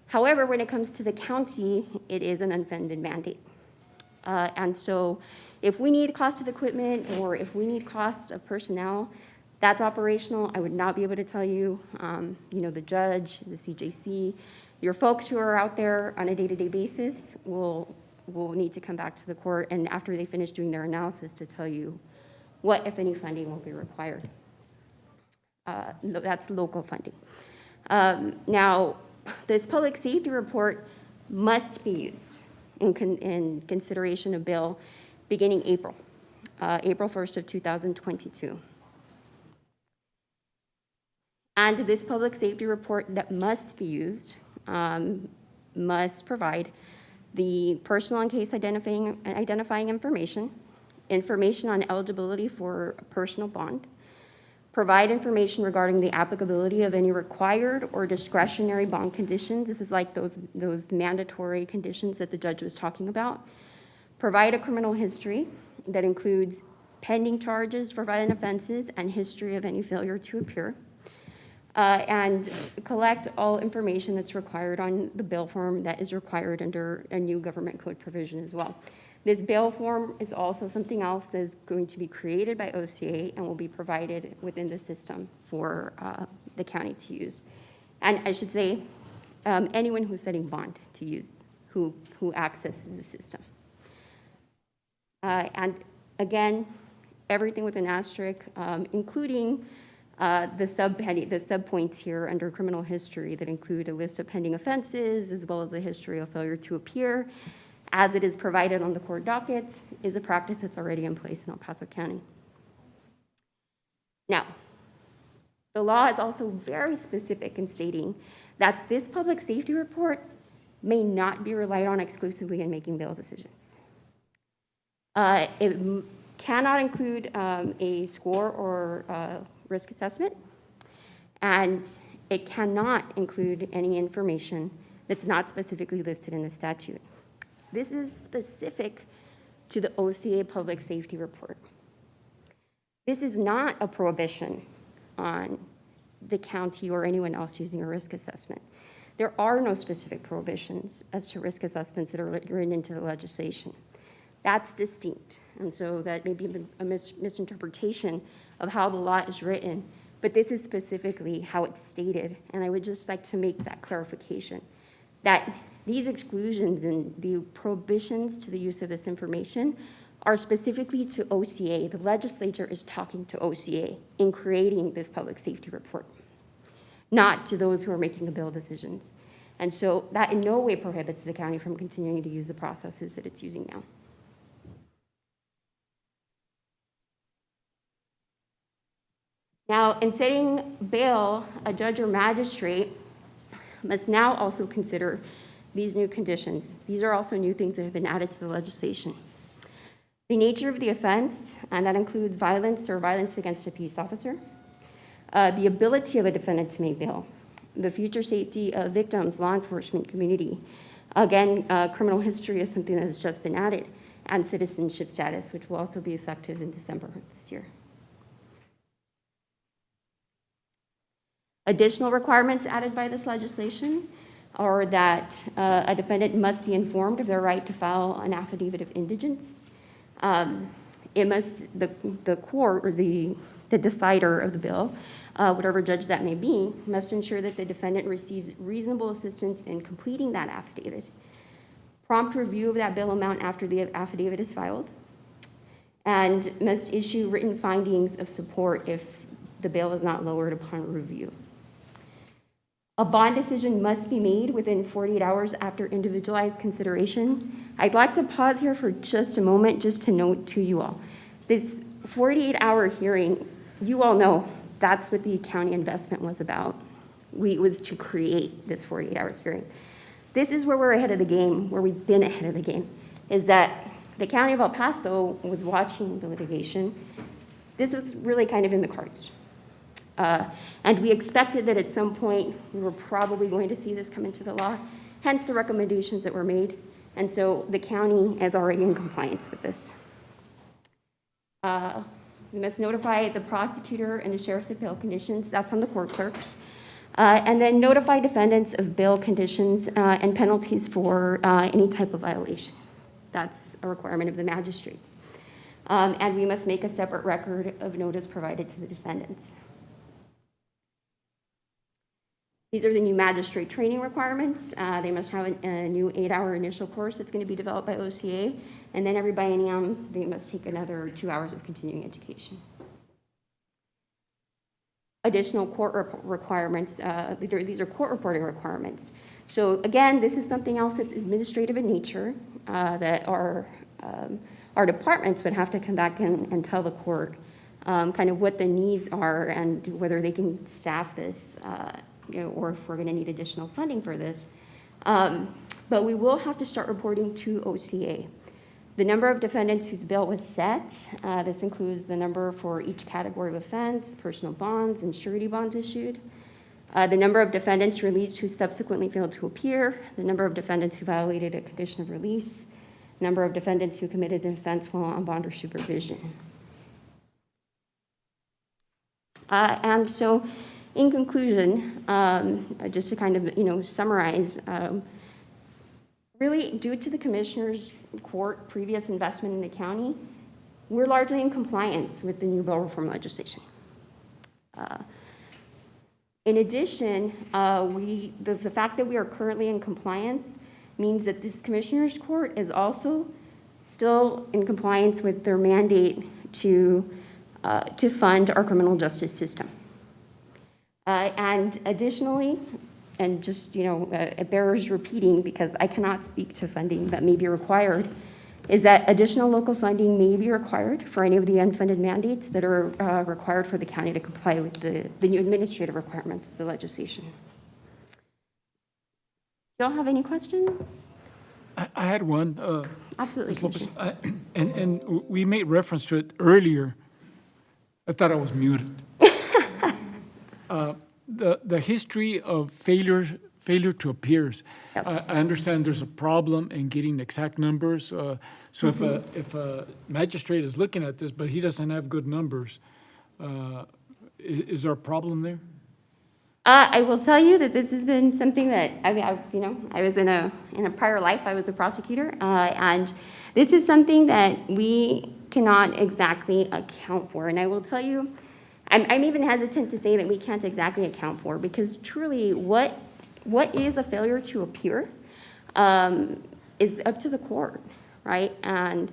However, when it comes to the county, it is an unfunded mandate. And so if we need cost of equipment or if we need cost of personnel, that's operational. I would not be able to tell you, the judge, the CJC, your folks who are out there on a day-to-day basis will need to come back to the court, and after they finish doing their analysis, to tell you what, if any, funding will be required. That's local funding. Now, this public safety report must be used in consideration of bill beginning April 1st of 2022. And this public safety report that must be used must provide the personal and case identifying information on eligibility for a personal bond, provide information regarding the applicability of any required or discretionary bond conditions. This is like those mandatory conditions that the judge was talking about. Provide a criminal history that includes pending charges for violent offenses and history of any failure to appear. And collect all information that's required on the bail form that is required under a new government code provision as well. This bail form is also something else that is going to be created by OCA and will be provided within the system for the county to use. And I should say, anyone who's setting bond to use, who accesses the system. And again, everything with an asterisk, including the sub-points here under criminal history that include a list of pending offenses, as well as a history of failure to appear, as it is provided on the court dockets, is a practice that's already in place in El Paso County. Now, the law is also very specific in stating that this public safety report may not be relied on exclusively in making bail decisions. It cannot include a score or risk assessment, and it cannot include any information that's not specifically listed in the statute. This is specific to the OCA public safety report. This is not a prohibition on the county or anyone else using a risk assessment. There are no specific prohibitions as to risk assessments that are written into the legislation. That's distinct, and so that may be a misinterpretation of how the law is written, but this is specifically how it's stated, and I would just like to make that clarification, that these exclusions and the prohibitions to the use of this information are specifically to OCA. The legislature is talking to OCA in creating this public safety report, not to those who are making the bill decisions. And so that in no way prohibits the county from continuing to use the processes that it's using now. Now, in setting bail, a judge or magistrate must now also consider these new conditions. These are also new things that have been added to the legislation. The nature of the offense, and that includes violence or violence against a peace officer, the ability of a defendant to make bail, the future safety of victims, law enforcement, community. Again, criminal history is something that has just been added, and citizenship status, which will also be effective in December of this year. Additional requirements added by this legislation are that a defendant must be informed of their right to file an affidavit of indigence. It must, the court or the decider of the bill, whatever judge that may be, must ensure that the defendant receives reasonable assistance in completing that affidavit. Prompt review of that bill amount after the affidavit is filed, and must issue written findings of support if the bail is not lowered upon review. A bond decision must be made within 48 hours after individualized consideration. I'd like to pause here for just a moment just to note to you all, this 48-hour hearing, you all know that's what the county investment was about. It was to create this 48-hour hearing. This is where we're ahead of the game, where we've been ahead of the game, is that the county of El Paso was watching the litigation. This was really kind of in the cards. And we expected that at some point we were probably going to see this come into the law, hence the recommendations that were made. And so the county is already in compliance with this. We must notify the prosecutor and the sheriff's of bail conditions, that's on the court clerks. And then notify defendants of bail conditions and penalties for any type of violation. That's a requirement of the magistrates. And we must make a separate record of notice provided to the defendants. These are the new magistrate training requirements. They must have a new 8-hour initial course that's going to be developed by OCA, and then every biennium they must take another 2 hours of continuing education. Additional court requirements, these are court reporting requirements. So again, this is something else that's administrative in nature that our departments would have to come back and tell the court kind of what the needs are and whether they can staff this or if we're going to need additional funding for this. But we will have to start reporting to OCA. The number of defendants whose bail was set, this includes the number for each category of offense, personal bonds, and surety bonds issued, the number of defendants released who subsequently failed to appear, the number of defendants who violated a condition of release, number of defendants who committed an offense while on bond or supervision. And so, in conclusion, just to kind of summarize, really due to the Commissioner's Court previous investment in the county, we're largely in compliance with the new bail reform legislation. In addition, the fact that we are currently in compliance means that this Commissioner's Court is also still in compliance with their mandate to fund our criminal justice system. And additionally, and just, it bears repeating because I cannot speak to funding that may be required, is that additional local funding may be required for any of the unfunded mandates that are required for the county to comply with the new administrative requirements of the legislation. Do y'all have any questions? I had one. Absolutely. Ms. Lopez, and we made reference to it earlier. I thought I was muted. The history of failure to appears. Yes. I understand there's a problem in getting exact numbers. So if a magistrate is looking at this, but he doesn't have good numbers, is there a problem there? I will tell you that this has been something that, I mean, I was in a prior life, I was a prosecutor, and this is something that we cannot exactly account for. And I will tell you, I'm even hesitant to say that we can't exactly account for, because truly, what is a failure to appear is up to the court, right? And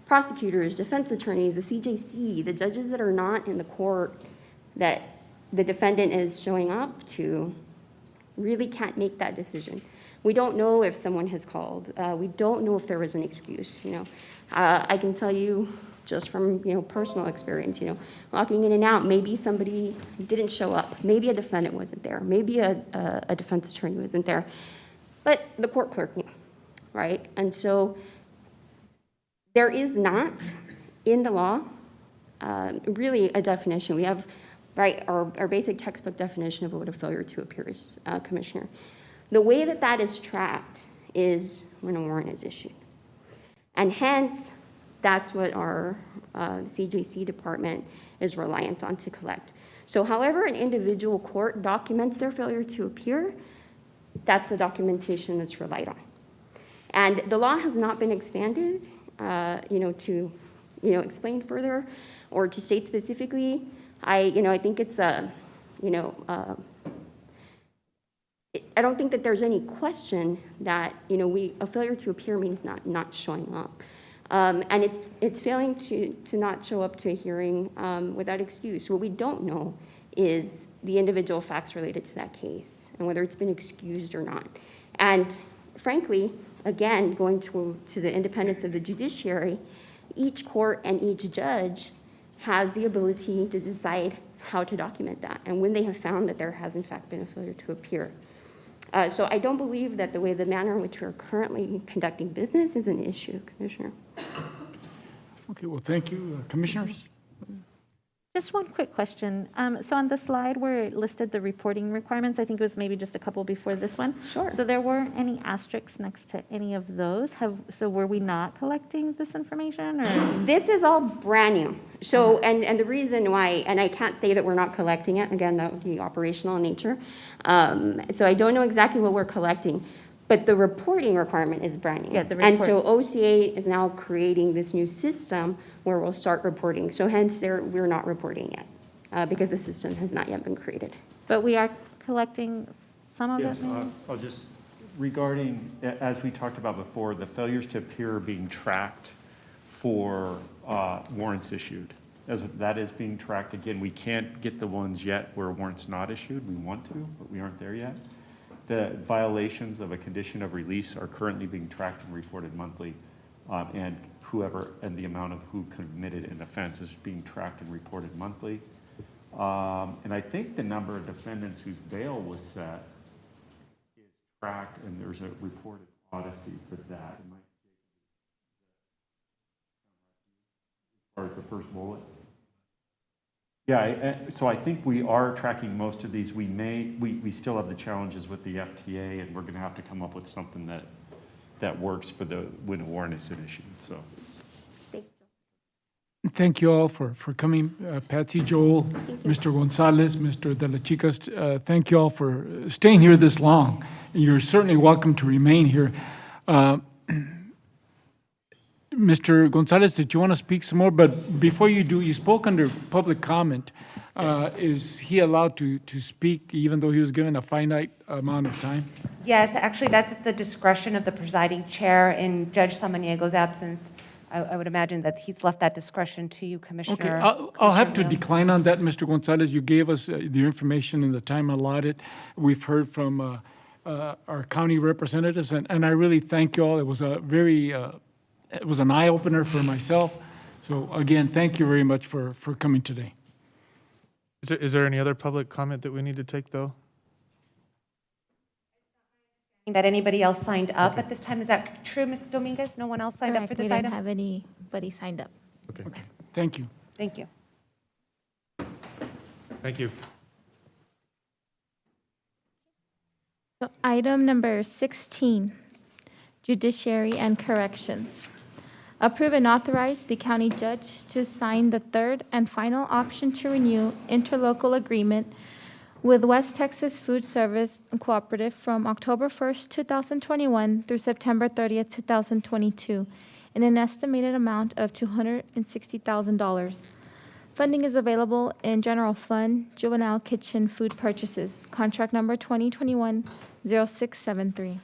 prosecutors, defense attorneys, the CJC, the judges that are not in the court that the defendant is showing up to really can't make that decision. We don't know if someone has called. We don't know if there was an excuse, I can tell you just from, personal experience, walking in and out, maybe somebody didn't show up. Maybe a defendant wasn't there. Maybe a defense attorney wasn't there. But the court clerk knew, right? And so there is not in the law really a definition. We have, right, our basic textbook definition of what a failure to appear is, Commissioner. The way that that is tracked is when a warrant is issued. And hence, that's what our CJC department is reliant on to collect. So however an individual court documents their failure to appear, that's the documentation that's relied on. And the law has not been expanded, to, explain further or to state specifically. I think it's I don't think that there's any question that, a failure to appear means not showing up. And it's failing to not show up to a hearing without excuse. What we don't know is the individual facts related to that case and whether it's been excused or not. And frankly, again, going to the independence of the judiciary, each court and each judge has the ability to decide how to document that and when they have found that there has in fact been a failure to appear. So I don't believe that the manner in which we're currently conducting business is an issue, Commissioner. Okay, well, thank you. Commissioners? Just one quick question. So on the slide where it listed the reporting requirements, I think it was maybe just a couple before this one. Sure. So there weren't any asterisks next to any of those. So were we not collecting this information, or? This is all brand new. So, and the reason why, and I can't say that we're not collecting it, again, that would be operational in nature. So I don't know exactly what we're collecting, but the reporting requirement is brand new. Yeah, the and so OCA is now creating this new system where we'll start reporting. So hence we're not reporting yet because the system has not yet been created. But we are collecting some of Yes, it? maybe? I'll just, regarding, as we talked about before, the failures to appear are being tracked for warrants issued. As that is being tracked, again, we can't get the ones yet where a warrant's not issued. We want to, but we aren't there yet. The violations of a condition of release are currently being tracked and reported monthly, and the amount of who committed an offense is being tracked and reported monthly. And I think the number of defendants whose bail was set is tracked, and there's a reported odyssey for that. It might as far as the first bullet. Yeah, so I think we are tracking most of these. We still have the challenges with the FTA, and we're going to have to come up with something that works for when a warrant is issued. So, Thank you all for coming. Patsy, Joel, Mr. Gonzalez, Mr. De La Chicas, thank you all for staying here this long. You're certainly welcome to remain here. Mr. Gonzalez, did you want to speak some more? But before you do, you spoke under public comment. Is he allowed to speak even though he was given a finite amount of time? Yes, actually, that's at the discretion of the presiding chair. In Judge Samaniego's absence, I would imagine that he's left that discretion to you, Commissioner. Okay, I'll have to decline on that, Mr. Gonzalez. You gave us the information in the time allotted. We've heard from our county representatives, and I really thank you all. It was a very it was an eye-opener for myself. So again, thank you very much for coming today. Is there any other public comment that we need to take, though? That anybody else signed up at this time. Is that true, Ms. Dominguez? No one else signed up for this We didn't item? have anybody signed up. Okay. Thank you. Thank you. Thank you. So item number 16, Judiciary and Corrections. Approve and authorize the county judge to sign the third and final option to renew interlocal agreement with West Texas Food Service Cooperative from October 1st, 2021 through September 30th, 2022, in an estimated amount of $260,000. Funding is available in General Fund, Juvenile Kitchen Food Purchases, contract number 2021-0673.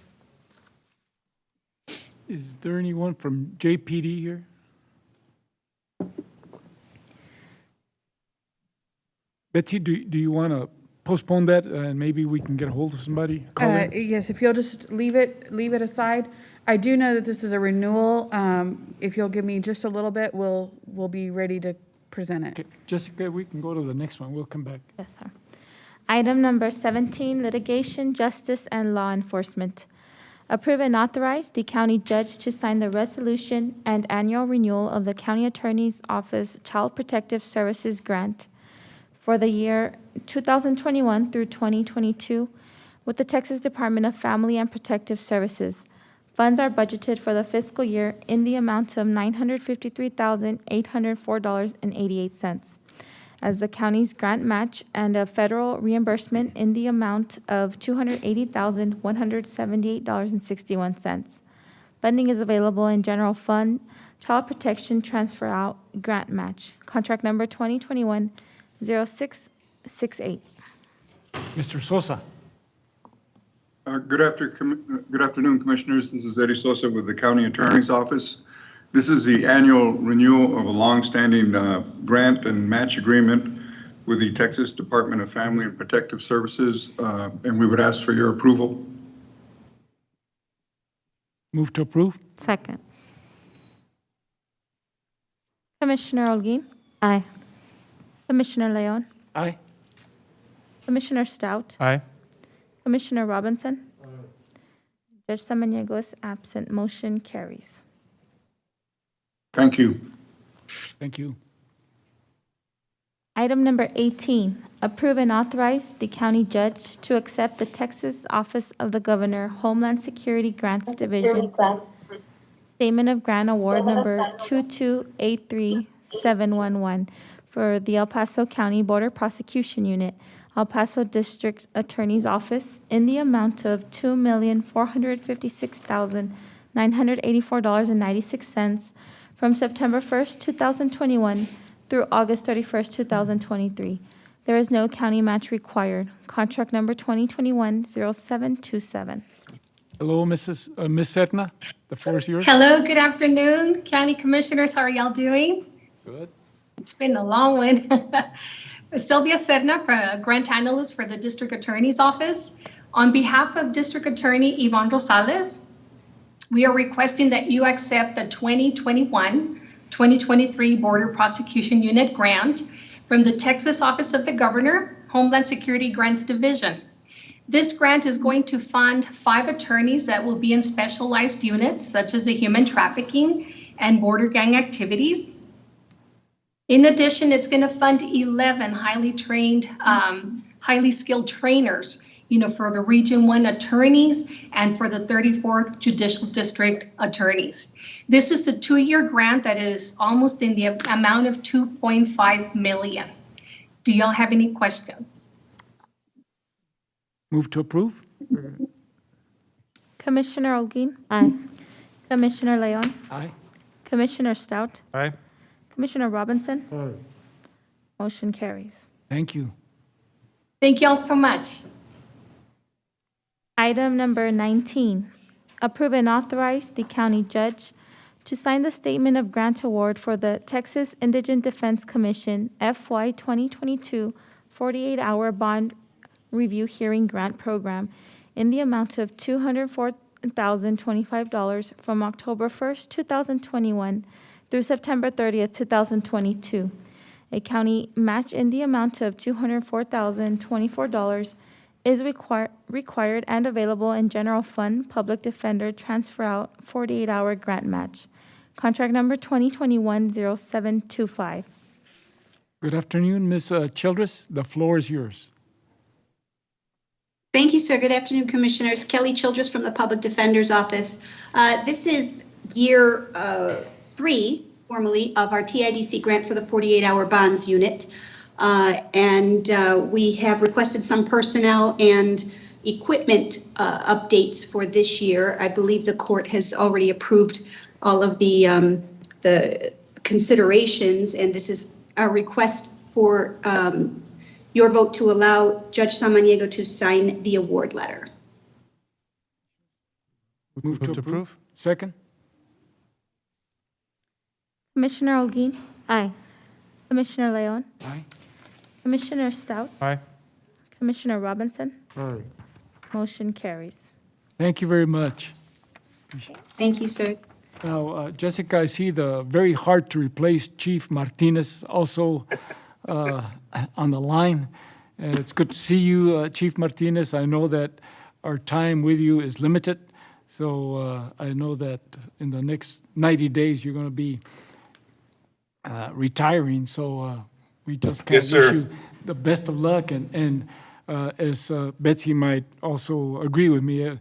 Is there anyone from JPD here? Betsy, do you want to postpone that and maybe we can get a hold of somebody? Call in? Yes, if you'll just leave it aside. I do know that this is a renewal. If you'll give me just a little bit, we'll be ready to present it. Okay, Jessica, we can go to the next one. We'll come back. Yes, sir. Item number 17, litigation, justice, and law enforcement. Approve and authorize the county judge to sign the resolution and annual renewal of the County Attorney's Office Child Protective Services Grant for the year 2021 through 2022 with the Texas Department of Family and Protective Services. Funds are budgeted for the fiscal year in the amount of $953,804.88 as the county's grant match and a federal reimbursement in the amount of $280,178.61. Funding is available in General Fund, Child Protection Transfer Out Grant Match, contract number 2021-0668. Mr. Sosa. Good afternoon, Commissioners. This is Eddie Sosa with the County Attorney's Office. This is the annual renewal of a longstanding grant and match agreement with the Texas Department of Family and Protective Services, and we would ask for your approval. Move to approve. Second. Commissioner Holguín. Aye. Commissioner Leon. Aye. Commissioner Stout. Aye. Commissioner Robinson. Judge Samaniego is absent. Motion carries. Thank you. Thank you. Item number 18, approve and authorize the county judge to accept the Texas Office of the Governor Homeland Security Grants Division Statement of Grant Award number 2283711 for the El Paso County Border Prosecution Unit, El Paso District Attorney's Office in the amount of $2,456,984.96 from September 1st, 2021 through August 31st, 2023. There is no county match required. Contract number 2021-0727. Hello, Miss Sedna. The floor is yours. Hello, good afternoon, County Commissioners. How are y'all doing? Good. It's been a long one. Sylvia Sedna, Grant Analyst for the District Attorney's Office. On behalf of District Attorney Yvonne Rosales, we are requesting that you accept the 2021-2023 Border Prosecution Unit grant from the Texas Office of the Governor, Homeland Security Grants Division. This grant is going to fund 5 attorneys that will be in specialized units, such as the human trafficking and border gang activities. In addition, it's going to fund 11 highly trained, highly skilled trainers, for the Region 1 attorneys and for the 34th Judicial District attorneys. This is a 2-year grant that is almost in the amount of $2.5 million. Do y'all have any questions? Move to approve. Commissioner Holguín. Aye. Commissioner Leon. Aye. Commissioner Stout. Aye. Commissioner Robinson. Aye. Motion carries. Thank you. Thank y'all so much. Item number 19, approve and authorize the county judge to sign the Statement of Grant Award for the Texas Indigent Defense Commission FY 2022 48-hour bond review hearing grant program in the amount of $204,025 from October 1st, 2021 through September 30th, 2022. A county match in the amount of $204,024 is required and available in General Fund, Public Defender, Transfer Out, 48-hour grant match. Contract number 2021-0725. Good afternoon, Ms. Childress. The floor is yours. Thank you, sir. Good afternoon, Commissioners. Kelly Childress from the Public Defender's Office. This is year 3, formally, of our TIDC grant for the 48-hour bonds unit. And we have requested some personnel and equipment updates for this year. I believe the court has already approved all of the considerations, and this is a request for your vote to allow Judge Samaniego to sign the award letter. Move to approve. Second? Commissioner Olguin, Aye. Commissioner Leon, Aye. Commissioner Stout, Aye. Commissioner Robinson. Aye. Motion carries. Thank you very much. Thank you, sir. Now, Jessica, I see the very hard to replace Chief Martinez also on the line. And it's good to see you, Chief Martinez. I know that our time with you is limited. So I know that in the next 90 days, you're going to be retiring. So we just kind of wish you the best of luck. And as Betsy might also agree with me,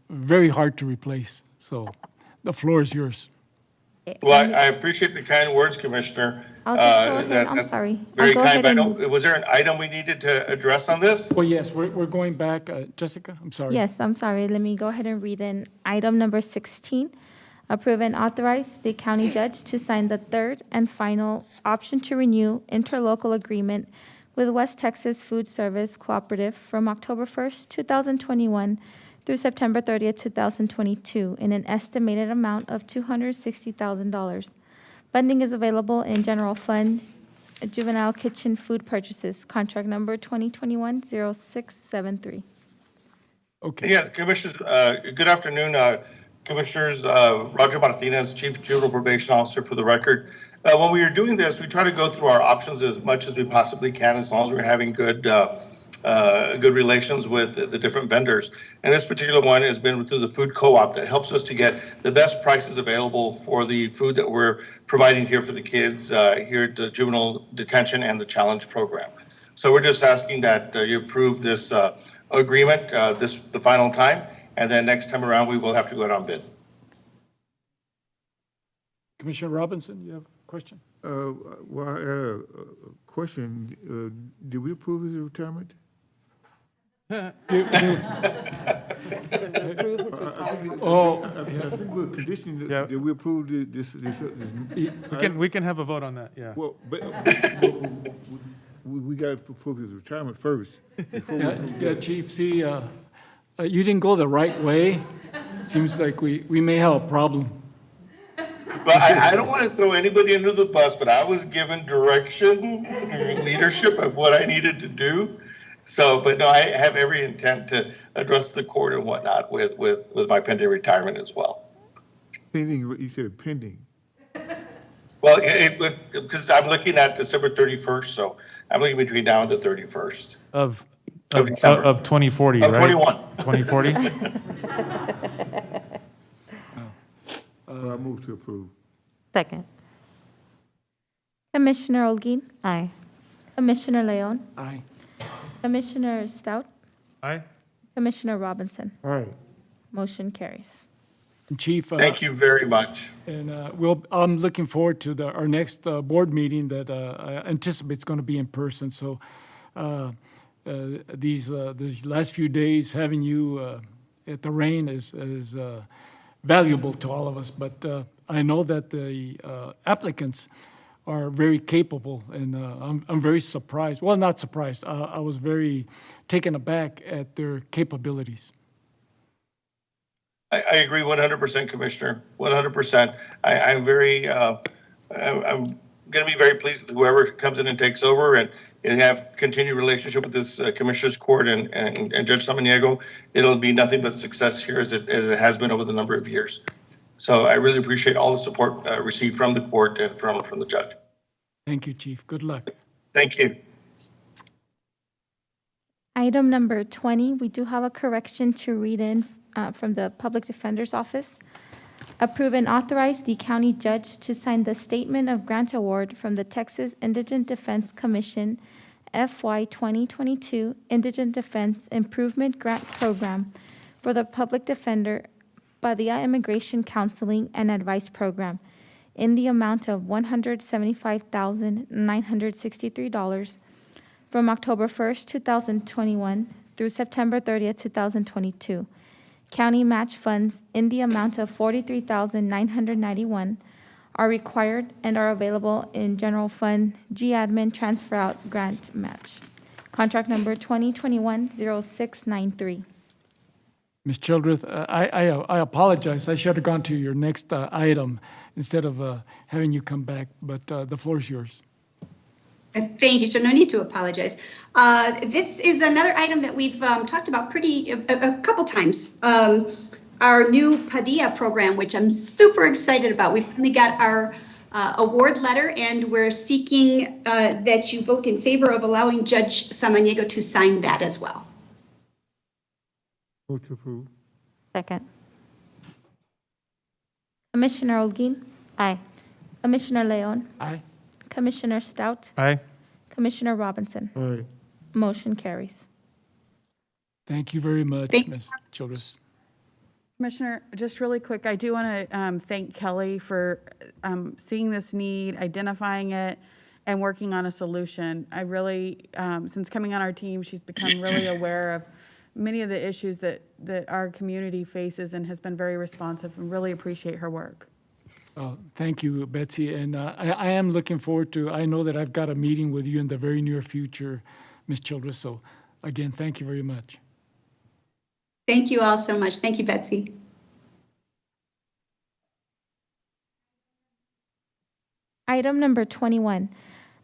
very hard to replace. So the floor is yours. Well, I appreciate the kind words, Commissioner. I'll just go ahead. I'm That's sorry. Very I'll go kind, ahead but I and- know, was there an item we needed to address on this? Well, yes, we're going back. Jessica, I'm sorry. Yes, I'm sorry. Let me go ahead and read in item number 16. Approve and authorize the county judge to sign the third and final option to renew interlocal agreement with West Texas Food Service Cooperative from October 1st, 2021 through September 30th, 2022 in an estimated amount of $260,000. Funding is available in General Fund Juvenile Kitchen Food Purchases, contract number 2021-0673. Okay. Yes, Commissioners, good afternoon, Commissioners. Roger Martinez, Chief Juvenile Probation Officer for the record. When we are doing this, we try to go through our options as much as we possibly can, as long as we're having good relations with the different vendors. And this particular one has been through the food co-op that helps us to get the best prices available for the food that we're providing here for the kids here at the juvenile detention and the challenge program. So we're just asking that you approve this agreement the final time, and then next time around we will have to go out on bid. Commissioner Robinson, you have a question? Well, I had a question. Did we approve his retirement? I think we're conditioning that we approved this. We can have a vote on that, yeah. Well, but we got to approve his retirement first. Yeah, Chief, see, you didn't go the right way. It seems like we may have a problem. But I don't want to throw anybody under the bus, but I was given direction and leadership of what I needed to do. So, but no, I have every intent to address the court and whatnot with my pending retirement as well. Pending, you said pending. Well, because I'm looking at December 31st, so I'm looking between now and the 31st. Of December. 2040, Of right? 21. 2040? I move to approve. Second. Commissioner Olguin, Aye. Commissioner Leon, Aye. Commissioner Stout, Aye. Commissioner Robinson. Aye. Motion carries. Chief. Thank you very much. And I'm looking forward to our next board meeting that I anticipate is going to be in person. So these last few days, having you at the reign is valuable to all of us. But I know that the applicants are very capable, and I'm very surprised. Well, not surprised. I was very taken aback at their capabilities. I agree 100%, Commissioner, 100%. I'm very, I'm going to be very pleased with whoever comes in and takes over and have continued relationship with this Commissioner's Court and Judge Samaniego. It'll be nothing but success here as it has been over the number of years. So I really appreciate all the support received from the court and from the judge. Thank you, Chief. Good luck. Thank you. Item number 20, we do have a correction to read in from the Public Defender's Office. Approve and authorize the county judge to sign the statement of grant award from the Texas Indigent Defense Commission FY 2022 Indigent Defense Improvement Grant Program for the Public Defender by the Immigration Counseling and Advice Program in the amount of $175,963 from October 1st, 2021 through September 30th, 2022. County match funds in the amount of $43,991 are required and are available in General Fund G-Admin Transfer Out Grant Match. Contract number 2021-0693. Ms. Childress, I apologize. I should have gone to your next item instead of having you come back, but the floor is yours. Thank you, sir. No need to apologize. This is another item that we've talked about a couple times. Our new Padilla program, which I'm super excited about. We finally got our award letter, and we're seeking that you vote in favor of allowing Judge Samaniego to sign that as well. Move to approve. Second. Commissioner Olguin. Aye. Commissioner Leon. Aye. Commissioner Stout. Aye. Commissioner Robinson. Aye. Motion carries. Thank you very much, Thank you. Ms. Childress. Commissioner, just really quick, I do want to thank Kelly for seeing this need, identifying it, and working on a solution. I really, since coming on our team, she's become really aware of many of the issues that our community faces and has been very responsive, and really appreciate her work. Thank you, Betsy, and I am looking forward to, I know that I've got a meeting with you in the very near future, Ms. Childress, so again, thank you very much. Thank you all so much. Thank you, Betsy. Item number 21,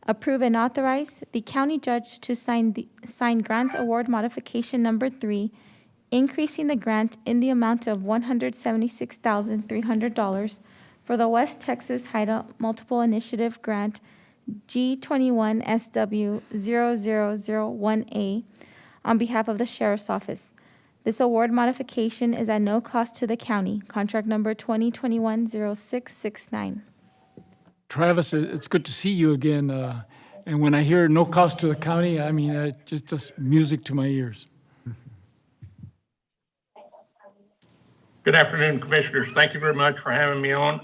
approve and authorize the county judge to sign grant award modification number 3, increasing the grant in the amount of $176,300 for the West Texas HIDA Multiple Initiative Grant G21SW0001A on behalf of the Sheriff's Office. This award modification is at no cost to the county. Contract number 2021-0669. Travis, it's good to see you again, and when I hear no cost to the county, I mean, just music to my ears. Good afternoon, Commissioners. Thank you very much for having me on.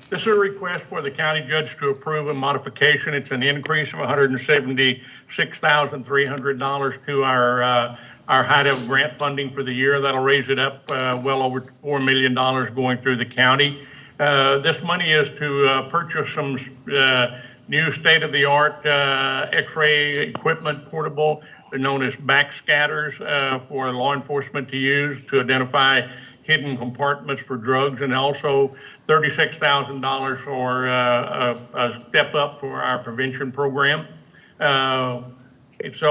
This is a request for the county judge to approve a modification. It's an increase of $176,300 to our HIDA grant funding for the year. That'll raise it up well over $4 million going through the county. This money is to purchase some new state-of-the-art X-ray equipment, portable, known as backscatters, for law enforcement to use to identify hidden compartments for drugs, and also $36,000 for a step up for our prevention program. It's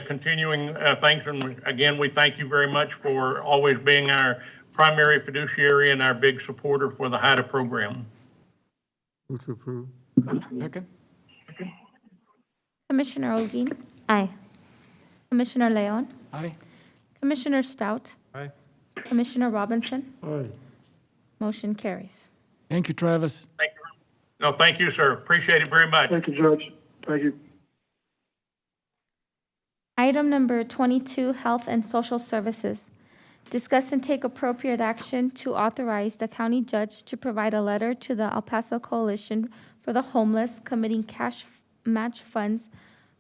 continuing things, and again, we thank you very much for always being our primary fiduciary and our big supporter for the HIDA program. Move to approve. Second. Commissioner Olguin. Aye. Commissioner Leon. Aye. Commissioner Stout. Aye. Commissioner Robinson. Aye. Motion carries. Thank you, Travis. Thank you. No, thank you, sir. Appreciate it very much. Thank you, Judge. Thank you. Item number 22, Health and Social Services. Discuss and take appropriate action to authorize the county judge to provide a letter to the El Paso Coalition for the Homeless committing cash match funds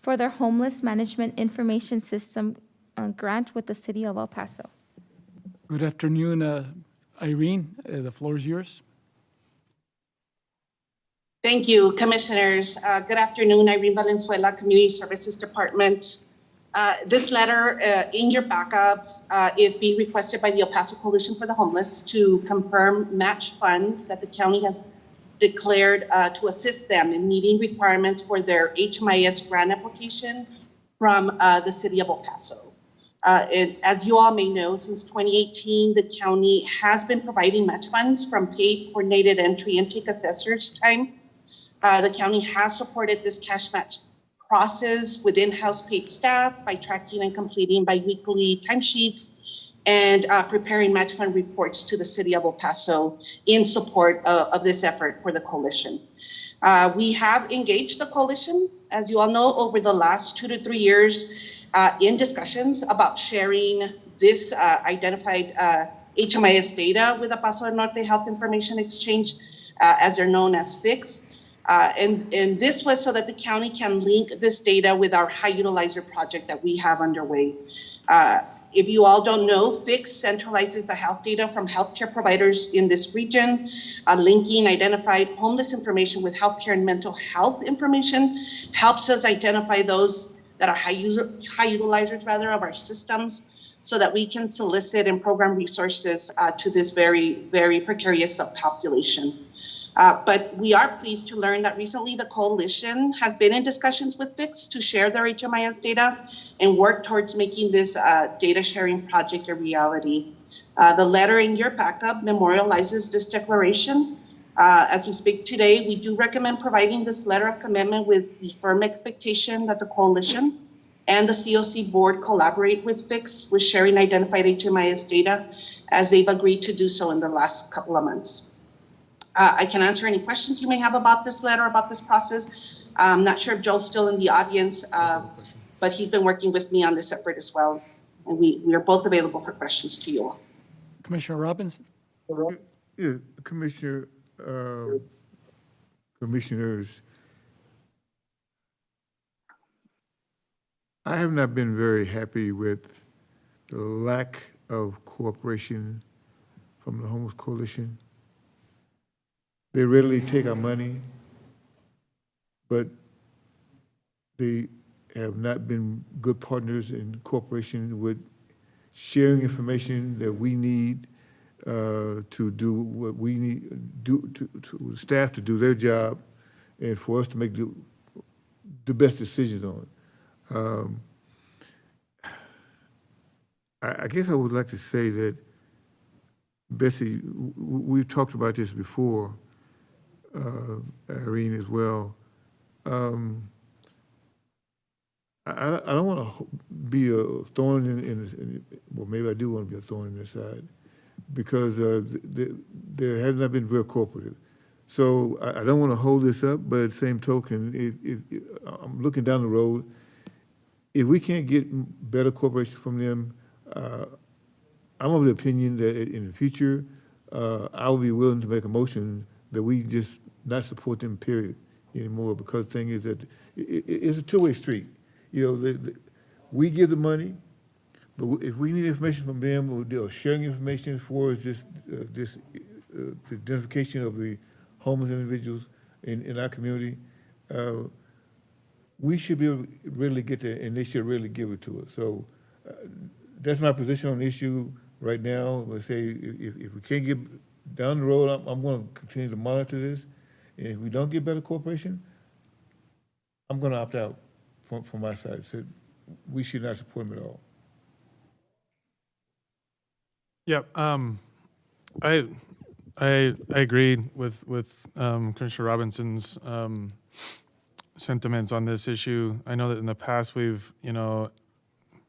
for their Homeless Management Information System grant with the city of El Paso. Good afternoon, Irene. The floor is yours. Thank you, Commissioners. Good afternoon, Irene Valenzuela, Community Services Department. This letter in your backup is being requested by the El Paso Coalition for the Homeless to confirm match funds that the county has declared to assist them in meeting requirements for their HMIS grant application from the city of El Paso. As you all may know, since 2018, the county has been providing match funds from paid coordinated entry intake assessors time. The county has supported this cash match process with in-house paid staff by tracking and completing biweekly timesheets and preparing match fund reports to the city of El Paso in support of this effort for the coalition. We have engaged the coalition, as you all know, over the last 2 to 3 years in discussions about sharing this identified HMIS data with the Paso del Norte Health Information Exchange, as they're known as FIX. And this was so that the county can link this data with our high utilizer project that we have underway. If you all don't know, FIX centralizes the health data from healthcare providers in this region, linking identified homeless information with healthcare and mental health information, helps us identify those that are high utilizers of our systems, so that we can solicit and program resources to this very, very precarious subpopulation. But we are pleased to learn that recently the coalition has been in discussions with FIX to share their HMIS data and work towards making this data sharing project a reality. The letter in your backup memorializes this declaration. As we speak today, we do recommend providing this letter of commitment with the firm expectation that the coalition and the COC board collaborate with FIX with sharing identified HMIS data, as they've agreed to do so in the last couple of months. I can answer any questions you may have about this letter, about this process. I'm not sure if Joe's still in the audience, but he's been working with me on this effort as well. And we are both available for questions to you all. Commissioner Robbins? Yeah, Commissioner, commissioners, I have not been very happy with the lack of cooperation from the Homeless Coalition. They readily take our money, but they have not been good partners in cooperation with sharing information that we need to do what we need, to staff to do their job, and for us to make the best decisions on it. I guess I would like to say that, Bessie, we've talked about this before, Irene as well. I don't want to be a thorn in well, maybe I do want to be a thorn in their side, because there has not been very cooperative. So I don't want to hold this up, but at the same token, if I'm looking down the road, if we can't get better cooperation from them, I'm of the opinion that in the future, I will be willing to make a motion that we just not support them, period, anymore, because the thing is that it's a two-way street. You know, we give the money, but if we need information from them, or sharing information for us, the identification of the homeless individuals in our community, we should be able to really get that, and they should really give it to us. So that's my position on the issue right now. Let's say if we can't get down the road, I'm going to continue to monitor this. And if we don't get better cooperation, I'm going to opt out from my side. So we should not support them at all. Yeah, I agree with Commissioner Robinson's sentiments on this issue. I know that in the past we've,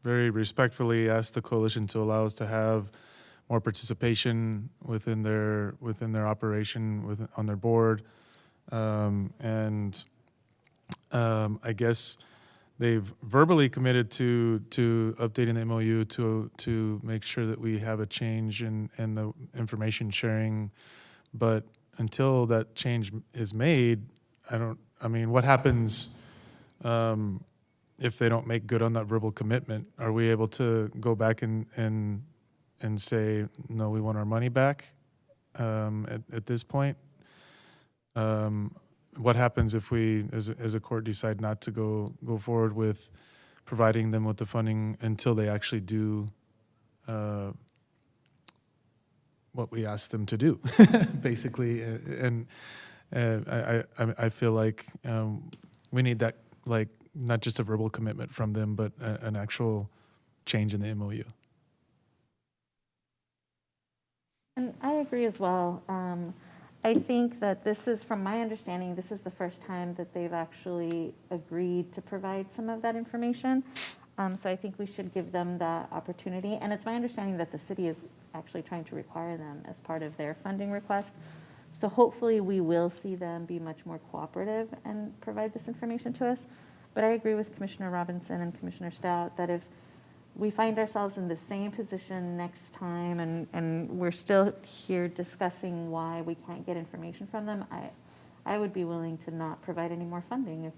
very respectfully asked the coalition to allow us to have more participation within their operation on their board, and I guess they've verbally committed to updating the MOU to make sure that we have a change in the information sharing, but until that change is made, what happens if they don't make good on that verbal commitment? Are we able to go back and say, no, we want our money back at this point? What happens if we, as a court, decide not to go forward with providing them with the funding until they actually do what we asked them to do, basically? And I feel like we need that, like, not just a verbal commitment from them, but an actual change in the MOU. And I agree as well. I think that this is, from my understanding, this is the first time that they've actually agreed to provide some of that information. So I think we should give them that opportunity. And it's my understanding that the city is actually trying to require them as part of their funding request. So hopefully we will see them be much more cooperative and provide this information to us. But I agree with Commissioner Robinson and Commissioner Stout that if we find ourselves in the same position next time, and we're still here discussing why we can't get information from them, I would be willing to not provide any more funding.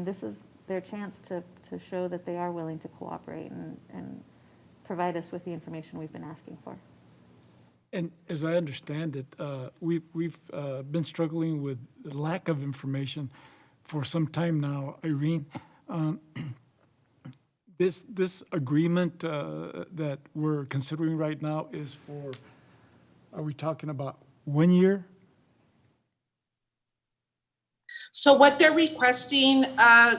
This is their chance to show that they are willing to cooperate and provide us with the information we've been asking for. And as I understand it, we've been struggling with the lack of information for some time now, Irene. This agreement that we're considering right now is for, are we talking about 1 year? So what they're requesting,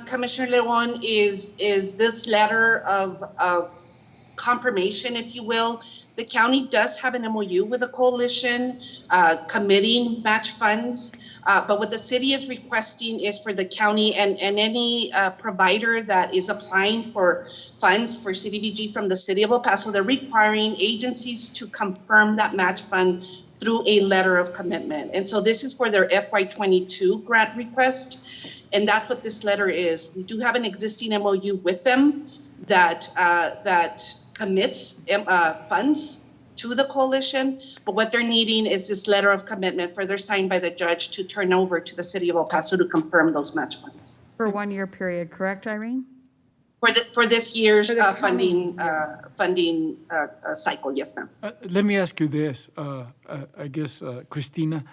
Commissioner Leon, is this letter of confirmation, if you will. The county does have an MOU with the coalition committing match funds, but what the city is requesting is for the county and any provider that is applying for funds for CDBG from the city of El Paso, they're requiring agencies to confirm that match fund through a letter of commitment. And so this is for their FY22 grant request, and that's what this letter is. We do have an existing MOU with them that commits funds to the coalition, but what they're needing is this letter of commitment further signed by the judge to turn over to the city of El Paso to confirm those match funds. For a 1 year period, correct, Irene? For this year's funding cycle, yes, ma'am. Let me ask you this, I guess, Christina,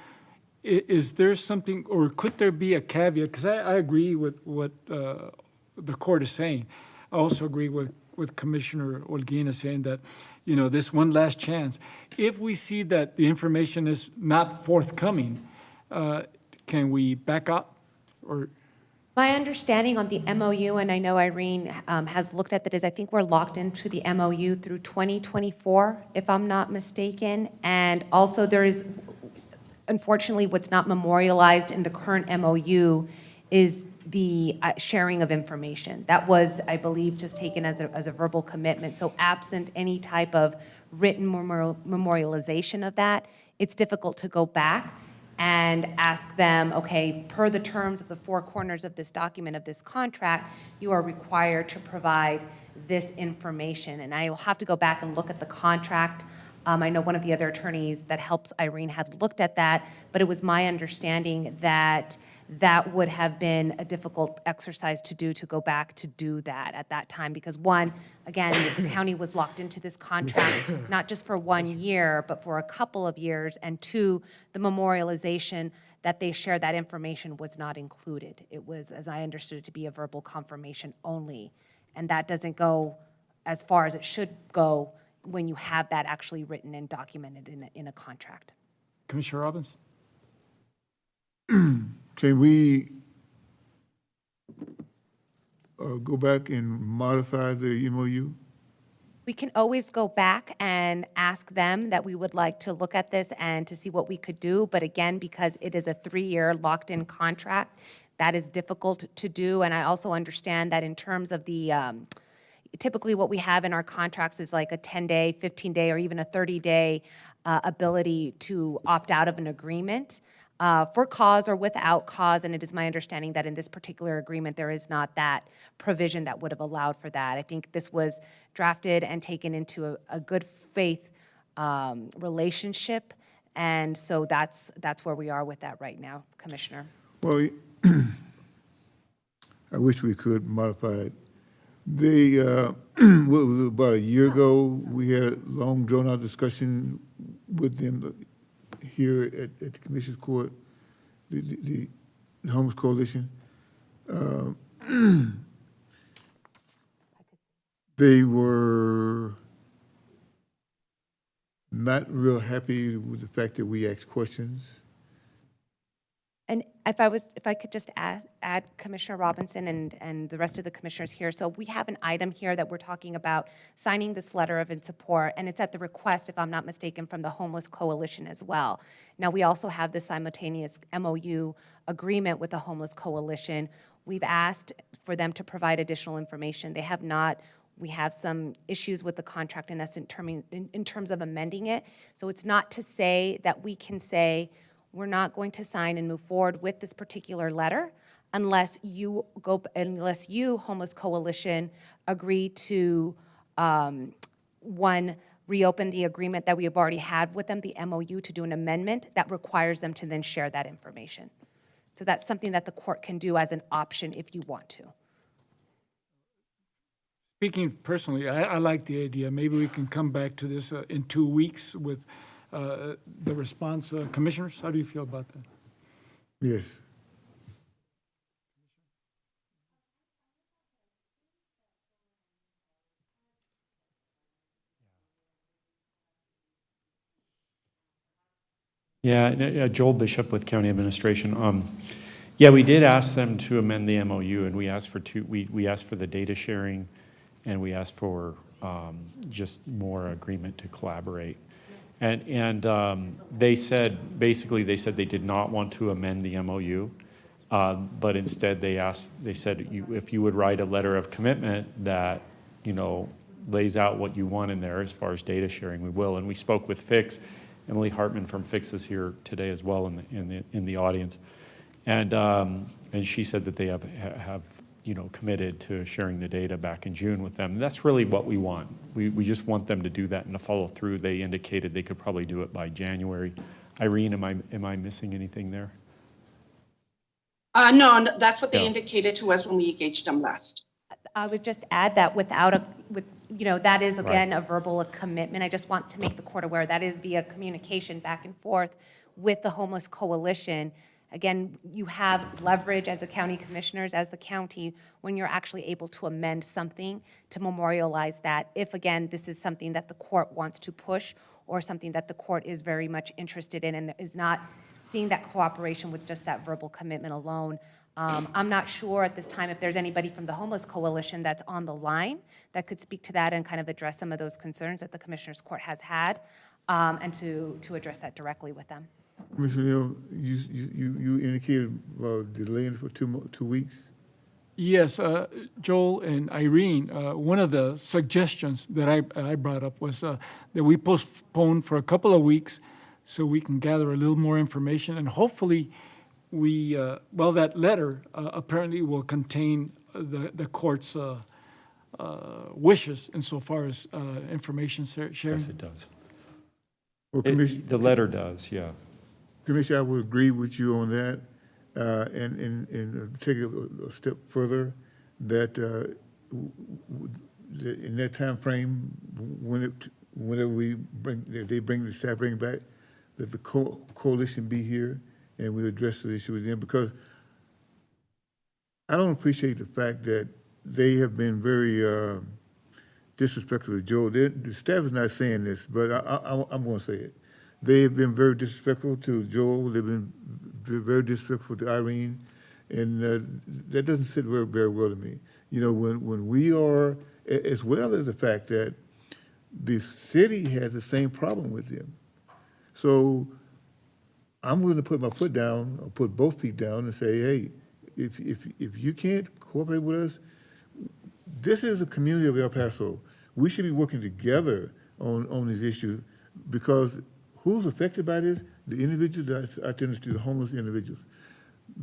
is there something, or could there be a caveat? Because I agree with what the court is saying. I also agree with Commissioner Holguín saying that, this one last chance. If we see that the information is not forthcoming, can we back up or? My understanding on the MOU, and I know Irene has looked at that, is I think we're locked into the MOU through 2024, if I'm not mistaken. And also there is, unfortunately, what's not memorialized in the current MOU is the sharing of information. That was, I believe, just taken as a verbal commitment. So absent any type of written memorialization of that, it's difficult to go back and ask them, okay, per the terms of the four corners of this document, of this contract, you are required to provide this information. And I will have to go back and look at the contract. I know one of the other attorneys that helps Irene had looked at that, but it was my understanding that that would have been a difficult exercise to do, to go back to do that at that time. Because one, again, the county was locked into this contract, not just for 1 year, but for a couple of years. And two, the memorialization that they shared that information was not included. It was, as I understood it, to be a verbal confirmation only. And that doesn't go as far as it should go when you have that actually written and documented in a contract. Commissioner Robbins? Can we go back and modify the MOU? We can always go back and ask them that we would like to look at this and to see what we could do. But again, because it is a 3-year locked-in contract, that is difficult to do. And I also understand that in terms of the, typically what we have in our contracts is like a 10-day, 15-day, or even a 30-day ability to opt out of an agreement. For cause or without cause, and it is my understanding that in this particular agreement, there is not that provision that would have allowed for that. I think this was drafted and taken into a good faith relationship, and so that's where we are with that right now, Commissioner. Well, I wish we could modify it. What was it, about a year ago, we had a long drawn-out discussion with them here at the Commission's Court, the Homeless Coalition. They were not real happy with the fact that we asked questions. And if I could just add Commissioner Robinson and the rest of the commissioners here. So we have an item here that we're talking about signing this letter of in support, and it's at the request, if I'm not mistaken, from the Homeless Coalition as well. Now, we also have the simultaneous MOU agreement with the Homeless Coalition. We've asked for them to provide additional information. They have not. We have some issues with the contract in terms of amending it. So it's not to say that we can say, we're not going to sign and move forward with this particular letter unless you, Homeless Coalition, agree to one, reopen the agreement that we have already had with them, the MOU, to do an amendment that requires them to then share that information. So that's something that the court can do as an option if you want to. Speaking personally, I like the idea. Maybe we can come back to this in 2 weeks with the response. Commissioners, how do you feel about that? Yes. Yeah, Joel Bishop with County Administration. Yeah, we did ask them to amend the MOU, and we asked for we asked for the data sharing, and we asked for just more agreement to collaborate. And they said, basically, they said they did not want to amend the MOU, but instead they said if you would write a letter of commitment that, lays out what you want in there as far as data sharing, we will. And we spoke with Fix. Emily Hartman from Fix is here today as well in the audience, and she said that they have committed to sharing the data back in June with them. And that's really what we want. We just want them to do that and to follow through. They indicated they could probably do it by January. Irene, am I missing anything there? No, that's what they indicated to us when we engaged them last. I would just add that that is again a verbal commitment. I just want to make the court aware that is via communication back and forth with the Homeless Coalition. Again, you have leverage as the county commissioners, as the county, when you're actually able to amend something to memorialize that. If again, this is something that the court wants to push or something that the court is very much interested in and is not seeing that cooperation with just that verbal commitment alone. I'm not sure at this time if there's anybody from the Homeless Coalition that's on the line that could speak to that and kind of address some of those concerns that the Commissioners Court has had, and to address that directly with them. Commissioner Neal, you indicated about delaying for 2 weeks? Yes, Joel and Irene, one of the suggestions that I brought up was that we postpone for a couple of weeks so we can gather a little more information, and hopefully that letter apparently will contain the court's wishes insofar as information sharing. Yes, it does. Well, the letter does, yeah. Commissioner, I would agree with you on that, and take a step further, that in that time frame, whenever they bring the staff back, that the coalition be here, and we address the issue with them, because I don't appreciate the fact that they have been very disrespectful to Joe. The staff is not saying this, but I'm going to say it. They have been very disrespectful to Joel. They've been very disrespectful to Irene, and that doesn't sit very, very well to me. When we are, as well as the fact that the city has the same problem with them. So I'm willing to put my foot down, or put both feet down, and say, hey, if you can't cooperate with us, this is a community of El Paso. We should be working together on these issues, because who's affected by this? The individuals that attend to the homeless individuals.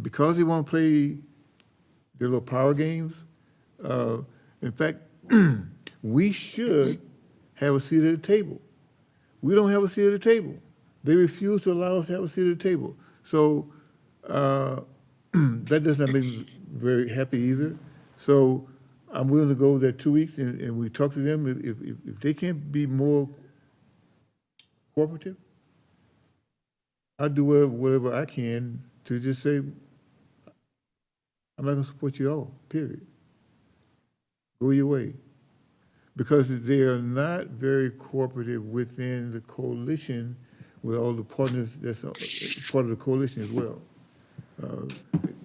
Because they want to play their little power games, in fact, we should have a seat at the table. We don't have a seat at the table. They refuse to allow us to have a seat at the table. So that does not make me very happy either. So I'm willing to go there 2 weeks, and we talk to them. If they can't be more cooperative, I'll do whatever I can to just say, I'm not going to support you all, period. Go your way. Because they are not very cooperative within the coalition with all the partners that's part of the coalition as well.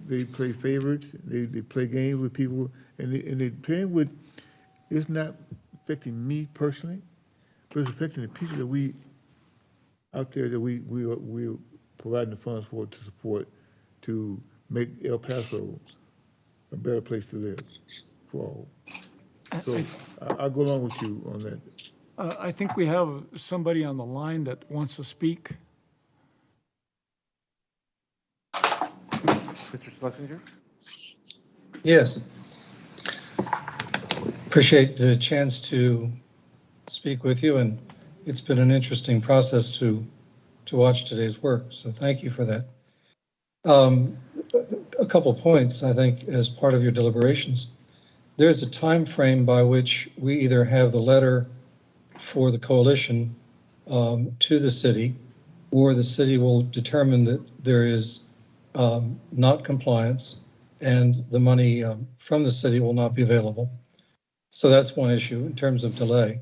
They play favorites, they play games with people, and they're playing with, it's not affecting me personally, but it's affecting the people that we, out there that we're providing the funds for, to support, to make El Paso a better place to live for all. So I'll go along with you on that. I think we have somebody on the line that wants to speak. Mr. Schlesinger? Yes. Appreciate the chance to speak with you, and it's been an interesting process to watch today's work, so thank you for that. A couple points, I think, as part of your deliberations. There's a time frame by which we either have the letter for the coalition to the city, or the city will determine that there is not compliance and the money from the city will not be available. So that's one issue in terms of delay.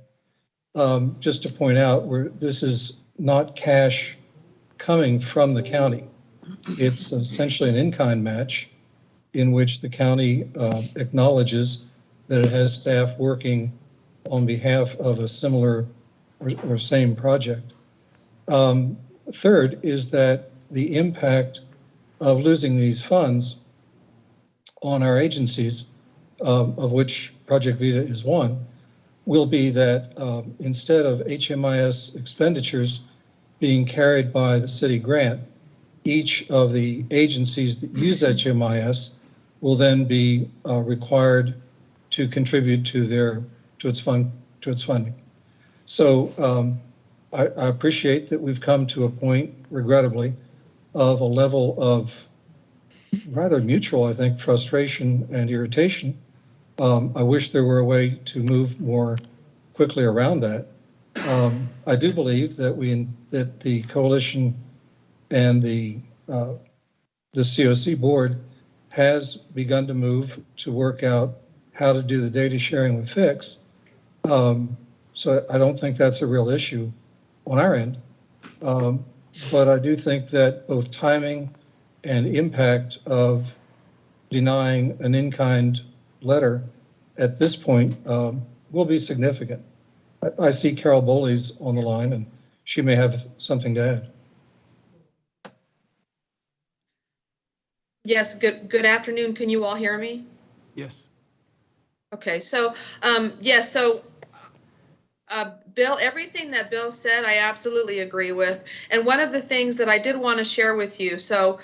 Just to point out, this is not cash coming from the county. It's essentially an in-kind match in which the county acknowledges that it has staff working on behalf of a similar or same project. Third is that the impact of losing these funds on our agencies, of which Project Vita is one, will be that instead of HMIS expenditures being carried by the city grant, each of the agencies that use HMIS will then be required to contribute to its funding. So I appreciate that we've come to a point, regrettably, of a level of rather mutual, I think, frustration and irritation. I wish there were a way to move more quickly around that. I do believe that that the coalition and the COC board has begun to move to work out how to do the data sharing with FIX. So I don't think that's a real issue on our end. But I do think that both timing and impact of denying an in-kind letter at this point will be significant. I see Carol Bowley's on the line, and she may have something to add. Yes, good afternoon. Can you all hear me? Yes. Okay, so, yes, so Bill, everything that Bill said, I absolutely agree with. And one of the things that I did want to share with you, so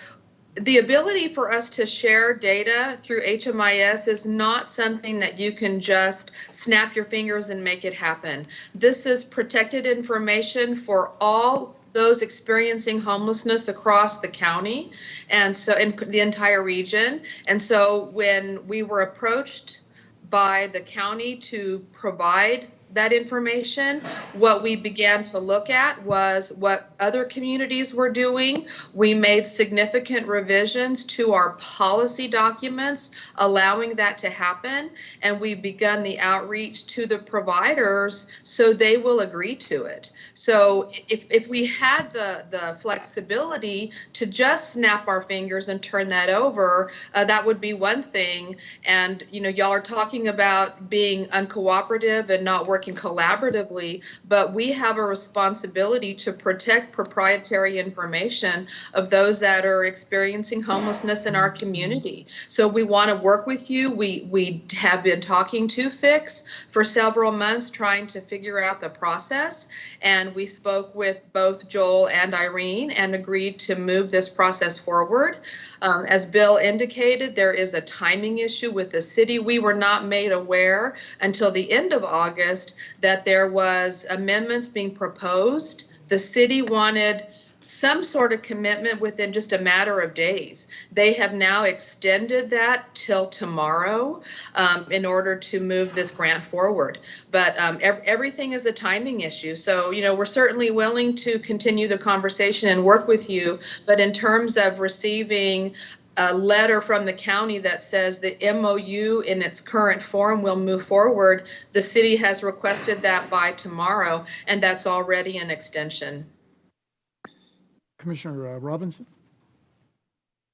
the ability for us to share data through HMIS is not something that you can just snap your fingers and make it happen. This is protected information for all those experiencing homelessness across the county, and so in the entire region. And so when we were approached by the county to provide that information, what we began to look at was what other communities were doing. We made significant revisions to our policy documents allowing that to happen, and we've begun the outreach to the providers so they will agree to it. So if we had the flexibility to just snap our fingers and turn that over, that would be one thing. And y'all are talking about being uncooperative and not working collaboratively, but we have a responsibility to protect proprietary information of those that are experiencing homelessness in our community. So we want to work with you. We have been talking to FIX for several months, trying to figure out the process, and we spoke with both Joel and Irene and agreed to move this process forward. As Bill indicated, there is a timing issue with the city. We were not made aware until the end of August that there was amendments being proposed. The city wanted some sort of commitment within just a matter of days. They have now extended that till tomorrow in order to move this grant forward. But everything is a timing issue. So, we're certainly willing to continue the conversation and work with you. But in terms of receiving a letter from the county that says the MOU in its current form will move forward, the city has requested that by tomorrow, and that's already an extension. Commissioner Robinson?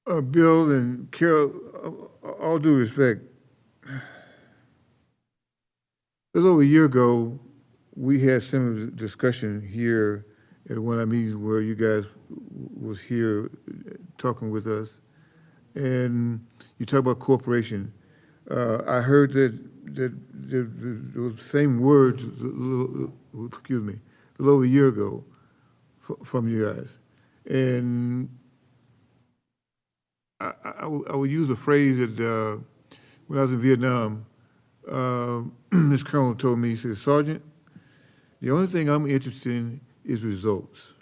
Bill and Carol, all due respect, a little over a year ago, we had some discussion here at one of our meetings where you guys was here talking with us, and you talk about cooperation. I heard that the same words, excuse me, a little over a year ago from you guys. And I would use a phrase that when I was in Vietnam, previous colonel told me, he said, Sergeant, the only thing I'm interested in is results.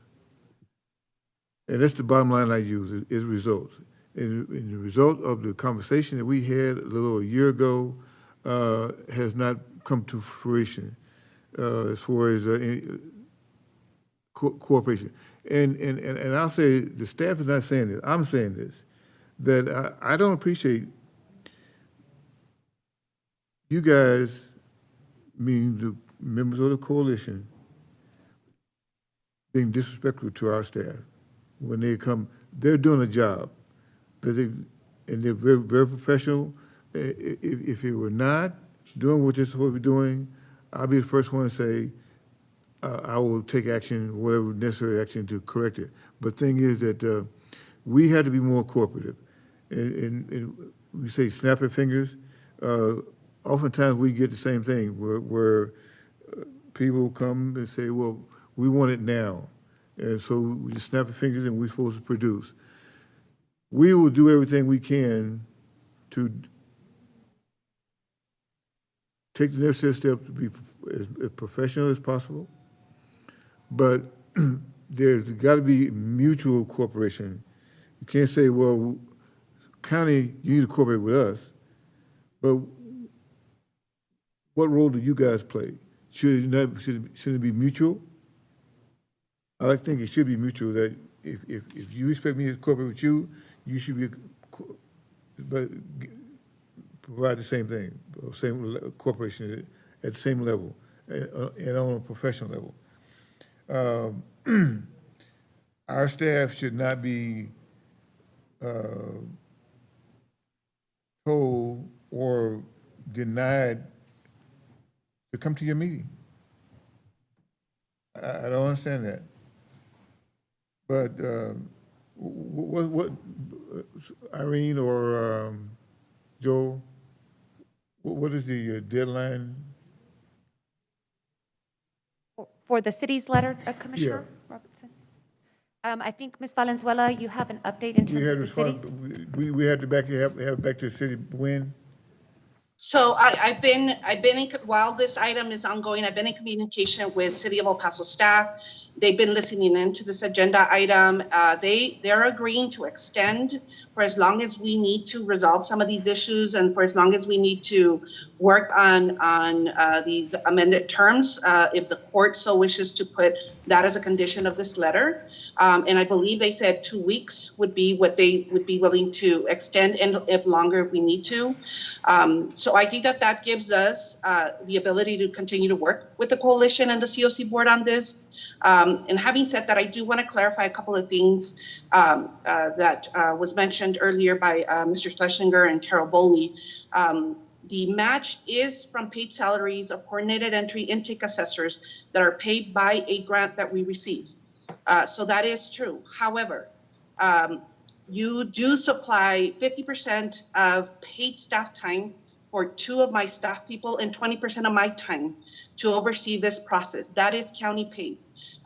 And that's the bottom line I use, is results. And the result of the conversation that we had a little over a year ago has not come to fruition as far as cooperation. And I'll say, the staff is not saying this, I'm saying this, that I don't appreciate you guys, meaning the members of the coalition, being disrespectful to our staff. When they come, they're doing a job, and they're very, very professional. If it were not doing what they're supposed to be doing, I'll be the first one to say, I will take action, whatever necessary action to correct it. But the thing is that we had to be more cooperative. And we say snap your fingers. Oftentimes we get the same thing where people come and say, well, we want it now. And so we just snap our fingers and we're supposed to produce. We will do everything we can to take the necessary steps to be as professional as possible. But there's got to be mutual cooperation. You can't say, well, county, you need to cooperate with us, but what role do you guys play? Shouldn't it be mutual? I think it should be mutual, that if you expect me to cooperate with you, you should be, but provide the same thing, same cooperation at the same level and on a professional level. Our staff should not be told or denied to come to your meeting. I don't understand that. But what Irene or Joel, what is the deadline? For the city's letter, Commissioner Robertson? I think, Ms. Valenzuela, you have an update in terms of the cities? We had to have it back to the city when? So I've been while this item is ongoing, I've been in communication with City of El Paso staff. They've been listening into this agenda item. They're agreeing to extend for as long as we need to resolve some of these issues and for as long as we need to work on these amended terms, if the court so wishes to put that as a condition of this letter. And I believe they said 2 weeks would be what they would be willing to extend, and if longer if we need to. So I think that gives us the ability to continue to work with the coalition and the COC board on this. And having said that, I do want to clarify a couple of things that was mentioned earlier by Mr. Schlesinger and Carol Boley. The match is from paid salaries of coordinated entry intake assessors that are paid by a grant that we receive. So that is true. However, you do supply 50% of paid staff time for 2 of my staff people and 20% of my time to oversee this process. That is county paid.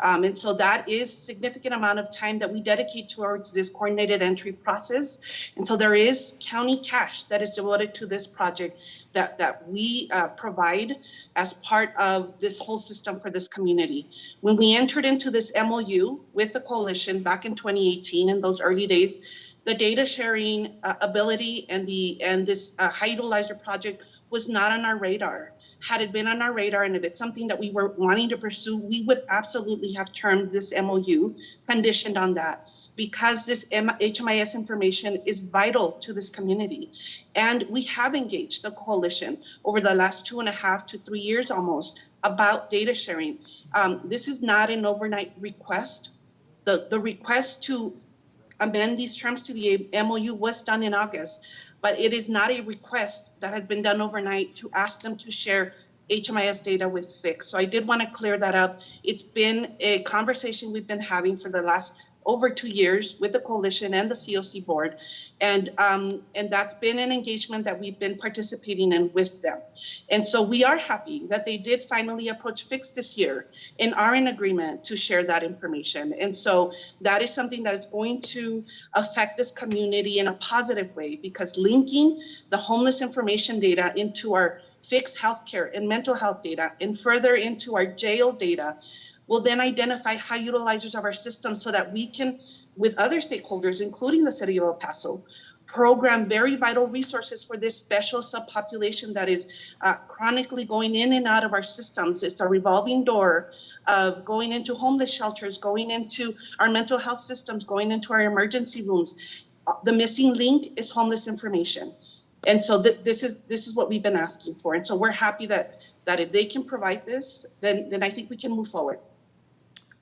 And so that is significant amount of time that we dedicate towards this coordinated entry process. And so there is county cash that is devoted to this project that we provide as part of this whole system for this community. When we entered into this MOU with the coalition back in 2018, in those early days, the data sharing ability and this high utilizer project was not on our radar. Had it been on our radar, and if it's something that we were wanting to pursue, we would absolutely have termed this MOU conditioned on that, because this HMIS information is vital to this community. And we have engaged the coalition over the last 2.5 to 3 years almost about data sharing. This is not an overnight request. The request to amend these terms to the MOU was done in August. But it is not a request that has been done overnight to ask them to share HMIS data with FIX. So I did want to clear that up. It's been a conversation we've been having for the last over 2 years with the coalition and the COC board. And that's been an engagement that we've been participating in with them. And so we are happy that they did finally approach FIX this year and are in agreement to share that information. And so that is something that is going to affect this community in a positive way, because linking the homeless information data into our fixed healthcare and mental health data, and further into our jail data, will then identify high utilizers of our system so that we can, with other stakeholders, including the city of El Paso, program very vital resources for this special subpopulation that is chronically going in and out of our systems. It's a revolving door of going into homeless shelters, going into our mental health systems, going into our emergency rooms. The missing link is homeless information. And so this is what we've been asking for. And so we're happy that if they can provide this, then I think we can move forward.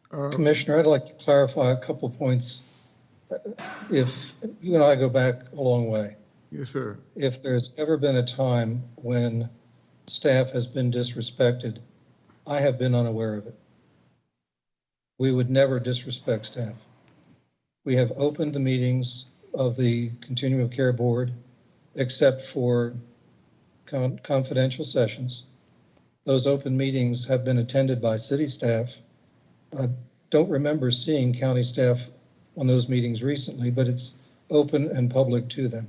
Commissioner, I'd like to clarify a couple points. If you and I go back a long way. Yes, sir. If there's ever been a time when staff has been disrespected, I have been unaware of it. We would never disrespect staff. We have opened the meetings of the Continuum of Care Board, except for confidential sessions. Those open meetings have been attended by city staff. I don't remember seeing county staff on those meetings recently, but it's open and public to them.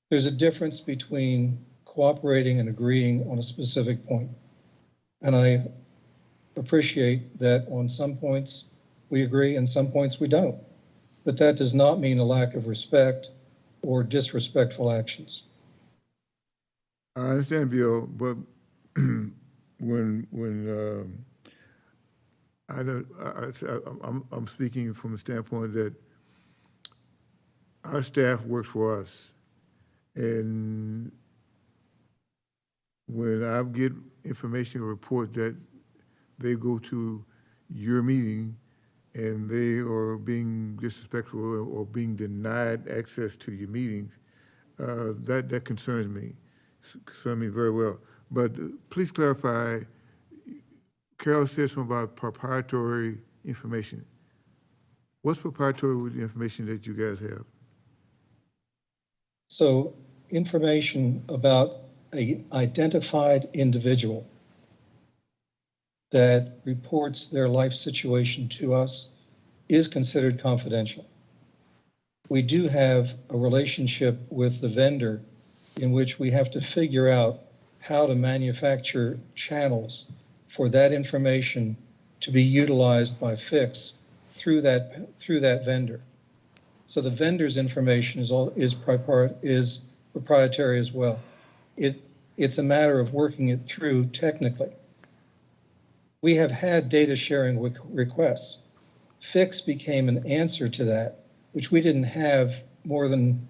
There's a difference between cooperating and agreeing on a specific point. And I appreciate that on some points we agree and some points we don't. But that does not mean a lack of respect or disrespectful actions. I understand, Bill, but I'm speaking from the standpoint that our staff works for us. And when I get information or report that they go to your meeting and they are being disrespectful or being denied access to your meetings, that concerns me very well. But please clarify, Carol said something about proprietary information. What's proprietary with the information that you guys have? So information about an identified individual that reports their life situation to us is considered confidential. We do have a relationship with the vendor in which we have to figure out how to manufacture channels for that information to be utilized by Fix through that vendor. So the vendor's information is proprietary as well. It's a matter of working it through technically. We have had data sharing requests. Fix became an answer to that, which we didn't have more than,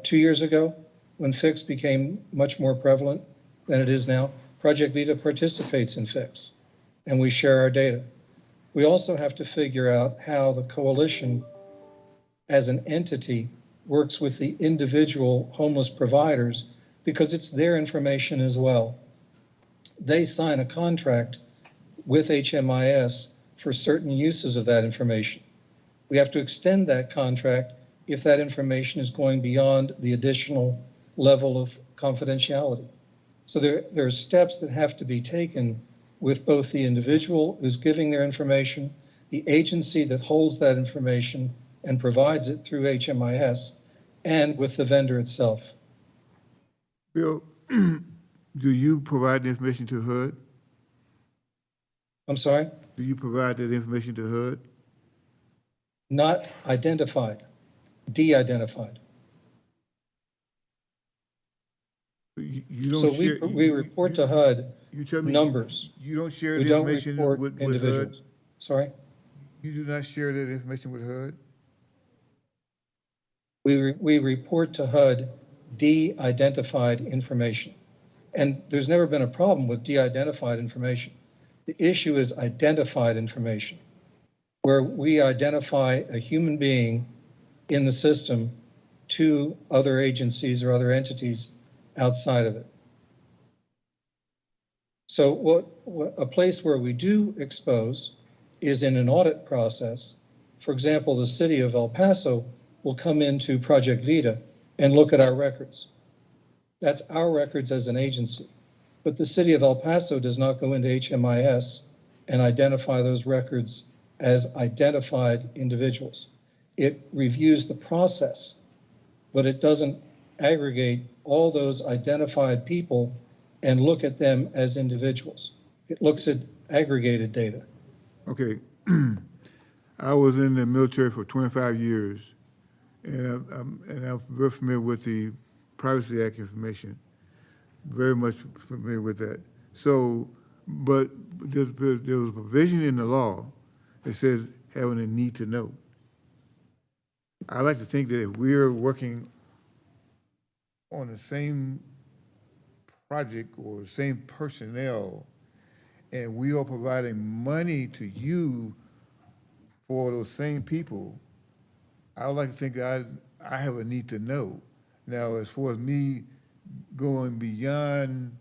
2 years ago, when Fix became much more prevalent than it is now. Project Vita participates in Fix, and we share our data. We also have to figure out how the coalition as an entity works with the individual homeless providers, because it's their information as well. They sign a contract with HMIS for certain uses of that information. We have to extend that contract if that information is going beyond the additional level of confidentiality. So there are steps that have to be taken with both the individual who's giving their information, the agency that holds that information and provides it through HMIS, and with the vendor itself. Bill, do you provide the information to HUD? I'm sorry? Do you provide that information to HUD? Not identified, de-identified. You don't So share, we report to HUD you tell me numbers. You don't share We the don't information report with individuals. HUD? Sorry? You do not share that information with HUD? We report to HUD de-identified information. And there's never been a problem with de-identified information. The issue is identified information, where we identify a human being in the system to other agencies or other entities outside of it. So a place where we do expose is in an audit process. For example, the city of El Paso will come into Project Vita and look at our records. That's our records as an agency. But the city of El Paso does not go into HMIS and identify those records as identified individuals. It reviews the process, but it doesn't aggregate all those identified people and look at them as individuals. It looks at aggregated data. Okay. I was in the military for 25 years, and I'm very familiar with the Privacy Act information, very much familiar with that. So, but there was a provision in the law that says having a need to know. I like to think that if we're working on the same project or the same personnel, and we are providing money to you for those same people, I would like to think that I have a need to know. Now, as far as me going beyond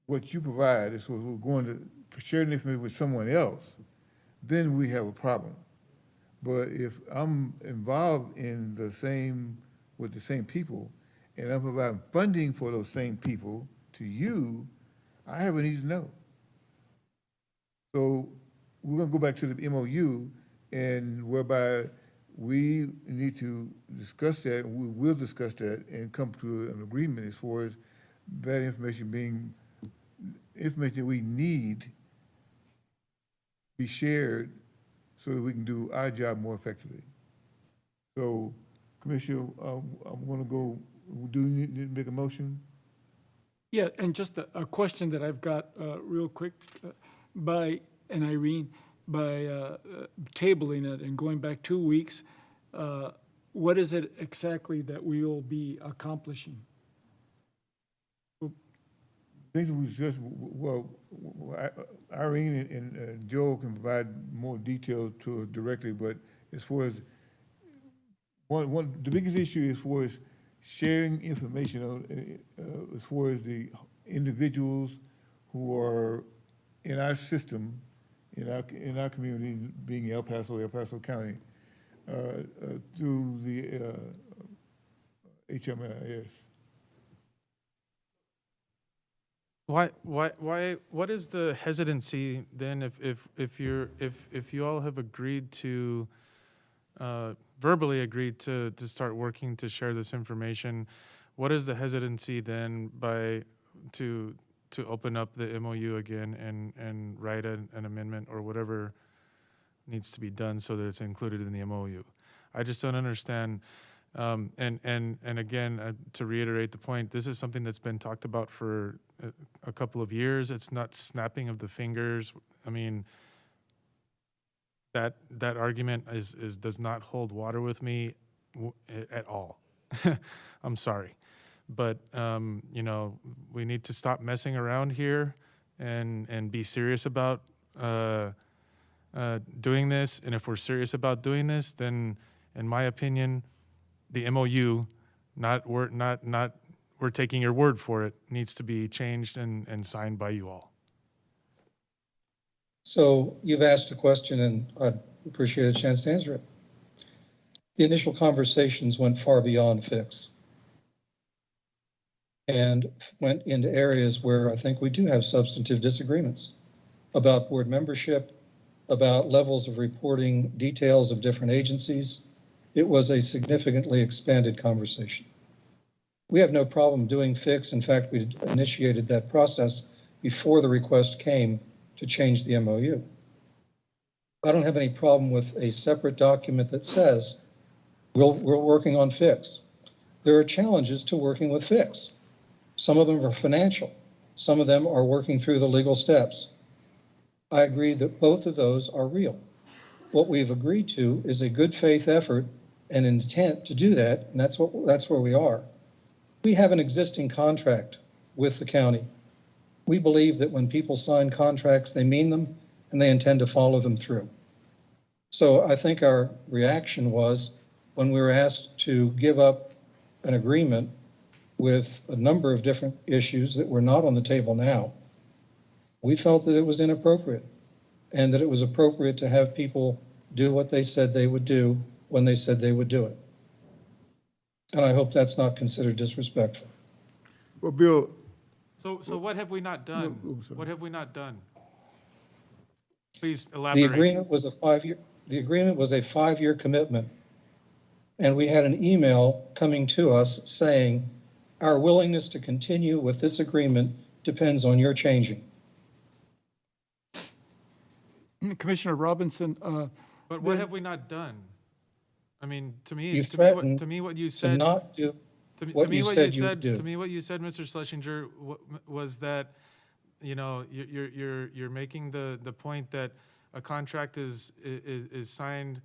what you provide, as far as we're going to share the information with someone else, then we have a problem. But if I'm involved in with the same people, and I'm providing funding for those same people to you, I have a need to know. So we're gonna go back to the MOU, and whereby we need to discuss that, and we will discuss that and come to an agreement as far as that information being information we need be shared so that we can do our job more effectively. So, Commissioner, I'm gonna go, do you need to make a motion? Yeah, and just a question that I've got real quick and Irene, by tabling it and going back 2 weeks, what is it exactly that we will be accomplishing? Things we just, well, Irene and Joe can provide more detail to us directly, but as far as, the biggest issue as far as sharing information, as far as the individuals who are in our system, in our community, being El Paso County, through the HMIS. What is the hesitancy then if you all have agreed to, verbally agreed to start working to share this information, what is the hesitancy then to open up the MOU again and write an amendment or whatever needs to be done so that it's included in the MOU? I just don't understand. And again, to reiterate the point, this is something that's been talked about for a couple of years. It's not snapping of the fingers. I mean, that argument does not hold water with me at all. I'm sorry. But, you know, we need to stop messing around here and be serious about doing this. And if we're serious about doing this, then, in my opinion, the MOU, we're taking your word for it, needs to be changed and signed by you all. So you've asked a question, and I'd appreciate a chance to answer it. The initial conversations went far beyond fix and went into areas where I think we do have substantive disagreements about board membership, about levels of reporting details of different agencies. It was a significantly expanded conversation. We have no problem doing fix. In fact, we initiated that process before the request came to change the MOU. I don't have any problem with a separate document that says we're working on fix. There are challenges to working with fix. Some of them are financial. Some of them are working through the legal steps. I agree that both of those are real. What we've agreed to is a good faith effort and intent to do that, and that's where we are. We have an existing contract with the county. We believe that when people sign contracts, they mean them and they intend to follow them through. So I think our reaction was when we were asked to give up an agreement with a number of different issues that were not on the table now, we felt that it was inappropriate and that it was appropriate to have people do what they said they would do when they said they would do it. And I hope that's not considered disrespectful. Well, Bill. So what have we not done? What have we not done? Please The elaborate. agreement was a 5-year commitment. And we had an email coming to us saying Our willingness to continue with this agreement depends on your changing. Commissioner Robinson, But what have we not done? I mean, You to me, threatened what you to said, not do to me, what to me you what said you you would said, do. to me, what you said, Mr. Schlesinger, was that, you know, you're making the point that a contract is signed,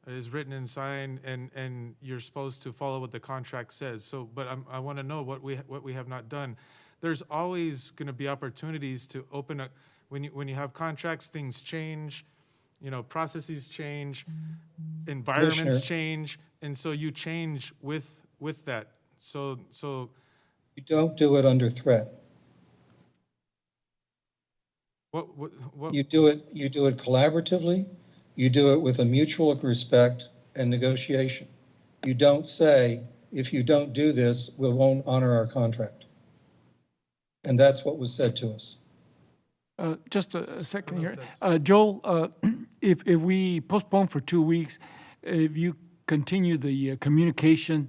is written and signed, and you're supposed to follow what the contract says. So, but I want to know what we have not done. There's always going to be opportunities to open up when you have contracts. Things change, you know, processes change, environments Commissioner. change, and so you change with that. So You don't do it under threat. what You do it collaboratively. You do it with a mutual respect and negotiation. You don't say, if you don't do this, we won't honor our contract. And that's what was said to us. just a second here. Joel, if we postpone for 2 weeks, if you continue the communication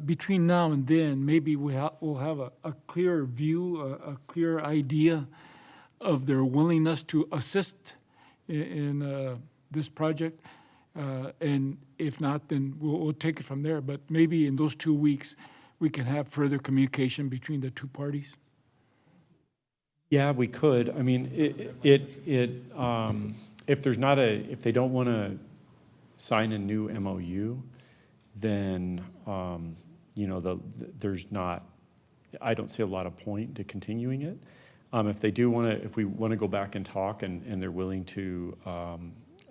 between now and then, maybe we'll have a clearer view, a clearer idea of their willingness to assist in this project. And if not, then we'll take it from there. But maybe in those 2 weeks, we can have further communication between the two parties. Yeah, we could. I mean, if there's not if they don't want to sign a new MOU, then, you know, there's not, I don't see a lot of point to continuing it. If they do want to, if we want to go back and talk and they're willing to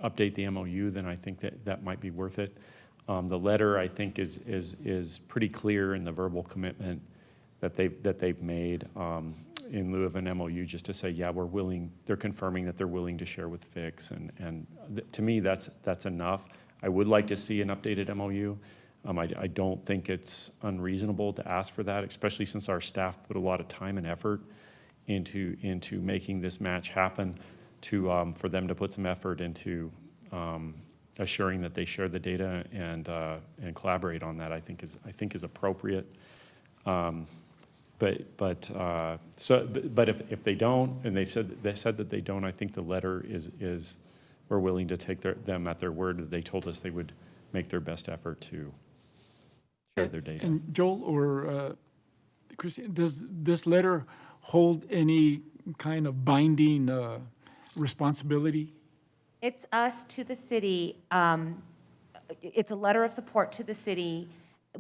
update the MOU, then I think that might be worth it. The letter, I think, is pretty clear in the verbal commitment that they've made in lieu of an MOU, just to say, yeah, we're willing. They're confirming that they're willing to share with Fix, and to me, that's enough. I would like to see an updated MOU. I don't think it's unreasonable to ask for that, especially since our staff put a lot of time and effort into making this match happen. For them to put some effort into assuring that they share the data and collaborate on that, I think is appropriate. But if they don't, and they said that they don't, I think the letter is we're willing to take them at their word. They told us they would make their best effort to share their data. And Joel or Christine, does this letter hold any kind of binding responsibility? It's us to the city. It's a letter of support to the city,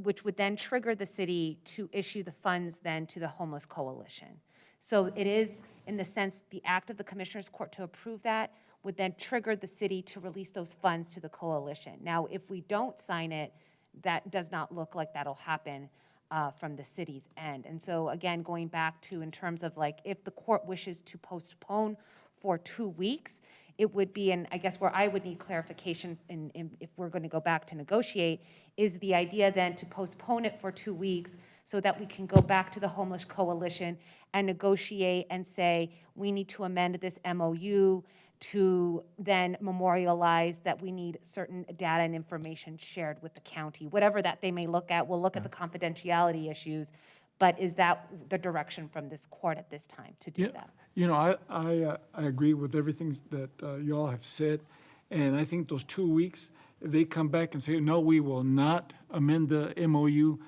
which would then trigger the city to issue the funds then to the Homeless Coalition. So it is, in the sense, the act of the Commissioners Court to approve that would then trigger the city to release those funds to the coalition. Now, if we don't sign it, that does not look like that'll happen from the city's end. And so again, going back to in terms of like, if the court wishes to postpone for 2 weeks, it would be, and I guess where I would need clarification in if we're going to go back to negotiate, is the idea then to postpone it for 2 weeks so that we can go back to the Homeless Coalition and negotiate and say, we need to amend this MOU to then memorialize that we need certain data and information shared with the county, whatever that they may look at. We'll look at the confidentiality issues, but is that the direction from this court at this time to do that? You know, I agree with everything that you all have said, and I think those 2 weeks, if they come back and say, no, we will not amend the MOU,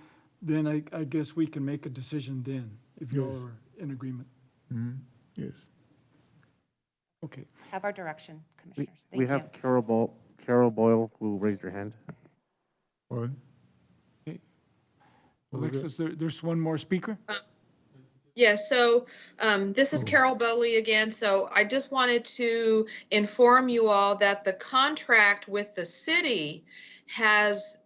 then I guess we can make a decision then, if you all Yes. are in agreement. Mm-hmm. Yes. Okay. Have our direction, Commissioners. We Thank you. have Carol Boyle, who raised her hand. Pardon? What was Alexis, there's one more speaker? Yes, so this is Carol Bowley again. So I just wanted to inform you all that the contract with the city has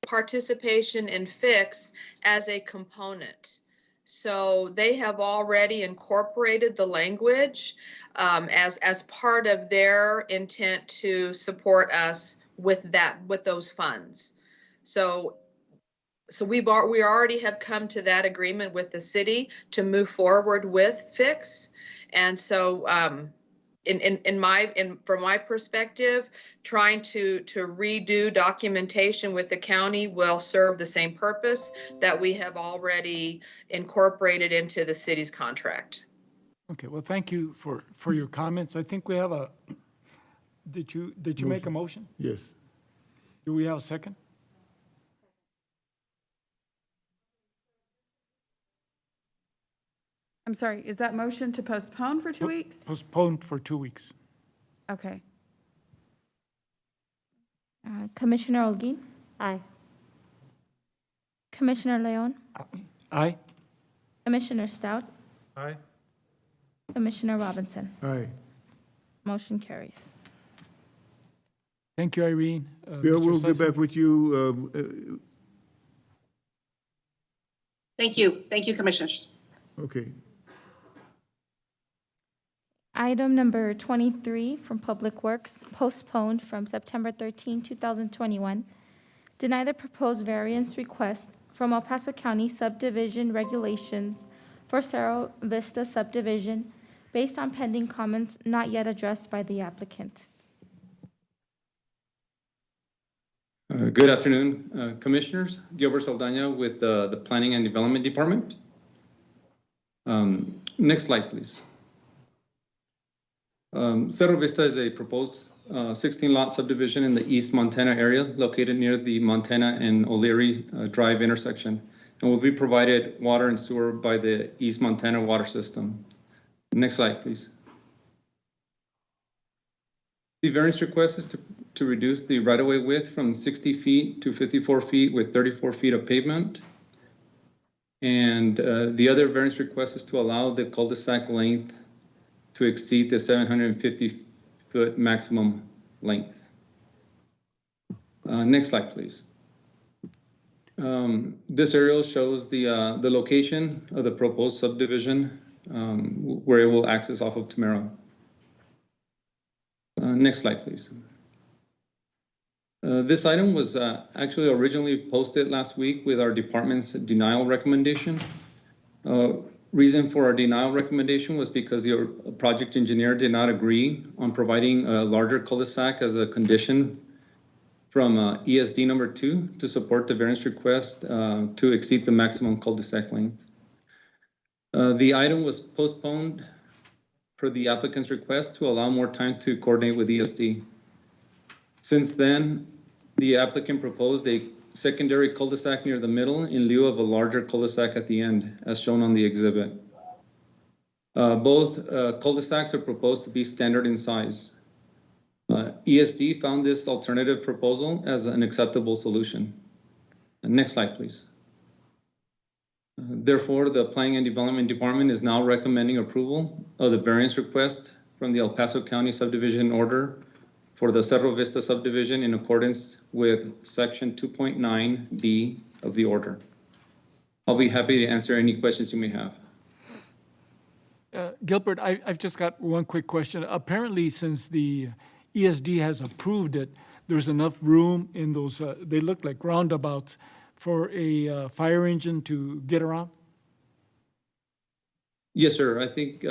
participation in Fix as a component. So they have already incorporated the language as part of their intent to support us with those funds. So we already have come to that agreement with the city to move forward with Fix. And so from my perspective, trying to redo documentation with the county will serve the same purpose that we have already incorporated into the city's contract. Okay, well, thank you for your comments. I think we have a, did you make a motion? Yes. Do we have a second? I'm sorry, is that motion to postpone for 2 weeks? Postponed for 2 weeks. Okay. Commissioner Olguin? Aye. Commissioner Leon? Aye. Commissioner Stout? Aye. Commissioner Robinson? Aye. Motion carries. Thank you, Irene. Bill, Mr. we'll get Sessom? back with you. Thank you. Thank you, Commissioners. Okay. Item number 23 from Public Works, postponed from September 13, 2021. Deny the proposed variance request from El Paso County subdivision regulations for Cerro Vista subdivision based on pending comments not yet addressed by the applicant. Good afternoon, Commissioners. Gilbert Saldana with the Planning and Development Department. Next slide, please. Cerro Vista is a proposed 16-lot subdivision in the East Montana area located near the Montana and O'Leary Drive intersection and will be provided water and sewer by the East Montana water system. Next slide, please. The variance request is to reduce the right-of-way width from 60 feet to 54 feet with 34 feet of pavement. And the other variance request is to allow the cul-de-sac length to exceed the 750-foot maximum length. Next slide, please. This aerial shows the location of the proposed subdivision where it will access off of Tamara. Next slide, please. This item was actually originally posted last week with our department's denial recommendation. Reason for our denial recommendation was because the project engineer did not agree on providing a larger cul-de-sac as a condition from ESD number 2 to support the variance request to exceed the maximum cul-de-sac length. The item was postponed per the applicant's request to allow more time to coordinate with ESD. Since then, the applicant proposed a secondary cul-de-sac near the middle in lieu of a larger cul-de-sac at the end, as shown on the exhibit. Both cul-de-sacs are proposed to be standard in size. ESD found this alternative proposal as an acceptable solution. Next slide, please. Therefore, the Planning and Development Department is now recommending approval of the variance request from the El Paso County subdivision order for the Cerro Vista subdivision in accordance with section 2.9B of the order. I'll be happy to answer any questions you may have. Gilbert, I've just got one quick question. Apparently, since the ESD has approved it, there's enough room in those, they look like roundabouts, for a fire engine to get around? Yes, sir. I think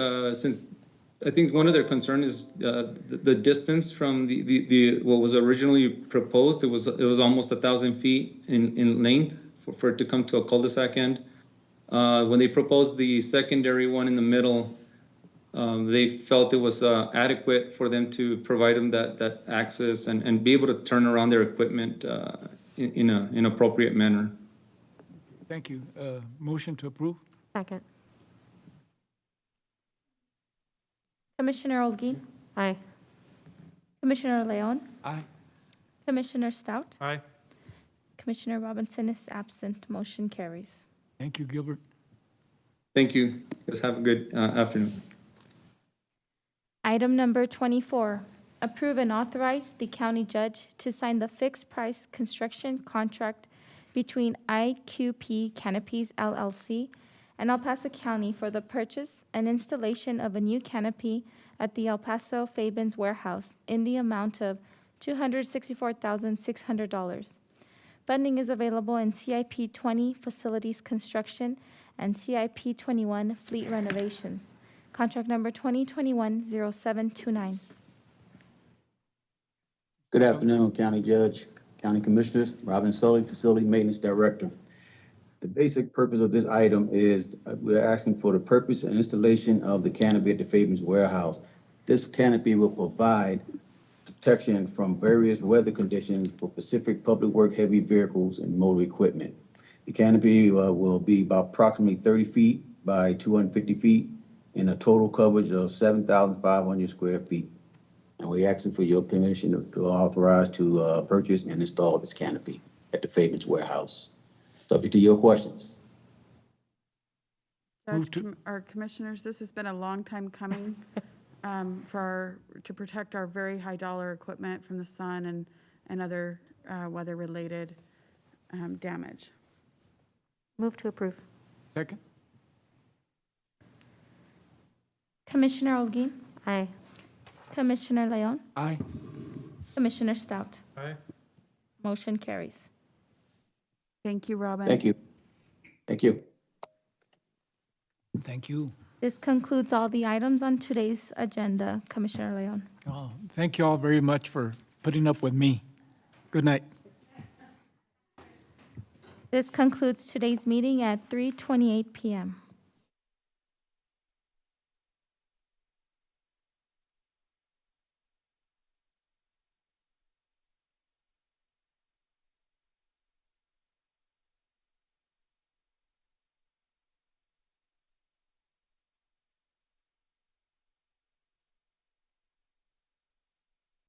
I think one of their concerns is the distance from the what was originally proposed. It was almost 1,000 feet in length for it to come to a cul-de-sac end. When they proposed the secondary one in the middle, they felt it was adequate for them to provide them that access and be able to turn around their equipment in an appropriate manner. Thank you. Motion to approve? Second. Commissioner Olguin? Aye. Commissioner Leon? Aye. Commissioner Stout? Aye. Commissioner Robinson is absent. Motion carries. Thank you, Gilbert. Thank you. Guys have a good afternoon. Item number 24, approve and authorize the county judge to sign the fixed price construction contract between IQP Canopies LLC and El Paso County for the purchase and installation of a new canopy at the El Paso Fabens warehouse in the amount of $264,600. Funding is available in CIP 20 facilities construction and CIP 21 fleet renovations. Contract number 2021-0729. Good afternoon, County Judge, County Commissioners. Robin Sully, Facility Maintenance Director. The basic purpose of this item is we're asking for the purpose and installation of the canopy at the Fabian's Warehouse. This canopy will provide protection from various weather conditions for Pacific Public Work heavy vehicles and motor equipment. The canopy will be about approximately 30 feet by 250 feet and a total coverage of 7,500 square feet. And we're asking for your permission to authorize to purchase and install this canopy at the Fabian's Warehouse. Subject to your questions. Our commissioners, this has been a long time coming to protect our very high dollar equipment from the sun and other weather-related damage. Move to approve. Second? Commissioner Olguin. Aye. Commissioner Leon. Aye. Commissioner Stout. Aye. Motion carries. Thank you, Robin. Thank you. Thank you. Thank you. This concludes all the items on today's agenda, Commissioner Leon. Oh, thank you all very much for putting up with me. Good night. This concludes today's meeting at 3:28 p.m.